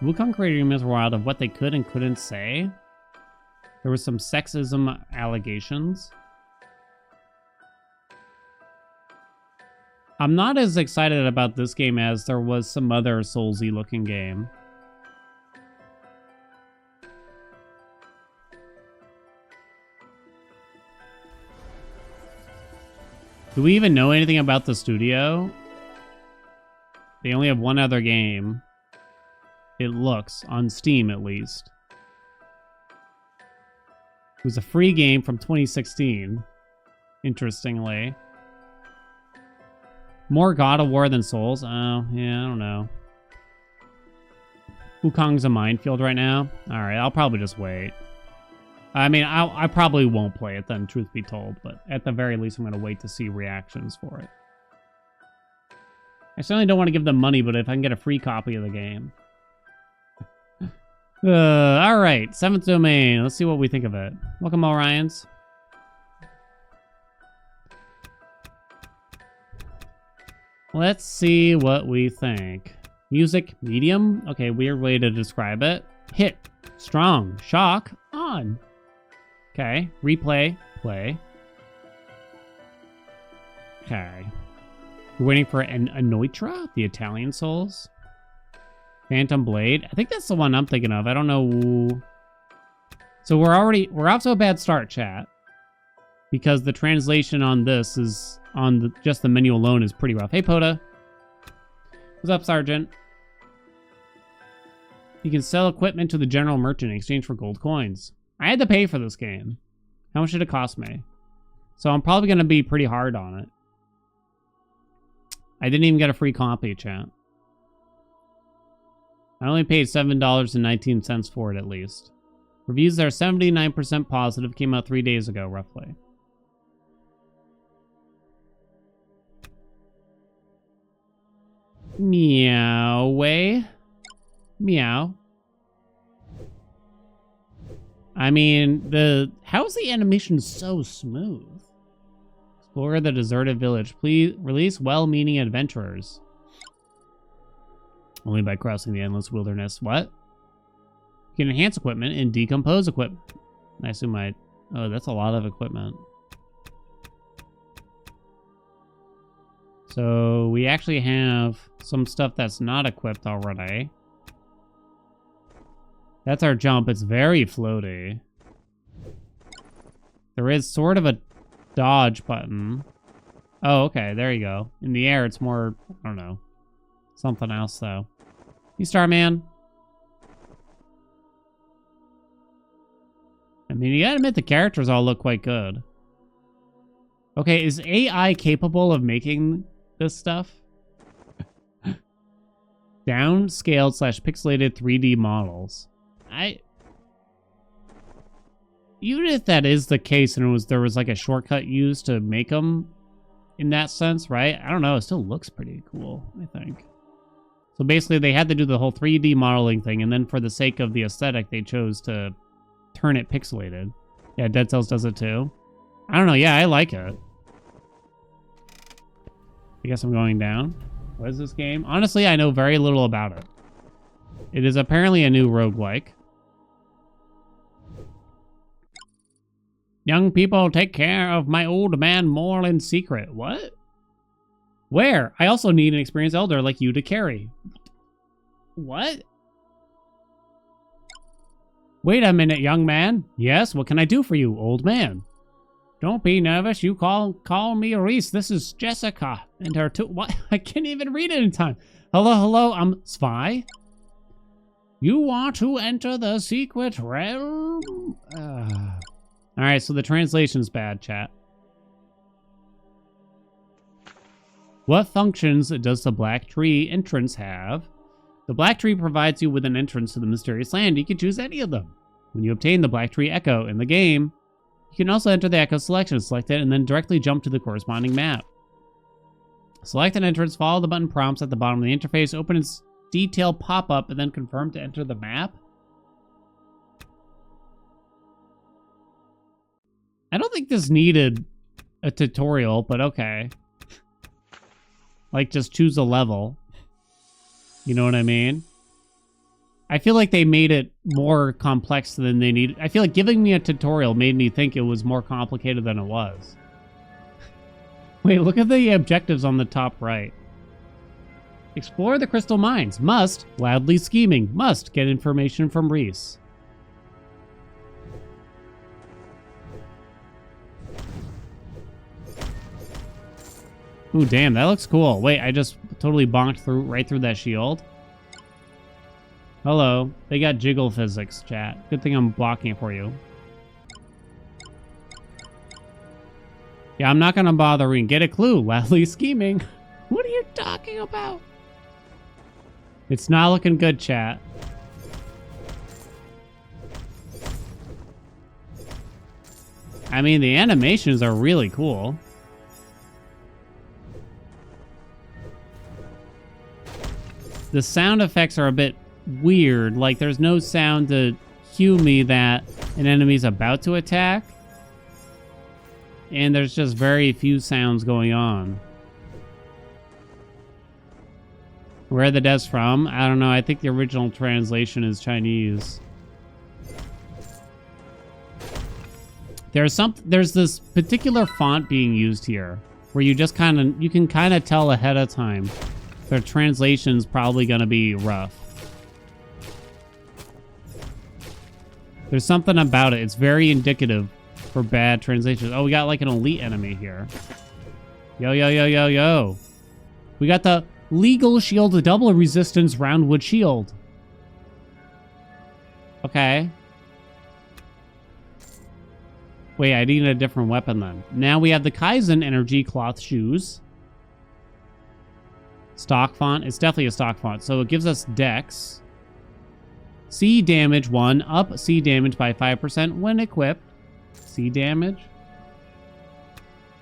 Wukong creator emails were wild of what they could and couldn't say. There was some sexism allegations. I'm not as excited about this game as there was some other Soulsy looking game. Do we even know anything about the studio? They only have one other game. It looks, on Steam at least. It was a free game from 2016, interestingly. More God of War than Souls? Oh, yeah, I don't know. Wukong's a minefield right now. Alright, I'll probably just wait. I mean, I probably won't play it then, truth be told. But at the very least, I'm going to wait to see reactions for it. I certainly don't want to give them money, but if I can get a free copy of the game. Alright, 7th domain. Let's see what we think of it. Welcome, Orions. Let's see what we think. Music, medium. Okay, weird way to describe it. Hit, strong, shock, on. Okay, replay, play. Okay. We're waiting for an Anoitra, the Italian Souls. Phantom Blade. I think that's the one I'm thinking of. I don't know. So we're off to a bad start, chat. Because the translation on this is, just the menu alone is pretty rough. Hey, Poda. What's up, Sergeant? You can sell equipment to the general merchant in exchange for gold coins. I had to pay for this game. How much did it cost me? So I'm probably going to be pretty hard on it. I didn't even get a free copy, chat. I only paid $7.19 for it, at least. Reviews are 79% positive. Came out 3 days ago, roughly. Meow way. Meow. I mean, how is the animation so smooth? Explore the deserted village. Please release well-meaning adventurers. Only by crossing the endless wilderness. What? You can enhance equipment and decompose equipment. I assume oh, that's a lot of equipment. So we actually have some stuff that's not equipped already. That's our jump. It's very floaty. There is sort of a dodge button. Oh, okay. There you go. In the air, it's more, I don't know, something else, though. You Starman. I mean, you gotta admit the characters all look quite good. Okay, is AI capable of making this stuff? Downscaled / pixelated 3D models. Even if that is the case and there was like a shortcut used to make them in that sense, right? I don't know. It still looks pretty cool, I think. So basically they had to do the whole 3D modeling thing, and then for the sake of the aesthetic, they chose to turn it pixelated. Yeah, Dead Cells does it too. I don't know. Yeah, I like it. I guess I'm going down. What is this game? Honestly, I know very little about it. It is apparently a new roguelike. Young people, take care of my old man more in secret. What? Where? I also need an experienced elder like you to carry. What? Wait a minute, young man. Yes, what can I do for you, old man? Don't be nervous. You call me Reese. This is Jessica and her two. What? I can't even read it in time. Hello, I'm Spy. You want to enter the secret realm? All right, so the translation's bad, chat. What functions does the Black Tree entrance have? The Black Tree provides you with an entrance to the mysterious land. You can choose any of them. When you obtain the Black Tree Echo in the game, you can also enter the Echo selection, select it, and then directly jump to the corresponding map. Select an entrance, follow the button prompts at the bottom of the interface, open its detail pop-up, and then confirm to enter the map. I don't think this needed a tutorial, but okay. Like, just choose a level. You know what I mean? I feel like they made it more complex than they needed. I feel like giving me a tutorial made me think it was more complicated than it was. Wait, look at the objectives on the top right. Explore the crystal mines. Must. Loudly scheming. Must get information from Reese. Ooh, damn, that looks cool. Wait, I just totally bonked right through that shield. Hello. They got jiggle physics, chat. Good thing I'm blocking it for you. Yeah, I'm not gonna bother reading. Get a clue. Loudly scheming. What are you talking about? It's not looking good, chat. I mean, the animations are really cool. the sound effects are a bit weird. Like, there's no sound to cue me that an enemy's about to attack. And there's just very few sounds going on. Where are the devs from? I don't know. I think the original translation is Chinese. There's this particular font being used here where you just you can kind of tell ahead of time their translation's probably going to be rough. There's something about it. It's very indicative for bad translations. Oh, we got like an elite enemy here. Yo, yo, yo, yo, yo. We got the legal shield double resistance roundwood shield. Okay. Wait, I need a different weapon then. Now we have the Kaizen energy cloth shoes. Stock font. It's definitely a stock font. So it gives us dex. C damage 1. Up C damage by 5% when equipped. C damage.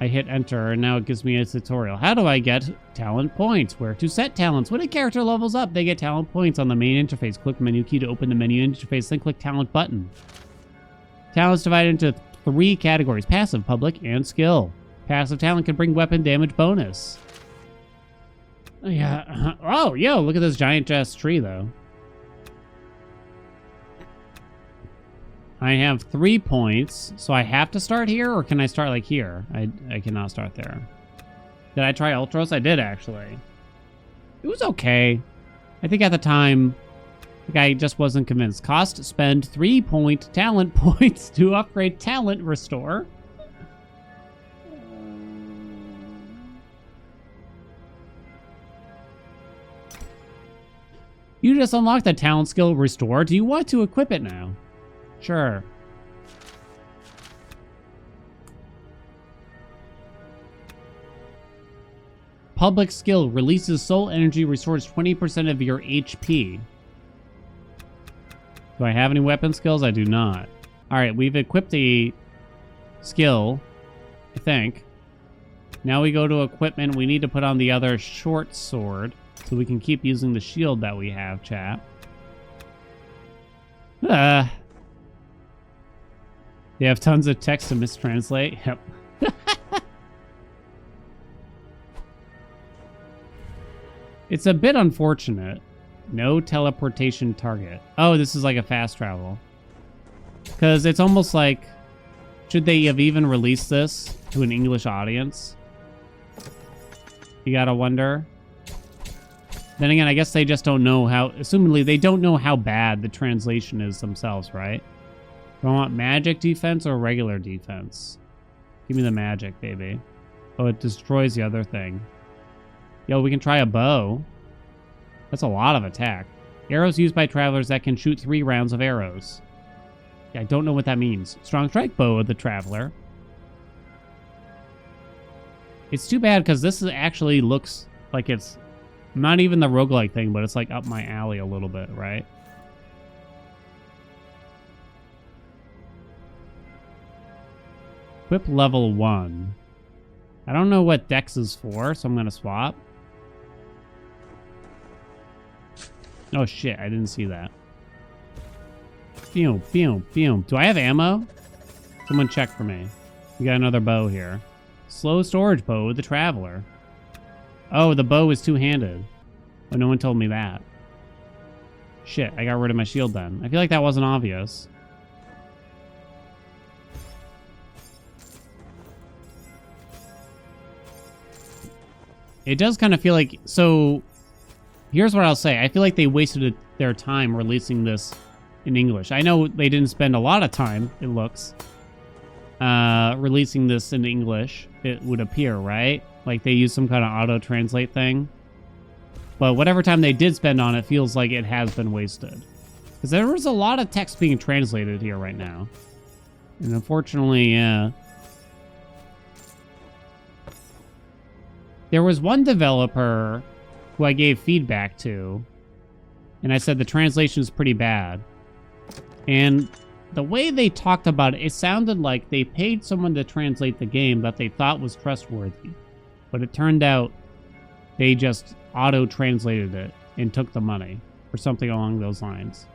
I hit enter and now it gives me a tutorial. How do I get talent points? Where to set talents? When a character levels up, they get talent points on the main interface. Click menu key to open the menu interface, then click talent button. Talents divided into 3 categories: passive, public, and skill. Passive talent can bring weapon damage bonus. Yeah. Oh, yo, look at this giant ass tree though. I have 3 points, so I have to start here, or can I start like here? I cannot start there. Did I try Ultros? I did actually. It was okay. I think at the time, the guy just wasn't convinced. Cost, spend 3 talent points to upgrade talent restore. You just unlocked the talent skill restore. Do you want to equip it now? Sure. Public skill releases soul energy, restores 20% of your HP. Do I have any weapon skills? I do not. Alright, we've equipped the skill, I think. Now we go to equipment. We need to put on the other short sword so we can keep using the shield that we have, chat. They have tons of text to mistranslate. Yep. It's a bit unfortunate. No teleportation target. Oh, this is like a fast travel. Because it's almost like, should they have even released this to an English audience? You gotta wonder. Then again, I guess they just don't know how, assumingly they don't know how bad the translation is themselves, right? Do I want magic defense or regular defense? Give me the magic, baby. Oh, it destroys the other thing. Yo, we can try a bow. That's a lot of attack. Arrows used by travelers that can shoot 3 rounds of arrows. Yeah, I don't know what that means. Strong strike bow of the traveler. It's too bad because this actually looks like it's not even the roguelike thing, but it's like up my alley a little bit, right? Equip level 1. I don't know what Dex is for, so I'm going to swap. Oh shit, I didn't see that. Pew, pew, pew. Do I have ammo? Someone check for me. We got another bow here. Slow storage bow with the traveler. Oh, the bow is two-handed. Oh, no one told me that. Shit, I got rid of my shield then. I feel like that wasn't obvious. It does kind of feel like... So, here's what I'll say. I feel like they wasted their time releasing this in English. I know they didn't spend a lot of time, it looks, releasing this in English. It would appear, right? Like they used some kind of auto-translate thing. But whatever time they did spend on it feels like it has been wasted. Because there was a lot of text being translated here right now. And unfortunately, there was one developer who I gave feedback to, and I said the translation is pretty bad. And the way they talked about it, it sounded like they paid someone to translate the game that they thought was trustworthy. But it turned out they just auto-translated it and took the money, or something along those lines.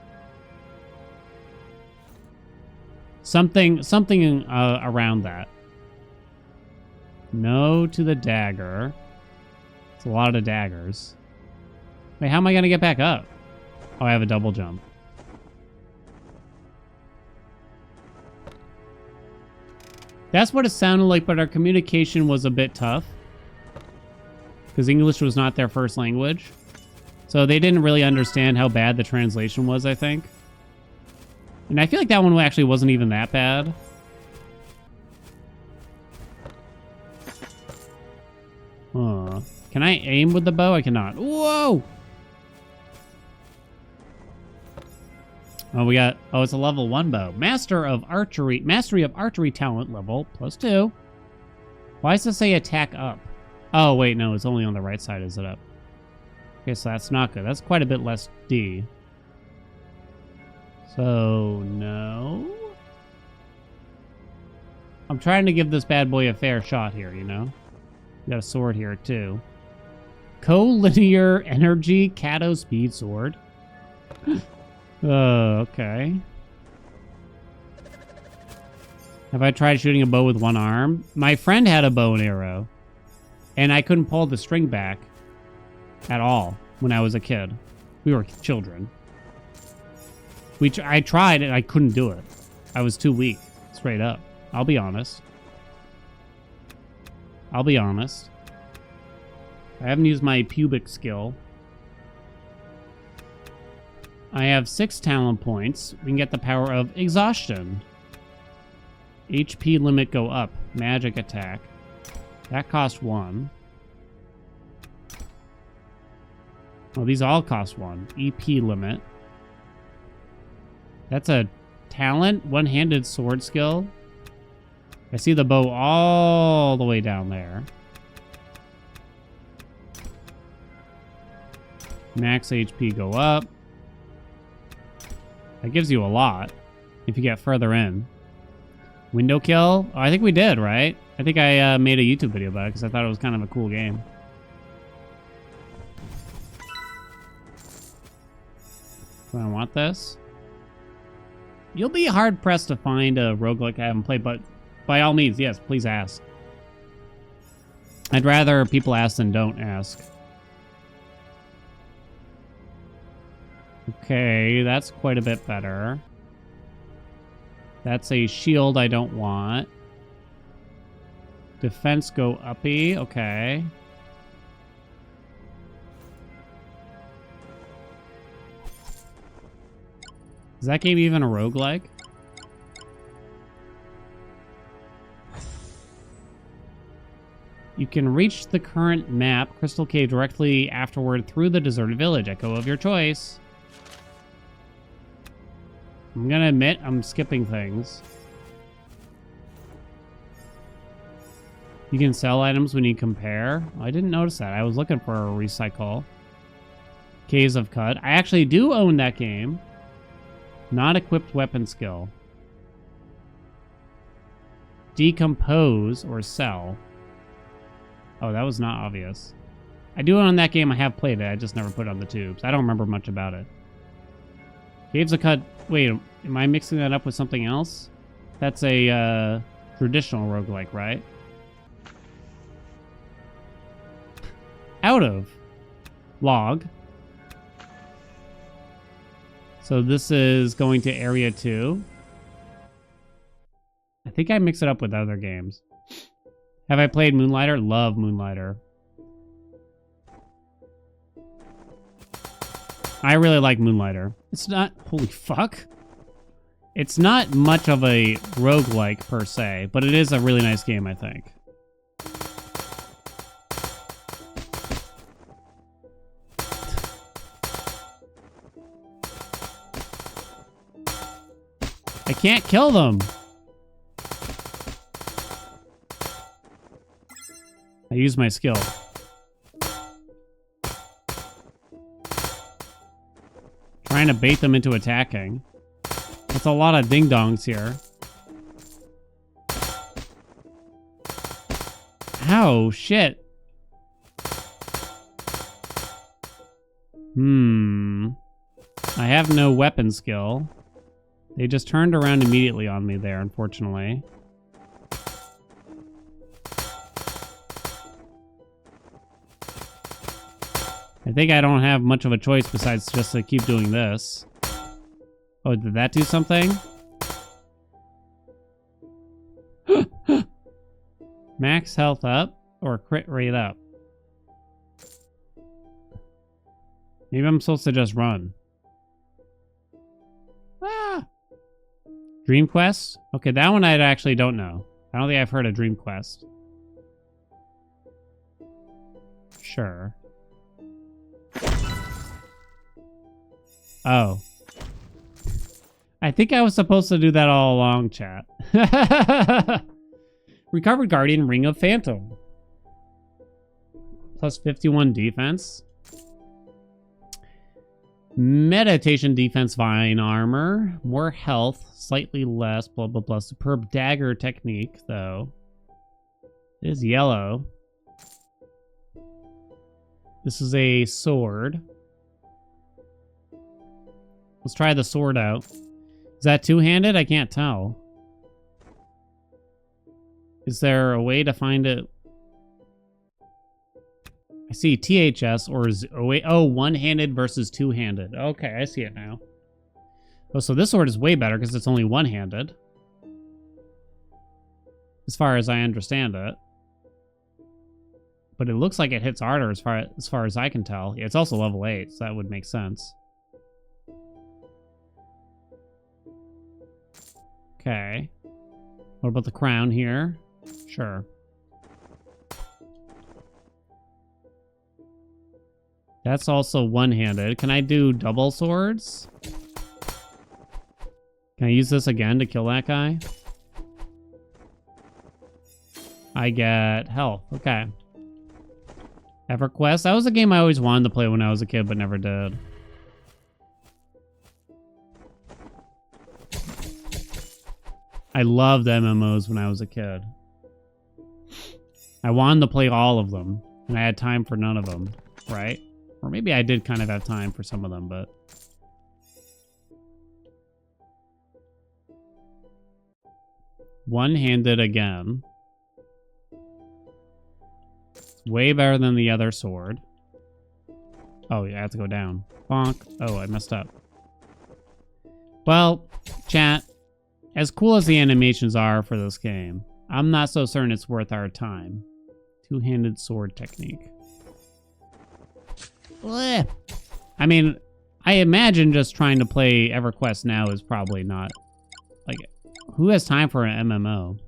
Something around that. No to the dagger. It's a lot of daggers. Wait, how am I gonna get back up? Oh, I have a double jump. That's what it sounded like, but our communication was a bit tough. Because English was not their first language. So they didn't really understand how bad the translation was, I think. And I feel like that one actually wasn't even that bad. Can I aim with the bow? I cannot. Whoa! Oh, we got... Oh, it's a level 1 bow. Mastery of archery talent level +2. Why does it say attack up? Oh, wait, no. It's only on the right side, is it up? Okay, so that's not good. That's quite a bit less D. So, no. I'm trying to give this bad boy a fair shot here, you know? Got a sword here, too. Collinear Energy Cato Speed Sword. Okay. Have I tried shooting a bow with one arm? My friend had a bow and arrow. And I couldn't pull the string back at all when I was a kid. We were children. I tried and I couldn't do it. I was too weak, straight up. I'll be honest. I'll be honest. I haven't used my pubic skill. I have 6 talent points. We can get the power of exhaustion. HP limit go up. Magic attack. That cost 1. Well, these all cost 1. EP limit. That's a talent, one-handed sword skill. I see the bow all the way down there. Max HP go up. That gives you a lot if you get further in. Window kill? Oh, I think we did, right? I think I made a YouTube video about it because I thought it was kind of a cool game. Do I want this? You'll be hard-pressed to find a roguelike I haven't played, but by all means, yes, please ask. I'd rather people ask than don't ask. Okay, that's quite a bit better. That's a shield I don't want. Defense go uppy, okay. Is that game even a roguelike? You can reach the current map, Crystal Cave, directly afterward through the deserted village. Echo of your choice. I'm gonna admit I'm skipping things. You can sell items when you compare. I didn't notice that. I was looking for a recycle. Caves of Cut. I actually do own that game. Not equipped weapon skill. Decompose or sell. Oh, that was not obvious. I do own that game. I have played it. I just never put it on the tubes. I don't remember much about it. Caves of Cut. Wait, am I mixing that up with something else? That's a traditional roguelike, right? Out of. Log. So this is going to Area 2. I think I mix it up with other games. Have I played Moonlighter? Love Moonlighter. I really like Moonlighter. It's not... Holy fuck. It's not much of a roguelike per se, but it is a really nice game, I think. I can't kill them. I use my skill. Trying to bait them into attacking. That's a lot of ding-dongs here. Ow, shit. I have no weapon skill. They just turned around immediately on me there, unfortunately. I think I don't have much of a choice besides just to keep doing this. Oh, did that do something? Max health up or crit rate up? Maybe I'm supposed to just run. Ah! Dream Quest? Okay, that one I actually don't know. I don't think I've heard of Dream Quest. Sure. Oh. I think I was supposed to do that all along, chat. Recovered Guardian Ring of Phantom. Plus 51 defense. Meditation defense Vine armor. More health. Slightly less. Blah, blah, blah. Superb dagger technique, though. It is yellow. This is a sword. Let's try the sword out. Is that two-handed? I can't tell. Is there a way to find it? I see THS or one-handed versus two-handed. Okay, I see it now. Oh, so this sword is way better because it's only one-handed. As far as I understand it. But it looks like it hits harder as far as I can tell. Yeah, it's also level 8, so that would make sense. Okay. What about the crown here? Sure. That's also one-handed. Can I do double swords? Can I use this again to kill that guy? I get health. Okay. EverQuest. That was a game I always wanted to play when I was a kid, but never did. I loved MMOs when I was a kid. I wanted to play all of them, and I had time for none of them, right? Or maybe I did kind of have time for some of them, but... One-handed again. Way better than the other sword. Oh, yeah, I have to go down. Bonk. Oh, I messed up. Well, chat, as cool as the animations are for this game, I'm not so certain it's worth our time. Two-handed sword technique. Blech. I mean, I imagine just trying to play EverQuest now is probably not... Like, who has time for an MMO?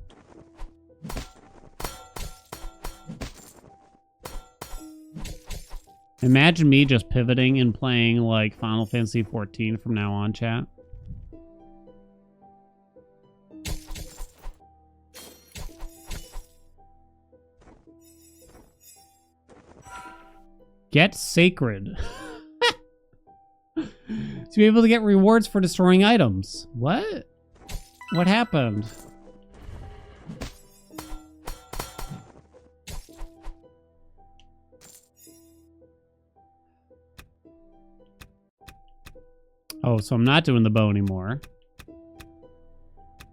Imagine me just pivoting and playing, like, Final Fantasy XIV from now on, chat. Get Sacred. To be able to get rewards for destroying items. What? What happened? Oh, so I'm not doing the bow anymore.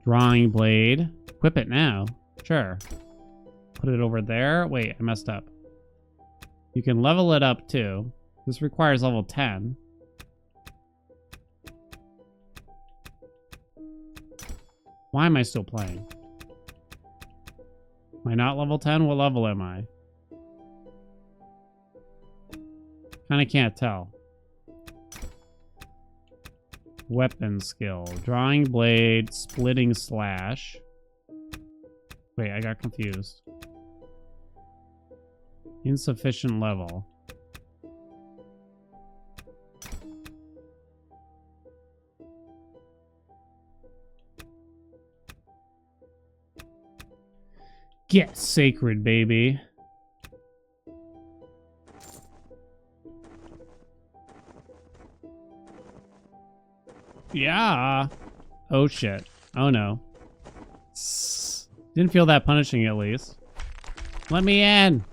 Drawing blade. Equip it now. Sure. Put it over there. Wait, I messed up. You can level it up too. This requires level 10. Why am I still playing? Am I not level 10? What level am I? Kinda can't tell. Weapon skill. Drawing blade, splitting slash. Wait, I got confused. Insufficient level. Get Sacred, baby. Yeah. Oh shit. Oh no. Didn't feel that punishing at least. Let me in.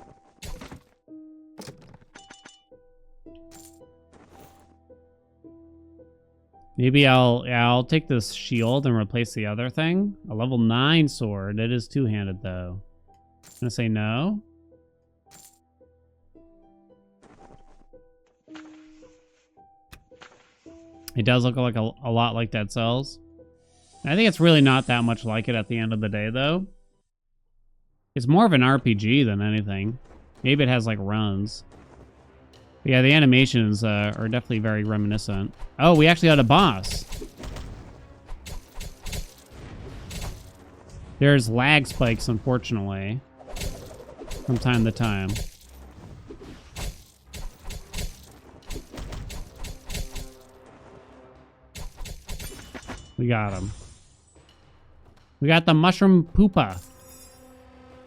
Maybe I'll take this shield and replace the other thing. A level 9 sword. It is two-handed though. I'm gonna say no. It does look like a lot like Dead Cells. I think it's really not that much like it at the end of the day though. It's more of an RPG than anything. Maybe it has like runs. But yeah, the animations are definitely very reminiscent. Oh, we actually had a boss. There's lag spikes, unfortunately, from time to time. We got him. We got the Mushroom Poopa.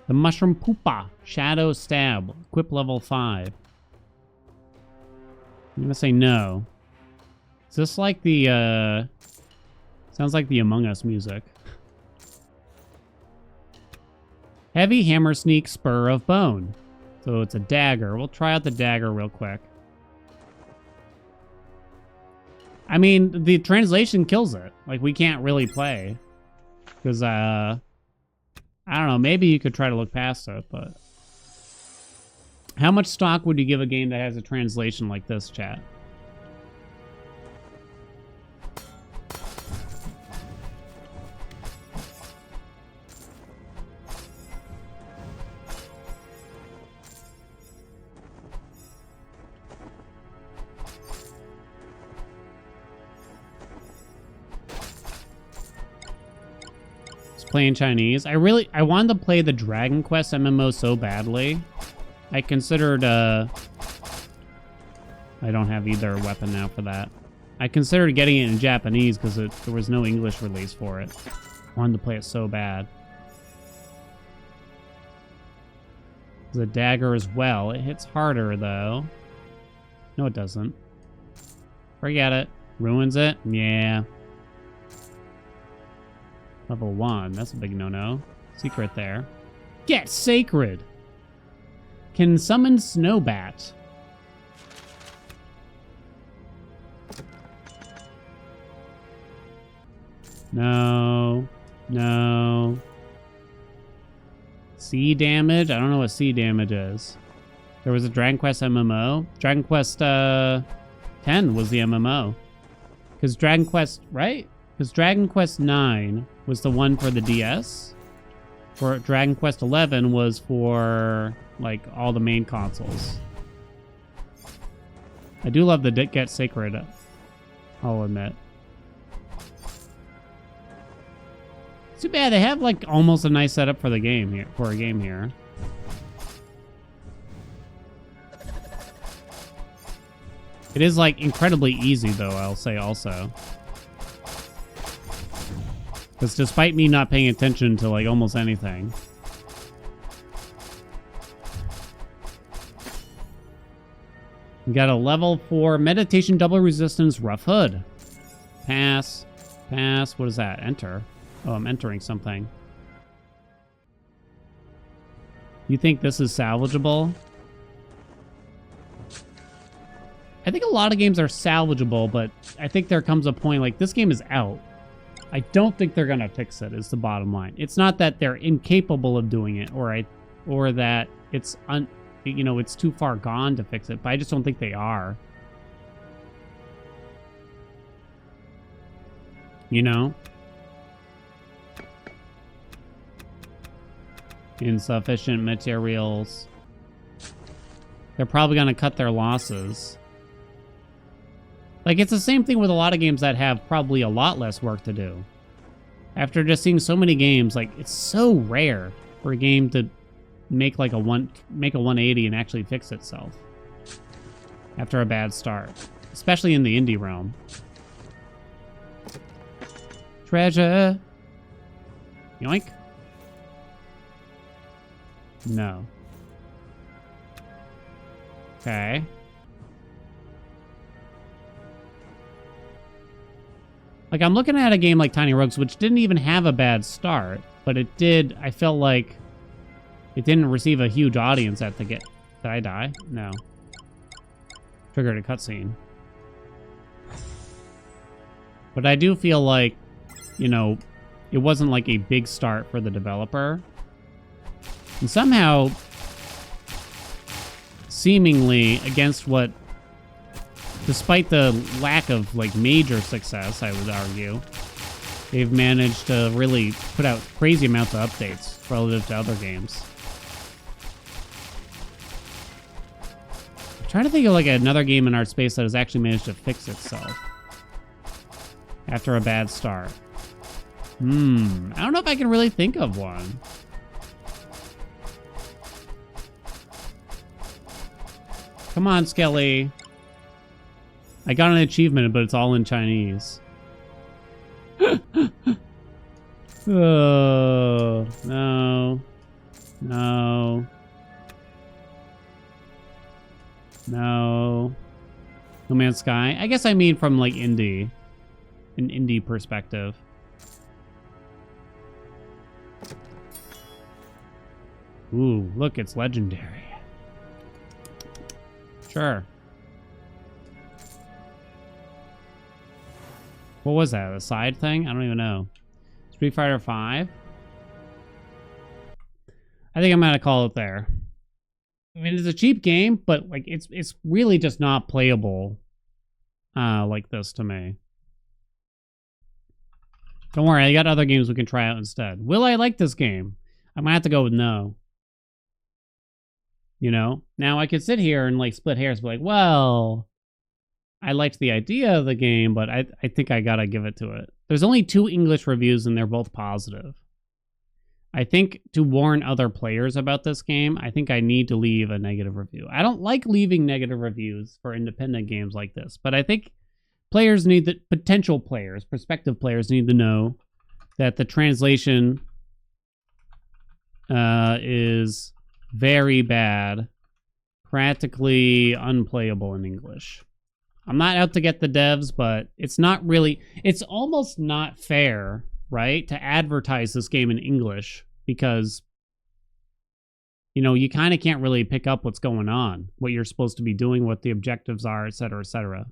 The Mushroom Poopa. Shadow Stab. Equip level 5. I'm gonna say no. Is this like the, sounds like the Among Us music. Heavy Hammer Sneak Spur of Bone. So it's a dagger. We'll try out the dagger real quick. I mean, the translation kills it. Like, we can't really play. Because, I don't know, maybe you could try to look past it, but... How much stock would you give a game that has a translation like this, chat? Playing Chinese. I wanted to play the Dragon Quest MMO so badly. I considered, I don't have either weapon now for that. I considered getting it in Japanese because there was no English release for it. I wanted to play it so bad. The dagger as well. It hits harder, though. No, it doesn't. Forget it. Ruins it? Yeah. Level 1. That's a big no-no. Secret there. Get sacred! Can summon Snowbat. No. No. Sea damage? I don't know what sea damage is. There was a Dragon Quest MMO. Dragon Quest 10 was the MMO. Because Dragon Quest, right? Because Dragon Quest 9 was the one for the DS. For Dragon Quest 11 was for, like, all the main consoles. I do love the Get Sacred, I'll admit. It's too bad they have, like, almost a nice setup for the game here, for a game here. It is, like, incredibly easy, though, I'll say also. Because despite me not paying attention to, like, almost anything. We got a level 4 Meditation Double Resistance Rough Hood. Pass. Pass. What is that? Enter. Oh, I'm entering something. You think this is salvageable? I think a lot of games are salvageable, but I think there comes a point, like, this game is out. I don't think they're gonna fix it, is the bottom line. It's not that they're incapable of doing it, or that it's it's too far gone to fix it, but I just don't think they are. You know? Insufficient materials. They're probably gonna cut their losses. Like, it's the same thing with a lot of games that have probably a lot less work to do. After just seeing so many games, like, it's so rare for a game to make like a 180 and actually fix itself after a bad start, especially in the indie realm. Treasure. Yoink. No. Okay. Like, I'm looking at a game like Tiny Rogues, which didn't even have a bad start, but it did, I felt like it didn't receive a huge audience at the get. Did I die? No. Triggered a cutscene. But I do feel like, you know, it wasn't like a big start for the developer. And somehow, seemingly against what, despite the lack of like major success, I would argue, they've managed to really put out crazy amounts of updates relative to other games. I'm trying to think of like another game in our space that has actually managed to fix itself after a bad start. I don't know if I can really think of one. Come on, Skelly. I got an achievement, but it's all in Chinese. Oh, no. No. No. No Man's Sky? I guess I mean from, like, indie. An indie perspective. Ooh, look, it's legendary. Sure. What was that? A side thing? I don't even know. Street Fighter 5? I think I'm gonna call it there. I mean, it's a cheap game, but like it's really just not playable like this to me. Don't worry, I got other games we can try out instead. Will I like this game? I'm gonna have to go with no. You know? Now I could sit here and like split hairs, be like, well, I liked the idea of the game, but I think I gotta give it to it. There's only 2 English reviews and they're both positive. I think to warn other players about this game, I think I need to leave a negative review. I don't like leaving negative reviews for independent games like this, but I think players need the potential players, prospective players need to know that the translation is very bad, practically unplayable in English. I'm not out to get the devs, but it's not really, it's almost not fair, right, to advertise this game in English because, you know, you kind of can't really pick up what's going on, what you're supposed to be doing, what the objectives are, et cetera, et cetera.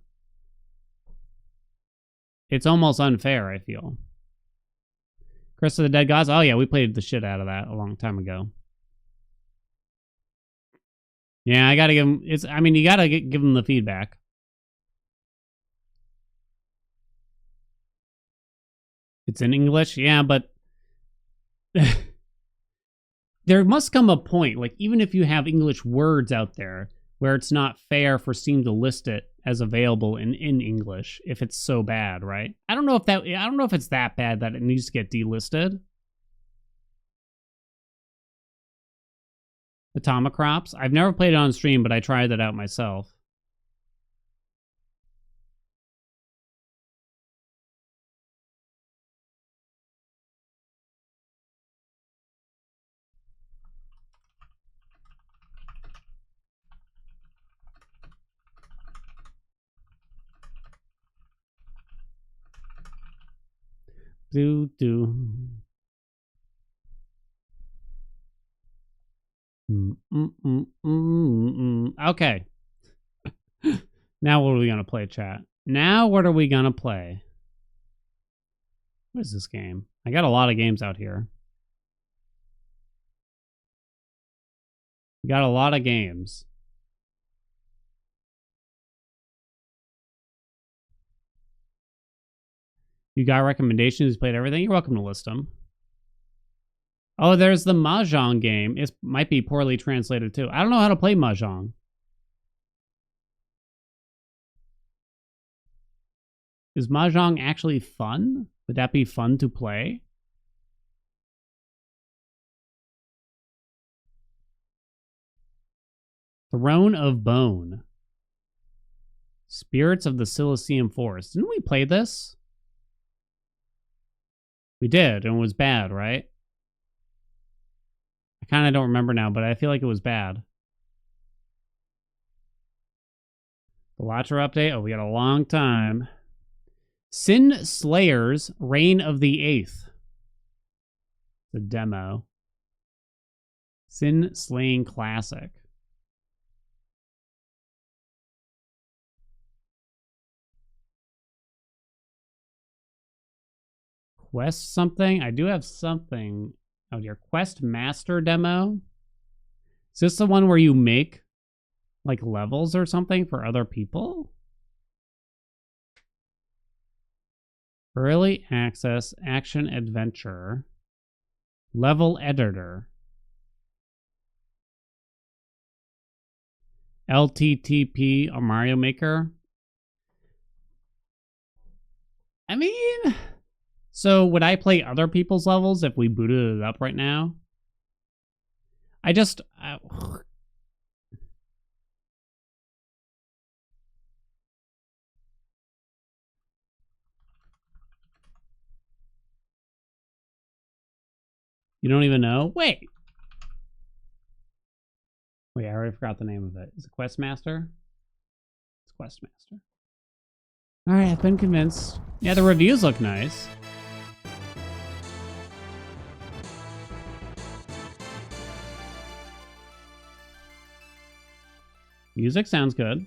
It's almost unfair, I feel. Curse of the Dead Gods? Oh yeah, we played the shit out of that a long time ago. Yeah, I gotta give them, I mean, you gotta give them the feedback. It's in English, yeah, but there must come a point, like even if you have English words out there, where it's not fair for Steam to list it as available in English if it's so bad, right? I don't know if it's that bad that it needs to get delisted. Atomic Crops. I've never played it on stream, but I tried that out myself. Okay. Now what are we gonna play, chat? Now what are we gonna play? What is this game? I got a lot of games out here. We got a lot of games. You got recommendations? You played everything? You're welcome to list them. Oh, there's the Mahjong game. It might be poorly translated too. I don't know how to play Mahjong. Is Mahjong actually fun? Would that be fun to play? Throne of Bone. Spirits of the Silicium Forest. Didn't we play this? We did, and it was bad, right? I kind of don't remember now, but I feel like it was bad. The Watcher update? Oh, we got a long time. Sin Slayers, Reign of the 8th. The demo. Sin Slaying Classic. quest something? I do have something. Oh dear, quest master demo. Is this the one where you make like levels or something for other people? Early access action adventure. Level editor. LTTP or Mario Maker. I mean, so would I play other people's levels if we booted it up right now? I just... You don't even know? Wait, I already forgot the name of it. Is it Questmaster? It's Questmaster. Alright, I've been convinced. Yeah, the reviews look nice. Music sounds good.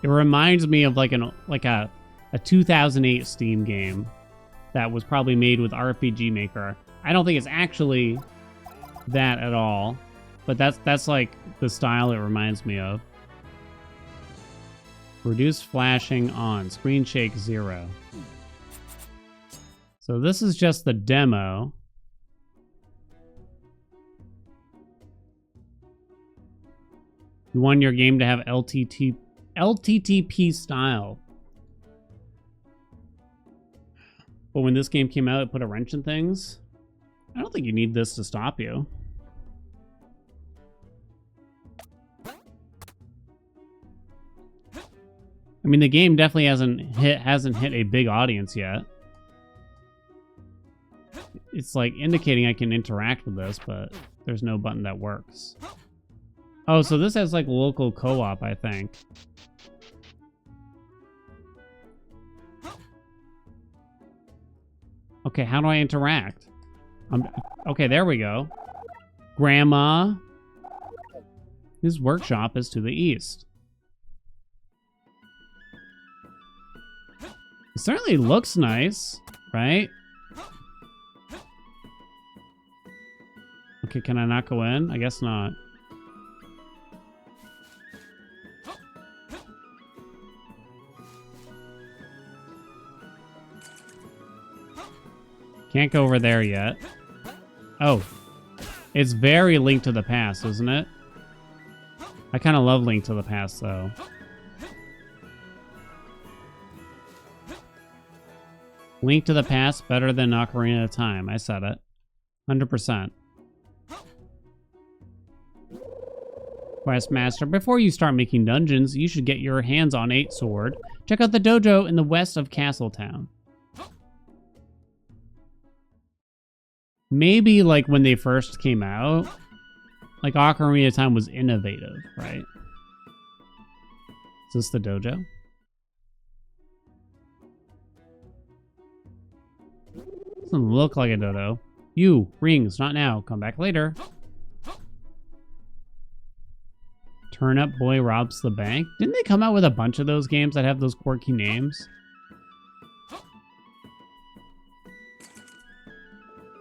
It reminds me of like a 2008 Steam game that was probably made with RPG Maker. I don't think it's actually that at all, but that's like the style it reminds me of. Reduce flashing on, screen shake 0. So this is just the demo. You want your game to have LTTP style. But when this game came out, it put a wrench in things. I don't think you need this to stop you. I mean, the game definitely hasn't hit a big audience yet. It's like indicating I can interact with this, but there's no button that works. Oh, so this has like local co-op, I think. Okay, how do I interact? Okay, there we go. Grandma. His workshop is to the east. It certainly looks nice, right? Okay, can I not go in? I guess not. Can't go over there yet. Oh. It's very Link to the Past, isn't it? I kind of love Link to the Past, though. Link to the Past better than Ocarina of Time. I said it. 100%. Questmaster, before you start making dungeons, you should get your hands on 8 sword. Check out the dojo in the west of Castletown. Maybe like when they first came out, like Ocarina of Time was innovative, right? Is this the dojo? Doesn't look like a dodo. You, rings, not now. Come back later. Turnip Boy robs the bank. Didn't they come out with a bunch of those games that have those quirky names?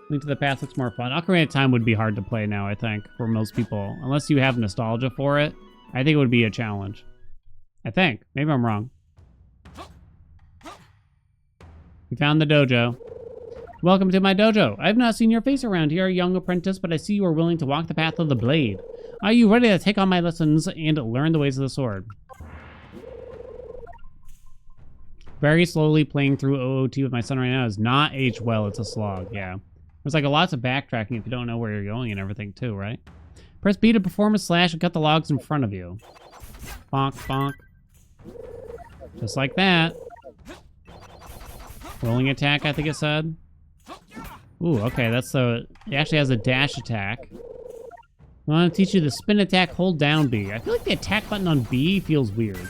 Link to the Past looks more fun. Ocarina of Time would be hard to play now, I think, for most people. Unless you have nostalgia for it, I think it would be a challenge. I think. Maybe I'm wrong. We found the dojo. Welcome to my dojo. I have not seen your face around here, young apprentice, but I see you are willing to walk the path of the blade. Are you ready to take on my lessons and learn the ways of the sword? Very slowly playing through OOT with my son right now is not aged well. It's a slog, yeah. There's like a lots of backtracking if you don't know where you're going and everything too, right? Press B to perform a slash and cut the logs in front of you. Bonk, bonk. Just like that. Rolling attack, I think it said. Ooh, okay, that's the... It actually has a dash attack. I want to teach you the spin attack, hold down B. I feel like the attack button on B feels weird.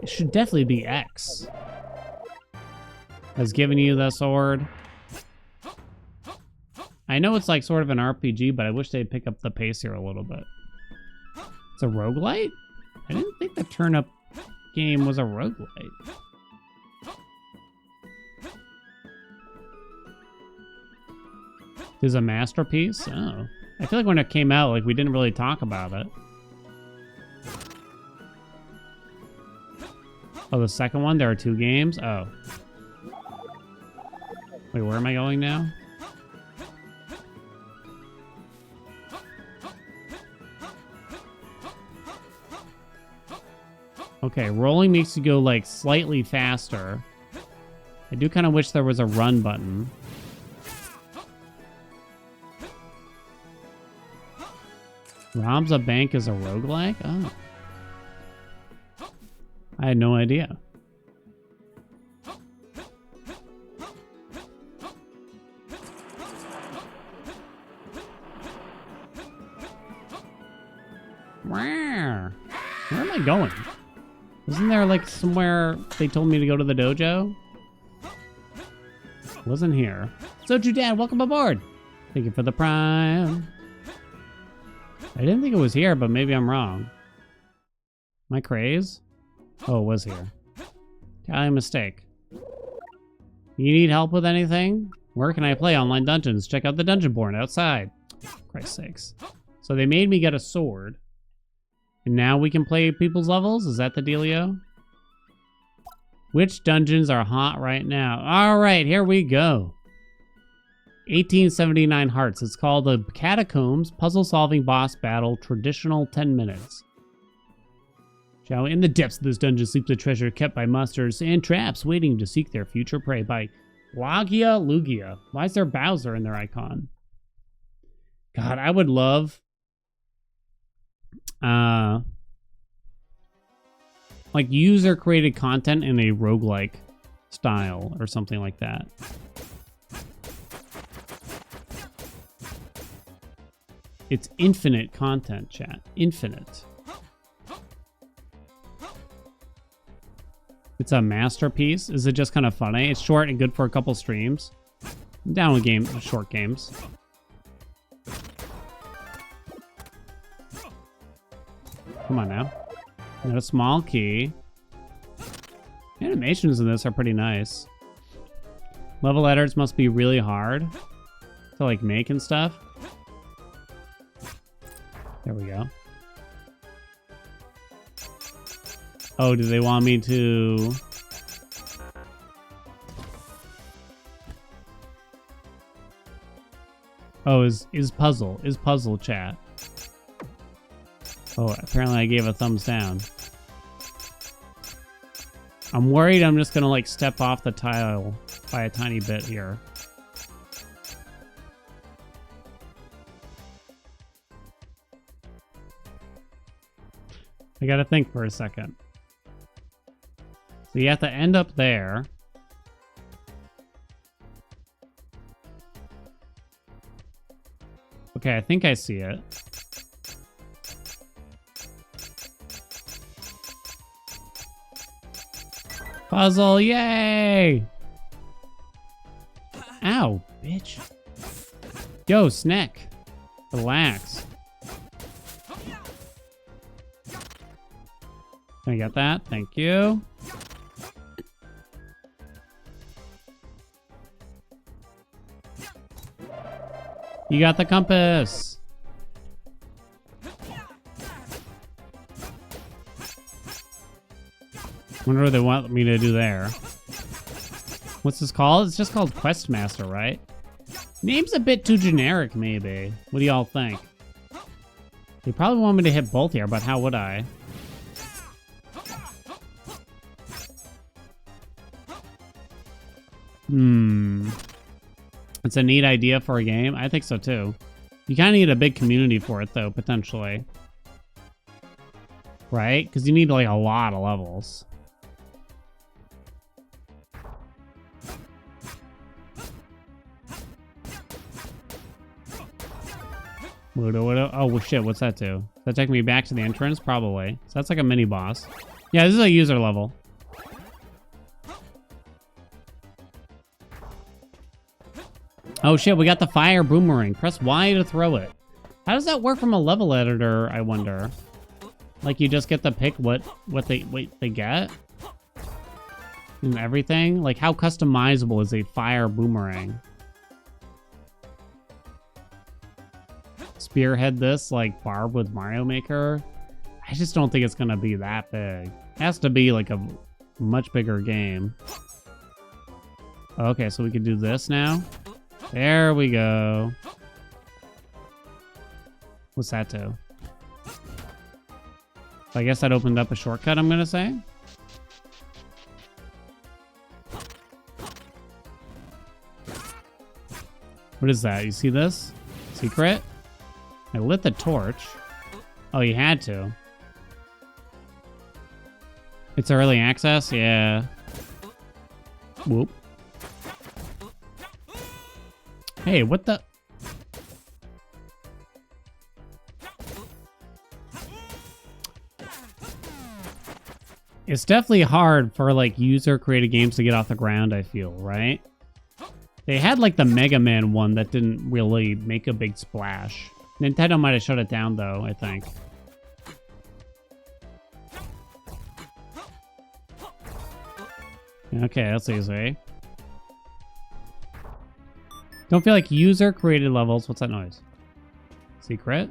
It should definitely be X. Has given you the sword. I know it's like sort of an RPG, but I wish they'd pick up the pace here a little bit. It's a roguelite? I didn't think the turn-up game was a roguelite. Is a masterpiece? Oh. I feel like when it came out, like we didn't really talk about it. Oh, the second one? There are 2 games? Oh. Wait, where am I going now? Okay, rolling makes you go like slightly faster. I do kind of wish there was a run button. Robs a bank is a roguelike? Oh. I had no idea. Where am I going? Isn't there like somewhere they told me to go to the dojo? Wasn't here. So, Dad, welcome aboard. Thank you for the prime. I didn't think it was here, but maybe I'm wrong. Am I crazy? Oh, it was here. Tally mistake. You need help with anything? Where can I play online dungeons? Check out the dungeon board outside. Christ's sakes. So they made me get a sword. And now we can play people's levels? Is that the dealio? Which dungeons are hot right now? All right, here we go. 1879 hearts. It's called the Catacombs Puzzle-Solving Boss Battle Traditional 10 minutes. Shall in the depths of this dungeon sleeps a treasure kept by monsters and traps waiting to seek their future prey by Logia Lugia. Why is there Bowser in their icon? God, I would love like user-created content in a roguelike style or something like that. It's infinite content, chat. Infinite. It's a masterpiece. Is it just kind of funny? It's short and good for a couple streams. I'm down with short games. Come on now. Got a small key. Animations in this are pretty nice. Level editors must be really hard to like make and stuff. There we go. Oh, do they want me to... Oh, is puzzle chat. Oh, apparently I gave a thumbs down. I'm worried I'm just gonna like step off the tile by a tiny bit here. I gotta think for a second. So you have to end up there. Okay, I think I see it. Puzzle, yay! Ow, bitch. Yo, snack. Relax. Can I get that? Thank you. You got the compass. Wonder what they want me to do there. What's this called? It's just called Questmaster, right? Name's a bit too generic, maybe. What do y'all think? They probably want me to hit both here, but how would I? It's a neat idea for a game. I think so too. You kind of need a big community for it though, potentially. Right? Because you need like a lot of levels. Oh shit, what's that do? Does that take me back to the entrance? Probably. So that's like a mini boss. Yeah, this is a user level. Oh shit, we got the fire boomerang. Press Y to throw it. How does that work from a level editor, I wonder? Like you just get to pick what they get? And everything? Like how customizable is a fire boomerang? Spearhead this like Barb with Mario Maker? I just don't think it's gonna be that big. It has to be like a much bigger game. Okay, so we can do this now. There we go. What's that do? I guess that opened up a shortcut, I'm gonna say. What is that? You see this? Secret? I lit the torch. Oh, you had to. It's early access? Yeah. Whoop. Hey, what the? It's definitely hard for like user created games to get off the ground, I feel, right? They had like the Mega Man one that didn't really make a big splash. Nintendo might have shut it down though, I think. Okay, that's easy. Don't feel like user created levels. What's that noise? Secret?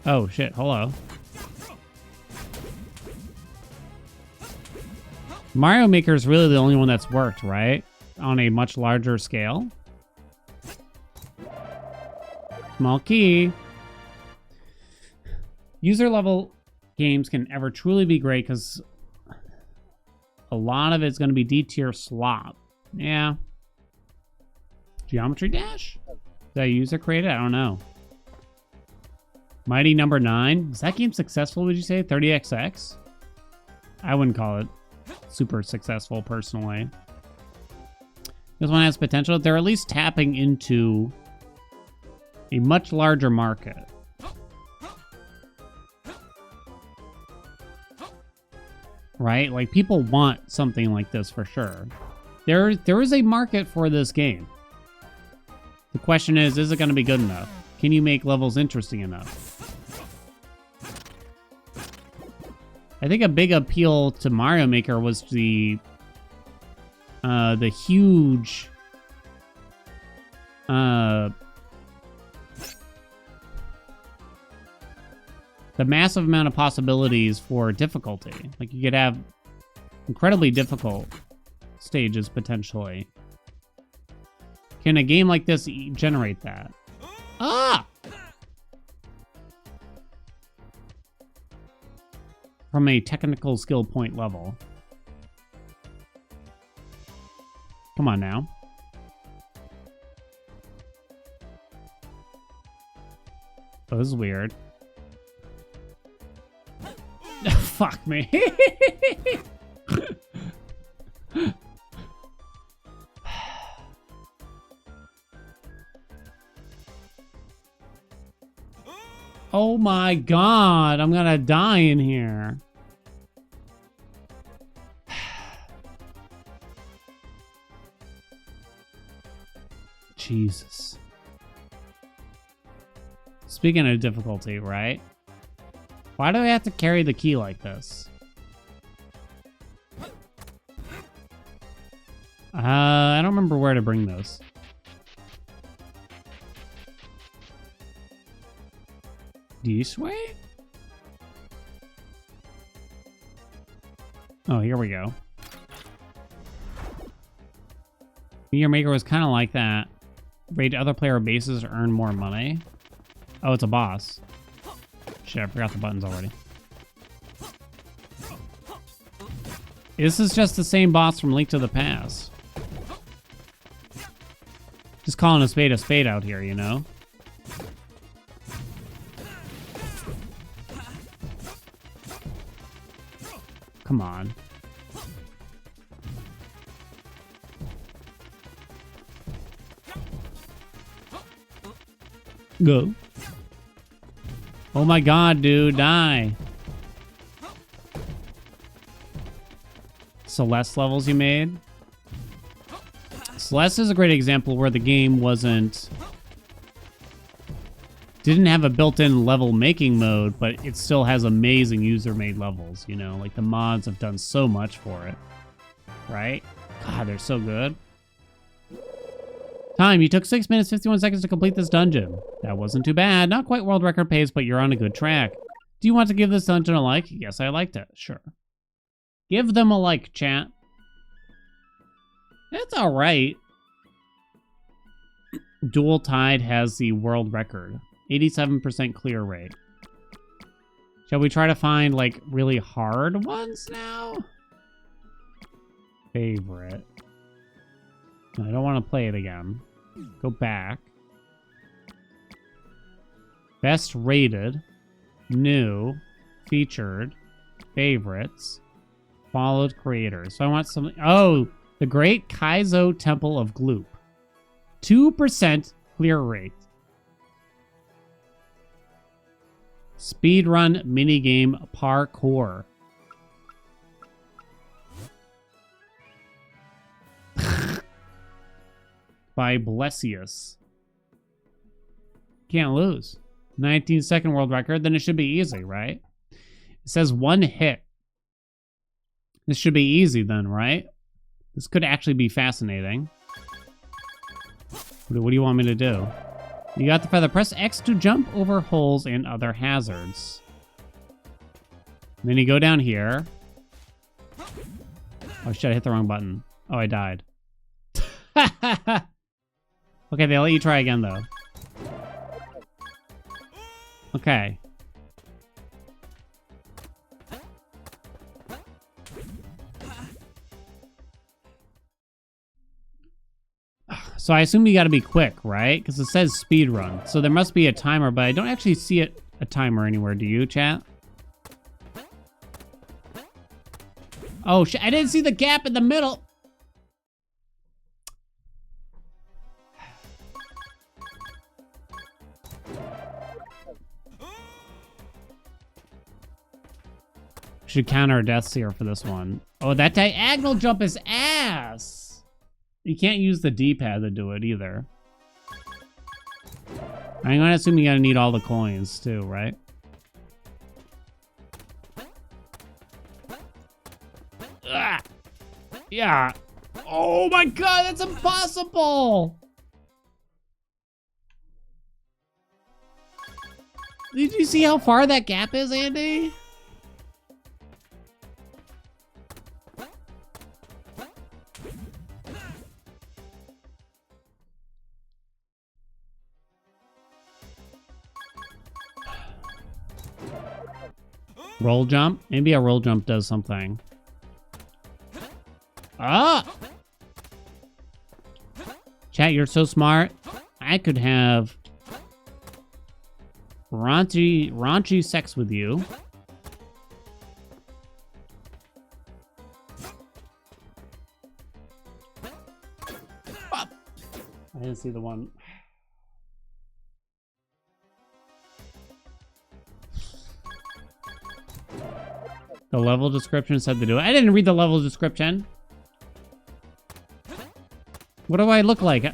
Oh shit, hello. Mario Maker is really the only one that's worked, right? On a much larger scale. Small key. User level games can ever truly be great because a lot of it's going to be D-tier slop. Yeah. Geometry Dash? Is that user created? I don't know. Mighty Number 9? Is that game successful, would you say? 30XX? I wouldn't call it super successful, personally. This one has potential. They're at least tapping into a much larger market. Right? Like, people want something like this for sure. There is a market for this game. The question is it going to be good enough? Can you make levels interesting enough? I think a big appeal to Mario Maker was the huge the massive amount of possibilities for difficulty. Like you could have incredibly difficult stages potentially. Can a game like this generate that? Ah! From a technical skill point level. Come on now. Oh, this is weird. Fuck me. Oh my god, I'm gonna die in here. Jesus. Speaking of difficulty, right? Why do I have to carry the key like this? I don't remember where to bring those. This way? Oh, here we go. Your Maker was kind of like that. Raid other player bases to earn more money. Oh, it's a boss. Shit, I forgot the buttons already. This is just the same boss from Link to the Past. Just calling a spade out here, you know? Come on. Go. Oh my god, dude, die. Celeste levels you made? Celeste is a great example where the game didn't have a built-in level making mode, but it still has amazing user-made levels, you know? Like, the mods have done so much for it. Right? God, they're so good. Time, you took 6 minutes, 51 seconds to complete this dungeon. That wasn't too bad. Not quite world record pace, but you're on a good track. Do you want to give this dungeon a like? Yes, I liked it. Sure. Give them a like, chat. That's alright. Dual Tide has the world record. 87% clear rate. Shall we try to find, like, really hard ones now? Favorite. No, I don't want to play it again. Go back. Best rated. New. Featured. Favorites. Followed creators. So I want something. Oh! The Great Kaizo Temple of Gloop. 2% clear rate. Speedrun minigame parkour. By Blessius. Can't lose. 19-second world record, then it should be easy, right? It says 1 hit. This should be easy then, right? This could actually be fascinating. What do you want me to do? You got the feather. Press X to jump over holes and other hazards. And then you go down here. Oh shit, I hit the wrong button. Oh, I died. Okay, they let you try again though. Okay. So I assume you gotta be quick, right? Because it says speed run. So there must be a timer, but I don't actually see a timer anywhere. Do you, chat? Oh shit, I didn't see the gap in the middle. Should count our deaths here for this one. Oh, that diagonal jump is ass. You can't use the D-pad to do it either. I'm gonna assume you gotta need all the coins too, right? Ah! Yeah. Oh my god, that's impossible! Did you see how far that gap is, Andy? Roll jump? Maybe a roll jump does something. Ah! Chat, you're so smart. I could have raunchy sex with you. I didn't see the one. The level description said to do it. I didn't read the level description. What do I look like?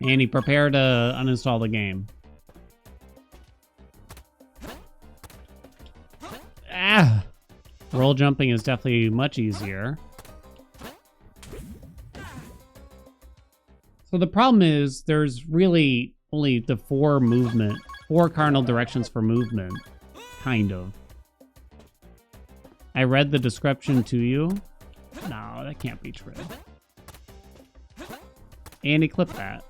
Andy, prepare to uninstall the game. Ah! Roll jumping is definitely much easier. So the problem is there's really only the four cardinal directions for movement, kind of. I read the description to you. No, that can't be true. Andy, clip that.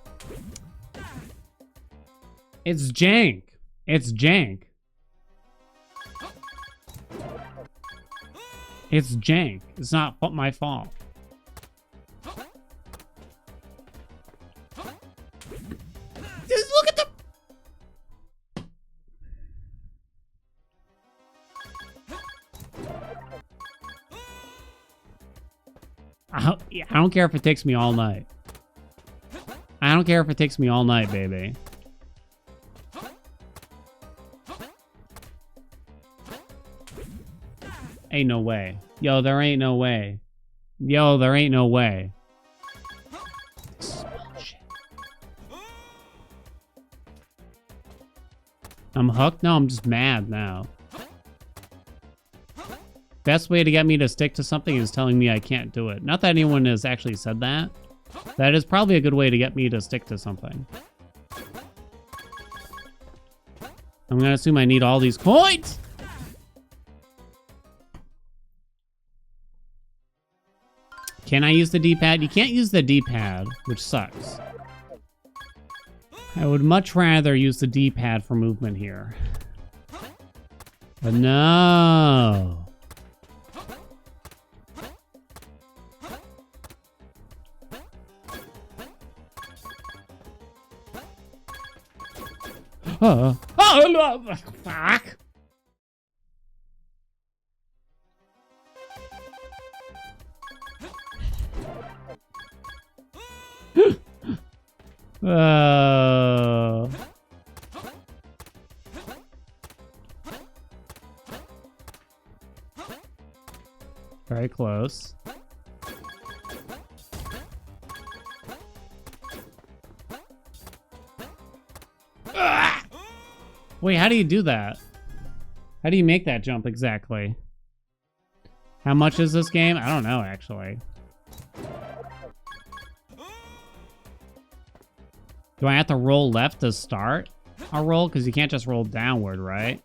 It's jank. It's jank. It's jank. It's not my fault. Just look at the... I don't care if it takes me all night. I don't care if it takes me all night, baby. Ain't no way. Yo, there ain't no way. Yo, there ain't no way. This is bullshit. I'm hooked? No, I'm just mad now. Best way to get me to stick to something is telling me I can't do it. Not that anyone has actually said that. That is probably a good way to get me to stick to something. I'm gonna assume I need all these coins! Can I use the D-pad? You can't use the D-pad, which sucks. I would much rather use the D-pad for movement here. But no! Oh, fuck! Very close. Wait, how do you do that? How do you make that jump exactly? How much is this game? I don't know, actually. Do I have to roll left to start a roll? Because you can't just roll downward, right?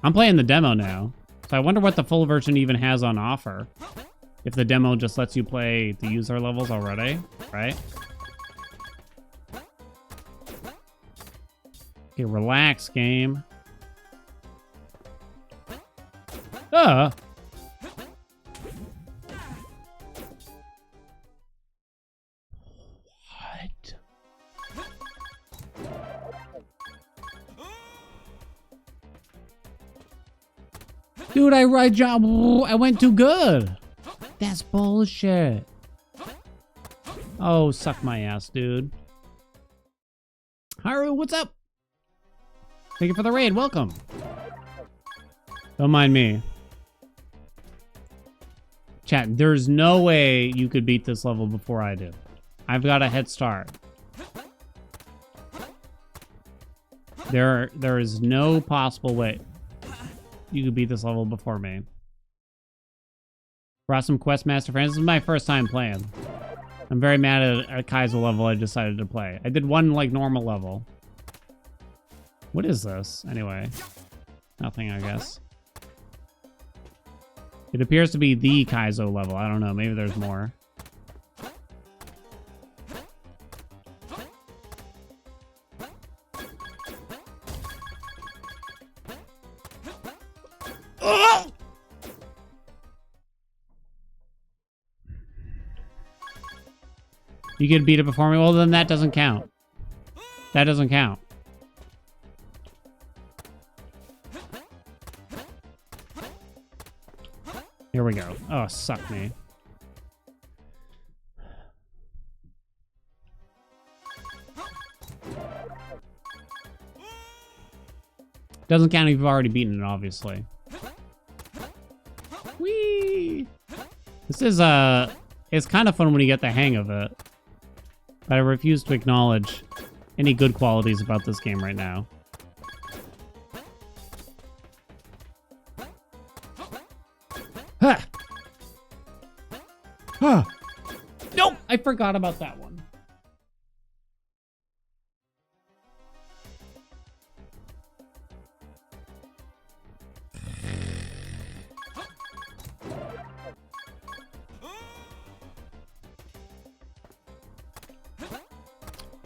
I'm playing the demo now. So I wonder what the full version even has on offer. If the demo just lets you play the user levels already, right? Okay, relax, game. What? Dude, I went too good. That's bullshit. Oh, suck my ass, dude. Haru, what's up? Thank you for the raid. Welcome. Don't mind me. Chat, there's no way you could beat this level before I do. I've got a head start. There is no possible way you could beat this level before me. Brought some Questmaster friends. This is my first time playing. I'm very mad at a Kaizo level I decided to play. I did one, like, normal level. What is this, anyway? Nothing, I guess. It appears to be the Kaizo level. I don't know. Maybe there's more. You could beat it before me? Well, then that doesn't count. That doesn't count. Here we go. Oh, suck me. Doesn't count if you've already beaten it, obviously. Whee! This is, it's kind of fun when you get the hang of it. But I refuse to acknowledge any good qualities about this game right now. Huh. Huh. Nope, I forgot about that one.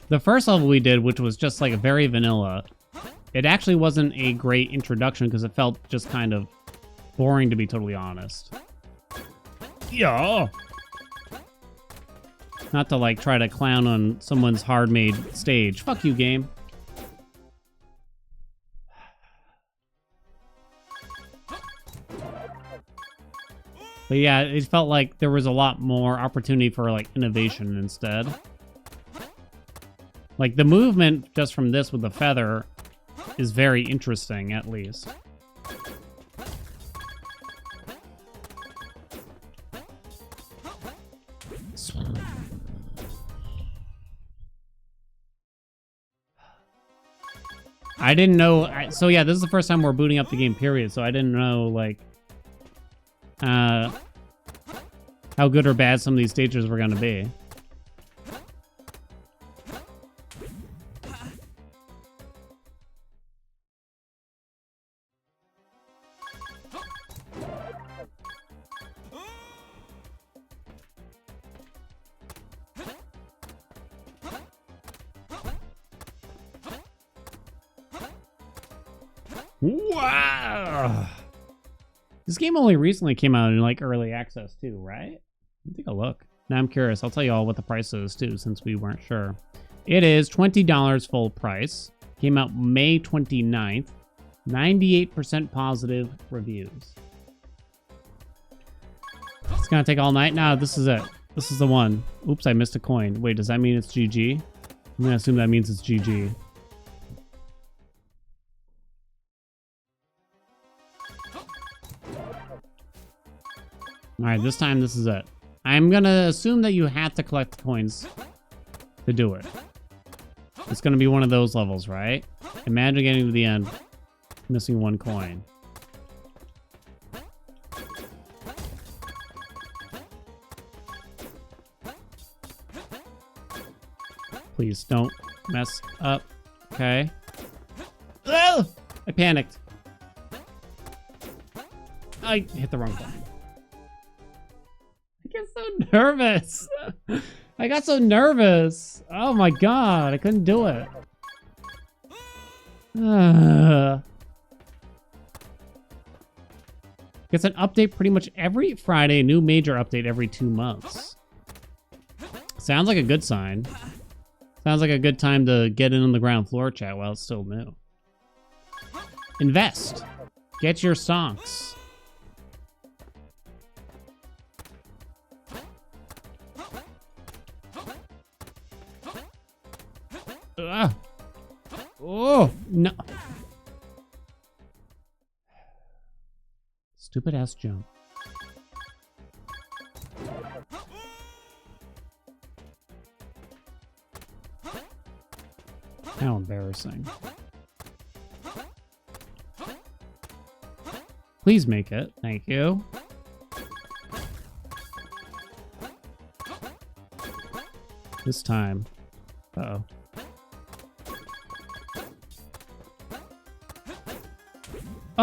The first level we did, which was just like a very vanilla, it actually wasn't a great introduction because it felt just kind of boring, to be totally honest. Yeah. Not to like try to clown on someone's hard-made stage. Fuck you, game. But yeah, it felt like there was a lot more opportunity for like innovation instead. Like the movement just from this with the feather is very interesting, at least. I didn't know. So yeah, this is the first time we're booting up the game, period. So I didn't know, like, how good or bad some of these stages were going to be. Wow! This game only recently came out in like early access too, right? Take a look. Now I'm curious. I'll tell you all what the price is too, since we weren't sure. It is $20 full price. Came out May 29th. 98% positive reviews. It's gonna take all night. No, this is it. This is the one. Oops, I missed a coin. Wait, does that mean it's GG? I'm gonna assume that means it's GG. All right, this time this is it. I'm gonna assume that you had to collect the coins to do it. It's gonna be one of those levels, right? Imagine getting to the end, missing one coin. Please don't mess up. Okay. Oh! I panicked. I hit the wrong button. I get so nervous. I got so nervous. Oh my god, I couldn't do it. Gets an update pretty much every Friday, new major update every 2 months. Sounds like a good sign. Sounds like a good time to get in on the ground floor chat while it's still new. Invest. Get your songs. Oh, no. Stupid ass jump. How embarrassing. Please make it. Thank you. This time. Uh-oh.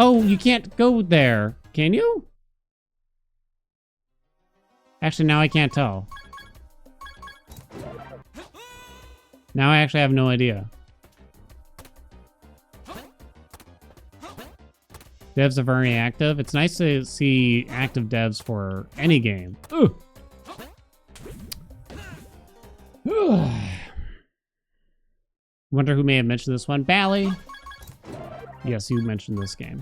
Oh, you can't go there. Can you? Actually, now I can't tell. Now I actually have no idea. Devs are very active. It's nice to see active devs for any game. Ooh. Wonder who may have mentioned this one. Bally. Yes, you mentioned this game.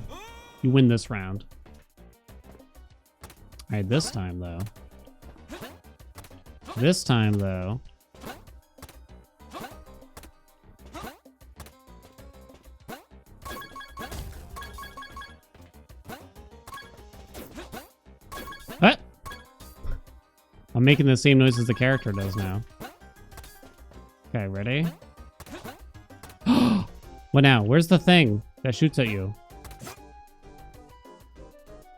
You win this round. All right, this time though. This time though. What? I'm making the same noise as the character does now. Okay, ready? What now? Where's the thing that shoots at you?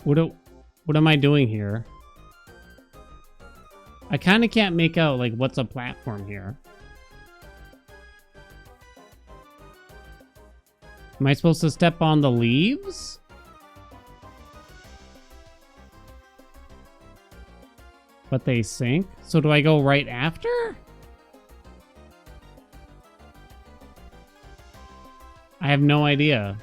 What am I doing here? I kind of can't make out, like, what's a platform here. Am I supposed to step on the leaves? But they sink? So do I go right after? I have no idea.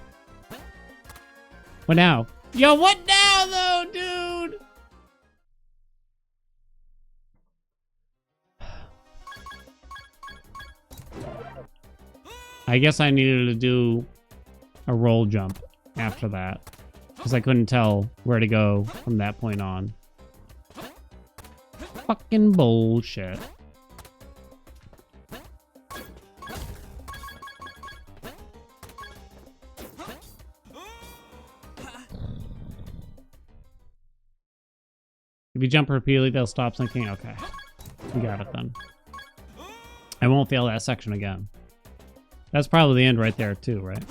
What now? Yo, what now though, dude? I guess I needed to do a roll jump after that, because I couldn't tell where to go from that point on. Fucking bullshit. If you jump repeatedly, they'll stop sinking. Okay. We got it then. I won't fail that section again. That's probably the end right there too, right?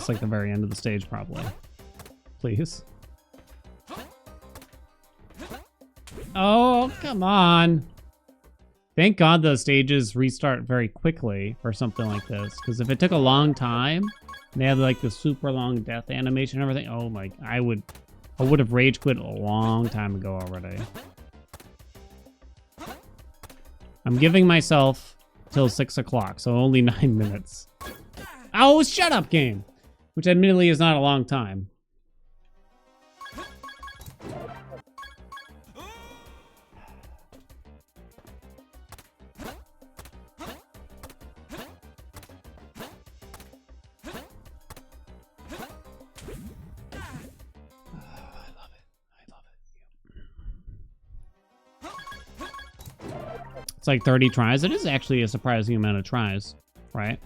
It's like the very end of the stage, probably. Please. Oh, come on. Thank God the stages restart very quickly for something like this. Because if it took a long time, and they had like the super long death animation and everything, oh my, I would have rage quit a long time ago already. I'm giving myself till 6 o'clock, so only 9 minutes. Oh, shut up, game! Which admittedly is not a long time. It's like 30 tries. It is actually a surprising amount of tries, right?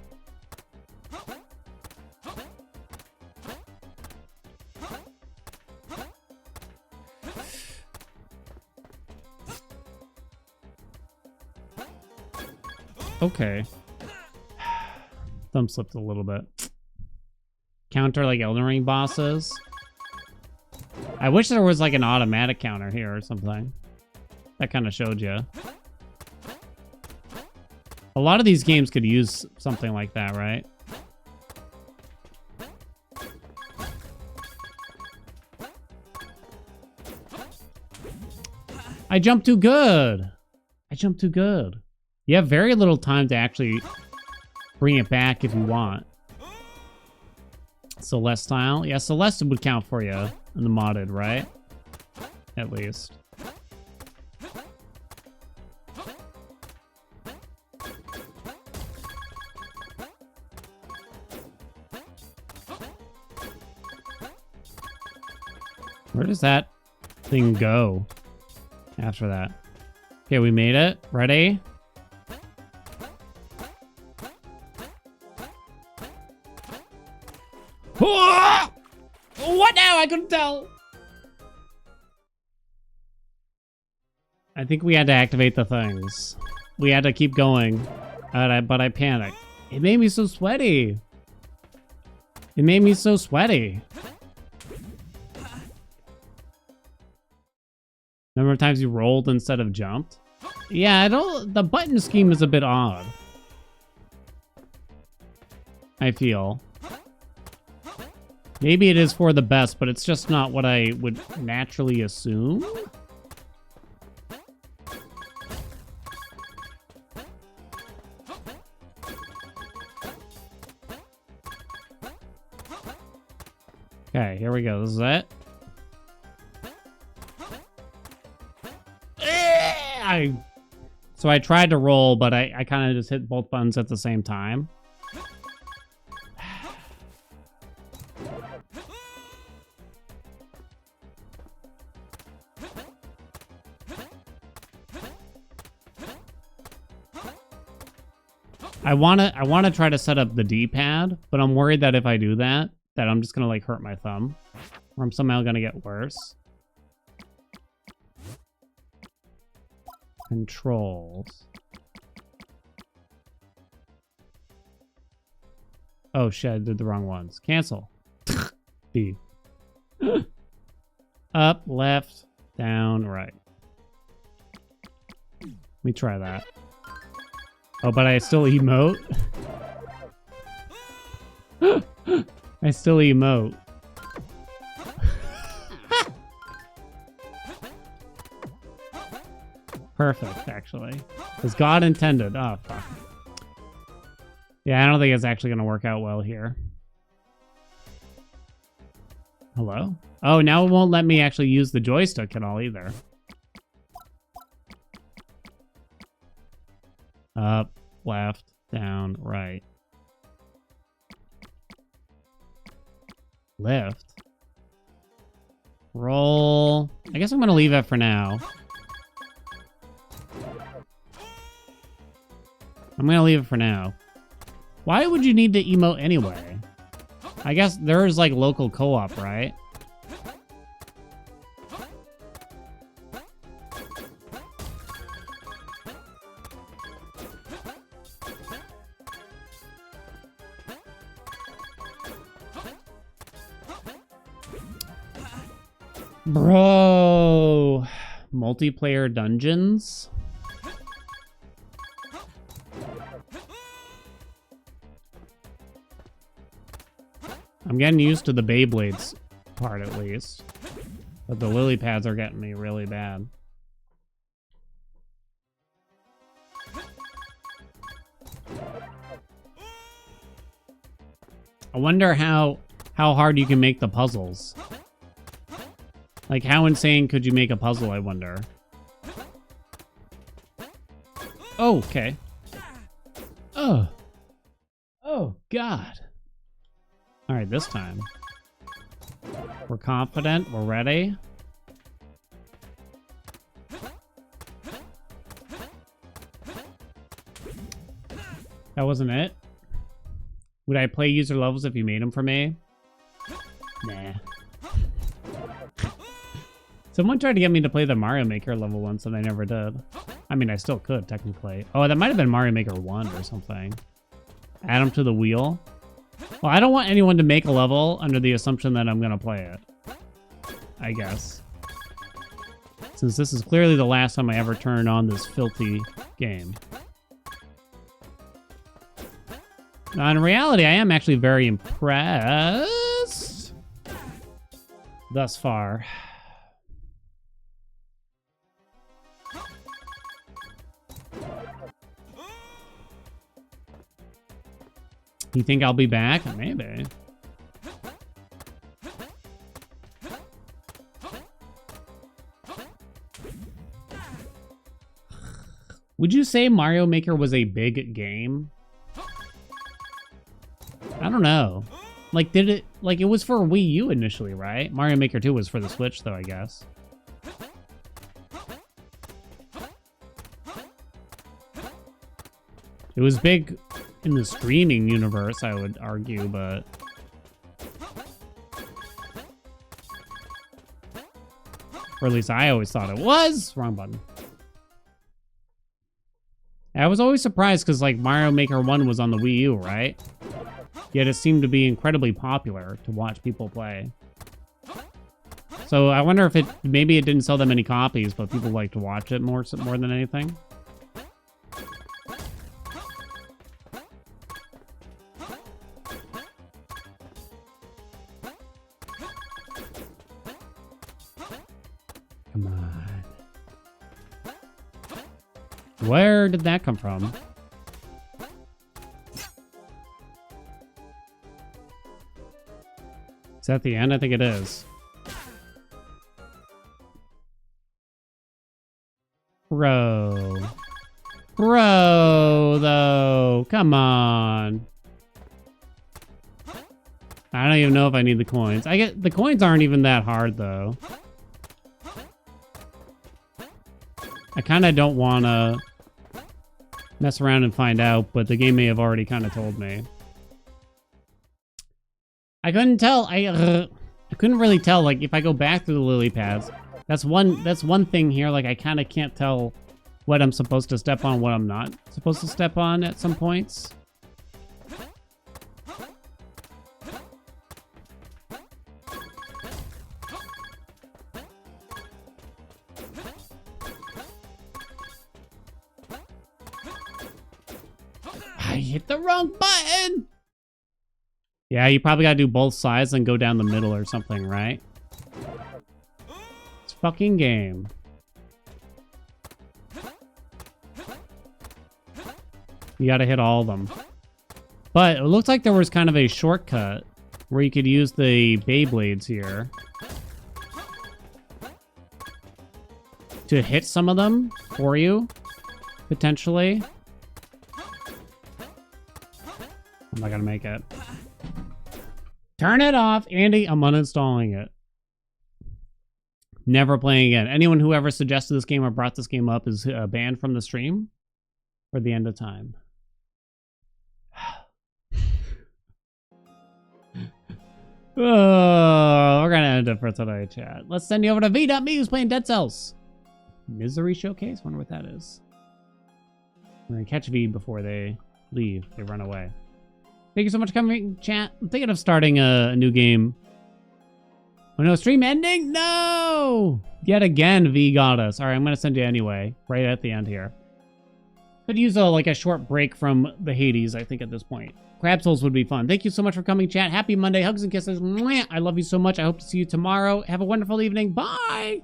Okay. Thumb slipped a little bit. Counter like Elden Ring bosses. I wish there was like an automatic counter here or something. That kind of showed you. A lot of these games could use something like that, right? I jumped too good. I jumped too good. You have very little time to actually bring it back if you want. Celestile? Yeah, Celeste would count for you in the modded, right? At least. Where does that thing go after that? Okay, we made it. Ready? What now? I couldn't tell. I think we had to activate the things. We had to keep going, but I panicked. It made me so sweaty. It made me so sweaty. Number of times you rolled instead of jumped? Yeah, the button scheme is a bit odd. I feel. Maybe it is for the best, but it's just not what I would naturally assume. Okay, here we go. This is it. So I tried to roll, but I kind of just hit both buttons at the same time. I wanna try to set up the D-pad, but I'm worried that if I do that I'm just gonna like hurt my thumb, or I'm somehow gonna get worse. Controls. Oh shit, I did the wrong ones. Cancel. B. Up, left, down, right. Let me try that. Oh, but I still emote? I still emote. Perfect, actually. As God intended. Oh, fuck. Yeah, I don't think it's actually going to work out well here. Hello? Oh, now it won't let me actually use the joystick at all either. Up, left, down, right. Lift. Roll. I guess I'm going to leave it for now. I'm going to leave it for now. Why would you need to emote anyway? I guess there's like local co-op, right? Bro. Multiplayer dungeons? I'm getting used to the Beyblades part at least. But the lily pads are getting me really bad. I wonder how hard you can make the puzzles. Like, how insane could you make a puzzle, I wonder? Oh, okay. Oh. Oh, God. All right, this time. We're confident. We're ready. That wasn't it? Would I play user levels if you made them for me? Nah. Someone tried to get me to play the Mario Maker level once and I never did. I mean, I still could, technically. Oh, that might have been Mario Maker 1 or something. Add them to the wheel. Well, I don't want anyone to make a level under the assumption that I'm going to play it. I guess. Since this is clearly the last time I ever turn on this filthy game. Now, in reality, I am actually very impressed thus far. You think I'll be back? Maybe. Would you say Mario Maker was a big game? I don't know. Like, did it... Like, it was for Wii U initially, right? Mario Maker 2 was for the Switch, though, I guess. It was big in the streaming universe, I would argue, but... Or at least I always thought it was! Wrong button. I was always surprised because, like, Mario Maker 1 was on the Wii U, right? Yet it seemed to be incredibly popular to watch people play. So I wonder if it... Maybe it didn't sell that many copies, but people like to watch it more than anything. Come on. Where did that come from? Is that the end? I think it is. Bro. Bro, though. Come on. I don't even know if I need the coins. The coins aren't even that hard, though. I kind of don't want to mess around and find out, but the game may have already kind of told me. I couldn't tell. I couldn't really tell. Like, if I go back to the lily pads, that's one thing here. Like, I kind of can't tell what I'm supposed to step on, what I'm not supposed to step on at some points. I hit the wrong button! Yeah, you probably gotta do both sides and go down the middle or something, right? It's fucking game. You gotta hit all of them. But it looks like there was kind of a shortcut where you could use the Beyblades here to hit some of them for you, potentially. I'm not gonna make it. Turn it off, Andy. I'm uninstalling it. Never playing again. Anyone who ever suggested this game or brought this game up is banned from the stream for the end of time. Oh, we're gonna end it for today, chat. Let's send you over to V.me, who's playing Dead Cells. Misery Showcase? Wonder what that is. We're gonna catch V before they leave. They run away. Thank you so much for coming, chat. I'm thinking of starting a new game Oh no, stream ending? No! Yet again, V got us. All right, I'm going to send you anyway, right at the end here. Could use like a short break from the Hades, I think, at this point. Crab Souls would be fun. Thank you so much for coming, chat. Happy Monday. Hugs and kisses. Mwah. I love you so much. I hope to see you tomorrow. Have a wonderful evening. Bye!